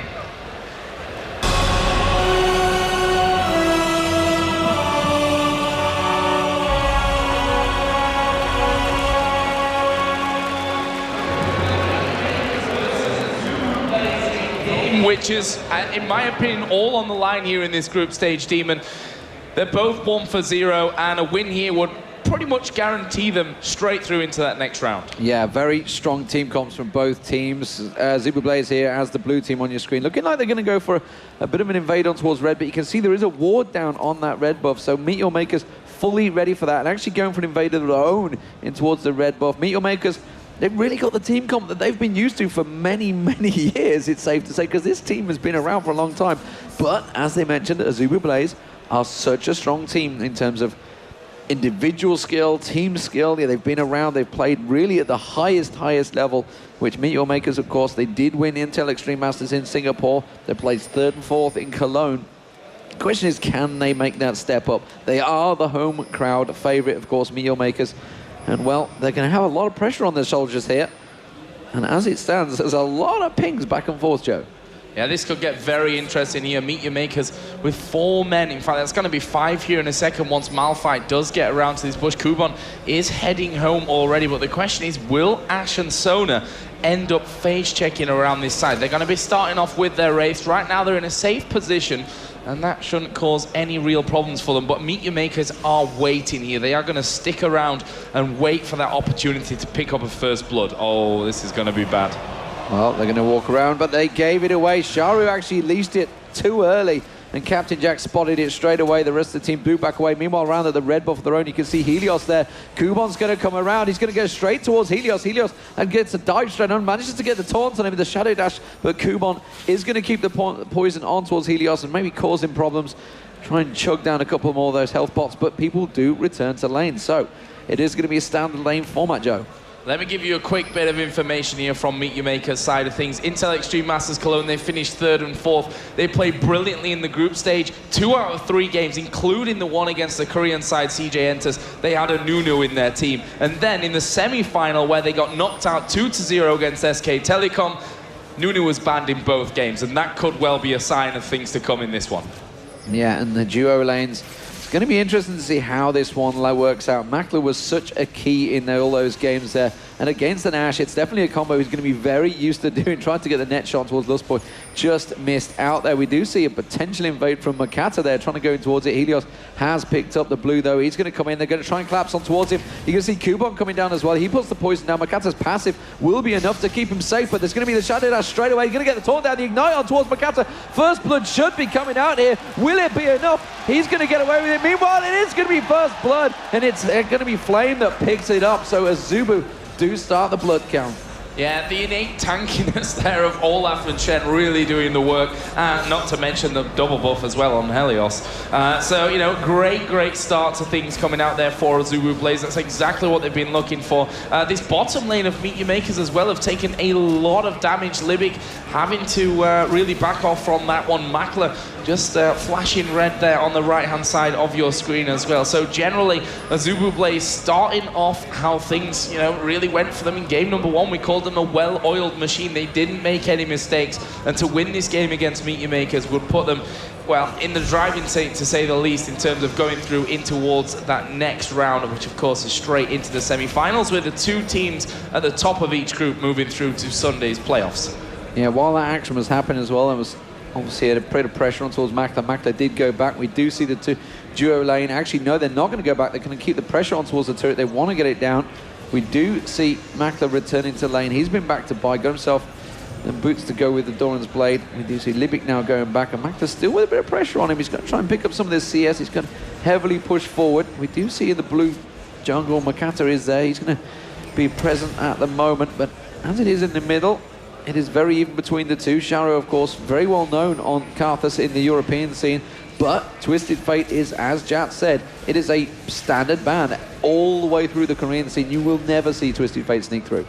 Which is, in my opinion, all on the line here in this group stage, Deman. They're both 1-for-0, and a win here would pretty much guarantee them straight through into that next round. Yeah, very strong team comps from both teams. AZUBU Blaze here as the blue team on your screen. Looking like they're going to go for a bit of an invade on towards red, but you can see there is a ward down on that red buff, so MEETYOURMAKERS fully ready for that, and actually going for an invade of their own in towards the red buff. MEETYOURMAKERS, they've really got the team comp that they've been used to for many, many years, it's safe to say, because this team has been around for a long time. But, as they mentioned, AZUBU Blaze are such a strong team in terms of individual skill, team skill. Yeah, they've been around, they've played really at the highest level, which MEETYOURMAKERS, of course, they did win Intel Extreme Masters in Singapore. They placed 3rd and 4th in Cologne. The question is, can they make that step up? They are the home crowd favorite, of course, MEETYOURMAKERS. And, well, they're going to have a lot of pressure on their soldiers here. And as it stands, there's a lot of pings back and forth, Joe. Yeah, this could get very interesting here. MEETYOURMAKERS with 4 men. In fact, that's going to be 5 here in a second once Malphite does get around to this bush. Kubon is heading home already, but the question is, will Ash and Sona end up phase checking around this side? They're going to be starting off with their Wraiths. Right now, they're in a safe position, and that shouldn't cause any real problems for them. But MEETYOURMAKERS are waiting here. They are going to stick around and wait for that opportunity to pick up a first blood. Oh, this is going to be bad. Well, they're going to walk around, but they gave it away. Czaru actually leased it too early, and Captain Jack spotted it straight away. The rest of the team do back away. Meanwhile, around at the red buff of their own, you can see Helios there. Kubon's going to come around. He's going to go straight towards Helios. Helios and gets a dive straight on, manages to get the taunt on him with the Shadow Dash, but Kubon is going to keep the poison on towards Helios and maybe cause him problems. Try and chug down a couple more of those health pots, but people do return to lane. So it is going to be a standard lane format, Joe. Let me give you a quick bit of information here from MEETYOURMAKERS' side of things. Intel Extreme Masters Cologne, they finished 3rd and 4th. They played brilliantly in the group stage. 2 out of 3 games, including the one against the Korean side, CJ Enters, they had a Nunu in their team. And then in the semi-final, where they got knocked out 2-0 against SK Telecom, Nunu was banned in both games, and that could well be a sign of things to come in this one. Yeah, and the duo lanes, it's going to be interesting to see how this one works out. Makler was such a key in all those games there. And against an Ashe, it's definitely a combo he's going to be very used to doing, trying to get the net shot towards Lustboy. Just missed out there. We do see a potential invade from Mokatte there, trying to go in towards it. Helios has picked up the blue, though. He's going to come in. They're going to try and collapse on towards him. You can see Kubon coming down as well. He puts the poison down. Mokatte's passive will be enough to keep him safe, but there's going to be the Shadow Dash straight away. He's going to get the taunt down, the Ignite on towards Mokatte. First blood should be coming out here. Will it be enough? He's going to get away with it. Meanwhile, it is going to be first blood, and it's going to be Flame that picks it up. So AZUBU do start the blood count. Yeah, the innate tankiness there of Olaf and Shen really doing the work, not to mention the double buff as well on Helios. So, you know, great start to things coming out there for AZUBU BLAZE. That's exactly what they've been looking for. This bottom lane of MEETYOURMAKERS as well have taken a lot of damage. Libik having to really back off from that one. Makler just flashing red there on the right-hand side of your screen as well. So generally, AZUBU BLAZE starting off how things, you know, really went for them in game number 1. We called them a well-oiled machine. They didn't make any mistakes, and to win this game against MEETYOURMAKERS would put them, well, in the driving seat, to say the least, in terms of going through in towards that next round, which of course is straight into the semi-finals, with the 2 teams at the top of each group moving through to Sunday's playoffs. Yeah, while that action was happening as well, it was obviously a bit of pressure on towards Makler. Makler did go back. We do see the 2 duo lane. Actually, no, they're not going to go back. They're going to keep the pressure on towards the turret. They want to get it down. We do see Makler returning to lane. He's been back to buy, got himself and boots to go with the Doran's Blade. We do see Libik now going back, and Makler still with a bit of pressure on him. He's going to try and pick up some of this CS. He's going to heavily push forward. We do see in the blue jungle, Mokatte is there. He's going to be present at the moment, but as it is in the middle, it is very even between the 2. Czaru, of course, very well known on Karthus in the European scene, but Twisted Fate is, as Jatt said, it is a standard ban all the way through the Korean scene. You will never see Twisted Fate sneak through.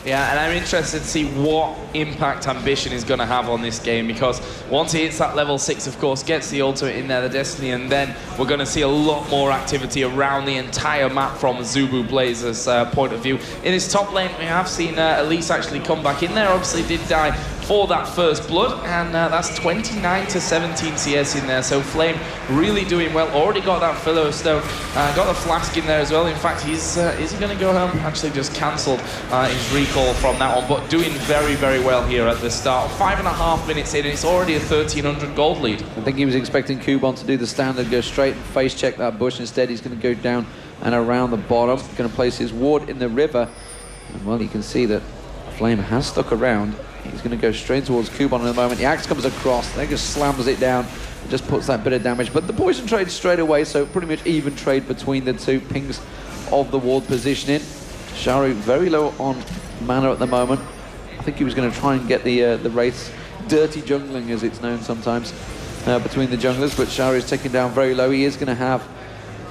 Yeah, and I'm interested to see what impact Ambition is going to have on this game, because once he hits that level 6, of course, gets the ultimate in there, the Destiny, and then we're going to see a lot more activity around the entire map from AZUBU BLAZE's point of view. In his top lane, we have seen Elise actually come back in there. Obviously did die for that first blood, and that's 29 to 17 CS in there. So Flame really doing well. Already got that Philo Stone, got the flask in there as well. In fact, is he going to go home? Actually just cancelled his recall from that one, but doing very well here at the start. 5.5 minutes in, and it's already a 1,300 gold lead. I think he was expecting Kubon to do the standard, go straight and face check that bush. Instead, he's going to go down and around the bottom. Going to place his ward in the river. And well, you can see that Flame has stuck around. He's going to go straight towards Kubon in a moment. The axe comes across, then just slams it down, and just puts that bit of damage. But the poison trade straight away, so pretty much even trade between the 2 pings of the ward positioning. Czaru very low on mana at the moment. I think he was going to try and get the race dirty jungling, as it's known sometimes, between the junglers, but Czaru is taken down very low. He is going to have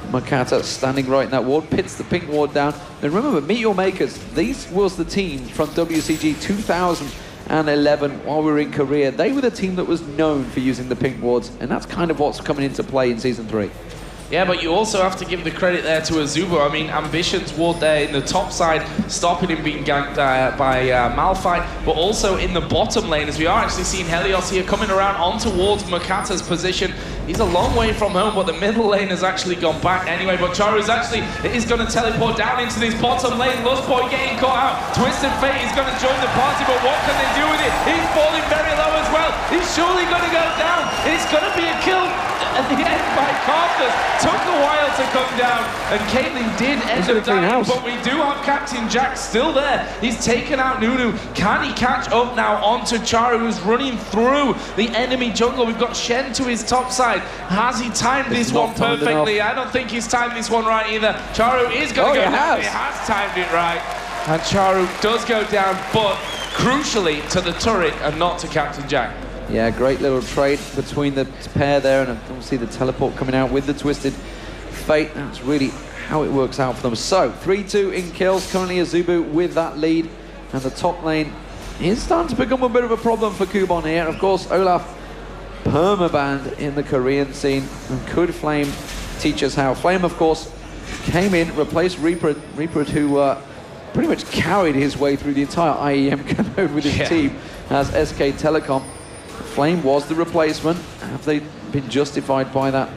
Mokatte standing right in that ward, pits the pink ward down. And remember, MEETYOURMAKERS, this was the team from WCG 2011 while we were in Korea. They were the team that was known for using the pink wards, and that's kind of what's coming into play in Season 3. Yeah, but you also have to give the credit there to AZUBU. I mean, Ambition's ward there in the top side, stopping him being ganked by Malphite, but also in the bottom lane, as we are actually seeing Helios here coming around on towards Mokatte's position. He's a long way from home, but the middle lane has actually gone back anyway. But Czaru is going to teleport down into this bottom lane. Lustboy getting caught out. Twisted Fate is going to join the party, but what can they do with it? He's falling very low as well. He's surely going to go down. It's going to be a kill at the end by Karthus. Took a while to come down, and Caitlyn did end up dying, but we do have Captain Jack still there. He's taken out Nunu. Can he catch up now onto Czaru, who's running through the enemy jungle? We've got Shen to his top side. Has he timed this one perfectly? I don't think he's timed this one right either. Czaru is going to go down. He has timed it right. And Czaru does go down, but crucially to the turret and not to Captain Jack. Yeah, great little trade between the pair there, and obviously the teleport coming out with the Twisted Fate. That's really how it works out for them. So, 3-2 in kills, currently AZUBU with that lead, and the top lane is starting to become a bit of a problem for Kubon here. Of course, Olaf permabanned in the Korean scene, and could Flame teach us how? Flame, of course, came in, replaced Reaper who pretty much carried his way through the entire IEM code with his team as SK Telecom. Flame was the replacement. Have they been justified by that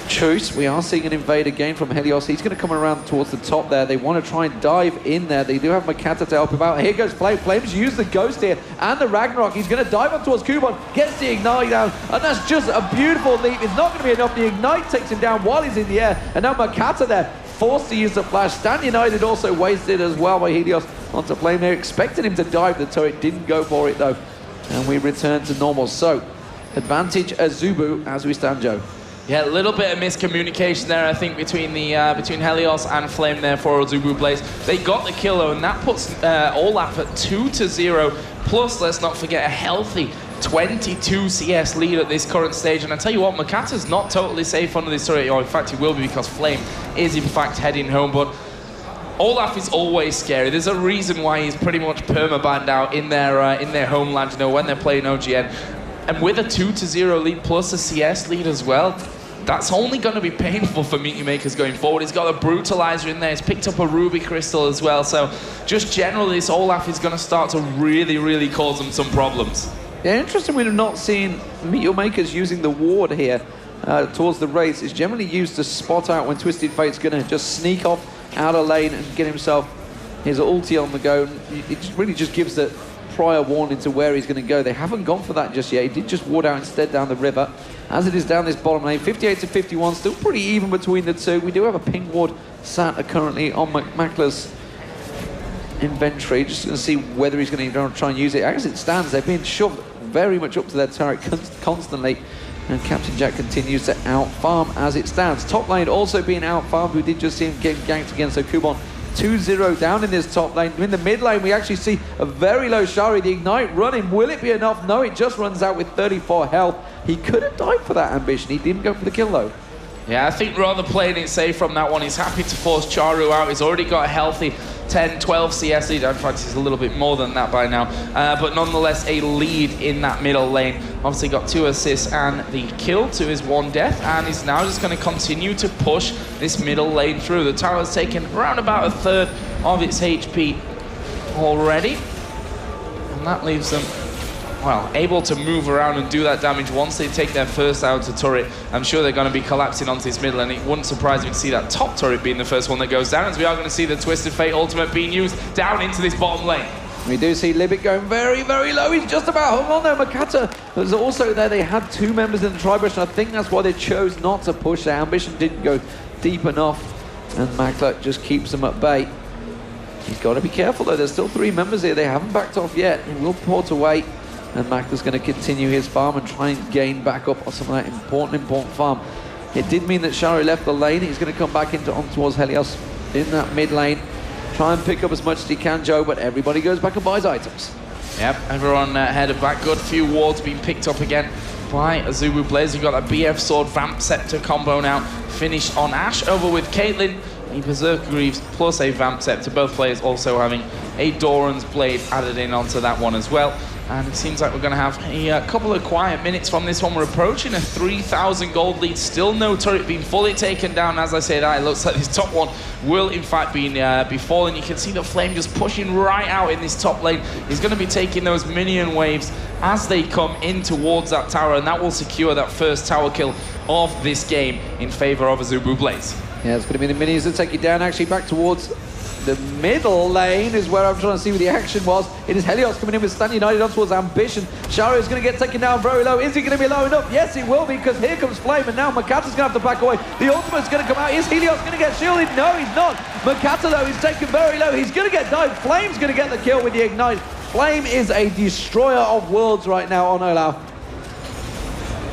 choice? We are seeing an invade again from Helios. He's going to come around towards the top there. They want to try and dive in there. They do have Mokatte to help him out. Here goes Flame. Flame's used the Ghost here and the Ragnarok. He's going to dive on towards Kubon, gets the Ignite down, and that's just a beautiful leap. It's not going to be enough. The Ignite takes him down while he's in the air, and now Mokatte there, forced to use the flash. Stand United also wasted as well by Helios onto Flame. They expected him to dive the turret, didn't go for it though. And we return to normal. So, advantage AZUBU as we stand, Joe. Yeah, a little bit of miscommunication there, I think, between the between Helios and Flame there for AZUBU BLAZE. They got the kill though, and that puts Olaf at 2-0. Plus, let's not forget a healthy 22 CS lead at this current stage. And I tell you what, Mokatte's not totally safe under this turret, or in fact he will be, because Flame is in fact heading home. But Olaf is always scary. There's a reason why he's pretty much permabanned out in their homeland, you know, when they're playing OGN. And with a 2-0 lead plus a CS lead as well, that's only going to be painful for MEETYOURMAKERS going forward. He's got a Brutalizer in there. He's picked up a Ruby Crystal as well. So just generally, this Olaf is going to start to really, really cause them some problems. Yeah, interesting we have not seen MEETYOURMAKERS using the ward here towards the race. It's generally used to spot out when Twisted Fate's going to just sneak off out of lane and get himself his ulti on the go. It really just gives the prior warning to where he's going to go. They haven't gone for that just yet. He did just ward out instead down the river. As it is down this bottom lane, 58-51, still pretty even between the two. We do have a ping ward sat currently on Makler's inventory. Just going to see whether he's going to try and use it. As it stands, they're being shoved very much up to their turret constantly. And Captain Jatt continues to out-farm as it stands. Top lane also being out-farmed. We did just see him getting ganked again, so Kubon 2-0 down in this top lane. In the mid lane, we actually see a very low Czaru. The Ignite running. Will it be enough? No, it just runs out with 34 health. He could have died for that ambition. He didn't go for the kill, though. Yeah, I think rather playing it safe from that one. He's happy to force Czaru out. He's already got a healthy 10, 12 CS lead. In fact, he's a little bit more than that by now. But nonetheless, a lead in that middle lane. Obviously got 2 assists and the kill to his 1 death. And he's now just going to continue to push this middle lane through. The tower's taken around about 1/3 of its HP already. And that leaves them, well, able to move around and do that damage once they take their first outer turret. I'm sure they're going to be collapsing onto this middle, and it wouldn't surprise me to see that top turret being the first one that goes down, as we are going to see the Twisted Fate ultimate being used down into this bottom lane. We do see Libik going very, very low. He's just about hung on there. Mokatte was also there. They had 2 members in the tri-brush, and I think that's why they chose not to push. Their ambition didn't go deep enough, and Makler just keeps them at bay. He's got to be careful, though. There's still 3 members here. They haven't backed off yet. He will port away. And Makler's going to continue his farm and try and gain back up on some of that important farm. It did mean that Czaru left the lane. He's going to come back on towards Helios in that mid lane. Try and pick up as much as he can, Joe, but everybody goes back and buys items. Yep, everyone headed back. Good few wards being picked up again by AZUBU BLAZE. We've got a BF Sword Vamp Scepter combo now finished on Ashe over with Caitlyn. A Berserker Greaves plus a Vamp Scepter. Both players also having a Doran's Blade added in onto that one as well. And it seems like we're going to have a couple of quiet minutes from this one. We're approaching a 3,000 gold lead. Still no turret being fully taken down. As I said, it looks like this top one will in fact be falling. You can see the Flame just pushing right out in this top lane. He's going to be taking those minion waves as they come in towards that tower, and that will secure that first tower kill of this game in favor of AZUBU BLAZE. Yeah, it's going to be the minions that take it down. Actually, back towards the middle lane is where I'm trying to see where the action was. It is Helios coming in with Stand United on towards Ambition. Czaru is going to get taken down very low. Is he going to be low enough? Yes, he will be, because here comes Flame, and now Mokatte's going to have to back away. The ultimate's going to come out. Is Helios going to get shielded? No, he's not. Mokatte, though, is taken very low. He's going to get dived. Flame's going to get the kill with the Ignite. Flame is a destroyer of worlds right now on Olaf.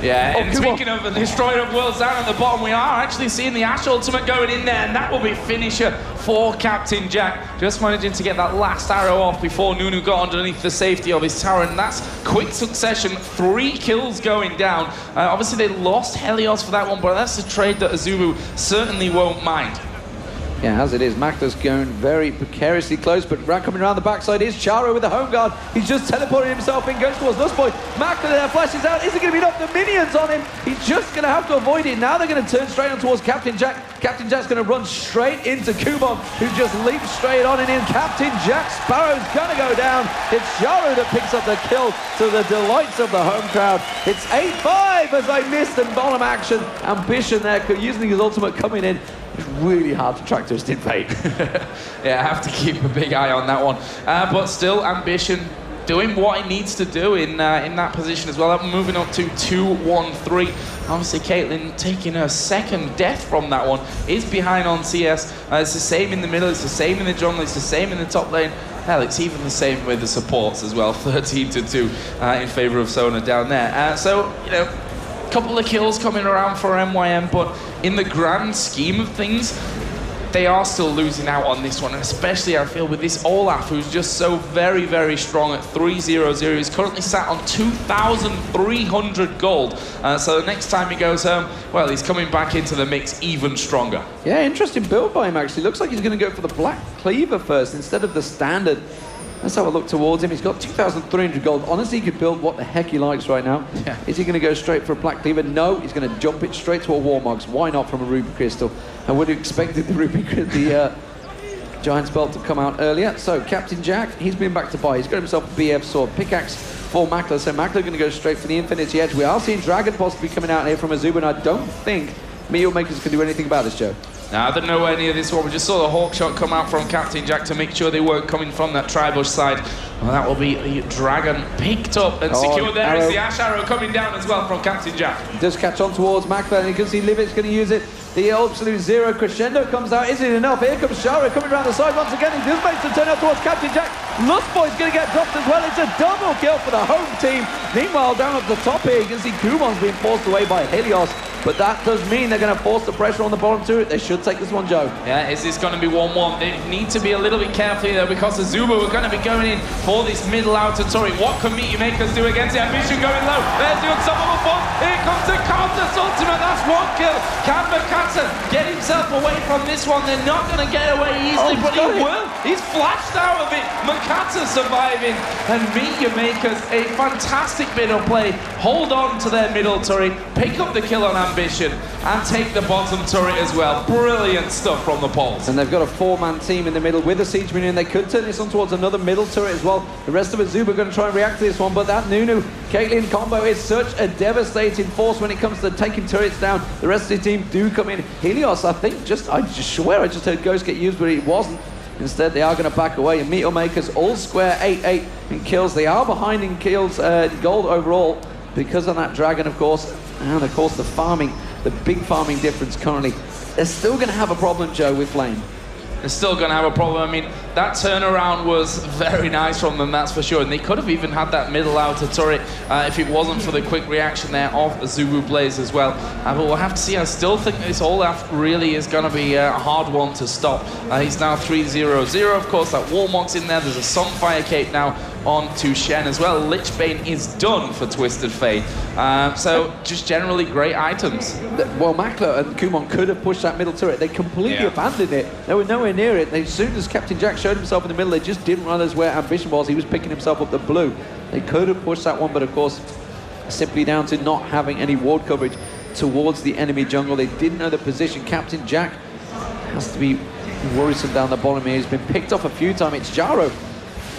Yeah, and speaking of the destroyer of worlds down at the bottom, we are actually seeing the Ashe ultimate going in there, and that will be finisher for Captain Jatt. Just managing to get that last arrow off before Nunu got underneath the safety of his tower, and that's quick succession, 3 kills going down. Obviously they lost Helios for that one, but that's a trade that AZUBU certainly won't mind. Yeah, as it is, Makler's going very precariously close, but coming around the backside is Czaru with the home guard. He's just teleporting himself in, goes towards Lustboy. Makler there flashes out. Is it going to be enough? The minions on him. He's just going to have to avoid it. Now they're going to turn straight on towards Captain Jatt. Captain Jatt's going to run straight into Kubon, who just leaps straight on and in. Captain Jatt, Sparrow's going to go down. It's Czaru that picks up the kill to the delights of the home crowd. It's 8-5 as I missed the bottom action. Ambition there, using his ultimate coming in. It's really hard to track Twisted Fate. Yeah, I have to keep a big eye on that one. But still, Ambition doing what he needs to do in that position as well. Moving up to 2-1-3. Obviously, Caitlyn taking her 2nd death from that one. Is behind on CS. It's the same in the middle. It's the same in the jungle. It's the same in the top lane. Hell, it's even the same with the supports as well. 13-2 in favor of Sona down there. So, you know, couple of kills coming around for MYM, but in the grand scheme of things, they are still losing out on this one, and especially I feel with this Olaf, who's just so very, very strong at 3-0-0. He's currently sat on 2,300 gold. So the next time he goes home, well, he's coming back into the mix even stronger. Yeah, interesting build by him, actually. Looks like he's going to go for the Black Cleaver first instead of the standard. Let's have a look towards him. He's got 2,300 gold. Honestly, he could build what the heck he likes right now. Yeah. Is he going to go straight for a Black Cleaver? No, he's going to jump it straight to a Warmogs. Why not from a Ruby Crystal? I would have expected the Giant's Belt to come out earlier. So, Captain Jack, he's been back to buy. He's got himself a BF sword. Pickaxe for Makler. So, Makler going to go straight for the Infinity Edge. We are seeing Dragon possibly coming out here from AZUBU, and I don't think MEETYOURMAKERS can do anything about this, Joe. Now, I don't know any of this one. We just saw the Hawk shot come out from Captain Jack to make sure they weren't coming from that Tribush side. Well, that will be the Dragon picked up and secured. There is the Ash Arrow coming down as well from Captain Jack. He does catch on towards Makler, and you can see Libik's going to use it. The absolute zero crescendo comes out. Isn't it enough? Here comes Czaru coming around the side once again. He does make the turn up towards Captain Jack. Lustboy's going to get dropped as well. It's a double kill for the home team. Meanwhile, down at the top here, you can see Kubon's being forced away by Helios. But that does mean they're going to force the pressure on the bottom turret. They should take this one, Joe. Yeah, is this going to be 1-1? They need to be a little bit careful here, because AZUBU are going to be going in for this middle outer turret. What can MEETYOURMAKERS do against the Ambition going low? There's the unstoppable force. Here comes the Countess Ultimate. That's one kill. Can Mokatte get himself away from this one? They're not going to get away easily, but he will. He's flashed out of it. Mokatte surviving. And MEETYOURMAKERS, a fantastic bit of play. Hold on to their middle turret, pick up the kill on Ambition, and take the bottom turret as well. Brilliant stuff from the Poles. And they've got a 4-man team in the middle with a Siege Minion. They could turn this on towards another middle turret as well. The rest of AZUBU are going to try and react to this one, but that Nunu Caitlyn combo is such a devastating force when it comes to taking turrets down. The rest of the team do come in. Helios, I think, I just swear I just heard Ghost get used, but it wasn't. Instead, they are going to back away, and MEETYOURMAKERS all square 8-8 in kills. They are behind in kills, gold overall, because of that Dragon, of course, and of course the farming, the big farming difference currently. They're still going to have a problem, Joe, with Flame. They're still going to have a problem. I mean, that turnaround was very nice from them, that's for sure. And they could have even had that middle outer turret if it wasn't for the quick reaction there of AZUBU BLAZE as well. But we'll have to see. I still think this Olaf really is going to be a hard one to stop. He's now 3-0-0. Of course, that Warmogs in there. There's a Sunfire Cape now on to Shen as well. Lichbane is done for Twisted Fate. So just generally great items. Well, Makler and Kubon could have pushed that middle turret. They completely abandoned it. They were nowhere near it. As soon as Captain Jack showed himself in the middle, they just didn't realize where Ambition was. He was picking himself up the blue. They could have pushed that one, but of course, simply down to not having any ward coverage towards the enemy jungle. They didn't know the position. Captain Jack has to be worrisome down the bottom here. He's been picked off a few times. It's Czaru.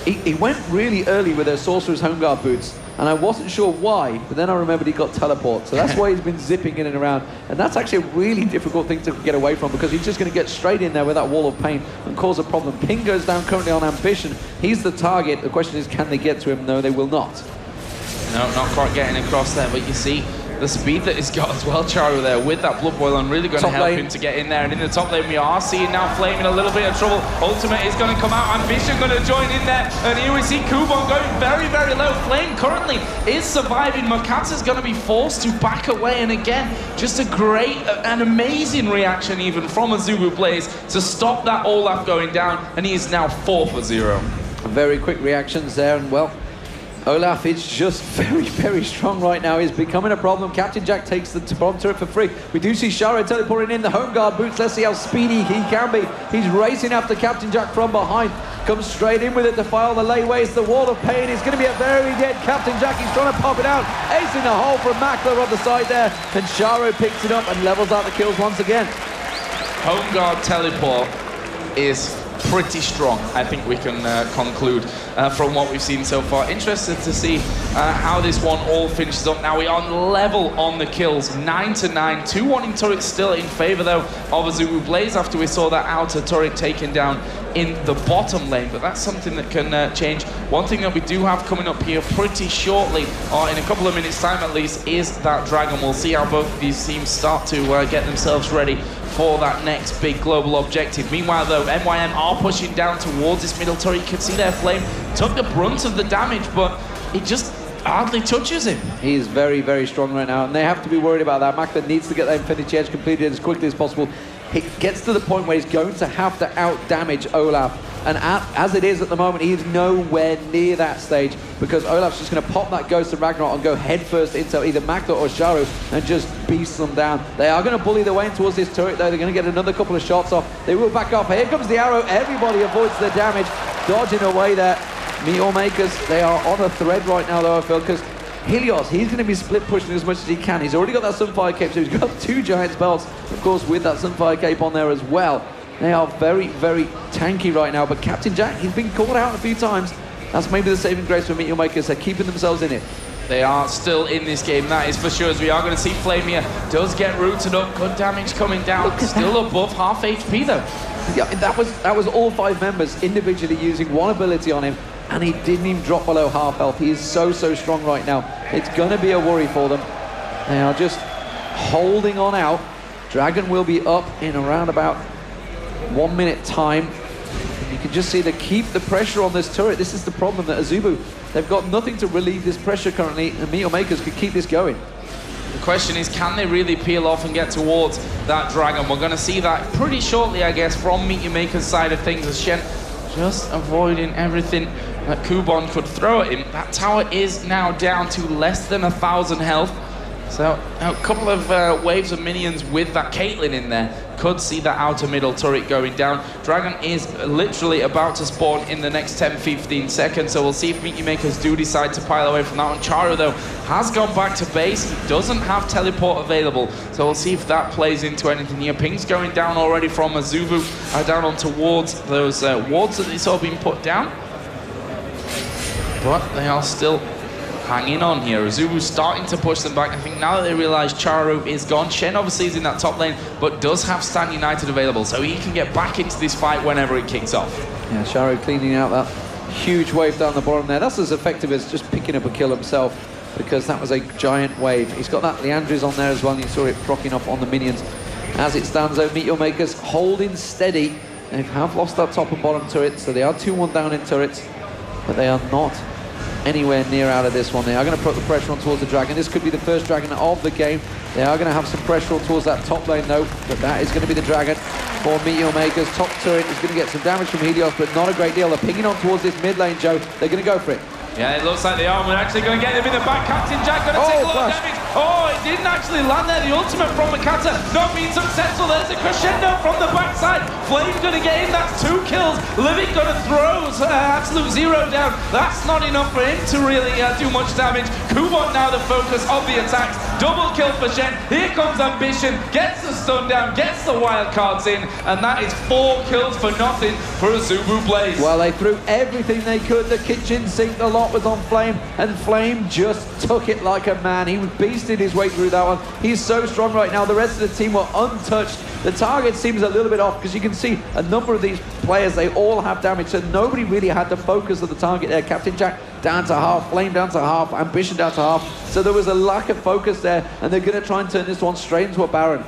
He went really early with those Sorcerer's Home Guard boots, and I wasn't sure why, but then I remembered he got teleport, so that's why he's been zipping in and around, and that's actually a really difficult thing to get away from, because he's just going to get straight in there with that wall of pain and cause a problem. Ping goes down currently on Ambition. He's the target. The question is, can they get to him? No, they will not. No, not quite getting across there, but you see the speed that he's got as well, Czaru, there with that Blood Boil, and really going to help him to get in there. And in the top lane, we are seeing now Flame in a little bit of trouble. Ultimate is going to come out. Ambition going to join in there. And here we see Kubon going very, very low. Flame currently is surviving. Mokatte is going to be forced to back away. And again, just a great, an amazing reaction even from AZUBU BLAZE to stop that Olaf going down. And he is now 4-0. Very quick reactions there, and well, Olaf is just very, very strong right now. He's becoming a problem. Captain Jack takes the bottom turret for free. We do see Czaru teleporting in the Home Guard boots. Let's see how speedy he can be. He's racing after Captain Jack from behind. Comes straight in with it to file the layways. The wall of pain is going to be a very dead Captain Jack. He's trying to pop it out. Ace in the hole from Makler on the side there. And Czaru picks it up and levels out the kills once again. Home Guard teleport is pretty strong, I think we can conclude from what we've seen so far. Interested to see how this one all finishes up. Now we're on level on the kills, 9-9, 2-1 in turrets still in favor though of AZUBU BLAZE after we saw that outer turret taken down in the bottom lane, but that's something that can change. One thing that we do have coming up here pretty shortly, or in a couple of minutes time at least, is that Dragon. We'll see how both of these teams start to get themselves ready for that next big global objective. Meanwhile though, MYM are pushing down towards this middle turret. You can see their Flame took the brunt of the damage, but it just hardly touches him. He's very, very strong right now, and they have to be worried about that. Makler needs to get that Infinity Edge completed as quickly as possible. He gets to the point where he's going to have to out-damage Olaf, and as it is at the moment, he's nowhere near that stage, because Olaf's just going to pop that Ghost of Ragnarok and go headfirst into either Makler or Czaru and just beast them down. They are going to bully their way in towards this turret, though. They're going to get another couple of shots off. They will back off. Here comes the arrow. Everybody avoids the damage, dodging away there. MEETYOURMAKERS, they are on a thread right now, though, I feel, because Helios, he's going to be split pushing as much as he can. He's already got that Sunfire Cape, so he's got 2 giant spells, of course, with that Sunfire Cape on there as well. They are very, very tanky right now, but Captain Jatt, he's been caught out a few times. That's maybe the saving grace for MEETYOURMAKERS. They're keeping themselves in it. They are still in this game, that is for sure, as we are going to see Flame here. Does get rooted up, good damage coming down. Still above half HP, though. Yeah, that was all 5 members individually using 1 ability on him, and he didn't even drop below half health. He is so, so strong right now. It's going to be a worry for them. They are just holding on out. Dragon will be up in around about 1 minute time. And you can just see they keep the pressure on this turret. This is the problem that AZUBU, they've got nothing to relieve this pressure currently, and MEETYOURMAKERS could keep this going. The question is, can they really peel off and get towards that Dragon? We're going to see that pretty shortly, I guess, from MEETYOURMAKERS' side of things, as Shen just avoiding everything that Kubon could throw at him. That tower is now down to less than 1,000 health. So a couple of waves of minions with that Caitlyn in there could see that outer middle turret going down. Dragon is literally about to spawn in the next 10-15 seconds, so we'll see if MEETYOURMAKERS do decide to pile away from that one. Czaru, though, has gone back to base. He doesn't have teleport available, so we'll see if that plays into anything here. Ping's going down already from AZUBU, down on towards those wards that they saw being put down. But they are still hanging on here. AZUBU's starting to push them back. I think now that they realize Czaru is gone, Shen obviously is in that top lane, but does have Stand United available, so he can get back into this fight whenever it kicks off. Yeah, Czaru cleaning out that huge wave down the bottom there. That's as effective as just picking up a kill himself, because that was a giant wave. He's got that Leandris on there as well, and you saw it procking off on the minions. As it stands, though, MEETYOURMAKERS holding steady. They have lost that top and bottom turret, so they are 2-1 down in turrets, but they are not anywhere near out of this one. They are going to put the pressure on towards the Dragon. This could be the first Dragon of the game. They are going to have some pressure on towards that top lane, though, but that is going to be the Dragon for MEETYOURMAKERS. Top turret is going to get some damage from Helios, but not a great deal. They're pinging on towards this mid lane, Joe. They're going to go for it. Yeah, it looks like they are. We're actually going to get him in the back. Captain Jatt going to take a lot of damage. Oh, it didn't actually land there. The ultimate from Mokatte not being successful. There's a crescendo from the backside. Flame's going to get in. That's 2 kills. Libik going to throw absolute zero down. That's not enough for him to really do much damage. Kubon now the focus of the attacks. Double kill for Shen. Here comes Ambition. Gets the stun down. Gets the wild cards in. And that is 4 kills for nothing for AZUBU Blaze. Well, they threw everything they could. The kitchen sink, the lot was on Flame, and Flame just took it like a man. He beasted his way through that one. He's so strong right now. The rest of the team were untouched. The target seems a little bit off, because you can see a number of these players, they all have damage, so nobody really had the focus of the target there. Captain Jatt down to half, Flame down to half, Ambition down to half. So there was a lack of focus there, and they're going to try and turn this one straight into a Baron.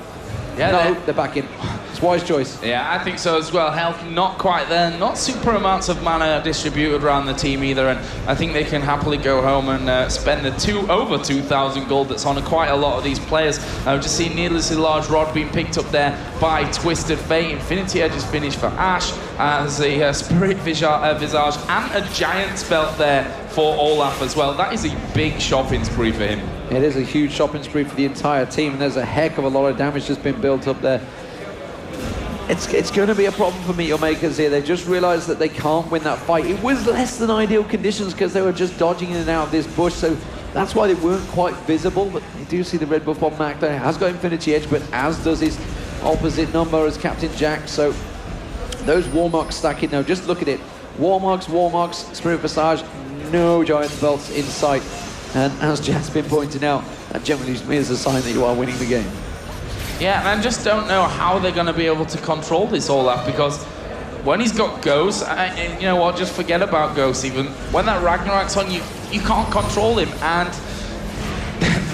Yeah, no, they're back in. It's wise choice. Yeah, I think so as well. Health not quite there. Not super amounts of mana distributed around the team either, and I think they can happily go home and spend the over 2,000 gold that's on quite a lot of these players. I've just seen needlessly large rod being picked up there by Twisted Fate. Infinity Edge is finished for Ashe. There's a Spirit Visage and a giant spell there for Olaf as well. That is a big shopping spree for him. It is a huge shopping spree for the entire team, and there's a heck of a lot of damage that's been built up there. It's going to be a problem for MEETYOURMAKERS here. They just realized that they can't win that fight. It was less than ideal conditions because they were just dodging in and out of this bush, so that's why they weren't quite visible. But you do see the red buff on Makler. Has got Infinity Edge, but as does his opposite number as Captain Jatt. So those Warmarks stacking now. Just look at it. Warmarks, Spirit Visage, no giant spells in sight. And as Jatt's been pointing out, that generally is a sign that you are winning the game. Yeah, and I just don't know how they're going to be able to control this Olaf, because when he's got Ghost, you know what, just forget about Ghost even. When that Ragnarok's on, you can't control him, and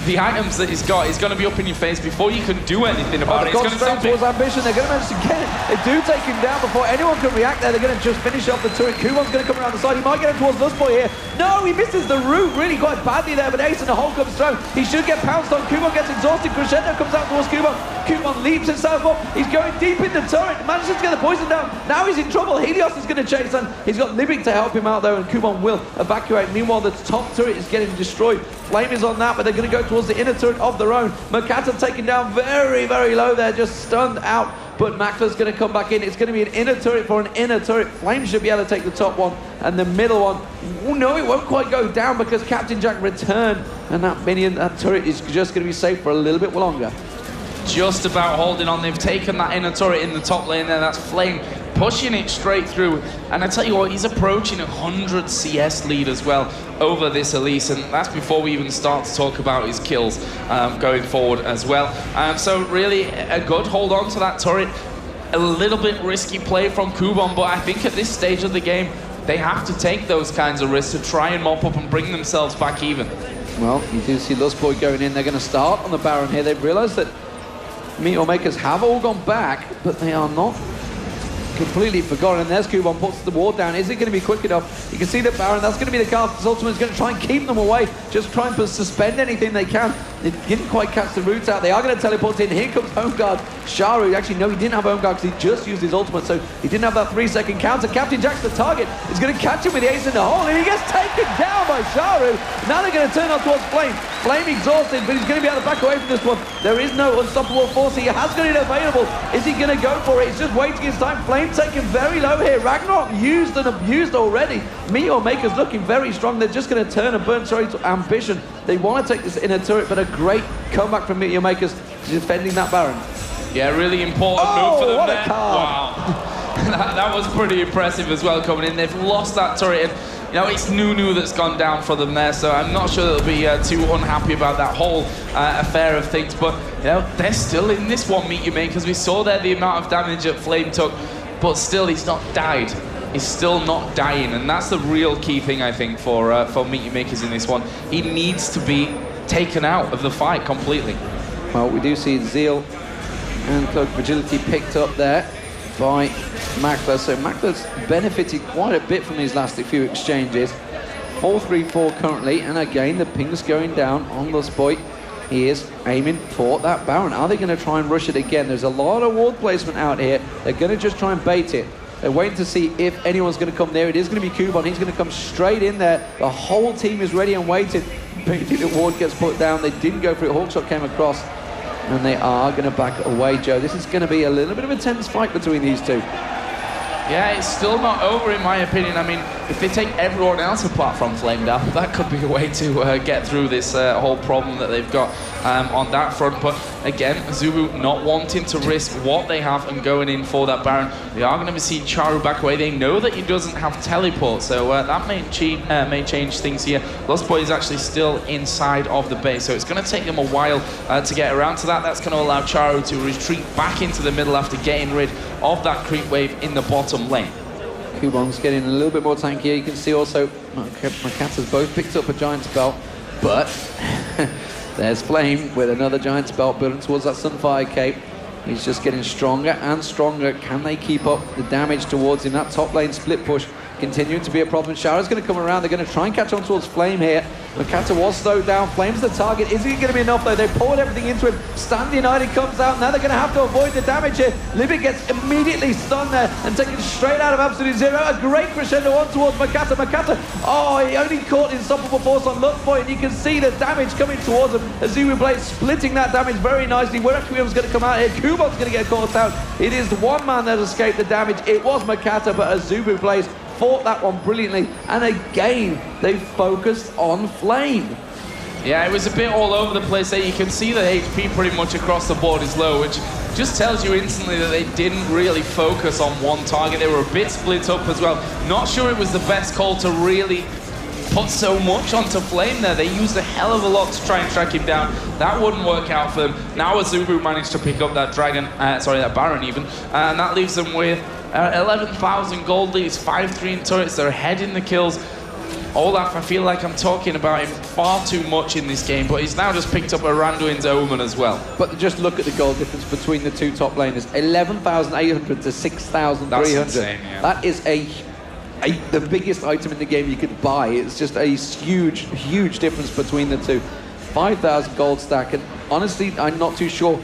the items that he's got is going to be up in your face before you can do anything about it. It's going to stop towards Ambition. They're going to manage to get it. They do take him down before anyone can react there. They're going to just finish off the turret. Kubon's going to come around the side. He might get it towards Lustboy here. No, he misses the route really quite badly there, but Ace in the hole comes through. He should get pounced on. Kubon gets exhausted. Crescendo comes out towards Kubon. Kubon leaps himself up. He's going deep in the turret. Manages to get the poison down. Now he's in trouble. Helios is going to chase him. He's got Libik to help him out though, and Kubon will evacuate. Meanwhile, the top turret is getting destroyed. Flame is on that, but they're going to go towards the inner turret of their own. Mokatte taken down very, very low there, just stunned out. But Makler's going to come back in. It's going to be an inner turret for an inner turret. Flame should be able to take the top one and the middle one. Oh, no, it won't quite go down because Captain Jack returned, and that minion, that turret is just going to be safe for a little bit longer. Just about holding on. They've taken that inner turret in the top lane there. That's Flame pushing it straight through. And I tell you what, he's approaching 100 CS lead as well over this Elise, and that's before we even start to talk about his kills going forward as well. So really a good hold on to that turret. A little bit risky play from Kubon, but I think at this stage of the game, they have to take those kinds of risks to try and mop up and bring themselves back even. Well, you do see Lustboy going in. They're going to start on the Baron here. They've realized that MEETYOURMAKERS have all gone back, but they are not completely forgotten. And there's Kubon, puts the ward down. Is it going to be quick enough? You can see that Baron, that's going to be the cast. His ultimate is going to try and keep them away, just try and suspend anything they can. They didn't quite catch the roots out. They are going to teleport in. Here comes Home Guard. Czaru, actually, no, he didn't have Home Guard because he just used his ultimate, so he didn't have that 3-second counter. Captain Jack's the target. He's going to catch him with the ace in the hole, and he gets taken down by Czaru. Now they're going to turn on towards Flame. Flame exhausted, but he's going to be able to back away from this one. There is no unstoppable force. He has got it available. Is he going to go for it? He's just waiting his time. Flame taken very low here. Ragnarok used and abused already. MEETYOURMAKERS looking very strong. They're just going to turn and burn straight to Ambition. They want to take this inner turret, but a great comeback from MEETYOURMAKERS defending that Baron. Yeah, really important move for them what there. A card. Wow. that was pretty impressive as well coming in. They've lost that turret, and you know, it's Nunu that's gone down for them there, so I'm not sure they'll be too unhappy about that whole affair of things, but you know, they're still in this one, MEETYOURMAKERS. We saw there the amount of damage that Flame took, but still he's not died. He's still not dying, and that's the real key thing, I think, for MEETYOURMAKERS in this one. He needs to be taken out of the fight completely. Well, we do see Zeal and Cloak of Agility picked up there by Makler, so Makler's benefited quite a bit from these last few exchanges. 4-3-4 currently, and again the ping's going down on Lustboy. He is aiming for that Baron. Are they going to try and rush it again? There's a lot of ward placement out here. They're going to just try and bait it. They're waiting to see if anyone's going to come there. It is going to be Kubon. He's going to come straight in there. The whole team is ready and waiting. The ward gets put down. They didn't go for it. Hawkshot came across, and they are going to back away, Joe. This is going to be a little bit of a tense fight between these two. Yeah, it's still not over in my opinion. I mean, if they take everyone else apart from Flame down, that could be a way to get through this whole problem that they've got on that front. But again, AZUBU not wanting to risk what they have and going in for that Baron. They are going to see Czaru back away. They know that he doesn't have teleport, so that may change things here. Lustboy is actually still inside of the base, so it's going to take them a while to get around to that. That's going to allow Czaru to retreat back into the middle after getting rid of that creep wave in the bottom lane. Kubon's getting a little bit more tankier. You can see also Mokatte's both picked up a Giant's Belt, but there's Flame with another Giant's Belt building towards that Sunfire Cape. He's just getting stronger and stronger. Can they keep up the damage towards him? That top lane split push continuing to be a problem. Czaru's going to come around. They're going to try and catch on towards Flame here. Mokatte was slowed down. Flame's the target. Is it going to be enough though? They poured everything into him. Stand United comes out. Now they're going to have to avoid the damage here. Libik gets immediately stunned there and taken straight out of Absolute Zero. A great crescendo on towards Mokatte. Mokatte, oh, he only caught Unstoppable Force on Lustboy, and you can see the damage coming towards him. AZUBU BLAZE splitting that damage very nicely. Requiem's going to come out here. Kubon's going to get caught out. It is the one man that escaped the damage. It was Mokatte, but AZUBU BLAZE fought that one brilliantly, and again they focused on Flame. Yeah, it was a bit all over the place there. You can see the HP pretty much across the board is low, which just tells you instantly that they didn't really focus on one target. They were a bit split up as well. Not sure it was the best call to really put so much onto Flame there. They used a hell of a lot to try and track him down. That wouldn't work out for them. Now AZUBU managed to pick up that that Baron even, and that leaves them with 11,000 gold leads, 5-3 in turrets. They're ahead in the kills. Olaf, I feel like I'm talking about him far too much in this game, but he's now just picked up a Randuin's Omen as well. But just look at the goal difference between the two top laners. 11,800 to 6,300. That's insane, yeah. That is the biggest item in the game you could buy. It's just a huge, huge difference between the two. 5,000 gold stack, and honestly, I'm not too sure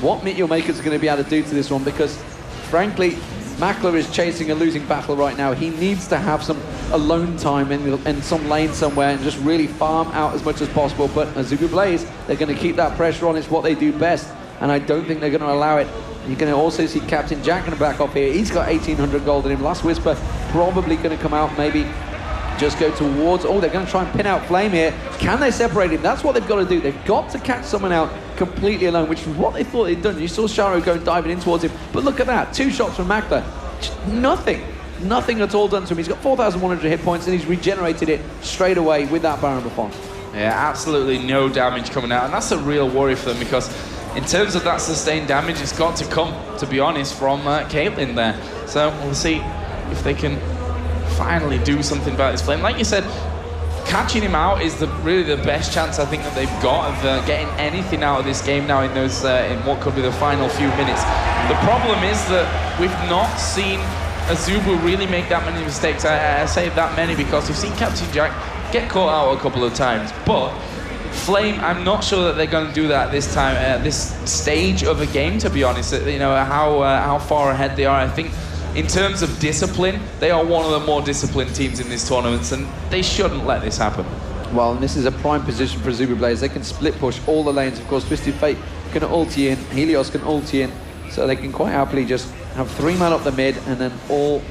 what MEETYOURMAKERS are going to be able to do to this one, because frankly, Makler is chasing a losing battle right now. He needs to have some alone time in some lane somewhere and just really farm out as much as possible. But AZUBU BLAZE, they're going to keep that pressure on. It's what they do best, and I don't think they're going to allow it. You're going to also see Captain Jatt going to back off here. He's got 1,800 gold in him. Last Whisper probably going to come out, maybe just go towards... Oh, they're going to try and pin out Flame here. Can they separate him? That's what they've got to do. They've got to catch someone out completely alone, which is what they thought they'd done. You saw Czaru go diving in towards him, but look at that. 2 shots from Makler. Nothing at all done to him. He's got 4,100 hit points, and he's regenerated it straight away with that Baron Buffon. Yeah, absolutely no damage coming out, and that's a real worry for them, because in terms of that sustained damage, it's got to come, to be honest, from Caitlyn there. So we'll see if they can finally do something about this Flame. Like you said, catching him out is really the best chance I think that they've got of getting anything out of this game now in those in what could be the final few minutes. The problem is that we've not seen AZUBU really make that many mistakes. I say that many because we've seen Captain Jatt get caught out a couple of times, but Flame, I'm not sure that they're going to do that this time at this stage of a game, to be honest. You know, how far ahead they are. I think in terms of discipline, they are one of the more disciplined teams in this tournament, and they shouldn't let this happen. Well, and this is a prime position for AZUBU BLAZE. They can split push all the lanes. Of course, Twisted Fate can ulti in, Helios can ulti in, so they can quite happily just have 3 man up the mid, and then all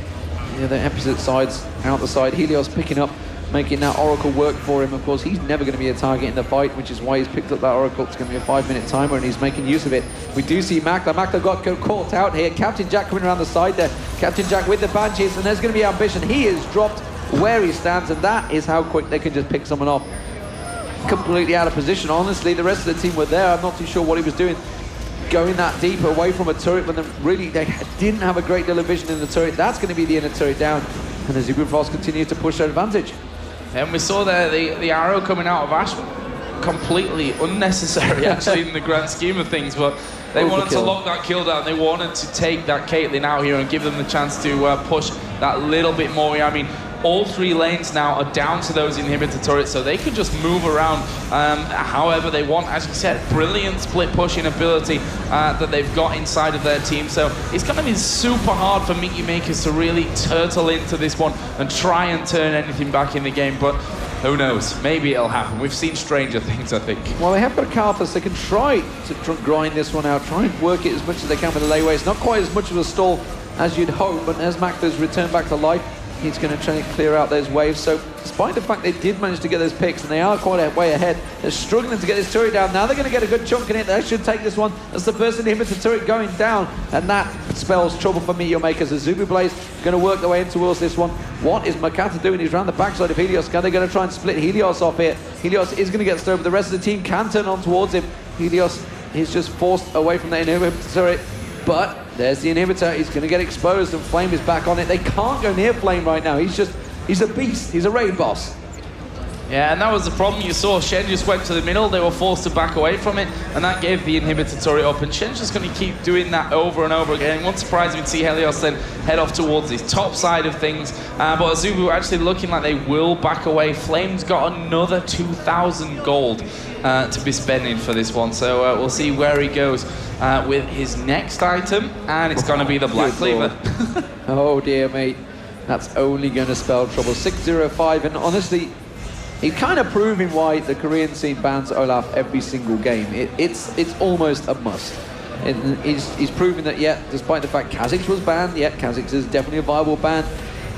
the opposite sides out the side. Helios picking up, making that Oracle work for him. Of course, he's never going to be a target in the fight, which is why he's picked up that Oracle. It's going to be a 5-minute timer, and he's making use of it. We do see Makler. Makler got caught out here. Captain Jatt coming around the side there. Captain Jatt with the Banshees, and there's going to be ambition. He is dropped where he stands, and that is how quick they can just pick someone off. Completely out of position. Honestly, the rest of the team were there. I'm not too sure what he was doing, going that deep away from a turret, but then really they didn't have a great deal of vision in the turret. That's going to be the inner turret down, and as AZUBU continue to push their advantage. And we saw there the arrow coming out of Ash, completely unnecessary actually in the grand scheme of things, but they wanted to lock that kill down. They wanted to take that Caitlyn out here and give them the chance to push that little bit more. I mean, all 3 lanes now are down to those inhibitor turrets, so they can just move around however they want. As you said, brilliant split pushing ability that they've got inside of their team. So it's going to be super hard for MEETYOURMAKERS to really turtle into this one and try and turn anything back in the game. But who knows? Maybe it'll happen. We've seen stranger things, I think. Well, they have got Karthus. They can try to grind this one out, try and work it as much as they can with the layway. It's not quite as much of a stall as you'd hope, but as Makler's returned back to life, he's going to try and clear out those waves. So despite the fact they did manage to get those picks, and they are quite a way ahead, they're struggling to get this turret down. Now they're going to get a good chunk in it. They should take this one. That's the first inhibitor turret going down, and that spells trouble for MEETYOURMAKERS. AZUBU BLAZE going to work their way in towards this one. What is Mokatte doing? He's around the backside of Helios. Are they going to try and split Helios off here? Helios is going to get stirred, but the rest of the team can turn on towards him. Helios is just forced away from the inhibitor turret, but there's the inhibitor. He's going to get exposed, and Flame is back on it. They can't go near Flame right now. He's a beast. He's a raid boss. Yeah, and that was the problem. You saw Shen just went to the middle. They were forced to back away from it, and that gave the inhibitor turret up. And Shen's just going to keep doing that over and over again. It won't surprise me to see Helios then head off towards the top side of things. But AZUBU actually looking like they will back away. Flame's got another 2,000 gold to be spending for this one. So we'll see where he goes with his next item, and it's going to be the Black Cleaver. Oh dear, mate. That's only going to spell trouble. 605, and honestly, he's kind of proving why the Korean scene bans Olaf every single game. It's almost a must. He's proving that, yeah, despite the fact Kha'Zix was banned, yeah, Kha'Zix is definitely a viable ban.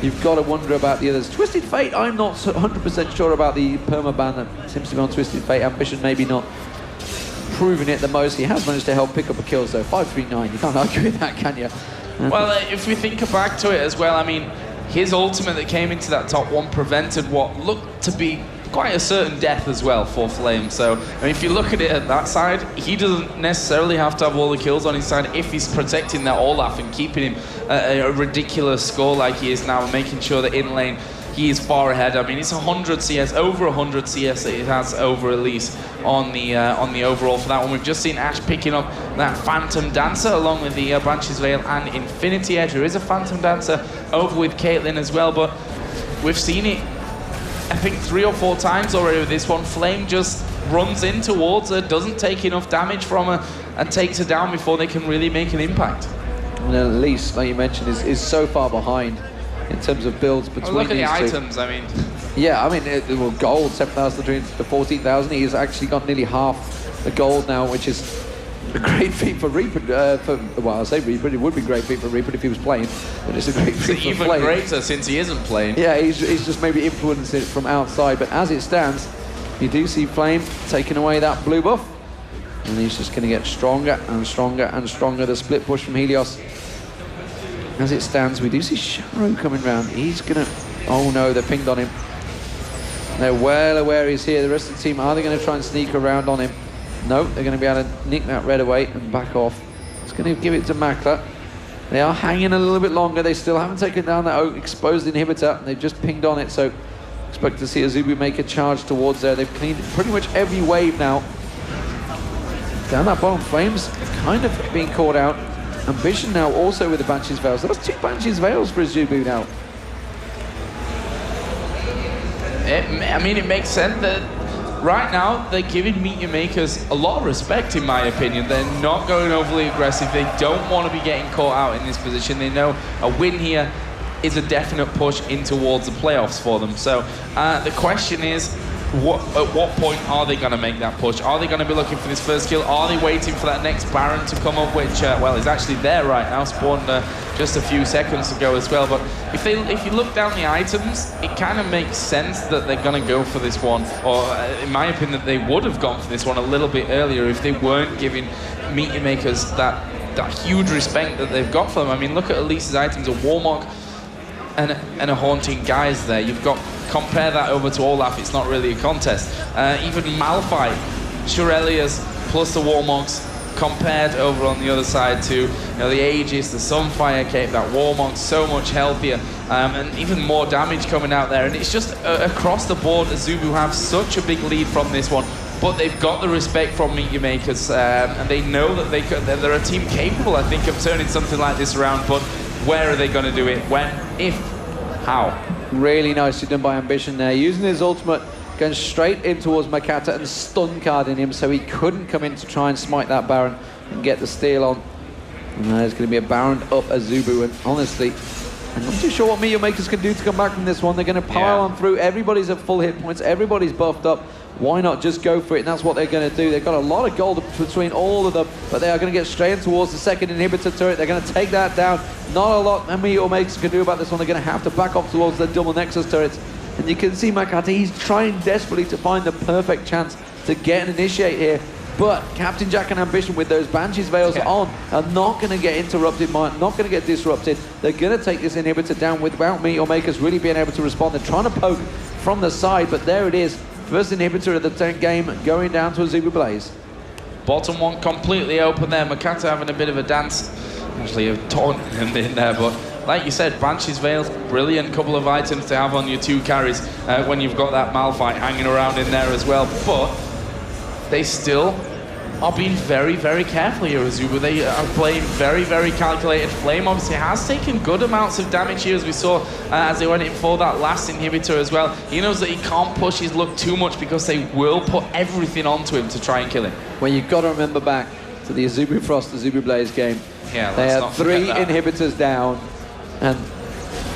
You've got to wonder about the others. Twisted Fate, I'm not 100% sure about the perma ban that seems to be on Twisted Fate. Ambition maybe not proving it the most. He has managed to help pick up a kill, so 539. You can't argue with that, can you? Well, if we think back to it as well, I mean, his ultimate that came into that top 1 prevented what looked to be quite a certain death as well for Flame. So, I mean, if you look at it at that side, he doesn't necessarily have to have all the kills on his side if he's protecting that Olaf and keeping him a ridiculous score like he is now, and making sure that in lane he is far ahead. I mean, it's 100 CS, over 100 CS that it has over Elise on the overall for that one. We've just seen Ash picking up that Phantom Dancer along with the Branches Veil and Infinity Edge. There is a Phantom Dancer over with Caitlyn as well, but we've seen it, I think, 3 or 4 times already with this one. Flame just runs in towards her, doesn't take enough damage from her, and takes her down before they can really make an impact. And Elise, like you mentioned, is so far behind in terms of builds between look at these the two. items, I mean. Yeah, I mean, well, gold, 7,000 to 14,000. He's actually got nearly half the gold now, which is a great feat for Reaper. Well, I say Reaper, it would be a great feat for Reaper if he was playing, but it's a great feat for even Flame. greater since he isn't playing. Yeah, he's just maybe influencing it from outside, but as it stands, you do see Flame taking away that blue buff, and he's just going to get stronger and stronger and stronger. The split push from Helios. As it stands, we do see Czaru coming round. He's going to... Oh no, they're pinged on him. They're well aware he's here. The rest of the team, are they going to try and sneak around on him? No, they're going to be able to nick that red away and back off. It's going to give it to Makler. They are hanging a little bit longer. They still haven't taken down that exposed inhibitor. They've just pinged on it, so expect to see AZUBU make a charge towards there. They've cleaned pretty much every wave now. Down that bottom, Flames kind of being caught out. Ambition now also with the Banshee's Veils. So that's 2 Banshee's Veils for AZUBU now. I mean, it makes sense that right now they're giving Meteor Makers a lot of respect, in my opinion. They're not going overly aggressive. They don't want to be getting caught out in this position. They know a win here is a definite push in towards the playoffs for them. So the question is, at what point are they going to make that push? Are they going to be looking for this first kill? Are they waiting for that next Baron to come up, which, well, is actually there right now, spawned just a few seconds ago as well. But if you look down the items, it kind of makes sense that they're going to go for this one. Or, in my opinion, that they would have gone for this one a little bit earlier if they weren't giving Meteor Makers that huge respect that they've got for them. I mean, look at Elise's items, a Warmog and a Haunting Guise there. You've got, compare that over to Olaf, it's not really a contest. Even Malphite, Shurelius, plus the Warmogs compared over on the other side to the Aegis, the Sunfire Cape, that Warmog so much healthier, and even more damage coming out there. And it's just across the board, AZUBU have such a big lead from this one. But they've got the respect from Meteor Makers, and they know that they're a team capable, I think, of turning something like this around. But where are they going to do it? When? If? How? Really nicely done by Ambition there, using his ultimate, going straight in towards Mokatte and stun carding him so he couldn't come in to try and smite that Baron and get the steal on. And there's going to be a Baron up AZUBU, and honestly, I'm not too sure what Meteor Makers can do to come back from this one. They're going to pile on through. Everybody's at full hit points. Everybody's buffed up. Why not just go for it? And that's what they're going to do. They've got a lot of gold between all of them, but they are going to get straight in towards the second inhibitor turret. They're going to take that down. Not a lot Meteor Makers can do about this one. They're going to have to back off towards the double Nexus turrets. And you can see Mokatte, he's trying desperately to find the perfect chance to get an initiate here. But Captain Jack and Ambition with those Banshee's Veils on are not going to get interrupted, not going to get disrupted. They're going to take this inhibitor down without Meteor Makers really being able to respond. They're trying to poke from the side, but there it is. First inhibitor of the game going down to AZUBU Blaze. Bottom one completely open there. Mokatte having a bit of a dance. Actually, a taunt in there, but like you said, Banshee's Veils, brilliant couple of items to have on your 2 carries when you've got that Malphite hanging around in there as well. But they still are being very, very careful here, AZUBU. They are playing very, very calculated. Flame obviously has taken good amounts of damage here, as we saw as they went in for that last inhibitor as well. He knows that he can't push his luck too much because they will put everything onto him to try and kill him. Well, you've got to remember back to the AZUBU Frost, AZUBU Blaze game. Yeah, they let's had not 3 forget that. inhibitors down, and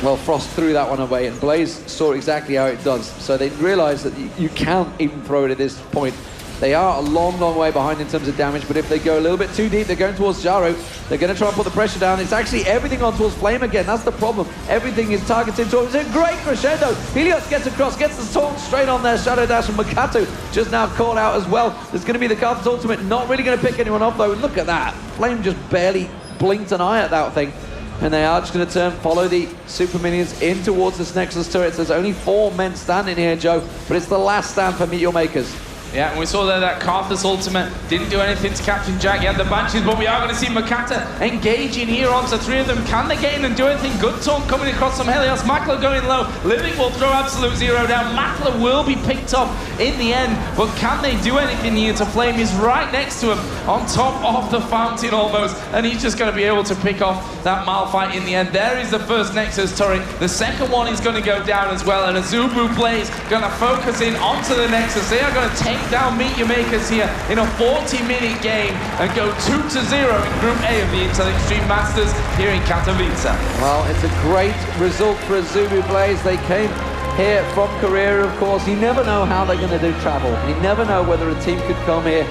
well, Frost threw that one away, and Blaze saw exactly how it does. So they realized that you can't even throw it at this point. They are a long, long way behind in terms of damage, but if they go a little bit too deep, they're going towards Czaru. They're going to try and put the pressure down. It's actually everything on towards Flame again. That's the problem. Everything is targeted towards. It's a great crescendo. Helios gets across, gets the taunt straight on there. Shadow Dash from Mokatte just now caught out as well. There's going to be the Carthage ultimate. Not really going to pick anyone off, though. And look at that. Flame just barely blinked an eye at that thing. And they are just going to follow the super minions in towards this Nexus turret. There's only 4 men standing here, Joe, but it's the last stand for Meteor Makers. Yeah, and we saw there that Karthus ultimate didn't do anything to Captain Jack. He had the Banshees, but we are going to see Mokatte engaging here onto 3 of them. Can they get in and do anything? Good taunt coming across from Helios. Makler going low. Libik will throw Absolute Zero down. Makler will be picked up in the end, but can they do anything here to Flame? He's right next to him, on top of the fountain almost, and he's just going to be able to pick off that Malphite in the end. There is the first Nexus turret. The second one is going to go down as well, and AZUBU BLAZE going to focus in onto the Nexus. They are going to take down MEETYOURMAKERS here in a 40-minute game and go 2-0 in Group A of the Intel Extreme Masters here in Katowice. Well, it's a great result for AZUBU BLAZE. They came here from Korea, of course. You never know how they're going to do travel. You never know whether a team could come here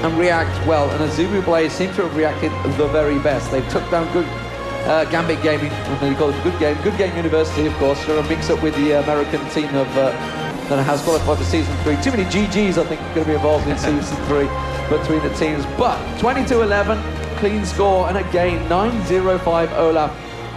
and react well, and AZUBU BLAZE seem to have reacted the very best. They took down good GAMBIT Gaming, they call it Good Game University, of course. They're a mix-up with the American team of that has qualified for Season 3. Too many GGs, I think, are going to be involved in Season 3 between the teams. But 22-11, clean score, and again, 9-0-5 Olaf,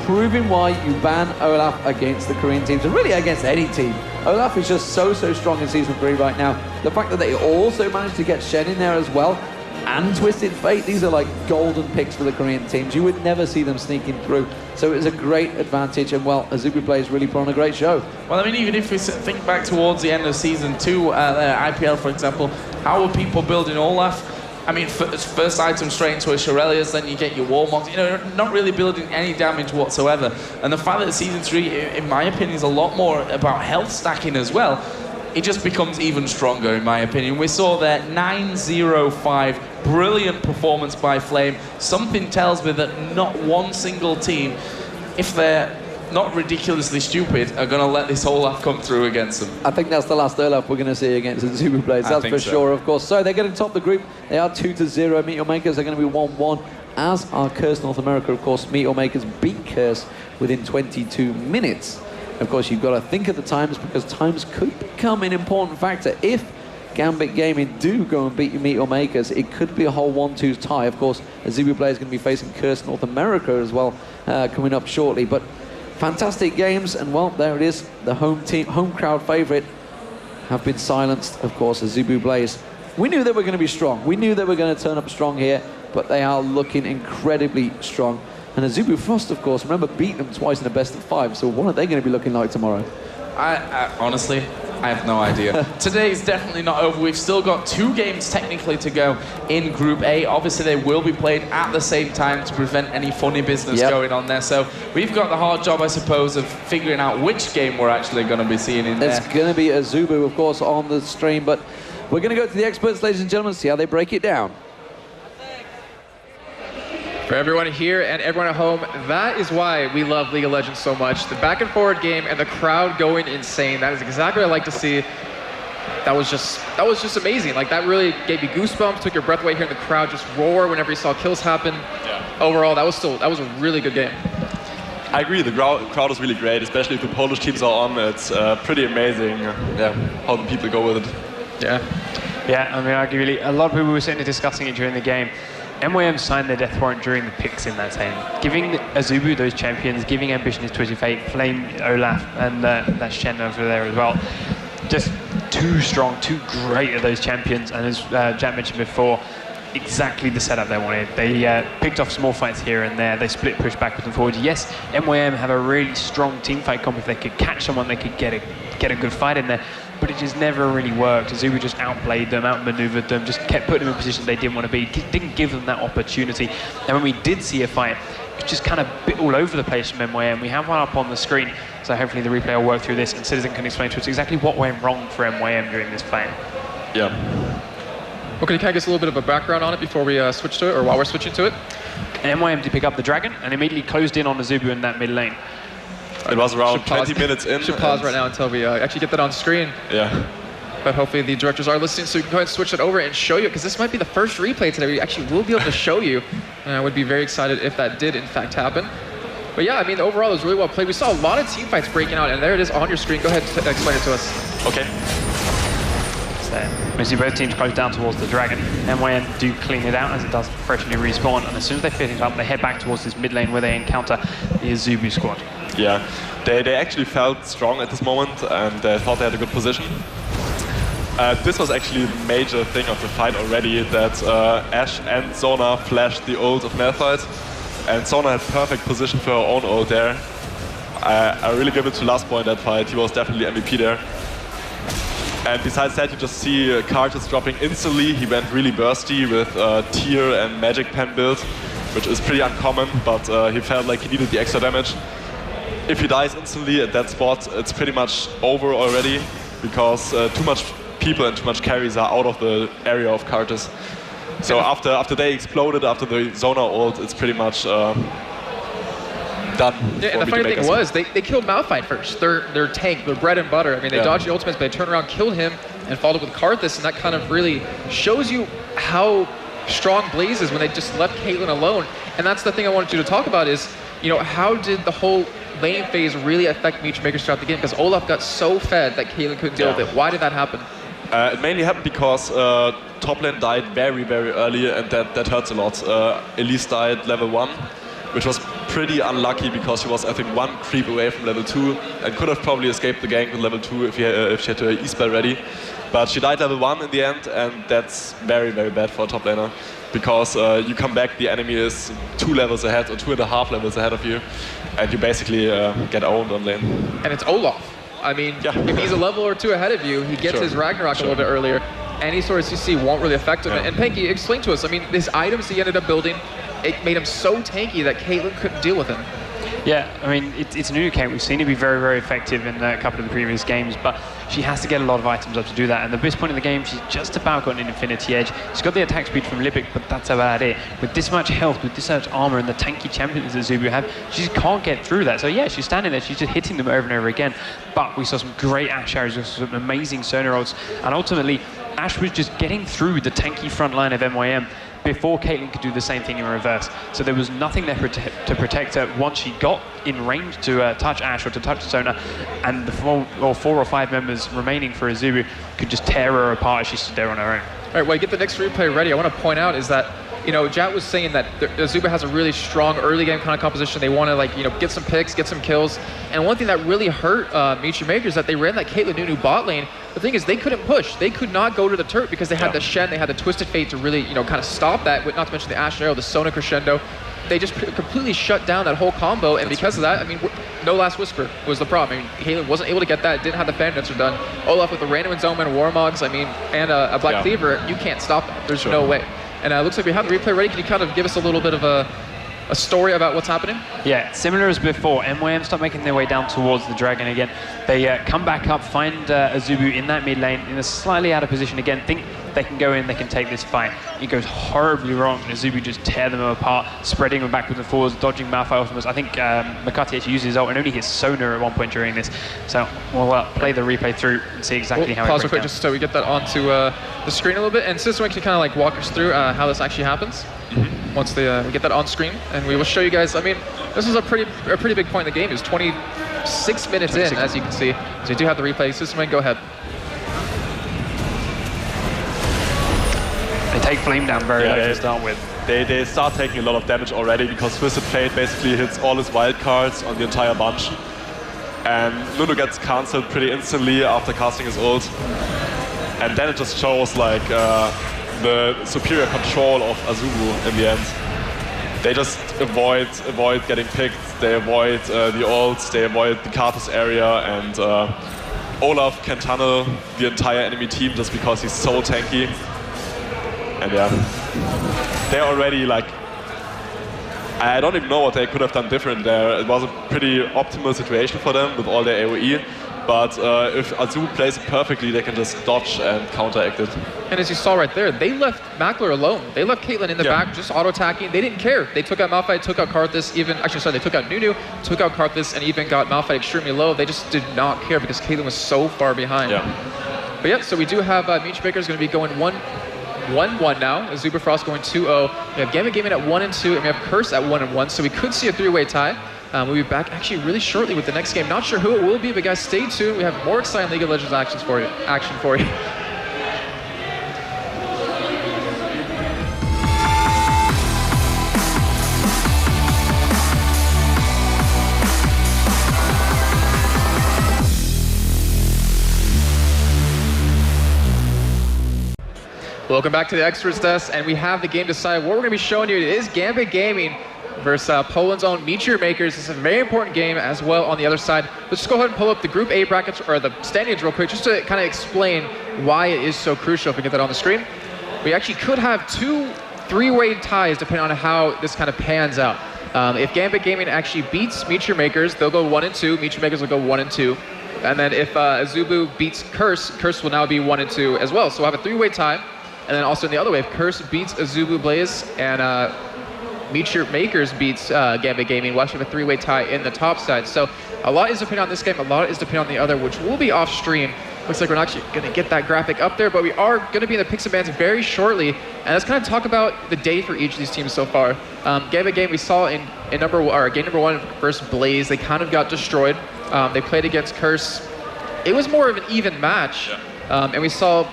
proving why you ban Olaf against the Korean teams, and really against any team. Olaf is just so strong in Season 3 right now. The fact that they also managed to get Shen in there as well, and Twisted Fate, these are like golden picks for the Korean teams. You would never see them sneaking through. So it was a great advantage, and well, AZUBU BLAZE really put on a great show. Well, I mean, even if we think back towards the end of Season 2, IPL, for example, how were people building Olaf? I mean, first item straight into a Shirelius, then you get your Warmogs, you know, not really building any damage whatsoever. And the fact that Season 3, in my opinion, is a lot more about health stacking as well, it just becomes even stronger, in my opinion. We saw that 9-0-5, brilliant performance by Flame. Something tells me that not one single team, if they're not ridiculously stupid, are going to let this Olaf come through against them. I think that's the last Olaf we're going to see against AZUBU BLAZE, that's for sure, of course. So they're going to top the group. They are 2-0. MEETYOURMAKERS are going to be 1-1, as are Curse North America, of course. MEETYOURMAKERS beat Curse within 22 minutes. Of course, you've got to think of the times, because times could become an important factor. If GAMBIT Gaming do go and beat MEETYOURMAKERS, it could be a whole 1-2 tie. Of course, AZUBU BLAZE is going to be facing Curse North America as well, coming up shortly. But fantastic games, and well, there it is. The home team, home crowd favourite, have been silenced. Of course, AZUBU BLAZE. We knew they were going to be strong. We knew they were going to turn up strong here, but they are looking incredibly strong. And AZUBU Frost, of course, remember, beat them twice in the best of 5. So what are they going to be looking like tomorrow? I honestly, I have no idea. Today is definitely not over. We've still got 2 games technically to go in Group A. Obviously, they will be played at the same time to prevent any funny business going on there. So we've got the hard job, I suppose, of figuring out which game we're actually going to be seeing in there. It's going to be AZUBU, of course, on the stream. But we're going to go to the experts, ladies and gentlemen, see how they break it down. For everyone here and everyone at home, that is why we love League of Legends so much. The back and forward game and the crowd going insane. That is exactly what I like to see. That was just amazing. Like, that really gave you goosebumps, took your breath away hearing the crowd just roar whenever you saw kills happen. Yeah. Overall, that was a really good game. I agree, the crowd is really great, especially if the Polish teams are on. It's pretty amazing how the people go with it. Yeah, I mean, arguably, a lot of people were sitting there discussing it during the game. MYM signed their death warrant during the picks in that game. Giving AZUBU those champions, giving Ambition his Twisted Fate, Flame Olaf, and that Shen over there as well. Just too strong, too great at those champions, and as Jatt mentioned before, exactly the setup they wanted. They picked off small fights here and there. They split push backwards and forwards. Yes, MYM have a really strong team fight comp. If they could catch someone, they could get a good fight in there. But it just never really worked. AZUBU just outplayed them, outmaneuvered them, just kept putting them in positions they didn't want to be, didn't give them that opportunity. And when we did see a fight, it was just kind of a bit all over the place from MYM. We have one up on the screen, so hopefully the replay will work through this and Citizen can explain to us exactly what went wrong for MYM during this fight. Yeah. Okay, can I give us a little bit of a background on it before we switch to it, or while we're switching to it? And MYM did pick up the Dragon and immediately closed in on AZUBU in that mid lane. It was around 20 minutes in. Should pause right now until we actually get that on screen. Yeah. But hopefully the directors are listening, so we can go ahead and switch it over and show you, because this might be the first replay today we actually will be able to show you. And I would be very excited if that did in fact happen. But yeah, I mean, overall it was really well played. We saw a lot of team fights breaking out, and there it is on your screen. Go ahead and explain it to us. Okay. So we see both teams close down towards the Dragon. MYM do clean it out as it does freshly respawn, and as soon as they fit it up, they head back towards this mid lane where they encounter the AZUBU squad. Yeah, they actually felt strong at this moment, and they thought they had a good position. This was actually the major thing of the fight already, that Ashe and Zona flashed the ult of Malphite, and Zona had perfect position for her own ult there. I really give it to Lustboy in that fight. He was definitely MVP there. And besides that, you just see Karthus dropping instantly. He went really bursty with Tier and Magic Pen build, which is pretty uncommon, but he felt like he needed the extra damage. If he dies instantly at that spot, it's pretty much over already, because too much people and too much carries are out of the area of Karthus. So after they exploded, after the Zona ult, it's pretty much done. Yeah, and the funny thing was, they killed Malphite first. Their tank, their bread and butter. I mean, they dodged the ultimates, but they turned around, killed him, and followed up with Karthus, and that kind of really shows you how strong Blaze is when they just left Caitlyn alone. And that's the thing I wanted you to talk about is, you know, how did the whole lane phase really affect MEETYOURMAKERS throughout the game? Because Olaf got so fed that Caitlyn couldn't deal with it. Why did that happen? It mainly happened because top lane died very, very early, and that hurts a lot. Elise died level 1, which was pretty unlucky because she was, I think, 1 creep away from level 2 and could have probably escaped the gank with level 2 if she had her E-spell ready. But she died level 1 in the end, and that's very, very bad for a top laner. Because you come back, the enemy is 2 levels ahead or 2.5 levels ahead of you, and you basically get owned on lane. And it's Olaf. I mean, if he's a level or 2 ahead of you, he gets his Ragnarok a little bit earlier. Any sort of CC won't really affect him. And Panky, explain to us, I mean, his items he ended up building, it made him so tanky that Caitlyn couldn't deal with him. Yeah, I mean, it's a new account. We've seen her be very, very effective in a couple of the previous games, but she has to get a lot of items up to do that. And the best point in the game, she's just about got an Infinity Edge. She's got the attack speed from Libik, but that's about it. With this much health, with this much armor, and the tanky champions that AZUBU have, she just can't get through that. So yeah, she's standing there, she's just hitting them over and over again. But we saw some great Ashe arrows, we saw some amazing Sona ults, and ultimately, Ashe was just getting through the tanky front line of MYM before Caitlyn could do the same thing in reverse. So there was nothing there to protect her once she got in range to touch Ashe or to touch Sona, and the 4 or 5 members remaining for AZUBU could just tear her apart as she stood there on her own. All right, while you get the next replay ready, I want to point out is that, you know, Jatt was saying that AZUBU has a really strong early game kind of composition. They want to, like, you know, get some picks, get some kills. And one thing that really hurt MEETYOURMAKERS is that they ran that Caitlyn Nunu bot lane. The thing is, they couldn't push. They could not go to the turret because they had the Shen, they had the Twisted Fate to really, you know, kind of stop that, not to mention the Ashe Arrow, the Sona Crescendo. They just completely shut down that whole combo, and because of that, I mean, no Last Whisper was the problem. I mean, Caitlyn wasn't able to get that, didn't have the Phantom Dancer done. Olaf with the random Zoman, Warmogs, I mean, and a Black Cleaver, you can't stop that. There's no way. And it looks like we have the replay ready. Can you kind of give us a little bit of a story about what's happening? Yeah, similar as before. MYM start making their way down towards the Dragon again. They come back up, find AZUBU in that mid lane, in a slightly out of position again, think they can go in, they can take this fight. It goes horribly wrong, and AZUBU just tear them apart, spreading them backwards and forwards, dodging Malphite ultimates. I think Mokatte actually uses his ult and only hits Sona at one point during this. So we'll play the replay through and see exactly how it pause breaks real quick down. just so we get that onto the screen a little bit. And CitizenWayne can kind of like walk us through how this actually happens. Once we get that on screen, and we will show you guys. I mean, this is a pretty big point in the game. It's 26 minutes in, as you can see. So you do have the replay. CitizenWayne, go ahead. They take Flame down very low to start with. They start taking a lot of damage already because Twisted Fate basically hits all his wild cards on the entire bunch. And Nunu gets cancelled pretty instantly after casting his ult. And then it just shows like the superior control of AZUBU in the end. They just avoid getting picked, they avoid the ults, they avoid the Karthus area, and Olaf can tunnel the entire enemy team just because he's so tanky. And yeah, they're already like, I don't even know what they could have done different there. It was a pretty optimal situation for them with all their AoE. But if AZUBU plays it perfectly, they can just dodge and counteract it. And as you saw right there, they left Makler alone. They left Caitlyn in the back, just auto-attacking. They didn't care. They took out Malphite, took out Karthus, they took out Nunu, took out Karthus, and even got Malphite extremely low. They just did not care because Caitlyn was so far behind. But yeah, so we do have MEETYOURMAKERS going to be going 1-1 now. AZUBU Frost going 2-0. We have GAMBIT gaming at 1-2, and we have Curse at 1-1. So we could see a 3-way tie. We'll be back actually really shortly with the next game. Not sure who it will be, but guys, stay tuned. We have more exciting League of Legends action for you. Welcome back to the Experts Desk, and we have the game decided. What we're going to be showing you is GAMBIT Gaming versus Poland's own MEETYOURMAKERS. This is a very important game as well on the other side. Let's just go ahead and pull up the Group A brackets, or the standings real quick, just to kind of explain why it is so crucial if we get that on the screen. We actually could have 2 3-way ties depending on how this kind of pans out. If GAMBIT Gaming actually beats MEETYOURMAKERS, they'll go 1 and 2. MEETYOURMAKERS will go 1 and 2. And then if AZUBU beats Curse, Curse will now be 1 and 2 as well. So we'll have a 3-way tie. And then also in the other way, if Curse beats AZUBU BLAZE and MEETYOURMAKERS beats GAMBIT Gaming, we'll actually have a 3-way tie in the top side. So a lot is depending on this game, a lot is depending on the other, which will be off stream. Looks like we're not actually going to get that graphic up there, but we are going to be in the picks and bans very shortly. And let's kind of talk about the day for each of these teams so far. GAMBIT Game we saw in game number 1 versus Blaze. They kind of got destroyed. They played against Curse. It was more of an even match, and we saw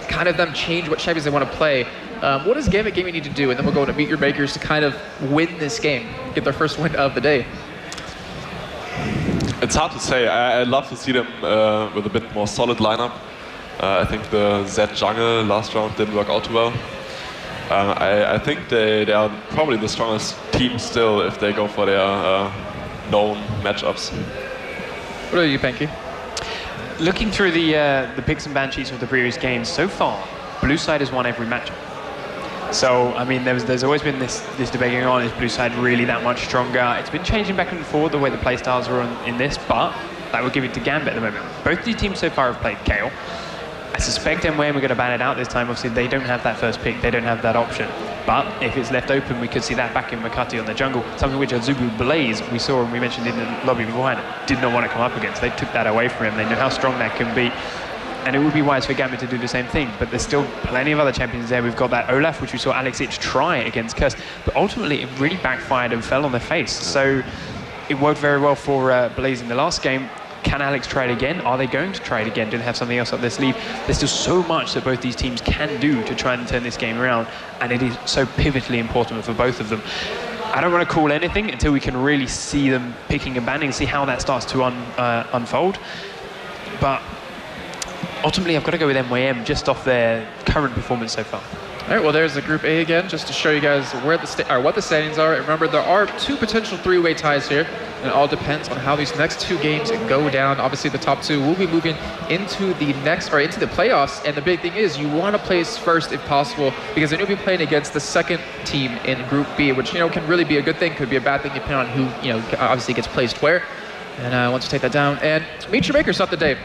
kind of them change what champions they want to play. What does GAMBIT Gaming need to do? And then we'll go to MEETYOURMAKERS to kind of win this game, get their first win of the day. It's hard to say. I'd love to see them with a bit more solid lineup. I think the Zed jungle last round didn't work out too well. I think they are probably the strongest team still if they go for their known matchups. What are you, Panky? Looking through the picks and ban sheets of the previous games, so far, blue side has won every matchup. So, I mean, there's always been this debate going on, is blue side really that much stronger? It's been changing back and forth the way the playstyles are in this, but that would give it to GAMBIT at the moment. Both these teams so far have played Kayle. I suspect MWM we're going to ban it out this time. Obviously, they don't have that first pick, they don't have that option. But if it's left open, we could see that back in Mokatte on the jungle, something which AZUBU BLAZE, we saw and we mentioned in the lobby beforehand, did not want to come up against. They took that away from him. They know how strong that can be. And it would be wise for GAMBIT to do the same thing, but there's still plenty of other champions there. We've got that Olaf, which we saw Alex Ich try against Curse, but ultimately it really backfired and fell on their face. So it worked very well for Blaze in the last game. Can Alex try it again? Are they going to try it again? Do they have something else up their sleeve? There's still so much that both these teams can do to try and turn this game around, and it is so pivotally important for both of them. I don't want to call anything until we can really see them picking and banning, see how that starts to unfold. But ultimately, I've got to go with MEETYOURMAKERS just off their current performance so far. All right, well, there's the Group A again, just to show you guys where what the standings are. Remember, there are 2 potential 3-way ties here, and it all depends on how these next 2 games go down. Obviously, the top 2 will be moving into the into the playoffs, and the big thing is you want to place first if possible, because then you'll be playing against the second team in Group B, which can really be a good thing, could be a bad thing, depending on who obviously gets placed where. And once you take that down, and MEETYOURMAKERS up the day.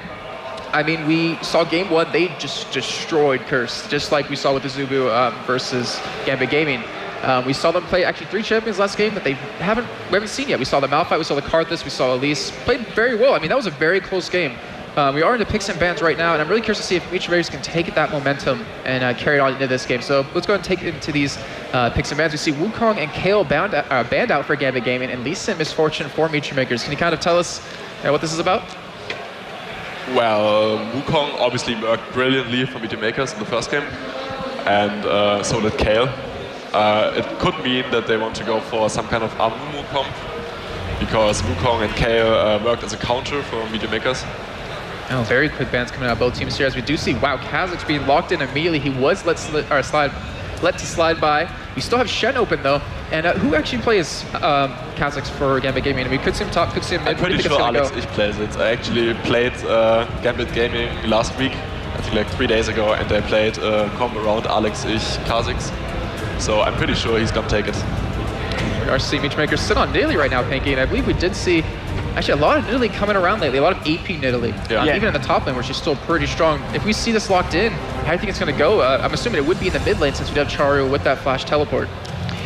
I mean, we saw game 1, they just destroyed Curse, just like we saw with AZUBU versus GAMBIT Gaming. We saw them play actually 3 champions last game that we haven't seen yet. We saw the Malphite, we saw the Karthus, we saw Elise. Played very well. I mean, that was a very close game. We are into picks and bans right now, and I'm really curious to see if MEETYOURMAKERS can take that momentum and carry it on into this game. So let's go ahead and take it into these picks and bans. We see Wukong and Kayle banned out for GAMBIT Gaming, and Lisa and Misfortune for MEETYOURMAKERS. Can you kind of tell us what this is about? Well, Wukong obviously worked brilliantly for MEETYOURMAKERS in the first game, and so did Kayle. It could mean that they want to go for some kind of Amumu comp, because Wukong and Kayle worked as a counter for MEETYOURMAKERS. Oh, very quick bans coming out of both teams here, as we do see, wow, Kha'Zix being locked in immediately. He was let to slide by. We still have Shen open though. And who actually plays Kha'Zix for GAMBIT Gaming? We could see him top, could see him mid. I'm pretty sure Alex Ich plays it. I actually played GAMBIT Gaming last week, I think like 3 days ago, and they played combo around Alex Ich Kha'Zix. So I'm pretty sure he's gonna take it. We are seeing MEETYOURMAKERS sit on Nidalee right now, Panky, and I believe we did see actually a lot of Nidalee coming around lately, a lot of AP Nidalee. Yeah. Even in the top lane where she's still pretty strong. If we see this locked in, how do you think it's going to go? I'm assuming it would be in the mid lane since we have Czaru with that flash teleport.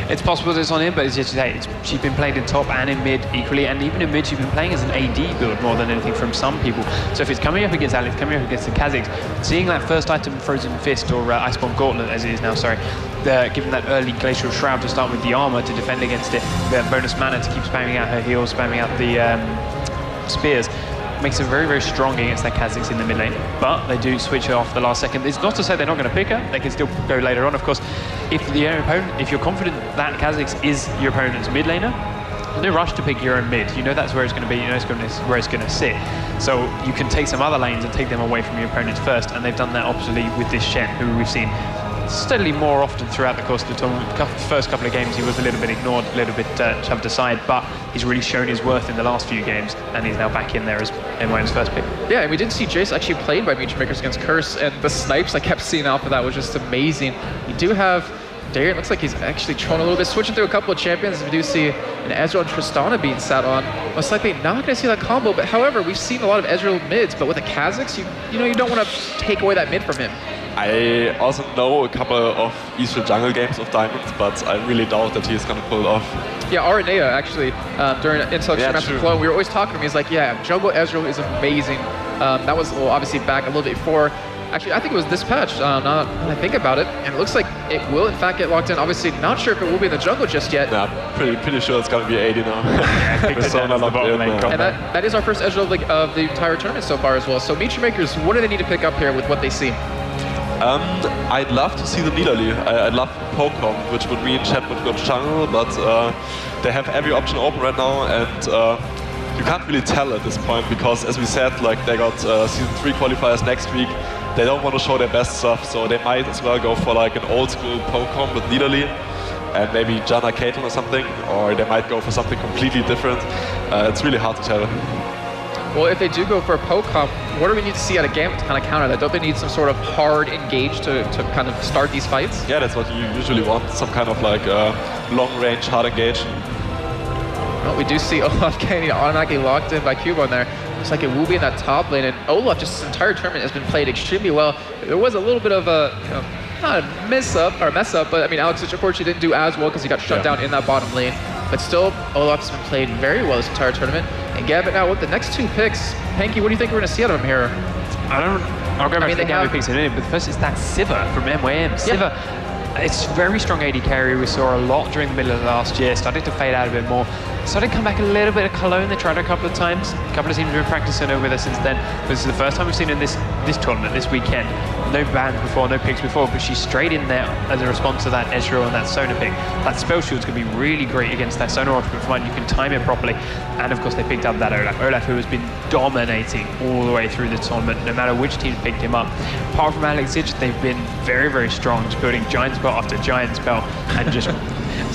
It's possible that it's on him, but as you say, she's been played in top and in mid equally, and even in mid she's been playing as an AD build more than anything from some people. So if it's coming up against Alex, coming up against the Kha'Zix, seeing that first item, Frozen Fist, or Iceborne Gauntlet as it is now, sorry, given that early Glacial Shroud to start with the armor to defend against it, the bonus mana to keep spamming out her heals, spamming out the spears, makes them very, very strong against that Kha'Zix in the mid lane, but they do switch her off the last second. It's not to say they're not going to pick her, they can still go later on, of course. If you're confident that Kha'Zix is your opponent's mid laner, no rush to pick your own mid. You know that's where it's going to be, you know where it's going to sit. So you can take some other lanes and take them away from your opponents first, and they've done that obviously with this Shen, who we've seen steadily more often throughout the course of the tournament. The first couple of games he was a little bit ignored, a little bit shoved aside, but he's really shown his worth in the last few games, and he's now back in there as MYM's first pick. Yeah, and we did see Jace actually played by MEETYOURMAKERS against Curse, and the snipes I kept seeing out for that was just amazing. We do have Darien, looks like he's actually trolling a little bit, switching through a couple of champions. We do see an Ezreal and Tristana being sat on. Most likely not going to see that combo, but however, we've seen a lot of Ezreal mids, but with the Kazakhs, you know, you don't want to take away that mid from him. I also know a couple of Eastern jungle games of Diamonds, but I really doubt that he's going to pull it off. Yeah, ReDeYe actually, during Intel Extreme Master Clone, we were always talking to him. He's like, yeah, jungle Ezreal is amazing. That was obviously back a little bit before. Actually, I think it was this patch, now that I think about it, and it looks like it will in fact get locked in. Obviously, not sure if it will be in the jungle just yet. Nah, pretty sure it's going to be 80 now. And that is our first Ezreal of the entire tournament so far as well. So MEETYOURMAKERS, what do they need to pick up here with what they see? I'd love to see the Nidalee. I'd love Pokemon, which would mean Chat would go to jungle, but they have every option open right now, and you can't really tell at this point because, as we said, like they got Season 3 qualifiers next week. They don't want to show their best stuff, so they might as well go for like an old school Pokemon with Nidalee and maybe Janna Caitlyn or something, or they might go for something completely different. It's really hard to tell. Well, if they do go for a Pokemon, what do we need to see out of Gambit to kind of counter that? Don't they need some sort of hard engage to kind of start these fights? Yeah, that's what you usually want, some kind of like long-range hard engage. Well, we do see Olaf getting automatically locked in by Kubon there. Looks like it will be in that top lane, and Olaf just this entire tournament has been played extremely well. There was a little bit of a, not a mess up, but I mean, Alex unfortunately didn't do as well because he got shut down in that bottom lane. But still, Olaf's been played very well this entire tournament. And Gambit now with the next two picks. Panky, what do you think we're going to see out of him here? I'll go back to the Gambit picks in a minute, but first it's that Sivir from MYM. Sivir, it's very strong AD carry. We saw a lot during the middle of last year, started to fade out a bit more. Started to come back a little bit of Cologne. They tried it a couple of times. A couple of teams have been practicing over there since then. This is the first time we've seen in this tournament, this weekend. No bans before, no picks before, but she's straight in there as a response to that Ezreal and that Sona pick. That spell shield's going to be really great against that Sona ultimate for mine. You can time it properly. And of course they picked up that Olaf. Olaf who has been dominating all the way through the tournament, no matter which team picked him up. Apart from Alex Zitch, they've been very, very strong, just building giant spell after giant spell and just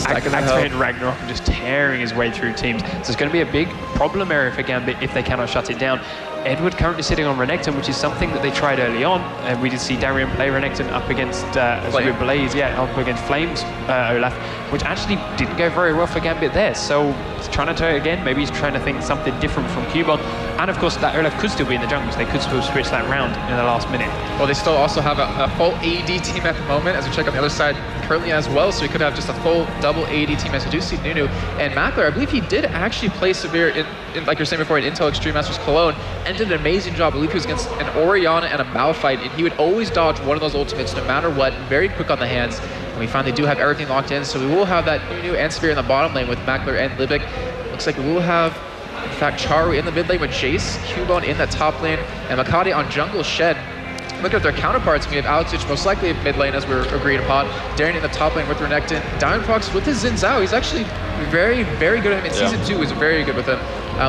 activating Ragnarok and just tearing his way through teams. So it's going to be a big problem area for Gambit if they cannot shut it down. Edward currently sitting on Renekton, which is something that they tried early on, and we did see Darien play Renekton up against AZUBU BLAZE, up against Flames Olaf, which actually didn't go very well for Gambit there. So he's trying to try it again. Maybe he's trying to think something different from Kubon. And of course, that Olaf could still be in the jungle, so they could still switch that round in the last minute. Well, they still also have a full AD team at the moment, as we check on the other side currently as well, so we could have just a full double AD team, as we do see Nunu. And Makler, I believe he did actually play Severe, in like you're saying before, in Intel Extreme Masters Cologne, and did an amazing job. I believe he was against an Orianna and a Malphite, and he would always dodge one of those ultimates no matter what, very quick on the hands. And we finally do have everything locked in, so we will have that Nunu and Severe in the bottom lane with Makler and Libik. Looks like we will have, in fact, Czaru in the mid lane with Jace, Kubon in the top lane, and Mokatte on jungle Shed. Looking at their counterparts, we have Alex most likely in mid lane as we're agreed upon. Darien in the top lane with Renekton. Diamondprox with his Xin Zhao. He's actually very, very good at him. In Season 2, he's very good with him.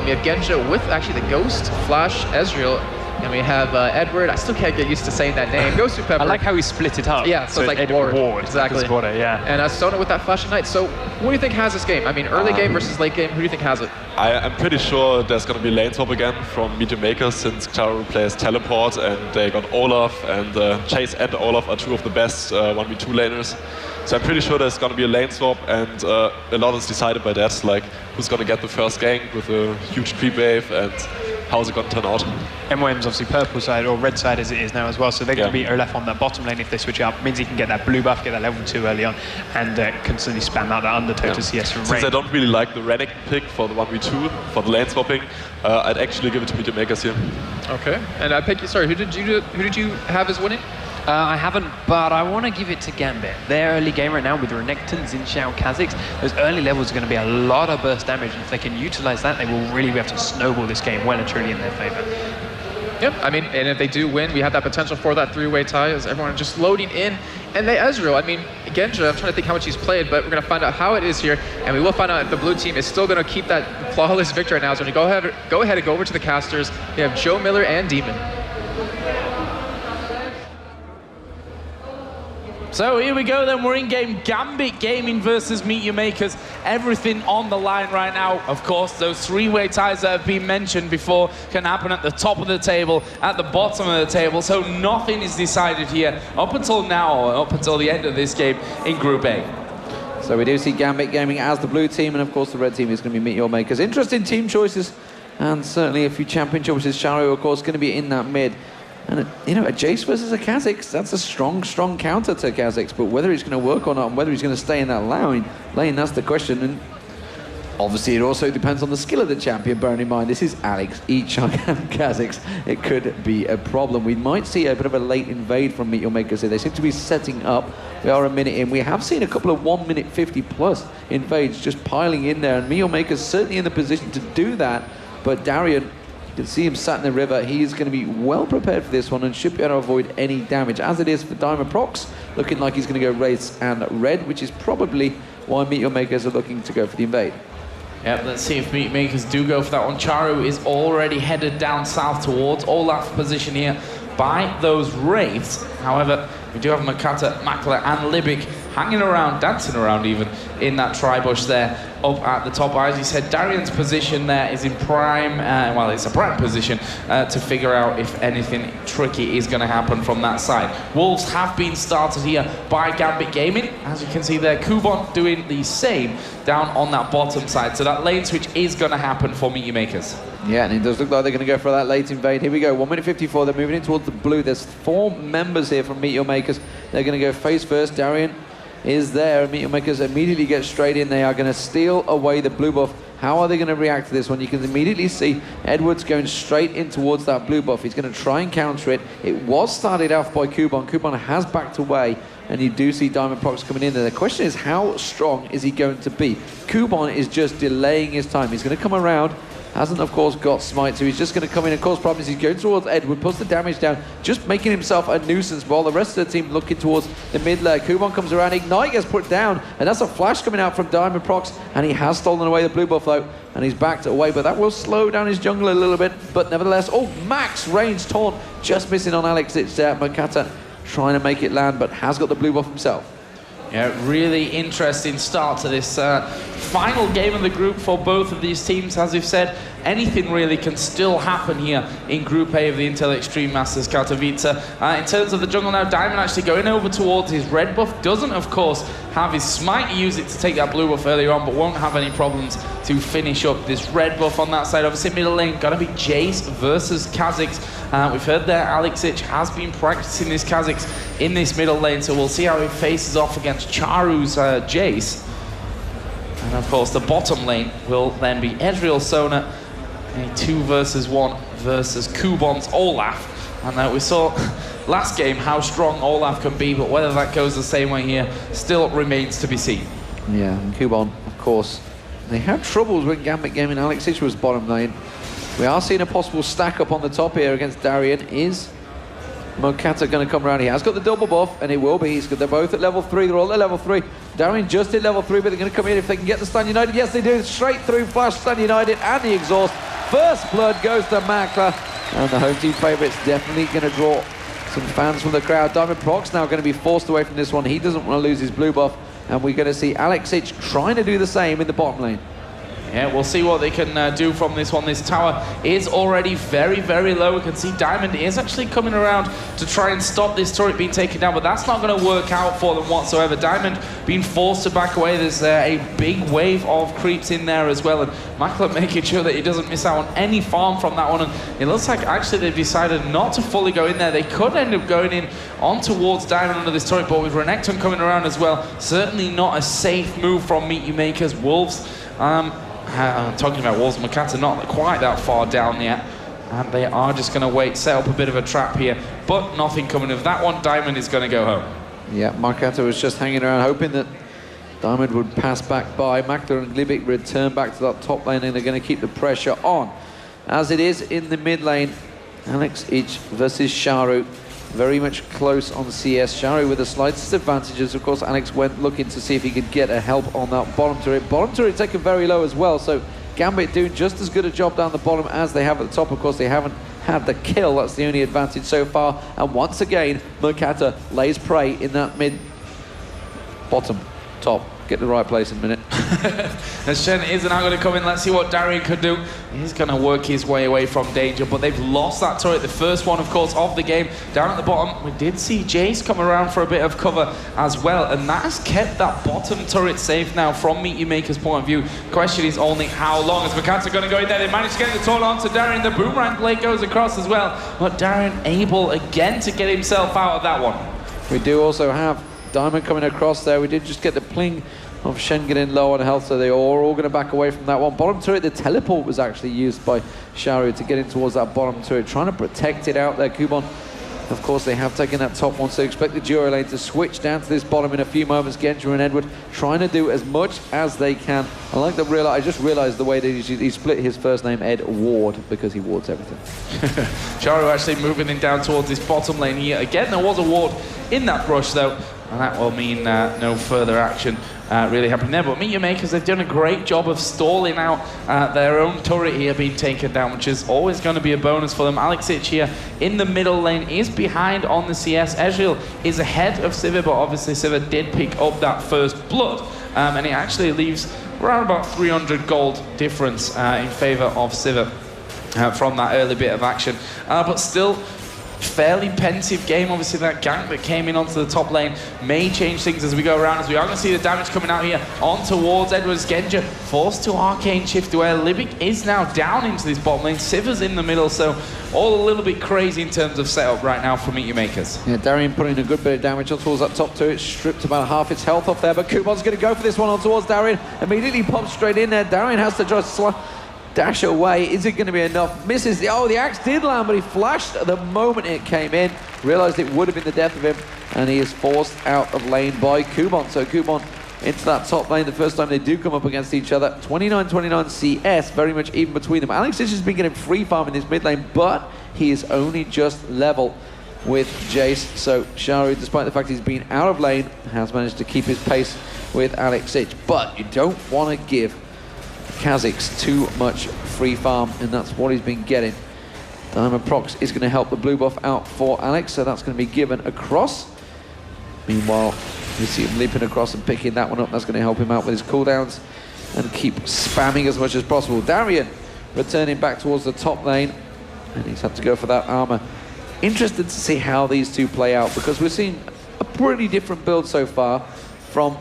We have Genja with actually the Ghost, Flash, Ezreal. And we have Edward. I still can't get used to saying that name. Gosu Pepper. I like how he split it up. Yeah, so it's like Edward Ward. Exactly. Yeah. And Sona with that Flash of Night. So what do you think has this game? I mean, early game versus late game, who do you think has it? I'm pretty sure there's going to be lane swap again from MEETYOURMAKERS, since Czaru plays Teleport and they got Olaf, and Chase and Olaf are two of the best 1v2 laners. So I'm pretty sure there's going to be a lane swap, and a lot is decided by that, like who's going to get the first gank with a huge creep wave and how's it going to turn out. MYM's obviously purple side, or red side as it is now as well, so they're going to be Olaf on that bottom lane if they switch up. Means he can get that blue buff, get that level 2 early on, and constantly spam out that undertow to CS from Since I don't really like the Renekton pick for the 1v2, for the lane swapping, I'd actually give it to MEETYOURMAKERS here. Okay. And I pick you, sorry, who did you have as winning? I haven't, but I want to give it to Gambit. Their early game right now with Renekton, Xin Zhao, Kazakhs, those early levels are going to be a lot of burst damage, and if they can utilize that, they will really be able to snowball this game well and truly in their favor. Yep, I mean, and if they do win, we have that potential for that three-way tie as everyone just loading in. And they Ezreal, I mean, Genja, I'm trying to think how much he's played, but we're going to find out how it is here, and we will find out if the blue team is still going to keep that flawless victory now. So when you go ahead and go over to the casters, we have Joe Miller and Demon. So here we go then, we're in game. Gambit Gaming versus MEETYOURMAKERS. Everything on the line right now. Of course, those three-way ties that have been mentioned before can happen at the top of the table, at the bottom of the table. So nothing is decided here up until now, or up until the end of this game in Group A. So we do see Gambit Gaming as the blue team, and of course the red team is going to be MEETYOURMAKERS. Interesting team choices, and certainly a few champion choices. Czaru, of course, going to be in that mid. And, you know, a Jace versus a Kha'Zix, that's a strong, strong counter to Kha'Zix, but whether he's going to work or not, and whether he's going to stay in that lane, that's the question. And obviously, it also depends on the skill of the champion, bearing in mind, this is Alex, Echuk, and Kha'Zix. It could be a problem. We might see a bit of a late invade from MEETYOURMAKERS here. They seem to be setting up. We are a minute in. We have seen a couple of 1 minute 50 plus invades just piling in there, and MEETYOURMAKERS certainly in the position to do that. But Darien, you can see him sat in the river. He is going to be well prepared for this one and should be able to avoid any damage, as it is for Diamondprox, looking like he's going to go race and red, which is probably why MEETYOURMAKERS are looking to go for the invade. Yep, let's see if MEETYOURMAKERS do go for that one. Czaru is already headed down south towards Olaf's position here by those Wraiths. However, we do have Mokatte, Makler, and Libik hanging around, dancing around even, in that tri-bush there up at the top. As you said, Darien's position there is in prime, well, it's a prime position to figure out if anything tricky is going to happen from that side. Wolves have been started here by Gambit Gaming. As you can see there, Kubon doing the same down on that bottom side. So that lane switch is going to happen for MEETYOURMAKERS. Yeah, and it does look like they're going to go for that late invade. Here we go, 1 minute 54. They're moving in towards the blue. There's 4 members here from MEETYOURMAKERS. They're going to go face first. Darien is there. MEETYOURMAKERS immediately get straight in. They are going to steal away the blue buff. How are they going to react to this one? You can immediately see Edwards going straight in towards that blue buff. He's going to try and counter it. It was started off by Kubon. Kubon has backed away, and you do see Diamondprox coming in there. The question is, how strong is he going to be? Kubon is just delaying his time. He's going to come around. Hasn't, of course, got smite, so he's just going to come in and cause problems. He's going towards Edward, puts the damage down, just making himself a nuisance while the rest of the team looking towards the mid layer. Kubon comes around, Ignite gets put down, and that's a flash coming out from Diamondprox, and he has stolen away the blue buff though, and he's backed away, but that will slow down his jungle a little bit, but nevertheless, oh, max range taunt, just missing on Alex. It's Mokatte trying to make it land, but has got the blue buff himself. Yeah, really interesting start to this final game of the group for both of these teams. As we've said, anything really can still happen here in Group A of the Intel Extreme Masters Katowice. In terms of the jungle now, Diamond actually going over towards his red buff. Doesn't, of course, have his smite. He used it to take that blue buff earlier on, but won't have any problems to finish up this red buff on that side. Obviously, middle lane, gonna be Jace versus Kha'Zix. We've heard there Alexich has been practicing this Kha'Zix in this middle lane, so we'll see how he faces off against Czaru's Jace. And of course, the bottom lane will then be Ezreal Sona, a 2 versus 1 versus Kubon's Olaf. And we saw last game how strong Olaf can be, but whether that goes the same way here still remains to be seen. Yeah, and Kubon, of course, they had troubles when Gambit Gaming Alexich was bottom lane. We are seeing a possible stack up on the top here against Darien. Is Mokatte going to come around? He has got the double buff, and it will be. They're both at level 3. They're all at level 3. Darien just hit level 3, but they're going to come in if they can get the Stun United. Yes, they do. Straight through Flash, Stun United, and the exhaust. First blood goes to Makler, and the home team favourites definitely going to draw some fans from the crowd. Diamondprox now going to be forced away from this one. He doesn't want to lose his blue buff, and we're going to see Alexich trying to do the same in the bottom lane. Yeah, we'll see what they can do from this one. This tower is already very, very low. We can see Diamond is actually coming around to try and stop this turret being taken down, but that's not going to work out for them whatsoever. Diamond being forced to back away. There's a big wave of creeps in there as well, and Makler making sure that he doesn't miss out on any farm from that one. And it looks like actually they've decided not to fully go in there. They could end up going in on towards Diamond under this turret, but with Renekton coming around as well, certainly not a safe move from MEETYOURMAKERS. Wolves, talking about Wolves, Mokatte not quite that far down yet, and they are just going to wait, set up a bit of a trap here, but nothing coming of that one. Diamond is going to go home. Yeah, Mokatte was just hanging around hoping that Diamond would pass back by. Makler and Libik return back to that top lane, and they're going to keep the pressure on. As it is in the mid lane, Alexich versus Czaru. Very much close on CS. Czaru with the slightest advantages. Of course, Alex went looking to see if he could get a help on that bottom turret. Bottom turret taken very low as well, so Gambit doing just as good a job down the bottom as they have at the top. Of course, they haven't had the kill. That's the only advantage so far. And once again, Mokatte lays prey in that mid bottom, top. Get the right place in a minute. As Shen is now going to come in, let's see what Darien could do. He's going to work his way away from danger, but they've lost that turret, the first one, of course, of the game. Down at the bottom, we did see Jace come around for a bit of cover as well, and that has kept that bottom turret safe now from MEETYOURMAKERS' point of view. Question is only how long. As Mokatte going to go in there, they managed to get the toll onto Darien. The boomerang blade goes across as well, but Darien able again to get himself out of that one. We do also have Diamond coming across there. We did just get the pling of Shen getting low on health, so they are all going to back away from that one. Bottom turret, the teleport was actually used by Czaru to get in towards that bottom turret, trying to protect it out there. Kubon, of course, they have taken that top one, so expect the duo lane to switch down to this bottom in a few moments. Genja and Edward trying to do as much as they can. I like the I just realized the way that he split his first name, Ed Ward, because he wards everything. Czaru actually moving in down towards this bottom lane here. Again, there was a ward in that brush, though, and that will mean no further action really happening there. But MEETYOURMAKERS, they've done a great job of stalling out their own turret here being taken down, which is always going to be a bonus for them. Alexic here in the middle lane is behind on the CS. Ezreal is ahead of Sivir, but obviously Sivir did pick up that first blood, and it actually leaves around about 300 gold difference in favor of Sivir from that early bit of action. But still, fairly pensive game. Obviously that gank that came in onto the top lane may change things as we go around, as we are going to see the damage coming out here on towards Edwards. Genja forced to arcane shift away. Libik is now down into this bottom lane. Sivir's in the middle, so all a little bit crazy in terms of setup right now for MEETYOURMAKERS. Yeah, Darien putting a good bit of damage on towards that top turret, stripped about half its health off there, but Kubon's going to go for this one on towards Darien. Immediately pops straight in there. Darien has to just dash away. Is it going to be enough? Misses. The axe did land, but he flashed the moment it came in. Realized it would have been the death of him, and he is forced out of lane by Kubon. So Kubon into that top lane the first time they do come up against each other. 29-29 CS, very much even between them. Alexic has been getting free farm in this mid lane, but he is only just level with Jace. So Czaru, despite the fact he's been out of lane, has managed to keep his pace with Alexic. But you don't want to give Kha'Zix too much free farm, and that's what he's been getting. Diamondprox is going to help the blue buff out for Alex, so that's going to be given across. Meanwhile, you see him leaping across and picking that one up. That's going to help him out with his cooldowns and keep spamming as much as possible. Darien returning back towards the top lane, and he's had to go for that armor. Interested to see how these two play out, because we've seen a pretty different build so far from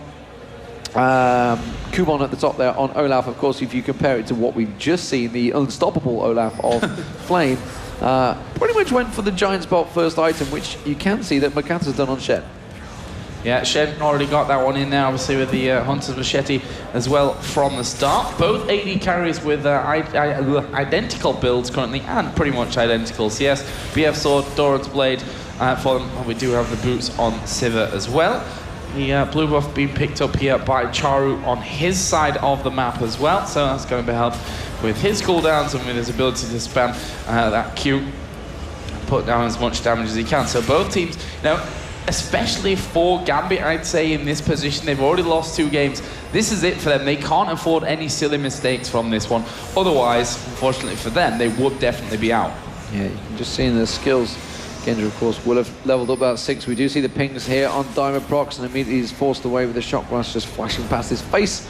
Kubon at the top there on Olaf. Of course, if you compare it to what we've just seen, the unstoppable Olaf of Flame, pretty much went for the Giant's Bolt first item, which you can see that Mokatte has done on Shen. Yeah, Shen already got that one in there, obviously with the Hunter's Machete as well from the start. Both AD carries with identical builds currently, and pretty much identical CS. BF Sword, Doran's Blade for them, and we do have the boots on Sivir as well. The blue buff being picked up here by Czaru on his side of the map as well, so that's going to be helped with his cooldowns and with his ability to spam that Q and put down as much damage as he can. So both teams, now, especially for Gambit, I'd say in this position, they've already lost 2 games. This is it for them. They can't afford any silly mistakes from this one. Otherwise, unfortunately for them, they would definitely be out. Yeah, you can just see in the skills. Genja, of course, will have leveled up about 6. We do see the pings here on Diamondprox, and immediately he's forced away with the shock blast just flashing past his face.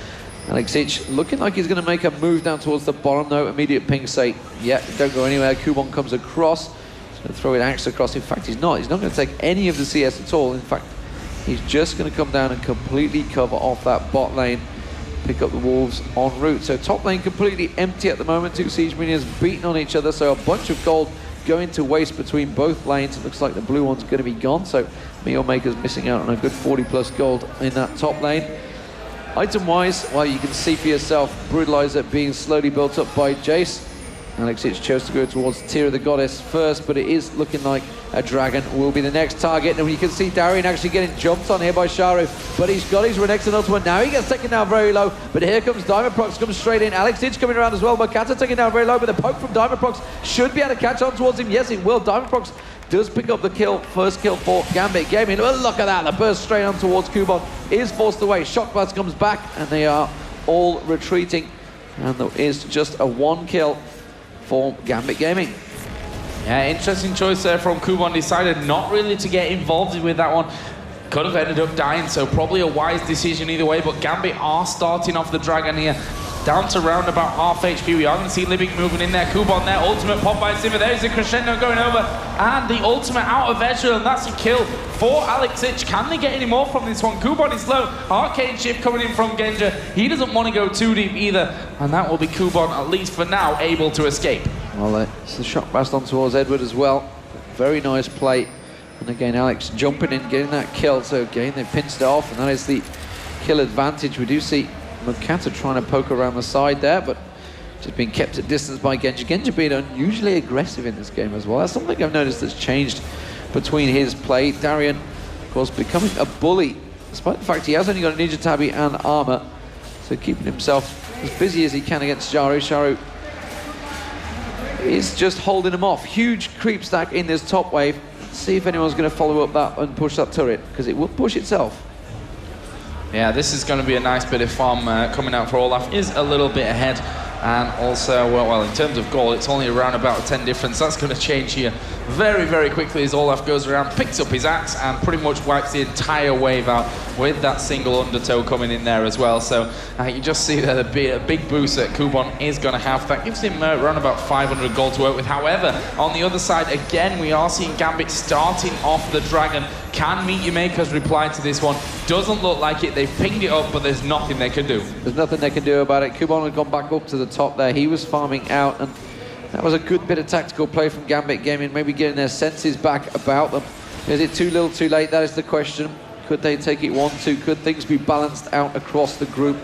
Alexic looking like he's going to make a move down towards the bottom, though. Immediate pings say, yeah, don't go anywhere. Kubon comes across. He's going to throw an axe across. In fact, he's not. He's not going to take any of the CS at all. In fact, he's just going to come down and completely cover off that bot lane, pick up the wolves en route. So top lane completely empty at the moment. 2 siege minions beating on each other, so a bunch of gold going to waste between both lanes. It looks like the blue one's going to be gone, so MEETYOURMAKERS missing out on a good 40 plus gold in that top lane. Item wise, well, you can see for yourself Brutalizer being slowly built up by Jace. Alexic chose to go towards Tear of the Goddess first, but it is looking like a dragon will be the next target. And you can see Darien actually getting jumped on here by Czaru, but he's got his Renekton ultimate now. He gets taken down very low, but here comes Diamondprox, comes straight in. Alexic coming around as well. Mokatte taken down very low, but the poke from Diamondprox should be able to catch on towards him. Yes, it will. Diamondprox does pick up the kill, first kill for Gambit Gaming. Well, look at that, the burst straight on towards Kubon is forced away. Shockblast comes back, and they are all retreating. And there is just a 1 kill for Gambit Gaming. Yeah, interesting choice there from Kubon. Decided not really to get involved with that one. could have ended up dying, so probably a wise decision either way, but Gambit are starting off the Dragon here. Down to round about half HP. We are going to see Libik moving in there. Kubon there. Ultimate pop by Siva. There's the crescendo going over. And the ultimate out of Ezreal. And that's a kill for Alexic. Can they get any more from this one? Kubon is low. Arcane Shift coming in from Genja. He doesn't want to go too deep either. And that will be Kubon, at least for now, able to escape. Well, it's the shot blast on towards Edward as well. Very nice play. And again, Alex jumping in, getting that kill. So again, they pinched it off. And that is the kill advantage. We do see Mokatte trying to poke around the side there, but just being kept at distance by Genja. Genja being unusually aggressive in this game as well. That's something I've noticed that's changed between his play. Darien, of course, becoming a bully, despite the fact he has only got a Ninja Tabi and armor. So keeping himself as busy as he can against Czaru. Czaru is just holding him off. Huge creep stack in this top wave. Let's see if anyone's going to follow up that and push that turret, because it will push itself. Yeah, this is going to be a nice bit of farm coming out for Olaf. Is a little bit ahead, and also, well, in terms of goal, it's only around about a 10 difference. That's going to change here very, very quickly as Olaf goes around, picks up his axe, and pretty much wipes the entire wave out with that single undertow coming in there as well. So you just see that a big boost that Kubon is going to have. That gives him around about 500 gold to work with. However, on the other side, again, we are seeing Gambit starting off the Dragon. Can MEETYOURMAKERS reply to this one? Doesn't look like it. They've pinged it up, but there's nothing they can do. There's nothing they can do about it. Kubon had gone back up to the top there. He was farming out, and that was a good bit of tactical play from Gambit Gaming, maybe getting their senses back about them. Is it too little, too late? That is the question. Could they take it 1-2? Could things be balanced out across the group?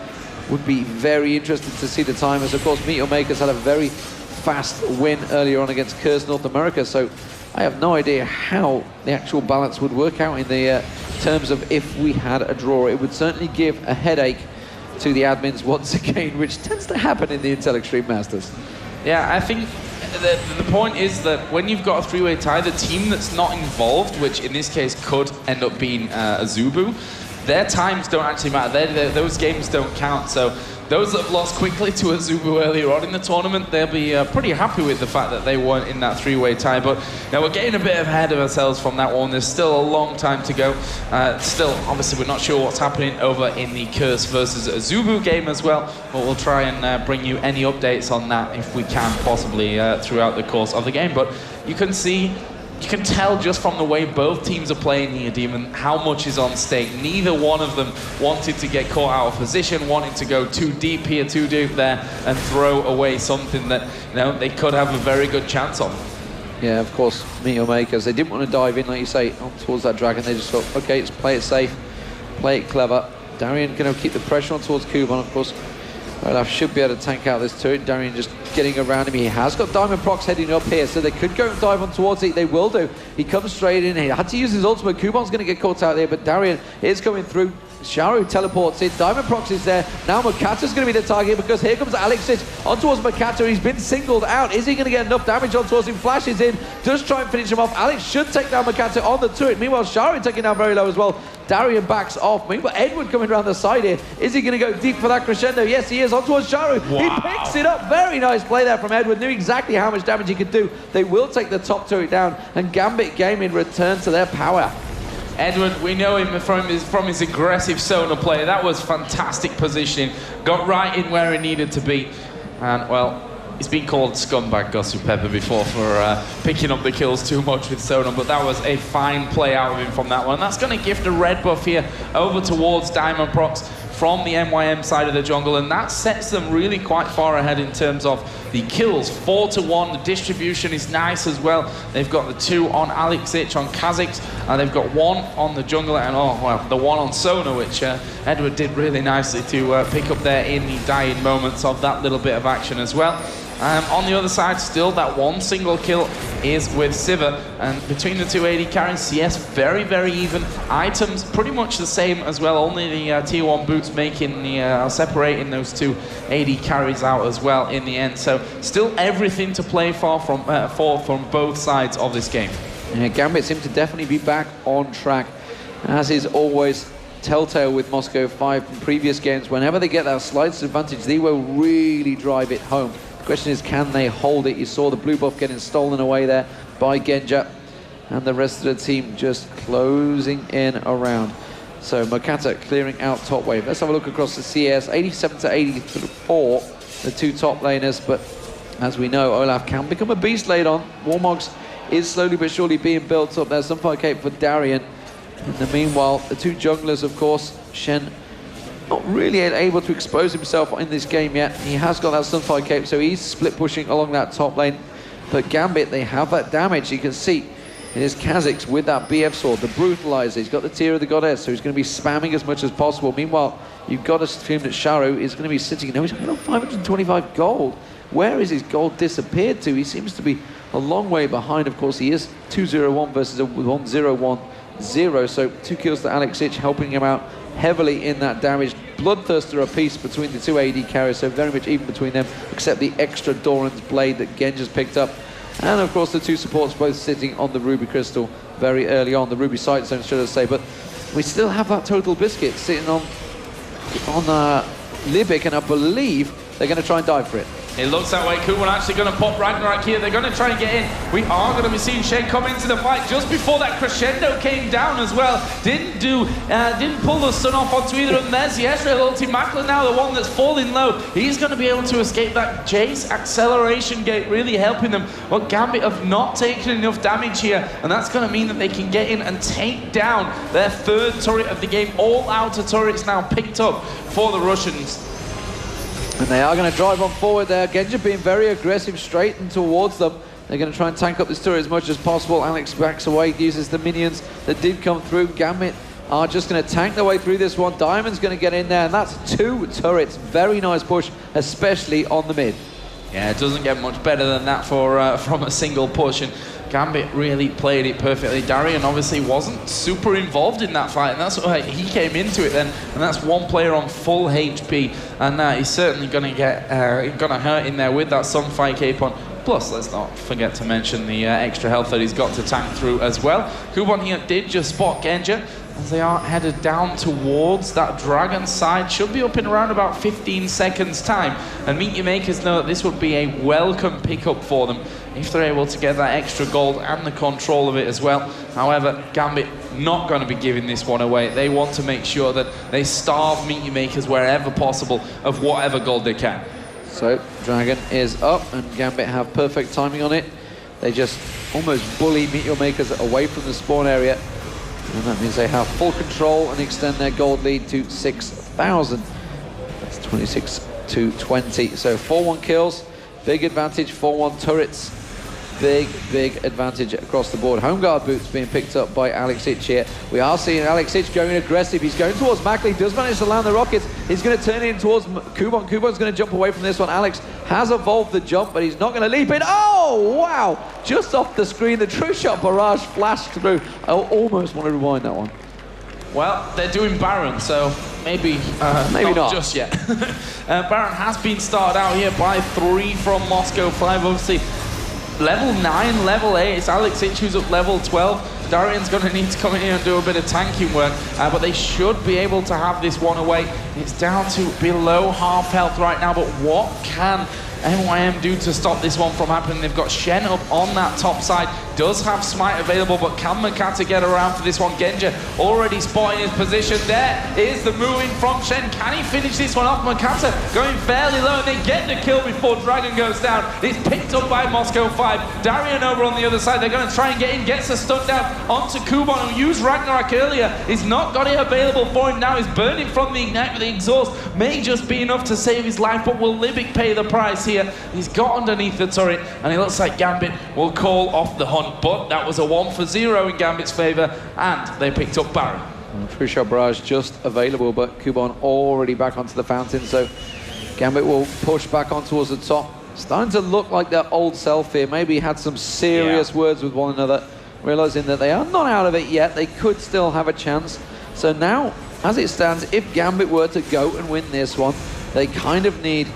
Would be very interesting to see the timers. Of course, MEETYOURMAKERS had a very fast win earlier on against Curse North America, so I have no idea how the actual balance would work out in the terms of if we had a draw. It would certainly give a headache to the admins once again, which tends to happen in the Intel Extreme Masters. Yeah, I think the point is that when you've got a three-way tie, the team that's not involved, which in this case could end up being AZUBU, their times don't actually matter. Those games don't count. So those that have lost quickly to AZUBU earlier on in the tournament, they'll be pretty happy with the fact that they weren't in that three-way tie. But now we're getting a bit ahead of ourselves from that one. There's still a long time to go. Still, obviously, we're not sure what's happening over in the Curse versus AZUBU game as well. But we'll try and bring you any updates on that if we can, possibly throughout the course of the game. But you can see, you can tell just from the way both teams are playing here, Demon, how much is on stake. Neither one of them wanted to get caught out of position, wanting to go too deep here, too deep there, and throw away something that, you know, they could have a very good chance on. Yeah, of course, MEETYOURMAKERS, they didn't want to dive in, like you say, on towards that Dragon. They just thought, okay, let's play it safe, play it clever. Darien going to keep the pressure on towards Kubon, of course. Olaf should be able to tank out this turret. Darien just getting around him. He has got Diamondprox heading up here, so they could go and dive on towards it. They will do. He comes straight in. He had to use his ultimate. Kubon's going to get caught out there, but Darien is coming through. Czaru teleports in. Diamondprox is there. Now Mokatte's going to be the target, because here comes Alexic on towards Mokatte. He's been singled out. Is he going to get enough damage on towards him? Flashes in. Does try and finish him off. Alex should take down Mokatte on the turret. Meanwhile, Czaru taking down very low as well. Darien backs off. Meanwhile, Edward coming around the side here. Is he going to go deep for that crescendo? Yes, he is. On towards Czaru. Wow. He picks it up. Very nice play there from Edward. Knew exactly how much damage he could do. They will take the top turret down, and Gambit Gaming return to their power. Edward, we know him from his aggressive Sona play. That was fantastic positioning. Got right in where he needed to be. And, well, he's been called scumbag Gosu Pepper before for picking up the kills too much with Sona, but that was a fine play out of him from that one. That's going to gift a red buff here over towards Diamondprox from the MYM side of the jungle, and that sets them really quite far ahead in terms of the kills. 4-1, the distribution is nice as well. They've got the 2 on Alexic, on Kha'Zix, and they've got 1 on the jungler, and oh, well, the 1 on Sona, which Edward did really nicely to pick up there in the dying moments of that little bit of action as well. On the other side, still that 1 single kill is with Siva, and between the 2 AD carries, CS very, very even. Items pretty much the same as well, only the tier 1 boots making the separating those 2 AD carries out as well in the end. So still everything to play for from both sides of this game. Yeah, Gambit seem to definitely be back on track, as is always telltale with Moscow 5 from previous games. Whenever they get that slight advantage, they will really drive it home. The question is, can they hold it? You saw the blue buff getting stolen away there by Genja. and the rest of the team just closing in around. So Mokatte clearing out top wave. Let's have a look across the CS. 87 to 84, the two top laners, but as we know, Olaf can become a beast late on. Warmogs is slowly but surely being built up. There's some fire cape for Darien. In the meanwhile, the two junglers, of course, Shen, not really able to expose himself in this game yet. He has got that Sunfire cape, so he's split pushing along that top lane. But GAMBIT, they have that damage. You can see it is Kha'Zix with that BF sword, the Brutalizer. He's got the Tear of the Goddess, so he's going to be spamming as much as possible. Meanwhile, you've got to assume that Czaru is going to be sitting. No, he's got 525 gold. Where is his gold disappeared to? He seems to be a long way behind. Of course, he is 2-0-1 versus a 1-0-1-0. So 2 kills to Alexic, helping him out heavily in that damage. Bloodthirster apiece between the two AD carriers, so very much even between them, except the extra Doran's blade that Genja's picked up. And of course the two supports both sitting on the Ruby Crystal very early on, the Ruby Sight Zone, should I say. But we still have that Total Biscuit sitting on Libik, and I believe they're going to try and dive for it. It looks that way. Kubon actually going to pop Ragnarok here. They're going to try and get in. We are going to be seeing Shen come into the fight just before that crescendo came down as well. Didn't pull the stun off onto either of them. There's the Ezreal ulti. Makler now the one that's falling low. He's going to be able to escape that Jace acceleration gate, really helping them. But Gambit have not taken enough damage here, and that's going to mean that they can get in and take down their third turret of the game. All outer turrets now picked up for the Russians. And they are going to drive on forward there. Genja being very aggressive straight and towards them. They're going to try and tank up this turret as much as possible. Alex backs away, uses the minions that did come through. Gambit are just going to tank their way through this one. Diamond's going to get in there, and that's 2 turrets. Very nice push, especially on the mid. Yeah, it doesn't get much better than that for from a single push. And Gambit really played it perfectly. Darien obviously wasn't super involved in that fight, and that's why he came into it then. And that's one player on full HP, and he's certainly going to get gonna hurt in there with that Sunfire cape on. Plus, let's not forget to mention the extra health that he's got to tank through as well. Kubon here did just spot Genja as they are headed down towards that dragon side. Should be up in around about 15 seconds time. And MEETYOURMAKERS know that this would be a welcome pickup for them if they're able to get that extra gold and the control of it as well. However, Gambit not going to be giving this one away. They want to make sure that they starve MEETYOURMAKERS wherever possible of whatever gold they can. So, Dragon is up, and Gambit have perfect timing on it. They just almost bully MEETYOURMAKERS away from the spawn area. And that means they have full control and extend their gold lead to 6,000. That's 26 to 20. So 4-1 kills, big advantage, 4-1 turrets. Big advantage across the board. Home guard boots being picked up by Alexic here. We are seeing Alexic going aggressive. He's going towards Makler. He does manage to land the rockets. He's going to turn in towards Kubon. Kubon's going to jump away from this one. Alex has evolved the jump, but he's not going to leap in. Oh, wow! Just off the screen, the true shot barrage flashed through. I almost want to rewind that one. Well, they're doing Baron, so maybe not just yet. Baron has been started out here by 3 from Moscow 5, obviously. Level 9, level 8, it's Alexic who's up level 12. Darien's going to need to come in here and do a bit of tanking work, but they should be able to have this one away. It's down to below half health right now, but what can MEETYOURMAKERS do to stop this one from happening? They've got Shen up on that top side, does have Smite available, but can Mokatte get around for this one? Genja already spotting his position. There is the moving from Shen. Can he finish this one off? Mokatte going fairly low, and they get the kill before Dragon goes down. It's picked up by Moscow 5. Darien over on the other side. They're going to try and get in, gets a stun down onto Kubon, who used Ragnarok earlier. He's not got it available for him now. He's burning from the ignite with the exhaust. May just be enough to save his life, but will Libik pay the price here? He's got underneath the turret, and it looks like Gambit will call off the hunt. But that was a 1 for 0 in Gambit's favour, and they picked up Baron. True shot barrage just available, but Kubon already back onto the fountain, so Gambit will push back on towards the top. Starting to look like their old self here. Maybe had some serious words with one another, realising that they are not out of it yet. They could still have a chance. So now, as it stands, if Gambit were to go and win this one, they kind of need...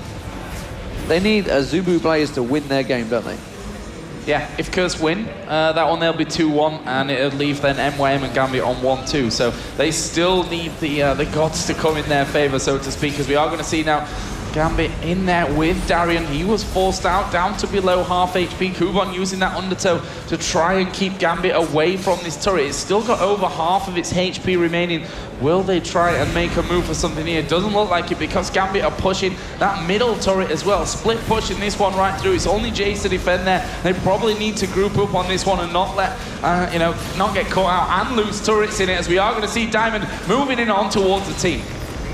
They need AZUBU BLAZE to win their game, don't they? Yeah, if Curse win, that one they'll be 2-1, and it'll leave then MEETYOURMAKERS and Gambit on 1-2. So they still need the gods to come in their favour, so to speak, because we are going to see now Gambit in there with Darien. He was forced out, down to below half HP. Kubon using that undertow to try and keep Gambit away from this turret. It's still got over half of its HP remaining. Will they try and make a move for something here? Doesn't look like it, because Gambit are pushing that middle turret as well. Split pushing this one right through. It's only Jace to defend there. They probably need to group up on this one and not let, you know, not get caught out and lose turrets in it, as we are going to see Diamond moving in on towards the team.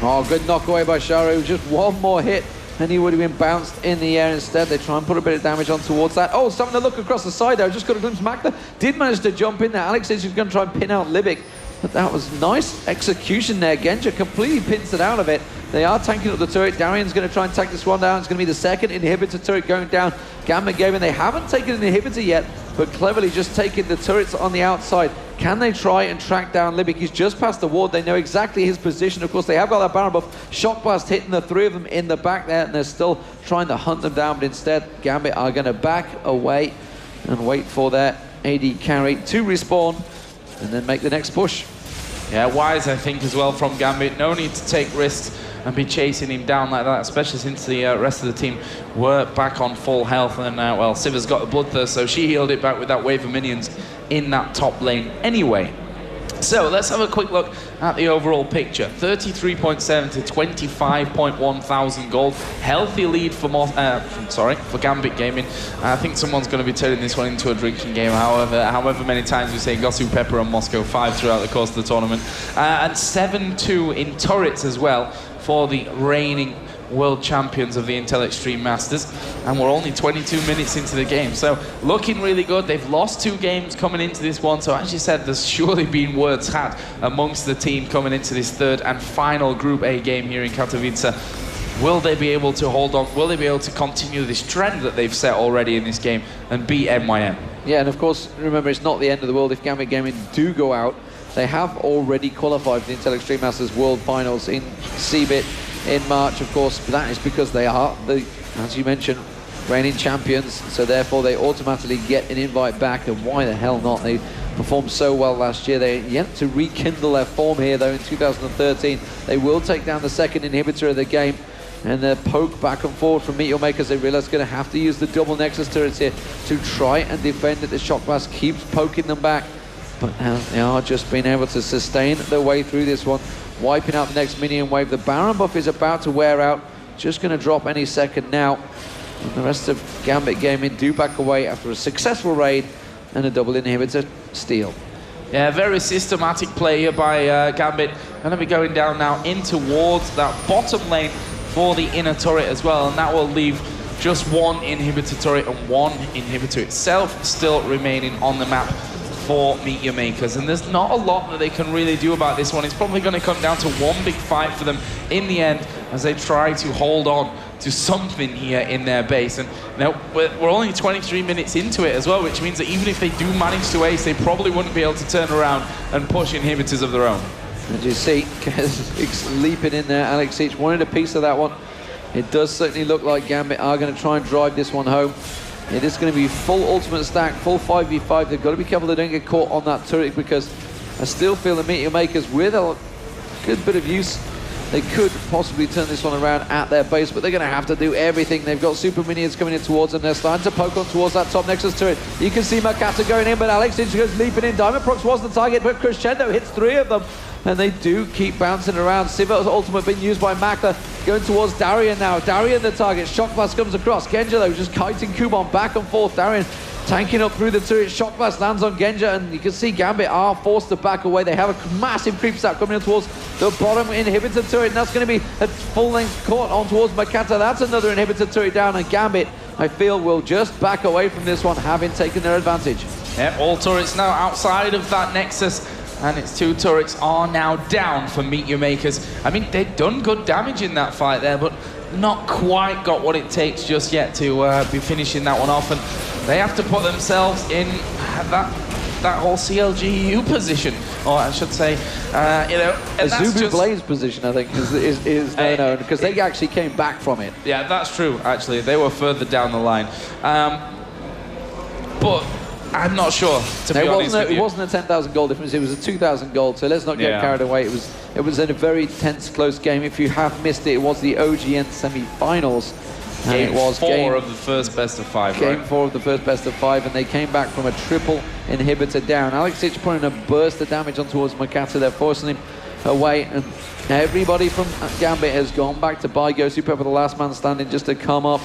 Oh, good knock away by Czaru. Just one more hit and he would have been bounced in the air. Instead, they try and put a bit of damage on towards that. Oh, something to look across the side there. Just got a glimpse. Makler did manage to jump in there. Alex is just going to try and pin out Libik. But that was nice execution there. Genja completely pins it out of it. They are tanking up the turret. Darien's going to try and take this one down. It's going to be the second inhibitor turret going down. Gambit Gaming, they haven't taken an inhibitor yet, but cleverly just taking the turrets on the outside. Can they try and track down Libik? He's just past the ward. They know exactly his position. Of course, they have got that Baron buff. Shock Blast hitting the three of them in the back there, and they're still trying to hunt them down. But instead, Gambit are going to back away and wait for their AD carry to respawn and then make the next push. Yeah, wise, I think, as well from Gambit. No need to take risks and be chasing him down like that, especially since the rest of the team were back on full health. And well, Siva's got the bloodthirst, so she healed it back with that wave of minions in that top lane anyway. So let's have a quick look at the overall picture. 33.7 to 25.1 thousand gold. Healthy lead for for Gambit Gaming. I think someone's going to be turning this one into a drinking game. However many times we say Gosu, Pepper, and Moscow 5 throughout the course of the tournament, and 7-2 in turrets as well for the reigning world champions of the Intel Extreme Masters, and we're only 22 minutes into the game, so looking really good. They've lost 2 games coming into this one, so as you said, there's surely been words had amongst the team coming into this third and final Group A game here in Katowice. Will they be able to hold on? Will they be able to continue this trend that they've set already in this game and beat MYM? Yeah, and of course, remember, it's not the end of the world if Gambit Gaming do go out. They have already qualified for the Intel Extreme Masters World Finals in CBIT in March, of course, but that is because they are, as you mentioned, reigning champions, so therefore they automatically get an invite back, and why the hell not? They performed so well last year. They yet to rekindle their form here, though, in 2013. They will take down the second inhibitor of the game, and their poke back and forward from MEETYOURMAKERS. They realize they're going to have to use the double Nexus turrets here to try and defend it. The Shock Blast keeps poking them back, but they are just being able to sustain their way through this one, wiping out the next minion wave. The Baron buff is about to wear out, just going to drop any second now. And the rest of Gambit Gaming do back away after a successful raid and a double inhibitor steal. Yeah, very systematic play here by Gambit. Going to be going down now in towards that bottom lane for the inner turret as well, and that will leave just 1 inhibitor turret and 1 inhibitor itself still remaining on the map for MEETYOURMAKERS, and there's not a lot that they can really do about this one. It's probably going to come down to one big fight for them in the end as they try to hold on to something here in their base. And now we're only 23 minutes into it as well, which means that even if they do manage to ace, they probably wouldn't be able to turn around and push inhibitors of their own. As you see, Kez leaping in there. Alex each wanted a piece of that one. It does certainly look like Gambit are going to try and drive this one home. It is going to be full ultimate stack, full 5v5. They've got to be careful they don't get caught on that turret, because I still feel the MEETYOURMAKERS, with a good bit of use, they could possibly turn this one around at their base, but they're going to have to do everything. They've got super minions coming in towards them. They're starting to poke on towards that top Nexus turret. You can see Mokatte going in, but Alex goes leaping in. Diamondprox was the target, but Crescendo hits 3 of them, and they do keep bouncing around. Siva's ultimate being used by Makler, going towards Darien now. Darien the target. Shock Blast comes across. Genja, though, just kiting Kubon back and forth. Darien tanking up through the turret. Shock Blast lands on Genja, and you can see Gambit are forced to back away. They have a massive creep stack coming in towards the bottom inhibitor turret, and that's going to be a full-length caught on towards Mokatte. That's another inhibitor turret down, and Gambit, I feel, will just back away from this one, having taken their advantage. Yeah, all turrets now outside of that Nexus, and its 2 turrets are now down for MEETYOURMAKERS. I mean, they've done good damage in that fight there, but not quite got what it takes just yet to be finishing that one off, and they have to put themselves in that whole CLGU position, or I should say, you know, AZUBU Blaze position, I think, is known, because they actually came back from it. Yeah, that's true, actually. They were further down the line. But I'm not sure, to be honest with you. It wasn't a 10,000 gold difference, it was a 2,000 gold, so let's not get carried away. It was in a very tense, close game. If you have missed it, it was the OGN semi-finals. Game 4 of the first best of 5, Game 4 of the first best of 5, and they came back from a triple inhibitor down. Alexic putting a burst of damage on towards Mokatte. They're forcing him away, and everybody from Gambit has gone back to buy Gosu for the last man standing just to come up.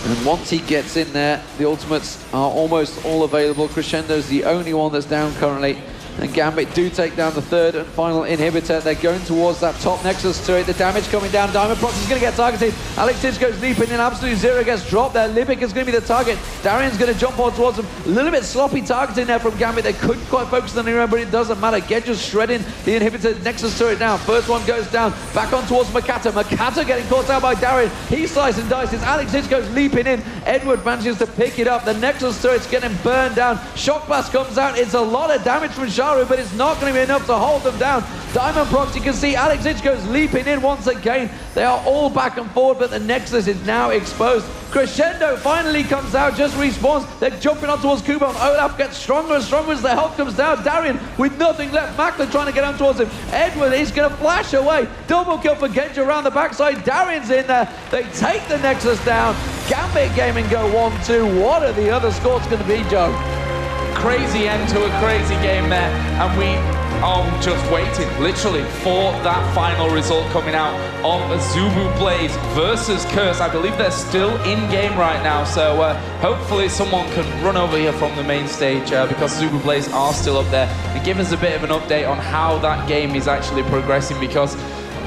And once he gets in there, the ultimates are almost all available. Crescendo's the only one that's down currently. And Gambit do take down the third and final inhibitor. They're going towards that top Nexus turret. The damage coming down. Diamondprox is going to get targeted. Alexic goes leaping in. Absolute Zero gets dropped there. Libik is going to be the target. Darien's going to jump on towards him. A little bit sloppy targeting there from Gambit. They couldn't quite focus on him, but it doesn't matter. Genja's shredding the inhibitor. Nexus turret down. First one goes down. Back on towards Mokatte. Mokatte getting caught out by Darien. He slices and dices. Alexic goes leaping in. Edward manages to pick it up. The Nexus turret's getting burned down. Shock Blast comes out. It's a lot of damage from Czaru, but it's not going to be enough to hold them down. Diamondprox, you can see Alexic goes leaping in once again. They are all back and forward, but the Nexus is now exposed. Crescendo finally comes out, just respawns. They're jumping on towards Kubon. Olaf gets stronger and stronger as the health comes down. Darien with nothing left. Makler trying to get on towards him. Edward is going to flash away. Double kill for Genja around the backside. Darien's in there. They take the Nexus down. Gambit Gaming go 1-2. What are the other scores going to be, Joe? Crazy end to a crazy game there, and we are just waiting, literally, for that final result coming out of AZUBU BLAZE versus Curse. I believe they're still in-game right now, so hopefully someone can run over here from the main stage because AZUBU BLAZE are still up there and give us a bit of an update on how that game is actually progressing, because,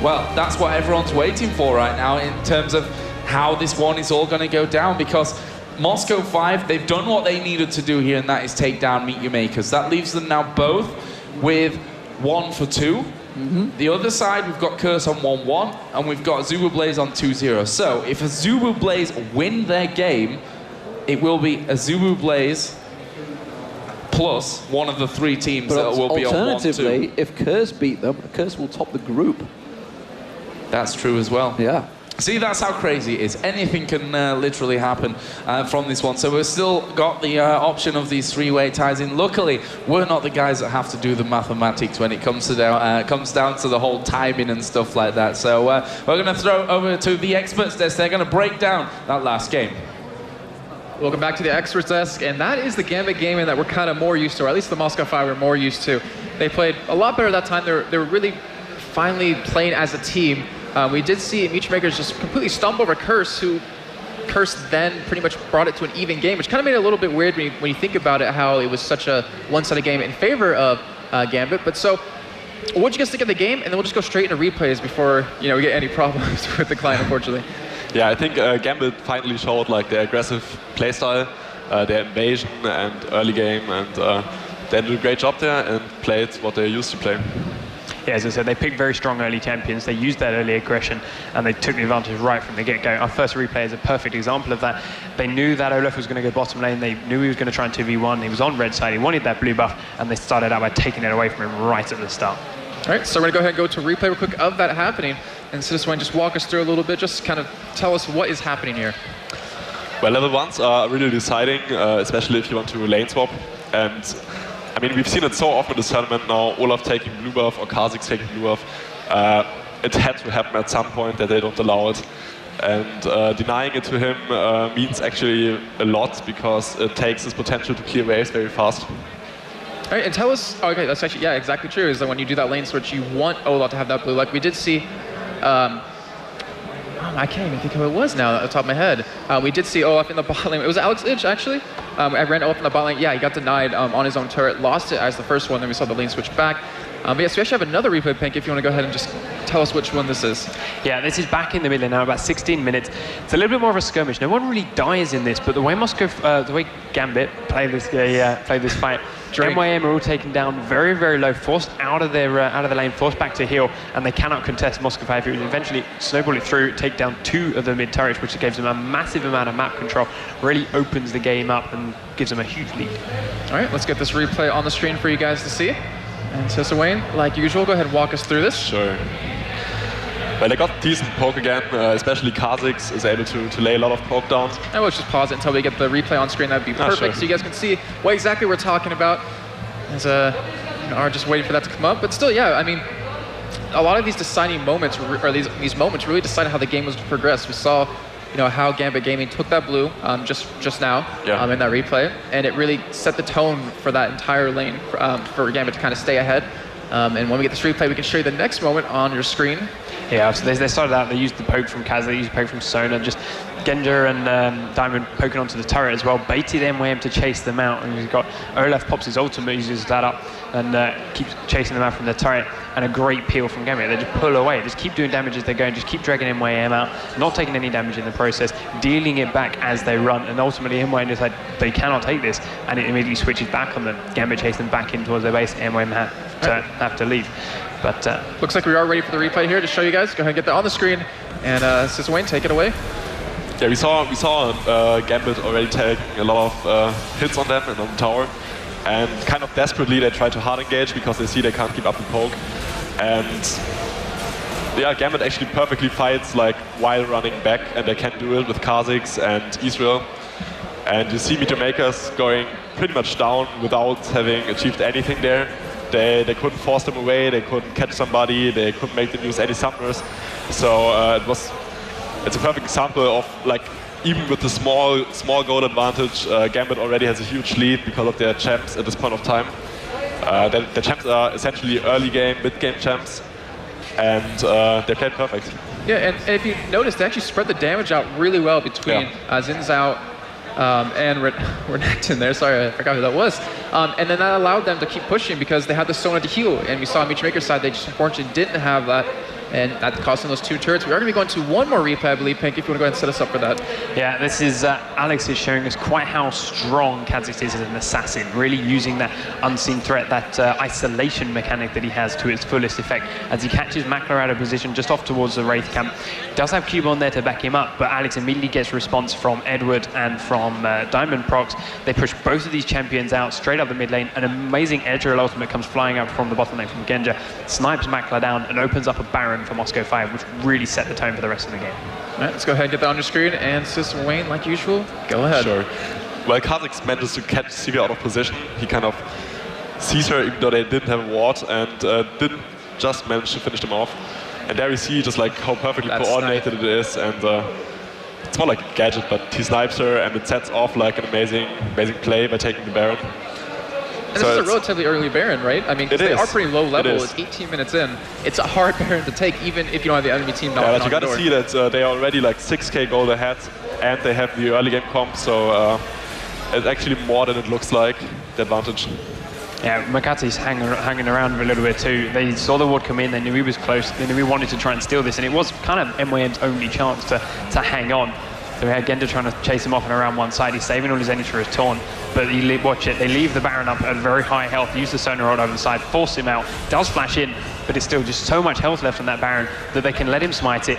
well, that's what everyone's waiting for right now in terms of how this one is all going to go down, because Moscow 5, they've done what they needed to do here, and that is take down MEETYOURMAKERS. That leaves them now both with 1 for 2. The other side, we've got Curse on 1-1, and we've got AZUBU BLAZE on 2-0. So if AZUBU BLAZE win their game, it will be AZUBU BLAZE plus one of the 3 teams that will be on 1-2. Alternatively, if Curse beat them, Curse will top the group. That's true as well. Yeah. See, that's how crazy it is. Anything can literally happen from this one. So we've still got the option of these 3-way ties in. Luckily, we're not the guys that have to do the mathematics when it comes to comes down to the whole timing and stuff like that. So we're going to throw over to the experts desk. They're going to break down that last game. Welcome back to the experts desk, and that is the Gambit gaming that we're kind of more used to, or at least the Moscow 5 we're more used to. They played a lot better that time. They were really finally playing as a team. We did see MEETYOURMAKERS just completely stumble over Curse, who Curse then pretty much brought it to an even game, which kind of made it a little bit weird when you think about it, how it was such a one-sided game in favor of Gambit. But so, what'd you guys think of the game? And then we'll just go straight into replays before we get any problems with the client, unfortunately. Yeah, I think Gambit finally showed like their aggressive playstyle, their invasion and early game, and they did a great job there and played what they used to play. Yeah, as I said, they picked very strong early champions. They used that early aggression, and they took the advantage right from the get-go. Our first replay is a perfect example of that. They knew that Olaf was going to go bottom lane. They knew he was going to try and 2v1. He was on red side. He wanted that blue buff, and they started out by taking it away from him right at the start. All right, so we're going to go ahead and go to replay real quick of that happening. And CitizenWayne, just walk us through a little bit. Just kind of tell us what is happening here. Well, level 1s are really deciding, especially if you want to lane swap. And I mean, we've seen it so often in this tournament now, Olaf taking blue buff or Kha'Zix taking blue buff. It had to happen at some point that they don't allow it. And denying it to him means actually a lot, because it takes his potential to clear waves very fast. All right, and tell us, okay, that's actually, yeah, exactly true, is that when you do that lane switch, you want Olaf to have that blue. Like we did see, I can't even think who it was now, at the top of my head. We did see Olaf in the bot lane. It was Alex Itch, actually. I ran Olaf in the bot lane. Yeah, he got denied on his own turret, lost it as the first one, then we saw the lane switch back. But yes, we actually have another replay, Panky, if you want to go ahead and just tell us which one this is. Yeah, this is back in the middle now, about 16 minutes. It's a little bit more of a skirmish. No one really dies in this, but the way the way Gambit play this fight, MEETYOURMAKERS are all taken down very, very low, forced out of the lane, forced back to heal, and they cannot contest Moscow 5. It would eventually snowball it through, take down 2 of the mid turrets, which gives them a massive amount of map control, really opens the game up and gives them a huge lead. All right, let's get this replay on the screen for you guys to see. And CitizenWayne, like usual, go ahead and walk us through this. Sure. Well, they got decent poke again, especially Kha'Zix is able to lay a lot of poke down. And we'll just pause it until we get the replay on screen. That'd be perfect, Sure. so you guys can see what exactly we're talking about. As are just waiting for that to come up, but still, yeah. I mean, a lot of these deciding moments, or these moments, really decided how the game was to progress. We saw, how GAMBIT Gaming took that blue just now in that replay, and it really set the tone for that entire lane for GAMBIT to kind of stay ahead. And when we get this replay, we can show you the next moment on your screen. Yeah, so they started out, they used the poke from Kaz, they used the poke from Sona, just Genja and Diamond poking onto the turret as well, baited MEETYOURMAKERS to chase them out, and he's got Olaf pops his ultimate, uses that up, and keeps chasing them out from the turret, and a great peel from GAMBIT. They just pull away, just keep doing damage as they're going, just keep dragging MEETYOURMAKERS out, not taking any damage in the process, dealing it back as they run, and ultimately MEETYOURMAKERS decide they cannot take this, and it immediately switches back on them. GAMBIT chase them back in towards their base, MEETYOURMAKERS have to leave. But looks like we are ready for the replay here to show you guys. Go ahead and get that on the screen, and CitizenWayne, take it away. Yeah, we saw GAMBIT already take a lot of hits on them and on the tower, and kind of desperately they try to hard engage because they see they can't keep up the poke. And yeah, GAMBIT actually perfectly fights like while running back, and they can do it with Kha'Zix and Israel. And you see MEETYOURMAKERS going pretty much down without having achieved anything there. They couldn't force them away, they couldn't catch somebody, they couldn't make them use any summoners. So it's a perfect example of, like, even with the small goal advantage, GAMBIT already has a huge lead because of their champs at this point of time. Their champs are essentially early game, mid game champs, and they played perfect. Yeah, and if you notice, they actually spread the damage out really well between Xin Zhao and Renekton there. Sorry, I forgot who that was. And then that allowed them to keep pushing because they had the Sona to heal. And we saw on MEETYOURMAKERS' side, they just unfortunately didn't have that. And that cost them those 2 turrets. We are going to be going to one more replay, I believe, Panky, if you want to go ahead and set us up for that. Yeah, this is Alex is showing us quite how strong Kha'Zix is as an assassin, really using that unseen threat, that isolation mechanic that he has to its fullest effect. As he catches Makler out of position just off towards the Wraith camp, does have Kubon there to back him up, but Alex immediately gets a response from Edward and from Diamondprox. They push both of these champions out straight up the mid lane. An amazing Edgeril ultimate comes flying out from the bottom lane from Genja, snipes Makler down and opens up a Baron for Moscow 5, which really set the tone for the rest of the game. All right, let's go ahead and get that on your screen, and CitizenWayne, like usual, go ahead. Sure. Well, Kha'Zix manages to catch Sivir out of position. He kind of sees her even though they didn't have a ward, and didn't just manage to finish them off. And there we see just like how perfectly coordinated it is, and it's more like a gadget, but he snipes her and it sets off like an amazing play by taking the Baron. And so this is a relatively early Baron, right? I mean, they are pretty low level. It is. It's 18 minutes in. It's a hard Baron to take, even if you don't have the enemy team knocking on the door. Yeah, but you gotta see that they are already like 6k gold ahead, and they have the early game comp, so it's actually more than it looks like, the advantage. Yeah, Mokatte's hanging around a little bit too. They saw the ward come in, they knew he was close, they knew he wanted to try and steal this, and it was kind of MEETYOURMAKERS' only chance to hang on. So we had Genja trying to chase him off and around one side. He's saving all his energy for his taunt, but watch it. They leave the Baron up at very high health, use the Sona rod over the side, force him out, does flash in, but it's still just so much health left on that Baron that they can let him smite it,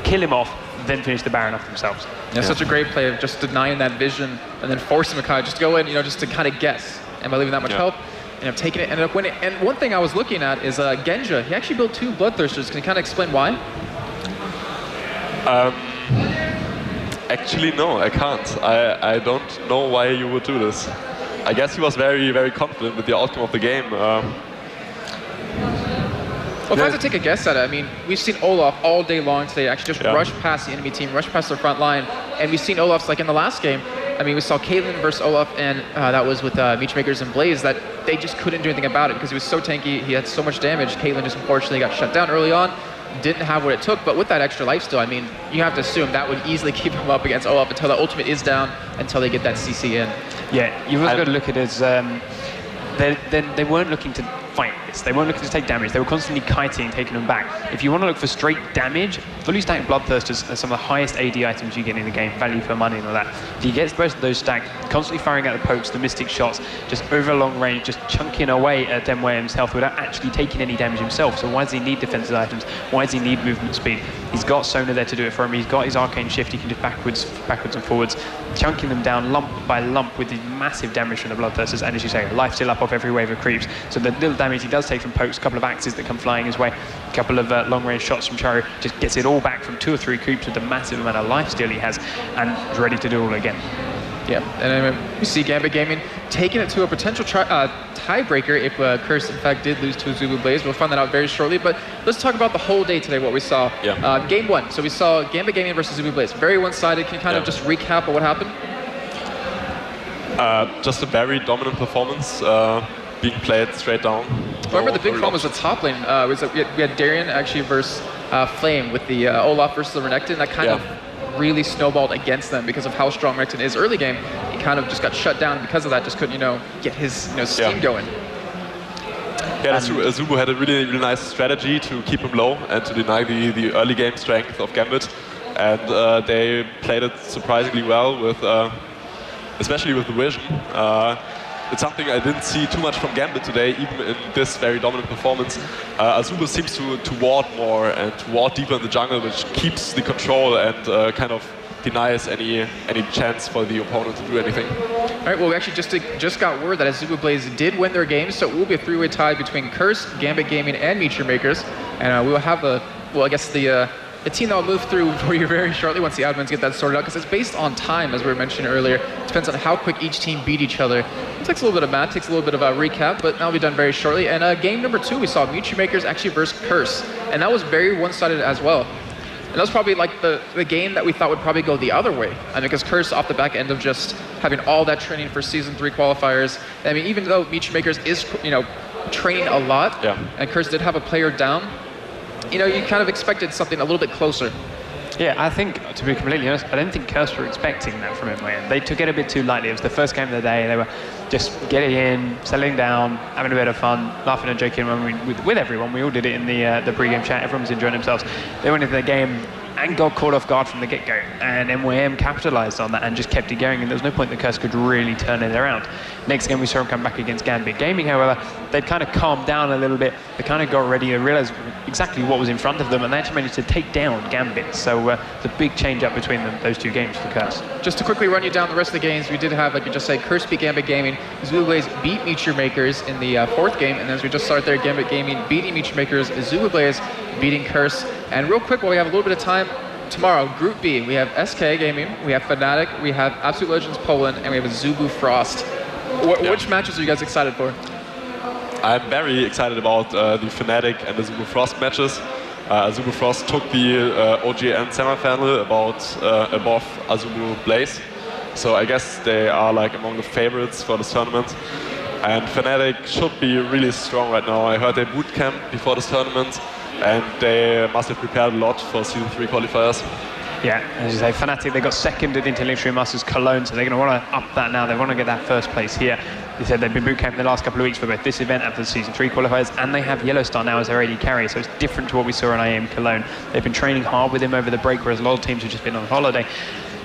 kill him off, then finish the Baron off themselves. Yeah, such a great play of just denying that vision and then forcing Mokatte just to go in, just to kind of guess. And by leaving that much health, and I'm taking it, ended up winning. And one thing I was looking at is Genja. He actually built 2 Bloodthirsters. Can you kind of explain why? Actually, no, I can't. I don't know why you would do this. I guess he was very, very confident with the outcome of the game. Well, if I had to take a guess at it, I mean, we've seen Olaf all day long today actually just rush past the enemy team, rush past their front line, and we've seen Olaf's, like in the last game, I mean, we saw Caitlyn versus Olaf, and that was with MEETYOURMAKERS and Blaze, that they just couldn't do anything about it because he was so tanky, he had so much damage. Caitlyn just unfortunately got shut down early on, didn't have what it took, but with that extra life steal, I mean, you have to assume that would easily keep him up against Olaf until the ultimate is down, until they get that CC in. Yeah, you've also got to look at it as they weren't looking to fight this. They weren't looking to take damage. They were constantly kiting, taking them back. If you want to look for straight damage, fully stacked Bloodthirsters are some of the highest AD items you get in the game, value for money and all that. If you get both of those stacked, constantly firing out the pokes, the mystic shots, just over long range, just chunking away at MEETYOURMAKERS' health without actually taking any damage himself. So why does he need defensive items? Why does he need movement speed? He's got Sona there to do it for him. He's got his arcane shift. He can do backwards and forwards. chunking them down lump by lump with the massive damage from the Bloodthirsters, and as you say, life steal up off every wave of creeps. So the little damage he does take from pokes, a couple of axes that come flying his way, a couple of long-range shots from Czaru, just gets it all back from 2 or 3 creeps with the massive amount of life steal he has, and is ready to do it all again. Yeah, and we see Gambit Gaming taking it to a potential tiebreaker if Curse, in fact, did lose to AZUBU BLAZE. We'll find that out very shortly, but let's talk about the whole day today, what we saw. Yeah. Game 1, so we saw Gambit Gaming versus AZUBU BLAZE. Very one-sided. Can you kind of just recap of what happened? Just a very dominant performance, being played straight down. Remember the big problem was the top lane. We had Darien actually versus Flame with the Olaf versus the Renekton. That kind of really snowballed against them because of how strong Renekton is early game. He kind of just got shut down because of that, just couldn't, get his steam going. Yeah, that's true. AZUBU had a really, really nice strategy to keep him low and to deny the early game strength of Gambit. And they played it surprisingly well with, especially with the vision. It's something I didn't see too much from Gambit today, even in this very dominant performance. AZUBU seems to ward more and to ward deeper in the jungle, which keeps the control and kind of denies any chance for the opponent to do anything. All right, well, we actually just got word that AZUBU BLAZE did win their game, so it will be a 3-way tie between Curse, Gambit Gaming, and MEETYOURMAKERS. And we will have the team that will move through for you very shortly once the admins get that sorted out, because it's based on time, as we were mentioning earlier. It depends on how quick each team beat each other. It takes a little bit of math, takes a little bit of a recap, but that'll be done very shortly. And game number 2, we saw MEETYOURMAKERS actually versus Curse, and that was very one-sided as well. And that was probably like the game that we thought would probably go the other way. Because Curse, off the back end of just having all that training for Season 3 qualifiers, I mean, even though MEETYOURMAKERS is, training a lot, and Curse did have a player down, you kind of expected something a little bit closer. Yeah, I think, to be completely honest, I don't think Curse were expecting that from him. They took it a bit too lightly. It was the first game of the day. They were just getting in, settling down, having a bit of fun, laughing and joking with everyone. We all did it in the pre-game chat. Everyone was enjoying themselves. They went into the game and got caught off guard from the get-go. And MEETYOURMAKERS capitalized on that and just kept it going, and there was no point that Curse could really turn it around. Next game we saw him come back against Gambit Gaming, however, they'd kind of calmed down a little bit. They kind of got ready to realize exactly what was in front of them, and they actually managed to take down Gambit. So it's a big change up between those 2 games for Curse. Just to quickly run you down the rest of the games, we did have, like you just said, Curse beat Gambit Gaming. AZUBU BLAZE beat MEETYOURMAKERS in the 4th game, and as we just started there, Gambit Gaming beating MEETYOURMAKERS, AZUBU BLAZE beating Curse. And real quick, while we have a little bit of time, tomorrow, Group B, we have SK Gaming, we have Fnatic, we have Absolute Legends Poland, and we have AZUBU Frost. Which matches are you guys excited for? I'm very excited about the Fnatic and AZUBU Frost matches. AZUBU Frost took the OGN semifinal above AZUBU BLAZE. So I guess they are like among the favorites for this tournament. And Fnatic should be really strong right now. I heard they boot camp before this tournament, and they must have prepared a lot for Season 3 qualifiers. Yeah, as you say, Fnatic, they got second at Intellectual Masters Cologne, so they're going to want to up that now. They want to get that first place here. They said they've been boot camping the last couple of weeks for both this event and for the Season 3 qualifiers, and they have Yellowstar now as their AD carry, so it's different to what we saw in IEM Cologne. They've been training hard with him over the break, whereas a lot of teams have just been on holiday.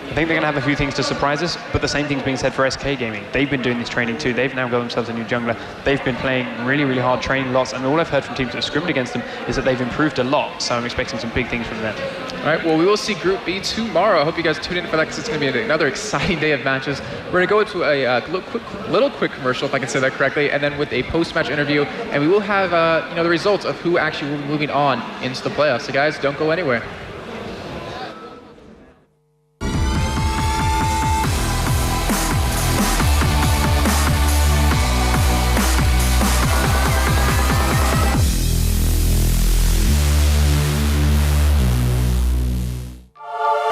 I think they're going to have a few things to surprise us, but the same thing's being said for SK Gaming. They've been doing this training too. They've now got themselves a new jungler. They've been playing really, really hard, training lots, and all I've heard from teams that have scrimmed against them is that they've improved a lot, so I'm expecting some big things from them. All right, well, we will see Group B tomorrow. I hope you guys tune in for that, because it's going to be another exciting day of matches. We're going to go into a little quick commercial, if I can say that correctly, and then with a post-match interview, and we will have the results of who actually will be moving on into the playoffs. So guys, don't go anywhere.